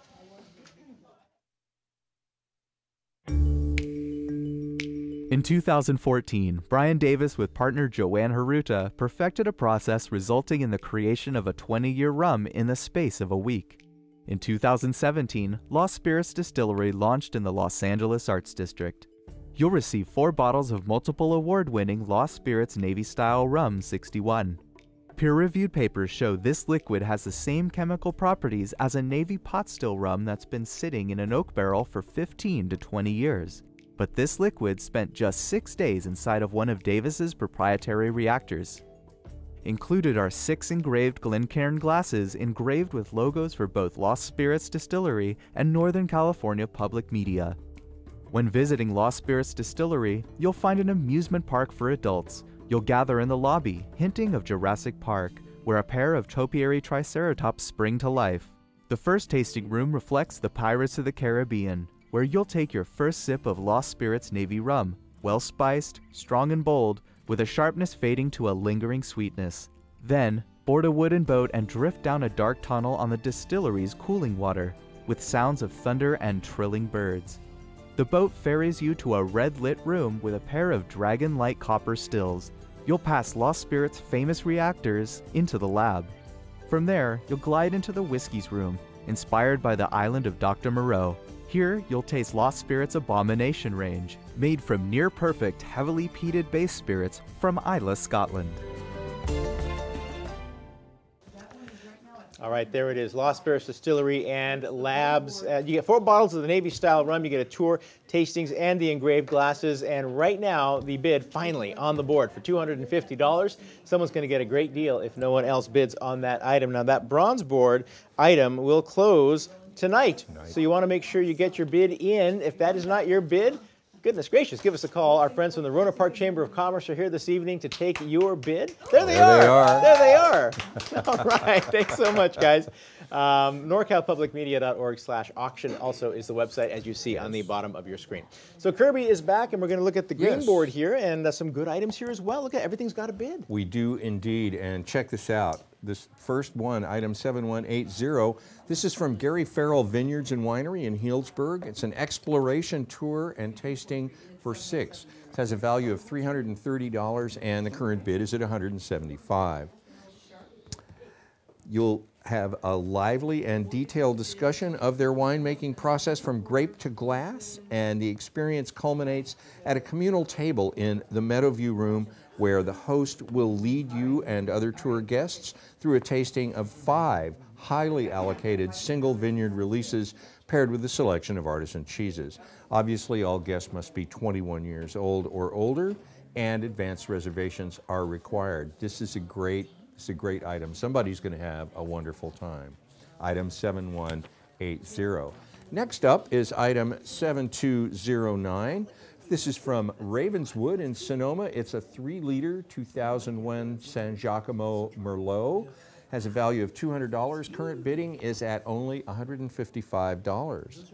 In 2014, Brian Davis with partner Joanne Haruta perfected a process resulting in the creation of a 20-year rum in the space of a week. In 2017, Los Spirits Distillery launched in the Los Angeles Arts District. You'll receive 4 bottles of multiple award-winning Los Spirits Navy-style rum 61. Peer-reviewed papers show this liquid has the same chemical properties as a Navy pot still rum that's been sitting in an oak barrel for 15 to 20 years. But this liquid spent just 6 days inside of one of Davis's proprietary reactors. Included are 6 engraved Glencairn glasses engraved with logos for both Los Spirits Distillery and Northern California Public Media. When visiting Los Spirits Distillery, you'll find an amusement park for adults. You'll gather in the lobby, hinting of Jurassic Park, where a pair of topiary triceratops spring to life. The first tasting room reflects the Pirates of the Caribbean, where you'll take your first sip of Los Spirits Navy rum, well-spiced, strong and bold, with a sharpness fading to a lingering sweetness. Then, board a wooden boat and drift down a dark tunnel on the distillery's cooling water, with sounds of thunder and trilling birds. The boat ferries you to a red-lit room with a pair of dragon-like copper stills. You'll pass Los Spirits' famous reactors into the lab. From there, you'll glide into the whiskeys room, inspired by the island of Dr. Moreau. Here, you'll taste Los Spirits' Abomination range, made from near-perfect, heavily peated base spirits from Islay, Scotland. All right, there it is, Los Spirits Distillery and Labs. You get 4 bottles of the Navy-style rum, you get a tour, tastings, and the engraved glasses. And right now, the bid finally on the board for $250. Someone's going to get a great deal if no one else bids on that item. Now, that bronze board item will close tonight. So you want to make sure you get your bid in. If that is not your bid, Goodness gracious, give us a call. Our friends from the Rohnert Park Chamber of Commerce are here this evening to take your bid. There they are. There they are. All right. Thanks so much, guys. NorCalPublicMedia.org/auction also is the website, as you see on the bottom of your screen. So Kirby is back, and we're going to look at the green board here, and some good items here as well. Look at everything's got a bid. We do indeed, and check this out. This first one, item 7180, this is from Gary Farrell Vineyards and Winery in Healdsburg. It's an exploration tour and tasting for 6. It has a value of $330, and the current bid is at $175. You'll have a lively and detailed discussion of their winemaking process from grape to glass, and the experience culminates at a communal table in the Meadowview Room, where the host will lead you and other tour guests through a tasting of 5 highly allocated single vineyard releases paired with a selection of artisan cheeses. Obviously, all guests must be 21 years old or older, and advanced reservations are required. This is a great item. Somebody's going to have a wonderful time. Item 7180. Next up is item 7209. This is from Ravenswood in Sonoma. It's a 3-liter 2001 San Giacomo Merlot. Has a value of $200. Current bidding is at only $155.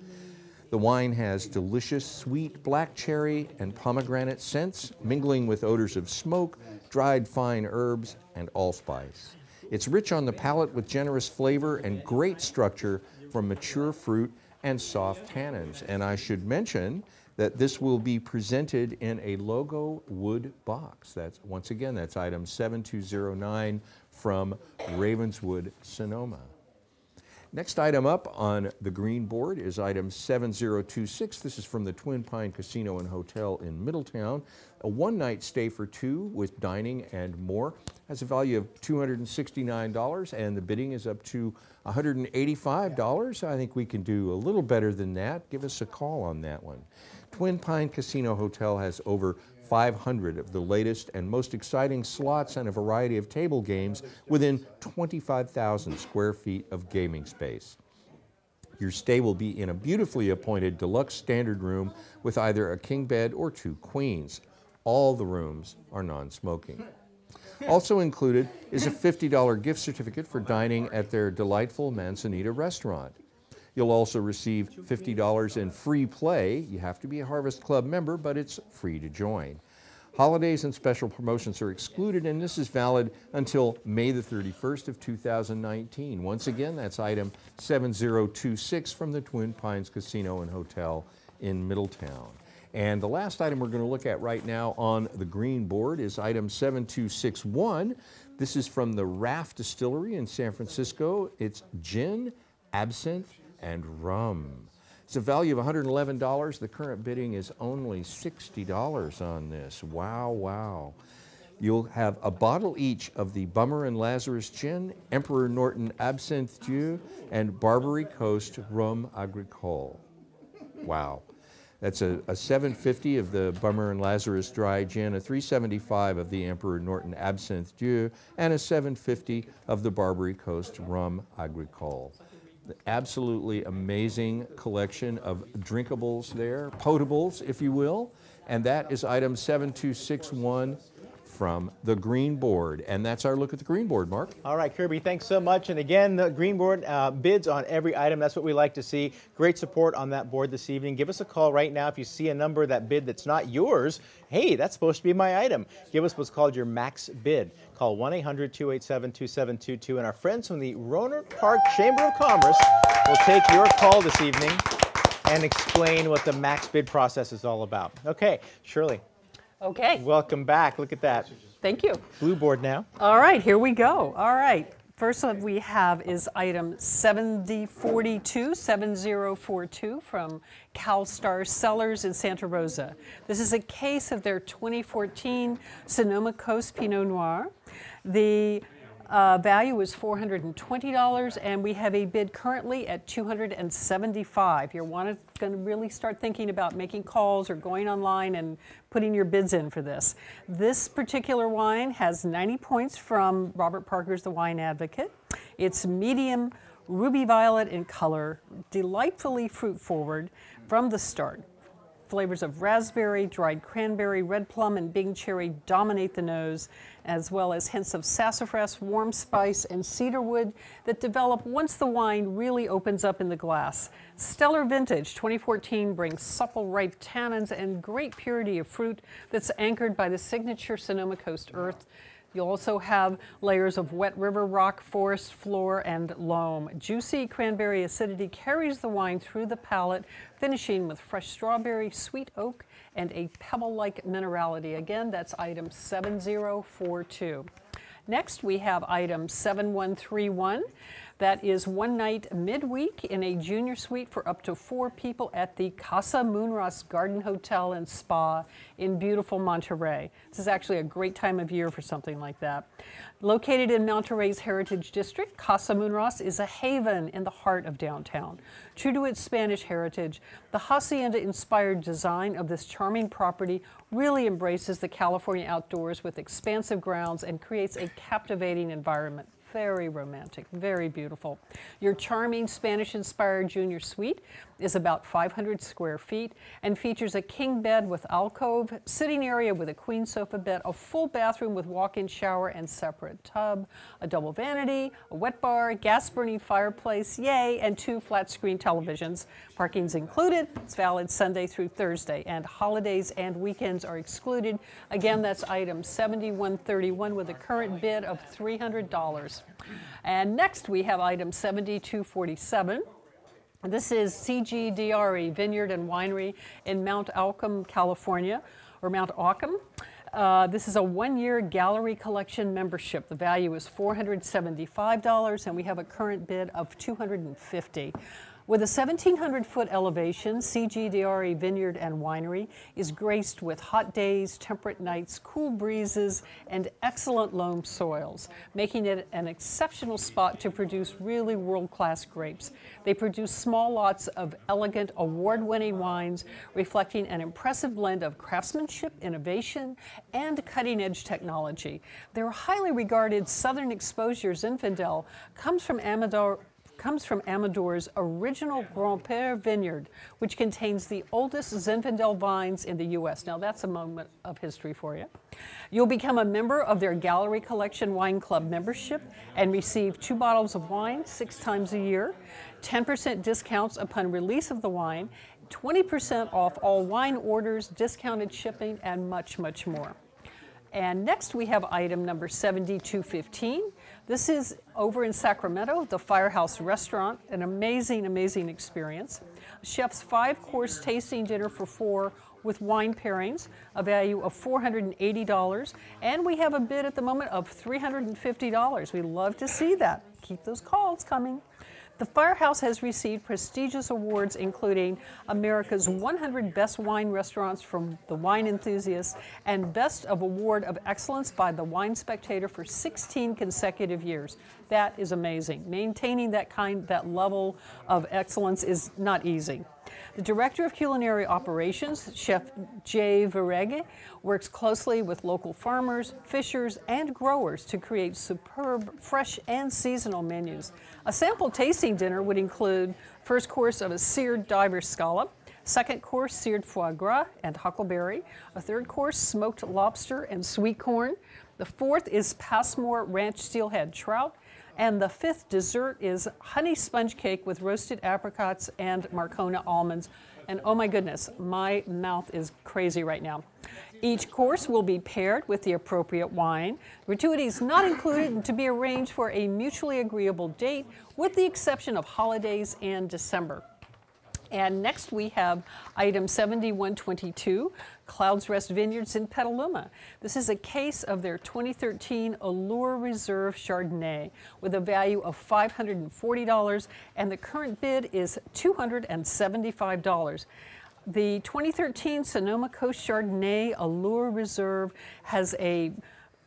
The wine has delicious sweet black cherry and pomegranate scents, mingling with odors of smoke, dried fine herbs, and allspice. It's rich on the palate with generous flavor and great structure from mature fruit and soft tannins. And I should mention that this will be presented in a logo wood box. Once again, that's item 7209 from Ravenswood, Sonoma. Next item up on the green board is item 7026. This is from the Twin Pine Casino and Hotel in Middletown. A one-night stay for 2 with dining and more. Has a value of $269, and the bidding is up to $185. I think we can do a little better than that. Give us a call on that one. Twin Pine Casino Hotel has over 500 of the latest and most exciting slots and a variety of table games within 25,000 square feet of gaming space. Your stay will be in a beautifully appointed deluxe standard room with either a king bed or 2 queens. All the rooms are non-smoking. Also included is a $50 gift certificate for dining at their delightful Manzanita restaurant. You'll also receive $50 in free play. You have to be a Harvest Club member, but it's free to join. Holidays and special promotions are excluded, and this is valid until May the 31st of 2019. Once again, that's item 7026 from the Twin Pines Casino and Hotel in Middletown. And the last item we're going to look at right now on the green board is item 7261. This is from the Raft Distillery in San Francisco. It's gin, absinthe, and rum. It's a value of $111. The current bidding is only $60 on this. Wow, wow. You'll have a bottle each of the Bummer and Lazarus Gin, Emperor Norton Absinthe Dieu, and Barbary Coast Rhum Agricole. Wow. That's a $750 of the Bummer and Lazarus Dry Gin, a $375 of the Emperor Norton Absinthe Dieu, and a $750 of the Barbary Coast Rhum Agricole. Absolutely amazing collection of drinkables there, potables, if you will. And that is item 7261 from the green board. And that's our look at the green board, Mark. All right, Kirby, thanks so much. And again, the green board bids on every item. That's what we like to see. Great support on that board this evening. Give us a call right now if you see a number, that bid that's not yours. Hey, that's supposed to be my item. Give us what's called your max bid. Call 1-800-287-2722. And our friends from the Rohnert Park Chamber of Commerce will take your call this evening and explain what the max bid process is all about. Okay, Shirley. Okay. Welcome back. Look at that. Thank you. Blue board now. All right, here we go. All right. First one we have is item 7042 from CalStar Cellars in Santa Rosa. This is a case of their 2014 Sonoma Coast Pinot Noir. The value is $420, and we have a bid currently at $275. You're going to really start thinking about making calls or going online and putting your bids in for this. This particular wine has 90 points from Robert Parker's The Wine Advocate. It's medium ruby violet in color, delightfully fruit forward from the start. Flavors of raspberry, dried cranberry, red plum, and Bing cherry dominate the nose, as well as hints of sassafras, warm spice, and cedarwood that develop once the wine really opens up in the glass. Stellar Vintage 2014 brings supple, ripe tannins and great purity of fruit that's anchored by the signature Sonoma Coast earth. You'll also have layers of wet river rock, forest floor, and loam. Juicy cranberry acidity carries the wine through the palate, finishing with fresh strawberry, sweet oak, and a pebble-like minerality. Again, that's item 7042. Next, we have item 7131. That is one night midweek in a junior suite for up to 4 people at the Casa Moonras Garden Hotel and Spa in beautiful Monterey. This is actually a great time of year for something like that. Located in Monterey's Heritage District, Casa Moonras is a haven in the heart of downtown. True to its Spanish heritage, the hacienda-inspired design of this charming property really embraces the California outdoors with expansive grounds and creates a captivating environment. Very romantic, very beautiful. Your charming Spanish-inspired junior suite is about 500 square feet and features a king bed with alcove, sitting area with a queen sofa bed, a full bathroom with walk-in shower and separate tub, a double vanity, a wet bar, gas-burning fireplace, yay, and 2 flat-screen televisions. Parking's included. It's valid Sunday through Thursday, and holidays and weekends are excluded. Again, that's item 7131 with a current bid of $300. And next we have item 7247. This is CGDRE Vineyard and Winery in Mount Aucum, California, or Mount Aucum. This is a 1-year gallery collection membership. The value is $475, and we have a current bid of $250. With a 1,700-foot elevation, CGDRE Vineyard and Winery is graced with hot days, temperate nights, cool breezes, and excellent loam soils, making it an exceptional spot to produce really world-class grapes. They produce small lots of elegant, award-winning wines, reflecting an impressive blend of craftsmanship, innovation, and cutting-edge technology. Their highly regarded Southern Exposure Zinfandel comes from Amador's original Grand Père vineyard, which contains the oldest Zinfandel vines in the U.S. Now that's a moment of history for you. You'll become a member of their Gallery Collection Wine Club membership and receive 2 bottles of wine 6 times a year, 10% discounts upon release of the wine, 20% off all wine orders, discounted shipping, and much, much more. And next we have item number 7215. This is over in Sacramento, the Firehouse Restaurant, an amazing, amazing experience. Chef's 5-course tasting dinner for 4 with wine pairings, a value of $480. And we have a bid at the moment of $350. We love to see that. Keep those calls coming. The Firehouse has received prestigious awards, including America's 100 Best Wine Restaurants from the Wine Enthusiast and Best of Award of Excellence by the Wine Spectator for 16 consecutive years. That is amazing. Maintaining that level of excellence is not easy. The Director of Culinary Operations, Chef Jay Verrege, works closely with local farmers, fishers, and growers to create superb, fresh, and seasonal menus. A sample tasting dinner would include first course of a seared diver scallop, second course seared foie gras and huckleberry, a third course smoked lobster and sweet corn, the fourth is Passmore Ranch steelhead trout, and the 5th dessert is honey sponge cake with roasted apricots and Marcona almonds. And oh my goodness, my mouth is crazy right now. Each course will be paired with the appropriate wine. Gratuities not included and to be arranged for a mutually agreeable date, with the exception of holidays and December. And next we have item 7122, Clouds Rest Vineyards in Petaluma. This is a case of their 2013 Allure Reserve Chardonnay with a value of $540, and the current bid is $275. The 2013 Sonoma Coast Chardonnay Allure Reserve has a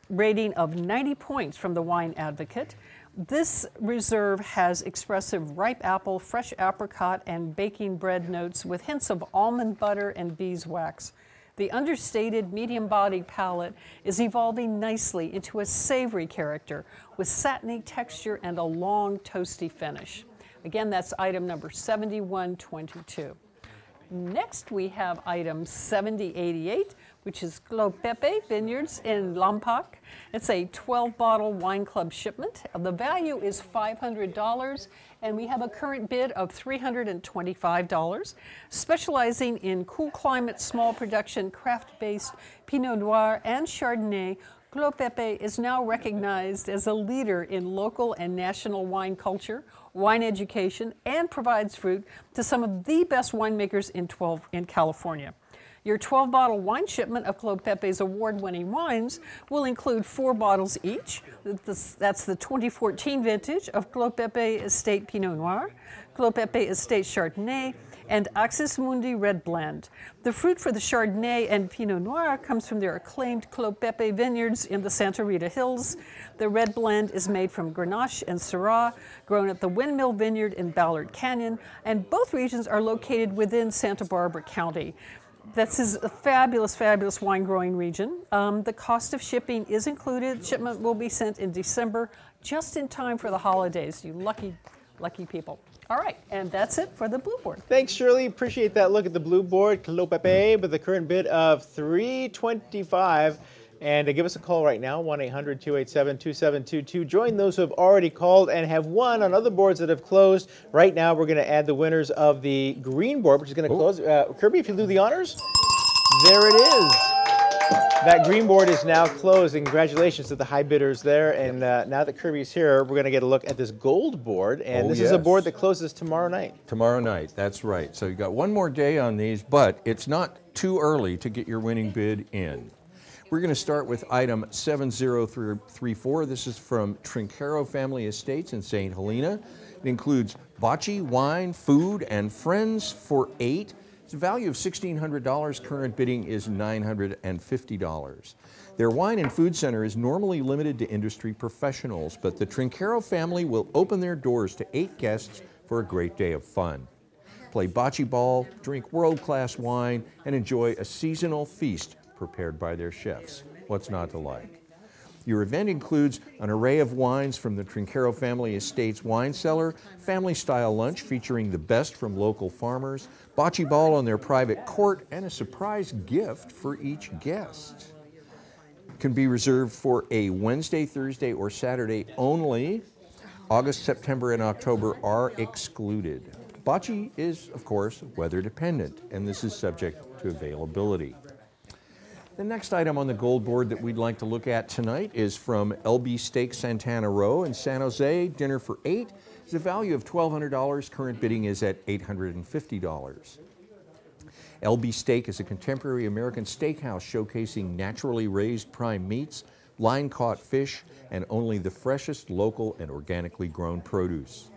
rating of 90 points from the Wine Advocate. This reserve has expressive ripe apple, fresh apricot, and baking bread notes with hints of almond butter and beeswax. The understated medium-bodied palate is evolving nicely into a savory character with satiny texture and a long, toasty finish. Again, that's item number 7122. Next, we have item 7088, which is Clopepe Vineyards in Lompoc. It's a 12-bottle wine club shipment. The value is $500, and we have a current bid of $325. Specializing in cool climate, small production, craft-based Pinot Noir and Chardonnay, Clopepe is now recognized as a leader in local and national wine culture, wine education, and provides fruit to some of the best winemakers in California. Your 12-bottle wine shipment of Clopepe's award-winning wines will include 4 bottles each. That's the 2014 vintage of Clopepe Estate Pinot Noir, Clopepe Estate Chardonnay, and Axis Mundi Red Blend. The fruit for the Chardonnay and Pinot Noir comes from their acclaimed Clopepe vineyards in the Santa Rita Hills. The red blend is made from Grenache and Syrah, grown at the Windmill Vineyard in Ballard Canyon, and both regions are located within Santa Barbara County. This is a fabulous, fabulous wine growing region. The cost of shipping is included. Shipment will be sent in December, just in time for the holidays. You lucky, lucky people. All right, and that's it for the blue board. Thanks, Shirley. Appreciate that look at the blue board. Clopepe with a current bid of $325. And give us a call right now, 1-800-287-2722. Join those who have already called and have won on other boards that have closed. Right now, we're going to add the winners of the green board, which is going to close. Kirby, if you do the honors. There it is. That green board is now closed, and congratulations to the high bidders there. And now that Kirby's here, we're going to get a look at this gold board. And this is a board that closes tomorrow night. Tomorrow night, that's right. So you've got one more day on these, but it's not too early to get your winning bid in. We're going to start with item 7034. This is from Trinchero Family Estates in St. Helena. It includes bocce, wine, food, and friends for 8. It's a value of $1,600. Current bidding is $950. Their wine and food center is normally limited to industry professionals, but the Trinchero family will open their doors to 8 guests for a great day of fun. Play bocce ball, drink world-class wine, and enjoy a seasonal feast prepared by their chefs. What's not to like? Your event includes an array of wines from the Trinchero Family Estates wine cellar, family-style lunch featuring the best from local farmers, bocce ball on their private court, and a surprise gift for each guest. It can be reserved for a Wednesday, Thursday, or Saturday only. August, September, and October are excluded. Bocce is, of course, weather dependent, and this is subject to availability. The next item on the gold board that we'd like to look at tonight is from LB Steak Santana Row in San Jose. Dinner for 8 is a value of $1,200. Current bidding is at $850. LB Steak is a contemporary American steakhouse showcasing naturally raised prime meats, line-caught fish, and only the freshest local and organically grown produce.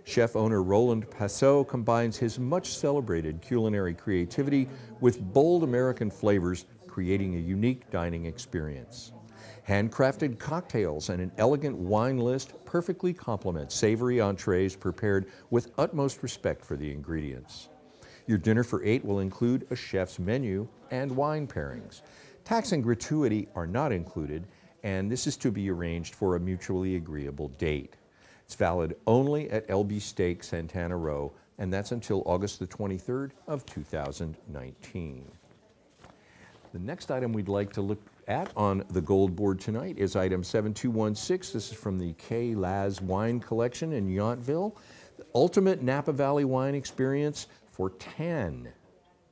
Chef-owner Roland Passot combines his much-celebrated culinary creativity with bold American flavors, creating a unique dining experience. Handcrafted cocktails and an elegant wine list perfectly complement savory entrees prepared with utmost respect for the ingredients. Your dinner for 8 will include a chef's menu and wine pairings. Tax and gratuity are not included, and this is to be arranged for a mutually agreeable date. It's valid only at LB Steak Santana Row, and that's until August the 23rd of 2019. The next item we'd like to look at on the gold board tonight is item 7216. This is from the K. Laz Wine Collection in Yountville. The ultimate Napa Valley wine experience for 10,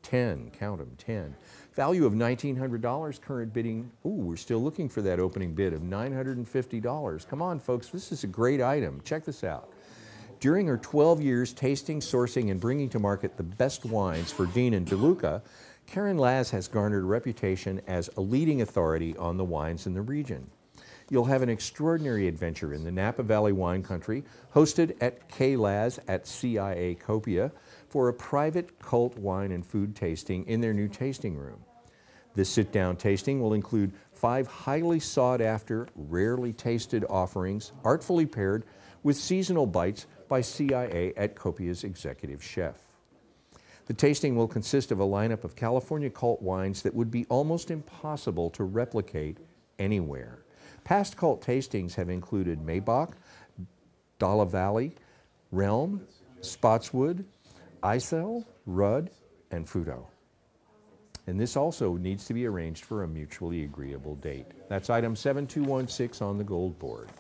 count them, 10. Value of $1,900, current bidding, we're still looking for that opening bid of $950. Come on, folks, this is a great item. Check this out. During her 12 years tasting, sourcing, and bringing to market the best wines for Dean and DeLuca, Karen Laz has garnered a reputation as a leading authority on the wines in the region. You'll have an extraordinary adventure in the Napa Valley wine country, hosted at K. Laz at CIA Copia for a private cult wine and food tasting in their new tasting room. This sit-down tasting will include 5 highly sought-after, rarely tasted offerings, artfully paired with seasonal bites by CIA at Copia's executive chef. The tasting will consist of a lineup of California cult wines that would be almost impossible to replicate anywhere. Past cult tastings have included Maybach, Dalla Valley, Realm, Spotswood, Isel, Rudd, and Fudo. And this also needs to be arranged for a mutually agreeable date. That's item 7216 on the gold board.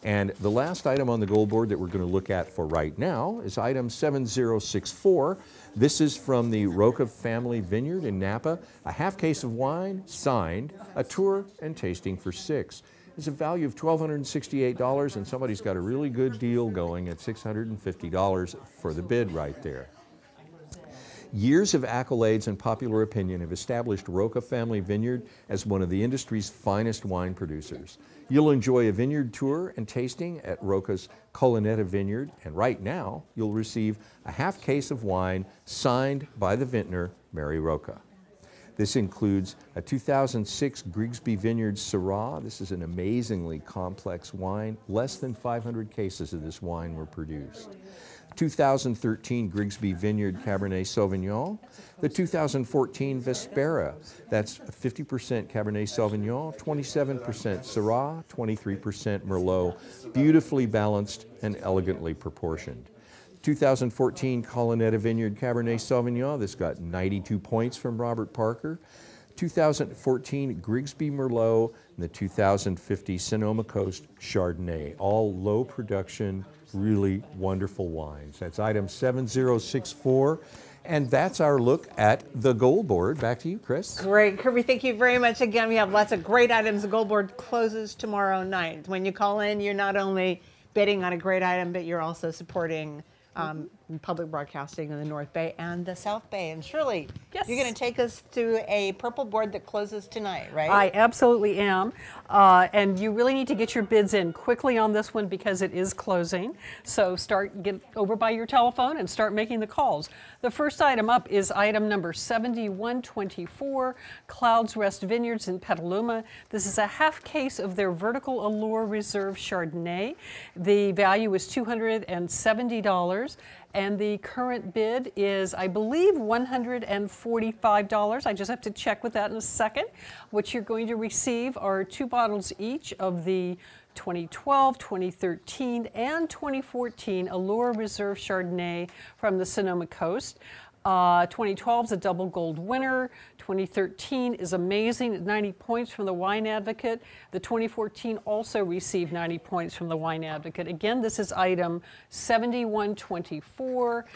And the last item on the gold board that we're going to look at for right now is item 7064. This is from the Roca Family Vineyard in Napa. A half case of wine, signed, a tour and tasting for 6. It's a value of $1,268, and somebody's got a really good deal going at $650 for the bid right there. Years of accolades and popular opinion have established Roca Family Vineyard as one of the industry's finest wine producers. You'll enjoy a vineyard tour and tasting at Roca's Colonetta Vineyard, and right now you'll receive a half case of wine signed by the vintner, Mary Roca. This includes a 2006 Grigsby Vineyard Syrah. This is an amazingly complex wine. Less than 500 cases of this wine were produced. 2013 Grigsby Vineyard Cabernet Sauvignon, the 2014 Vespera, that's 50% Cabernet Sauvignon, 27% Syrah, 23% Merlot, beautifully balanced and elegantly proportioned. 2014 Colonetta Vineyard Cabernet Sauvignon, this got 92 points from Robert Parker. 2014 Grigsby Merlot, and the 2050 Sonoma Coast Chardonnay, all low production, really wonderful wines. That's item 7064. And that's our look at the gold board. Back to you, Chris. Great, Kirby, thank you very much. Again, we have lots of great items. The gold board closes tomorrow night. When you call in, you're not only bidding on a great item, but you're also supporting public broadcasting in the North Bay and the South Bay. And Shirley, yes, you're going to take us to a purple board that closes tonight, right? I absolutely am. And you really need to get your bids in quickly on this one because it is closing. So get over by your telephone and start making the calls. The first item up is item number 7124, Clouds Rest Vineyards in Petaluma. This is a half case of their Vertical Allure Reserve Chardonnay. The value is $270. And the current bid is, I believe, $145. I just have to check with that in a second. What you're going to receive are 2 bottles each of the 2012, 2013, and 2014 Allure Reserve Chardonnay from the Sonoma Coast. 2012 is a double gold winner. 2013 is amazing at 90 points from the Wine Advocate. The 2014 also received 90 points from the Wine Advocate. Again, this is item 7124.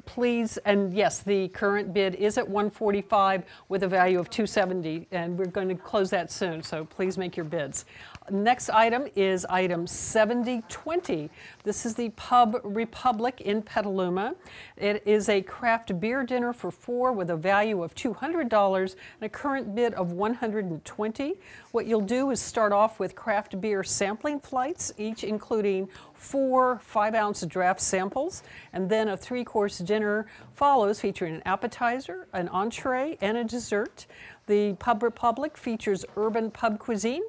Please, and yes, the current bid is at $145 with a value of $270, and we're going to close that soon, so please make your bids. Next item is item 7020. This is the Pub Republic in Petaluma. It is a craft beer dinner for 4 with a value of $200 and a current bid of $120. What you'll do is start off with craft beer sampling flights, each including 4 5-ounce draft samples, and then a 3-course dinner follows featuring an appetizer, an entree, and a dessert. The Pub Republic features urban pub cuisine,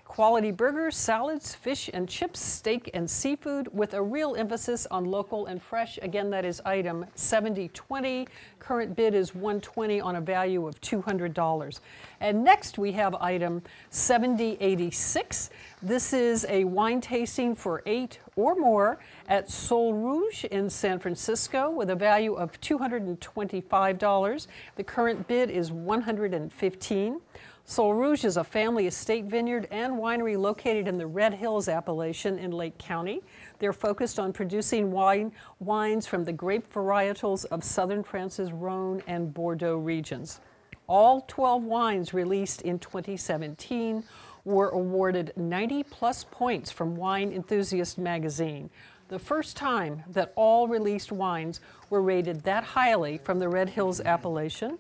quality burgers, salads, fish and chips, steak and seafood with a real emphasis on local and fresh. Again, that is item 7020. Current bid is $120 on a value of $200. And next we have item 7086. This is a wine tasting for 8 or more at Sol Rouge in San Francisco with a value of $225. The current bid is $115. Sol Rouge is a family estate vineyard and winery located in the Red Hills appellation in Lake County. They're focused on producing wines from the grape varietals of southern France's Rhone and Bordeaux regions. All 12 wines released in 2017 were awarded 90+ points from Wine Enthusiast magazine. The first time that all released wines were rated that highly from the Red Hills appellation.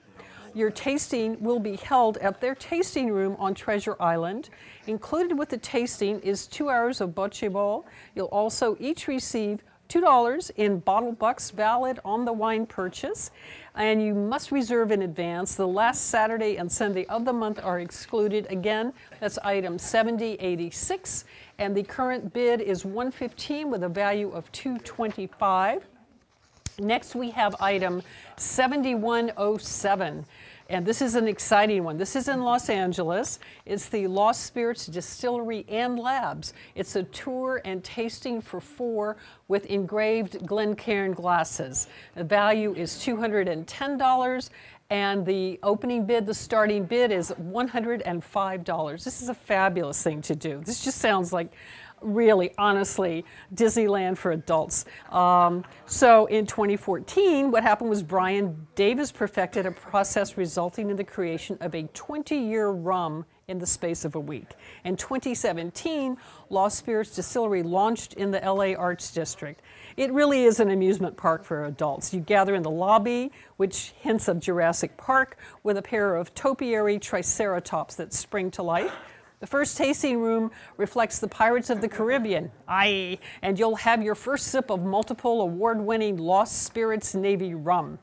Your tasting will be held at their tasting room on Treasure Island. Included with the tasting is 2 hours of bocce ball. You'll also each receive $2 in bottle bucks valid on the wine purchase, and you must reserve in advance. The last Saturday and Sunday of the month are excluded. Again, that's item 7086, and the current bid is $115 with a value of $225. Next, we have item 7107. And this is an exciting one. This is in Los Angeles. It's the Lost Spirits Distillery and Labs. It's a tour and tasting for 4 with engraved Glencairn glasses. The value is $210. And the opening bid, the starting bid is $105. This is a fabulous thing to do. This just sounds like really, honestly, Disneyland for adults. So in 2014, what happened was Brian Davis perfected a process resulting in the creation of a 20-year rum in the space of a week. In 2017, Lost Spirits Distillery launched in the LA Arts District. It really is an amusement park for adults. You gather in the lobby, which hints of Jurassic Park, with a pair of topiary triceratops that spring to life. The first tasting room reflects the Pirates of the Caribbean. Aye, and you'll have your first sip of multiple award-winning Lost Spirits Navy rum.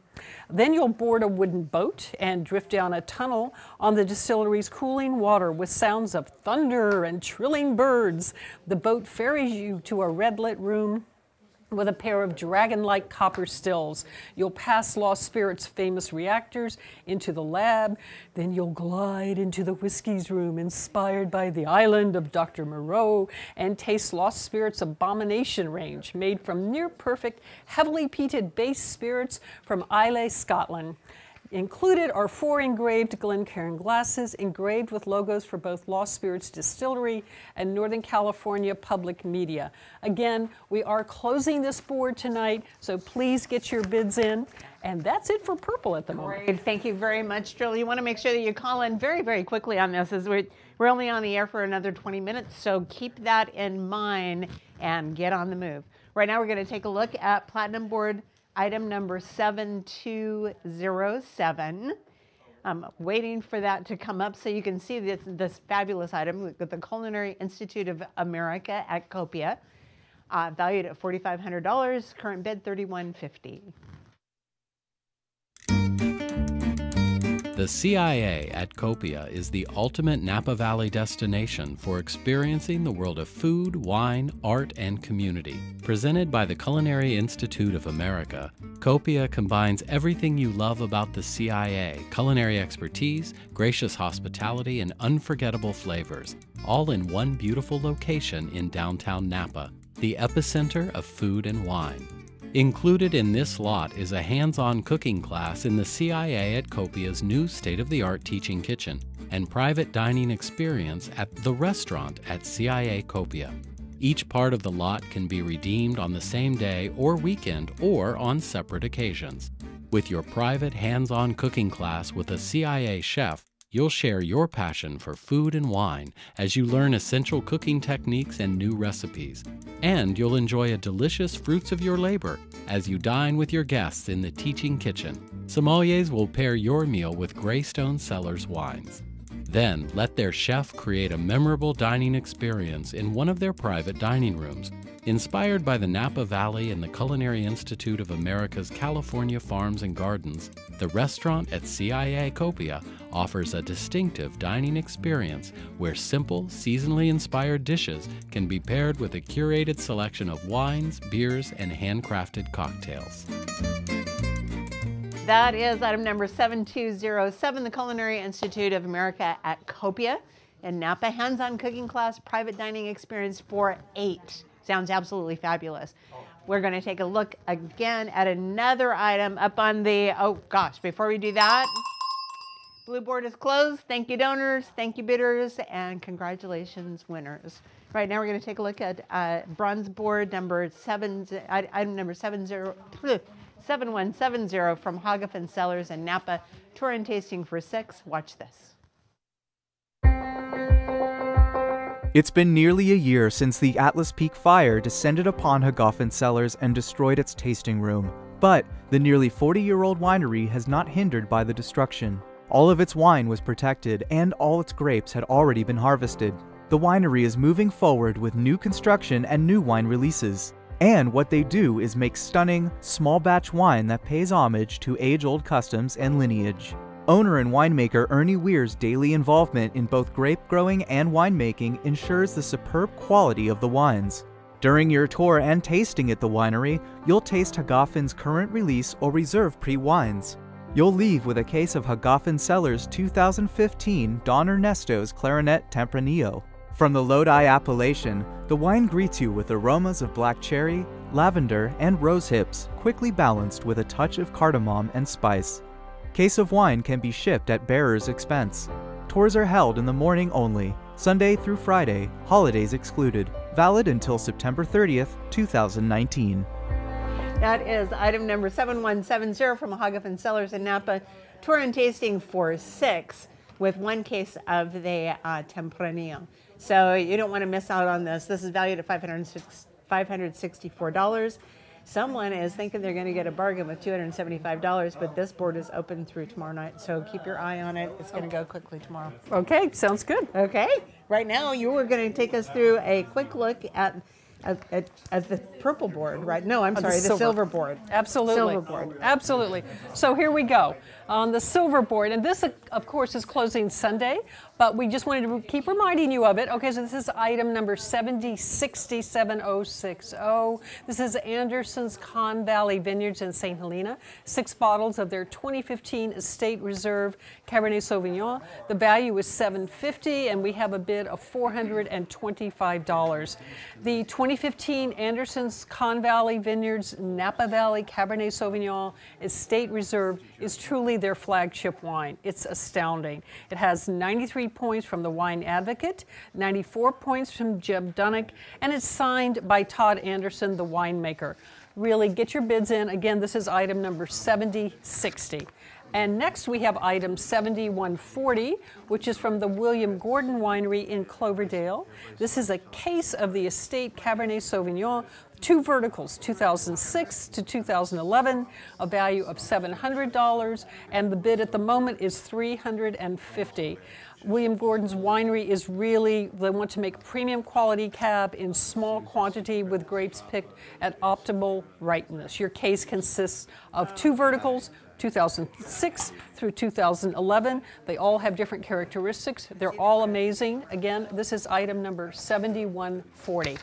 Then you'll board a wooden boat and drift down a tunnel on the distillery's cooling water with sounds of thunder and trilling birds. The boat ferries you to a red-lit room with a pair of dragon-like copper stills. You'll pass Lost Spirits' famous reactors into the lab, then you'll glide into the whiskies room inspired by the island of Dr. Moreau and taste Lost Spirits' Abomination range made from near-perfect, heavily peated base spirits from Islay, Scotland. Included are 4 engraved Glencairn glasses engraved with logos for both Lost Spirits Distillery and Northern California Public Media. Again, we are closing this board tonight, so please get your bids in. And that's it for purple at the moment. Great. Thank you very much, Jill. You want to make sure that you call in very, very quickly on this, as we're only on the air for another 20 minutes, so keep that in mind and get on the move. Right now we're going to take a look at Platinum Board item number 7207. I'm waiting for that to come up so you can see this fabulous item with the Culinary Institute of America at Copia, valued at $4,500, current bid $3,150. The CIA at Copia is the ultimate Napa Valley destination for experiencing the world of food, wine, art, and community. Presented by the Culinary Institute of America, Copia combines everything you love about the CIA: culinary expertise, gracious hospitality, and unforgettable flavors, all in one beautiful location in downtown Napa, the epicenter of food and wine. Included in this lot is a hands-on cooking class in the CIA at Copia's new state-of-the-art teaching kitchen and private dining experience at the restaurant at CIA Copia. Each part of the lot can be redeemed on the same day or weekend or on separate occasions. With your private hands-on cooking class with a CIA chef, you'll share your passion for food and wine as you learn essential cooking techniques and new recipes. And you'll enjoy a delicious fruits of your labor as you dine with your guests in the teaching kitchen. Sommeliers will pair your meal with Greystone Cellars wines. Then let their chef create a memorable dining experience in one of their private dining rooms. Inspired by the Napa Valley and the Culinary Institute of America's California Farms and Gardens, the restaurant at CIA Copia offers a distinctive dining experience where simple, seasonally inspired dishes can be paired with a curated selection of wines, beers, and handcrafted cocktails. That is item number 7207, the Culinary Institute of America at Copia in Napa. Hands-on cooking class, private dining experience for 8. Sounds absolutely fabulous. We're going to take a look again at another item up on the, oh gosh, before we do that, blue board is closed. Thank you, donors. Thank you, bidders. And congratulations, winners. Right now, we're going to take a look at bronze board number 7, item number 7170 from Hoggefen Cellars in Napa. Tour and tasting for 6. Watch this. It's been nearly a year since the Atlas Peak fire descended upon Hoggefen Cellars and destroyed its tasting room. But the nearly 40-year-old winery has not hindered by the destruction. All of its wine was protected, and all its grapes had already been harvested. The winery is moving forward with new construction and new wine releases. And what they do is make stunning, small-batch wine that pays homage to age-old customs and lineage. Owner and winemaker Ernie Weir's daily involvement in both grape growing and winemaking ensures the superb quality of the wines. During your tour and tasting at the winery, you'll taste Hoggefen's current release or reserve pre-wines. You'll leave with a case of Hagafen Cellars 2015 Don Ernesto's Clarinet Tempranillo. From the Lodi appellation, the wine greets you with aromas of black cherry, lavender, and rose hips, quickly balanced with a touch of cardamom and spice. Case of wine can be shipped at bearer's expense. Tours are held in the morning only, Sunday through Friday, holidays excluded. Valid until September 30th, 2019. That is item number 7170 from Hagafen Cellars in Napa. Tour and tasting for 6 with 1 case of the Tempranillo. So you don't want to miss out on this. This is valued at $564. Someone is thinking they're going to get a bargain with $275, but this board is open through tomorrow night, so keep your eye on it. It's going to go quickly tomorrow. Okay, sounds good. Okay, right now you are going to take us through a quick look at the purple board, right? No, I'm sorry, the silver board. Absolutely. Silver board. Absolutely. So here we go on the silver board, and this, of course, is closing Sunday, but we just wanted to keep reminding you of it. Okay, so this is item number 7067060. This is Anderson's Conn Valley Vineyards in St. Helena. 6 bottles of their 2015 Estate Reserve Cabernet Sauvignon. The value is $750, and we have a bid of $425. The 2015 Anderson's Conn Valley Vineyards Napa Valley Cabernet Sauvignon Estate Reserve is truly their flagship wine. It's astounding. It has 93 points from the Wine Advocate, 94 points from Jeb Dunnick, and it's signed by Todd Anderson, the winemaker. Really, get your bids in. Again, this is item number 7060. And next we have item 7140, which is from the William Gordon Winery in Cloverdale. This is a case of the Estate Cabernet Sauvignon, 2 verticals, 2006 to 2011, a value of $700, and the bid at the moment is $350. William Gordon's winery is really, they want to make premium quality cab in small quantity with grapes picked at optimal ripeness. Your case consists of 2 verticals, 2006 through 2011. They all have different characteristics. They're all amazing. Again, this is item number 7140.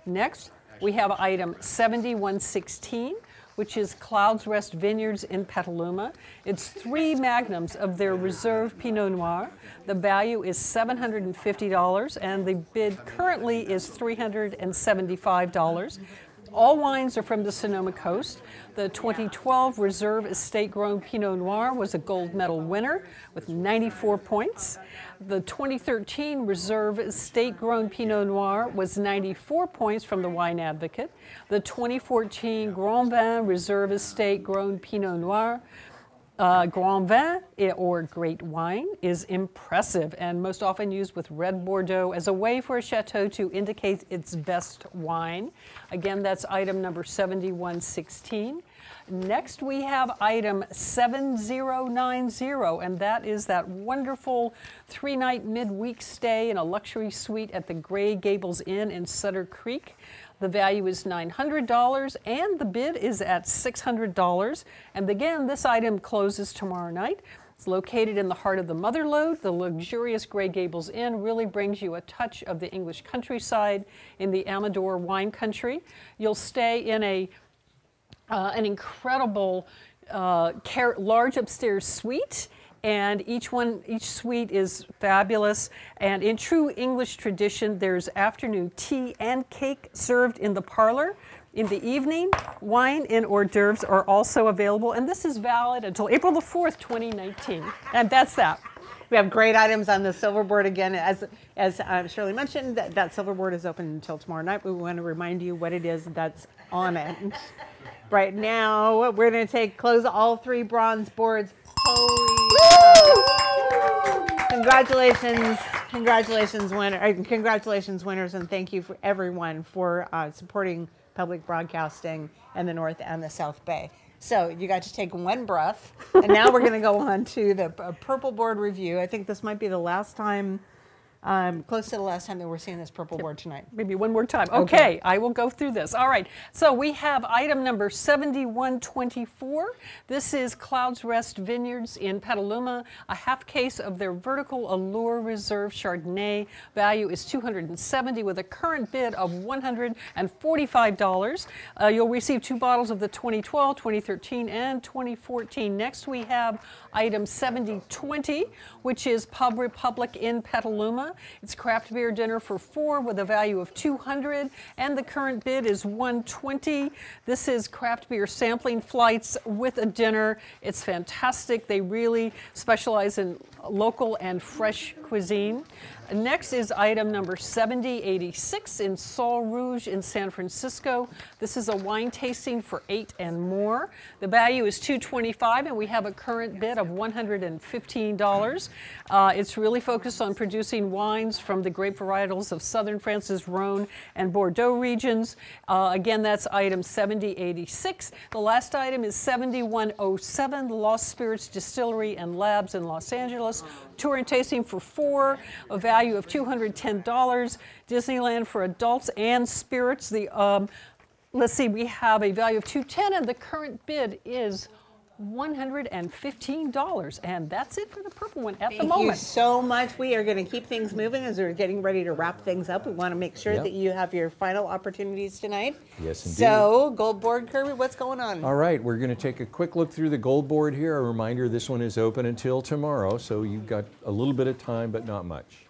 Next, we have item 7116, which is Clouds Rest Vineyards in Petaluma. It's 3 magnums of their Reserve Pinot Noir. The value is $750, and the bid currently is $375. All wines are from the Sonoma Coast. The 2012 Reserve Estate Grown Pinot Noir was a gold medal winner with 94 points. The 2013 Reserve Estate Grown Pinot Noir was 94 points from the Wine Advocate. The 2014 Grand Vin Reserve Estate Grown Pinot Noir Grand Vin, or Great Wine, is impressive and most often used with red Bordeaux as a way for a chateau to indicate its best wine. Again, that's item number 7116. Next, we have item 7090, and that is that wonderful 3-night midweek stay in a luxury suite at the Gray Gables Inn in Sutter Creek. The value is $900, and the bid is at $600. And again, this item closes tomorrow night. It's located in the heart of the Motherlode. The luxurious Gray Gables Inn really brings you a touch of the English countryside in the Amador wine country. You'll stay in an incredible large upstairs suite, and each suite is fabulous. And in true English tradition, there's afternoon tea and cake served in the parlor. In the evening, wine and hors d'oeuvres are also available, and this is valid until April the 4th, 2019. And that's that. We have great items on the silver board again. As Shirley mentioned, that silver board is open until tomorrow night. We want to remind you what it is that's on it. Right now, we're going to close all 3 bronze boards. Congratulations, congratulations, winners, and thank you for everyone for supporting public broadcasting in the North and the South Bay. So you got to take 1 breath, and now we're going to go on to the purple board review. I think this might be the last time Close to the last time that we're seeing this purple board tonight. Maybe one more time. Okay, I will go through this. All right, so we have item number 7124. This is Clouds Rest Vineyards in Petaluma, a half case of their Vertical Allure Reserve Chardonnay. Value is $270 with a current bid of $145. You'll receive 2 bottles of the 2012, 2013, and 2014. Next we have item 7020, which is Pub Republic in Petaluma. It's craft beer dinner for 4 with a value of $200, and the current bid is $120. This is craft beer sampling flights with a dinner. It's fantastic. They really specialize in local and fresh cuisine. Next is item number 7086 in Sol Rouge in San Francisco. This is a wine tasting for 8 and more. The value is $225, and we have a current bid of $115. It's really focused on producing wines from the grape varietals of Southern France's Rhone and Bordeaux regions. Again, that's item 7086. The last item is 7107, Lost Spirits Distillery and Labs in Los Angeles. Tour and tasting for 4, a value of $210. Disneyland for adults and spirits. Let's see, we have a value of $210, and the current bid is $115, and that's it for the purple one at the moment. Thank you so much. We are going to keep things moving as we're getting ready to wrap things up. We want to make sure that you have your final opportunities tonight. Yes, indeed. So, Gold Board, Kirby, what's going on? All right, we're going to take a quick look through the Gold Board here. A reminder, this one is open until tomorrow, so you've got a little bit of time, but not much.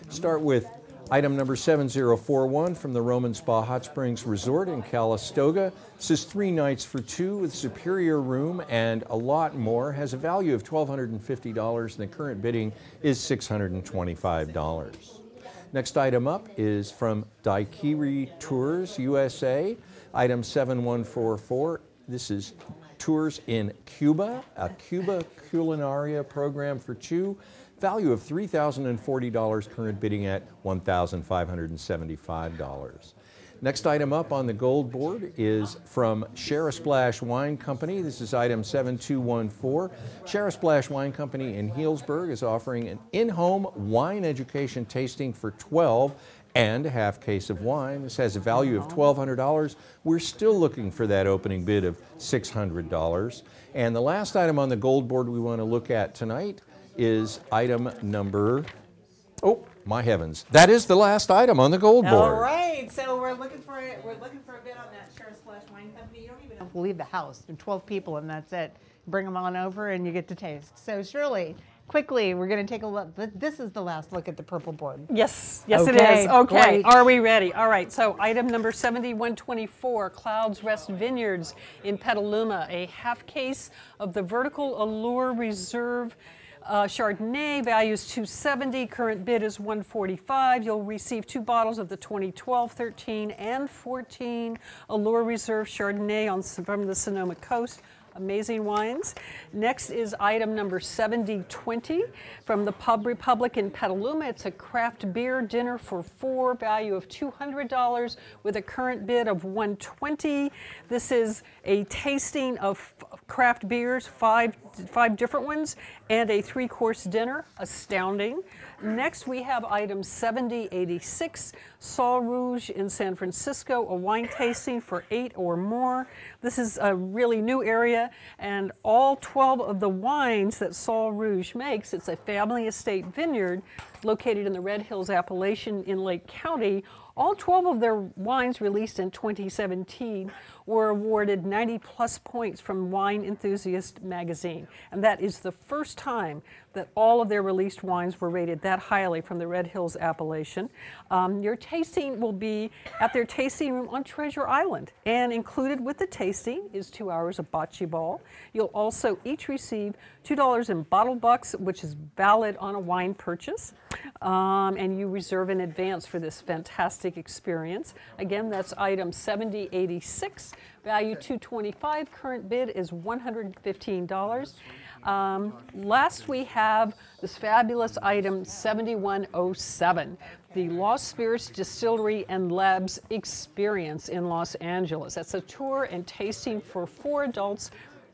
Start with item number 7041 from the Roman Spa Hot Springs Resort in Calistoga. This is 3 nights for 2 with superior room and a lot more. Has a value of $1,250, and the current bidding is $625. Next item up is from Daiquiri Tours USA, item 7144. This is tours in Cuba, a Cuba Culinaria program for 2. Value of $3,040, current bidding at $1,575. Next item up on the Gold Board is from Share a Splash Wine Company. This is item 7214. Share a Splash Wine Company in Healdsburg is offering an in-home wine education tasting for 12 and a half case of wine. This has a value of $1,200. We're still looking for that opening bid of $600. And the last item on the Gold Board we want to look at tonight is item number, oh my heavens, that is the last item on the Gold Board. All right, so we're looking for a bid on that Share a Splash Wine Company. You don't even have to leave the house. There are 12 people, and that's it. Bring them on over, and you get to taste. So Shirley, quickly, we're going to take a look. This is the last look at the purple board. Yes, it is. Okay, are we ready? All right, so item number 7124, Clouds Rest Vineyards in Petaluma, a half case of the Vertical Allure Reserve Chardonnay, values $270, current bid is $145. You'll receive 2 bottles of the 2012, 13, and 14 Allure Reserve Chardonnay from the Sonoma Coast. Amazing wines. Next is item number 7020 from the Pub Republic in Petaluma. It's a craft beer dinner for 4, value of $200 with a current bid of $120. This is a tasting of craft beers, five different ones, and a 3-course dinner. Astounding. Next we have item 7086, Sol Rouge in San Francisco, a wine tasting for 8 or more. This is a really new area, and all 12 of the wines that Sol Rouge makes, it's a family estate vineyard located in the Red Hills Appellation in Lake County. All 12 of their wines released in 2017 were awarded 90+ points from Wine Enthusiast magazine. And that is the first time that all of their released wines were rated that highly from the Red Hills Appellation. Your tasting will be at their tasting room on Treasure Island. And included with the tasting is 2 hours of bocce ball. You'll also each receive $2 in bottle bucks, which is valid on a wine purchase. And you reserve in advance for this fantastic experience. Again, that's item 7086, value $225, current bid is $115. Last we have this fabulous item 7107, the Lost Spirits Distillery and Labs Experience in Los Angeles. That's a tour and tasting for 4 adults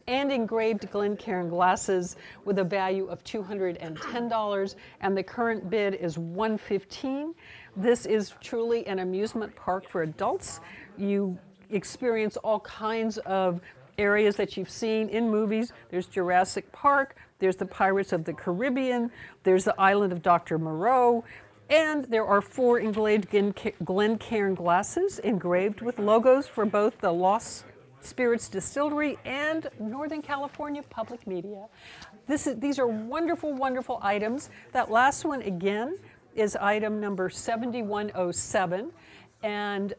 and engraved Glencairn glasses with a value of $210, and the current bid is $115. This is truly an amusement park for adults. You experience all kinds of areas that you've seen in movies. There's Jurassic Park, there's the Pirates of the Caribbean, there's the Island of Dr. Moreau, and there are 4 engraved Glencairn glasses engraved with logos for both the Lost Spirits Distillery and Northern California Public Media. These are wonderful, wonderful items. That last one, again, is item number 7107, and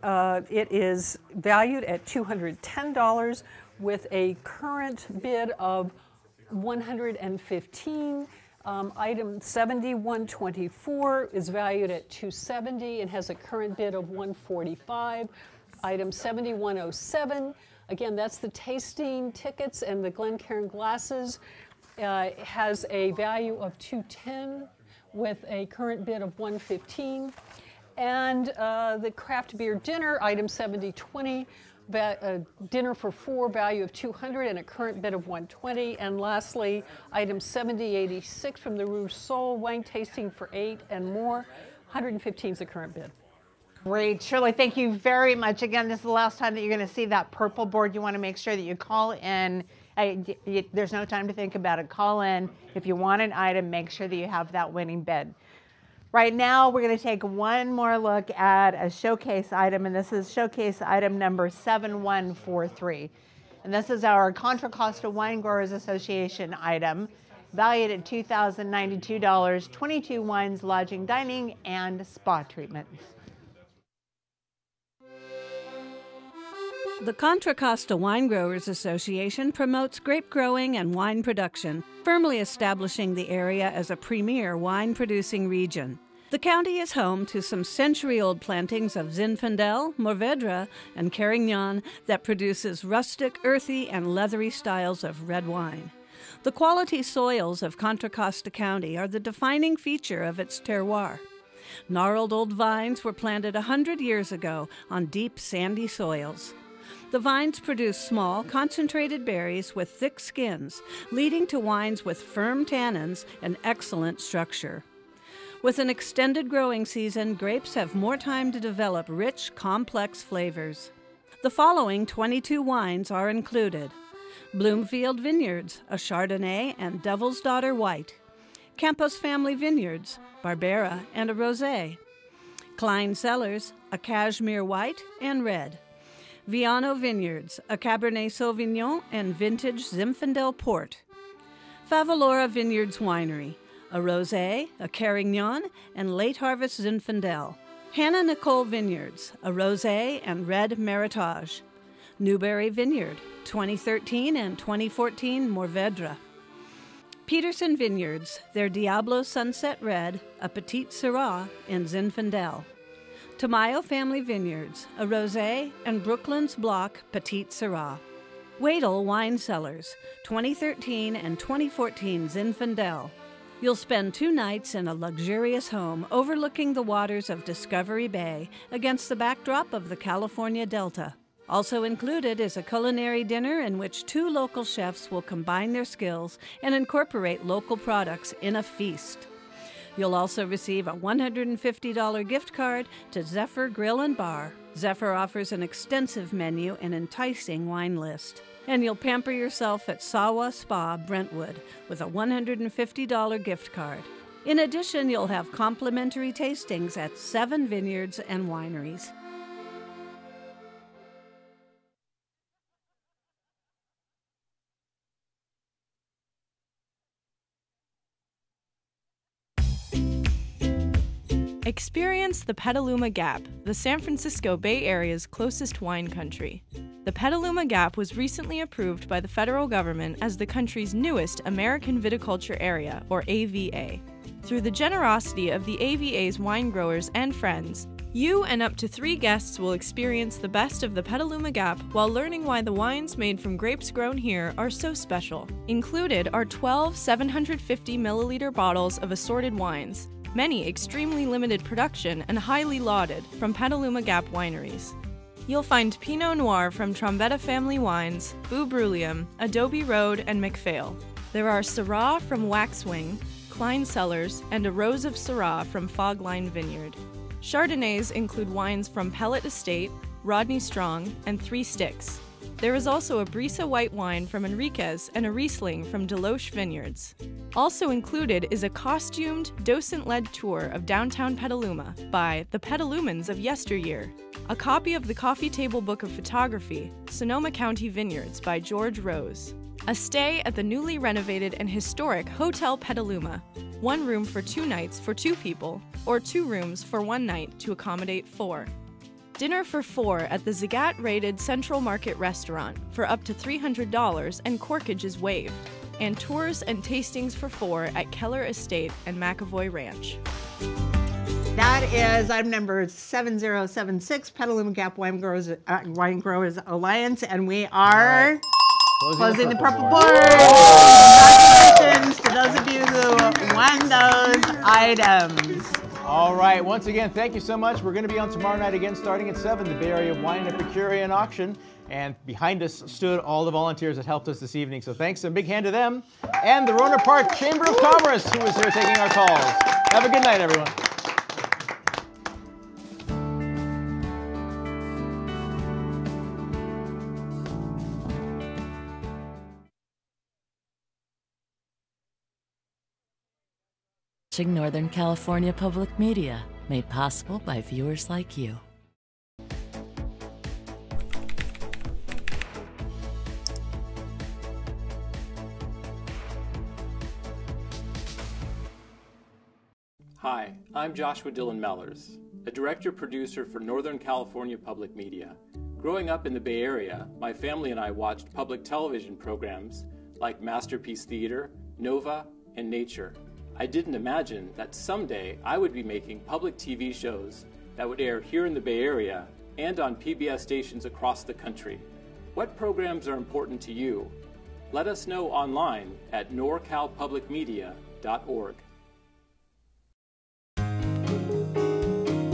it is valued at $210 with a current bid of $115. Item 7124 is valued at $270 and has a current bid of $145. Item 7107, again, that's the tasting tickets and the Glencairn glasses, has a value of $210 with a current bid of $115. And the craft beer dinner, item 7020, dinner for 4, value of $200 and a current bid of $120. And lastly, item 7086 from the Rouge Sol, wine tasting for 8 and more, $115 is the current bid. Great, Shirley, thank you very much. Again, this is the last time that you're going to see that purple board. You want to make sure that you call in. There's no time to think about it. Call in. If you want an item, make sure that you have that winning bid. Right now, we're going to take one more look at a showcase item, and this is showcase item number 7143. And this is our Contra Costa Wine Growers Association item, valued at $2,092, 22 wines, lodging, dining, and spa treatments. The Contra Costa Wine Growers Association promotes grape growing and wine production, firmly establishing the area as a premier wine-producing region. The county is home to some century-old plantings of Zinfandel, Mourvèdre, and Carignan that produces rustic, earthy, and leathery styles of red wine. The quality soils of Contra Costa County are the defining feature of its terroir. Gnarled old vines were planted 100 years ago on deep, sandy soils. The vines produce small, concentrated berries with thick skins, leading to wines with firm tannins and excellent structure. With an extended growing season, grapes have more time to develop rich, complex flavors. The following 22 wines are included: Bloomfield Vineyards, a Chardonnay and Devil's Daughter White; Campos Family Vineyards, Barbera and a Rosé; Klein Cellars, a Cashmere White and Red; Viano Vineyards, a Cabernet Sauvignon and Vintage Zinfandel Port; Favalora Vineyards Winery, a Rosé, a Carignan, and Late Harvest Zinfandel; Hannah Nicole Vineyards, a Rosé and Red Meritage; Newberry Vineyard, 2013 and 2014 Mourvèdre; Peterson Vineyards, their Diablo Sunset Red, a Petite Syrah, and Zinfandel; Tamayo Family Vineyards, a Rosé, and Brooklands Block Petite Syrah; Wadel Wine Cellars, 2013 and 2014 Zinfandel. You'll spend 2 nights in a luxurious home overlooking the waters of Discovery Bay against the backdrop of the California Delta. Also included is a culinary dinner in which 2 local chefs will combine their skills and incorporate local products in a feast. You'll also receive a $150 gift card to Zephyr Grill and Bar. Zephyr offers an extensive menu and enticing wine list. And you'll pamper yourself at Sawa Spa, Brentwood, with a $150 gift card. In addition, you'll have complimentary tastings at 7 vineyards and wineries. Experience the Petaluma Gap, the San Francisco Bay Area's closest wine country. The Petaluma Gap was recently approved by the federal government as the country's newest American Viticulture Area, or AVA. Through the generosity of the AVA's wine growers and friends, you and up to 3 guests will experience the best of the Petaluma Gap while learning why the wines made from grapes grown here are so special. Included are 12 750-milliliter bottles of assorted wines, many extremely limited production and highly lauded, from Petaluma Gap wineries. You'll find Pinot Noir from Trombetta Family Wines, Boo Brulium, Adobe Road, and McPhail. There are Syrah from Waxwing, Klein Cellars, and a Rose of Syrah from Fogline Vineyard. Chardonnays include wines from Pellet Estate, Rodney Strong, and Three Sticks. There is also a Brisa white wine from Enriquez and a Riesling from Deloche Vineyards. Also included is a costumed, docent-led tour of downtown Petaluma by the Petalumans of yesteryear, a copy of the Coffee Table Book of Photography, Sonoma County Vineyards by George Rose, a stay at the newly renovated and historic Hotel Petaluma, 1 room for 2 nights for 2 people, or 2 rooms for 1 night to accommodate 4. Dinner for 4 at the Zagat-rated Central Market Restaurant for up to $300 and corkage is waived, and tours and tastings for 4 at Keller Estate and McAvoy Ranch. That is item number 7076, Petaluma Gap Wine Growers Alliance, and we are closing the purple board. Congratulations to those of you who won those items. All right, once again, thank you so much. We're going to be on tomorrow night again starting at 7, the Bay Area Wine and Epicurean Auction. And behind us stood all the volunteers that helped us this evening. So thanks, a big hand to them. And the Rohnert Park Chamber of Commerce, who was here taking our calls. Have a good night, everyone. Northern California Public Media, made possible by viewers like you. Hi, I'm Joshua Dillon Mellors, a director-producer for Northern California Public Media. Growing up in the Bay Area, my family and I watched public television programs like Masterpiece Theater, Nova, and Nature. I didn't imagine that someday I would be making public TV shows that would air here in the Bay Area and on PBS stations across the country. What programs are important to you? Let us know online at norcalpublicmedia.org.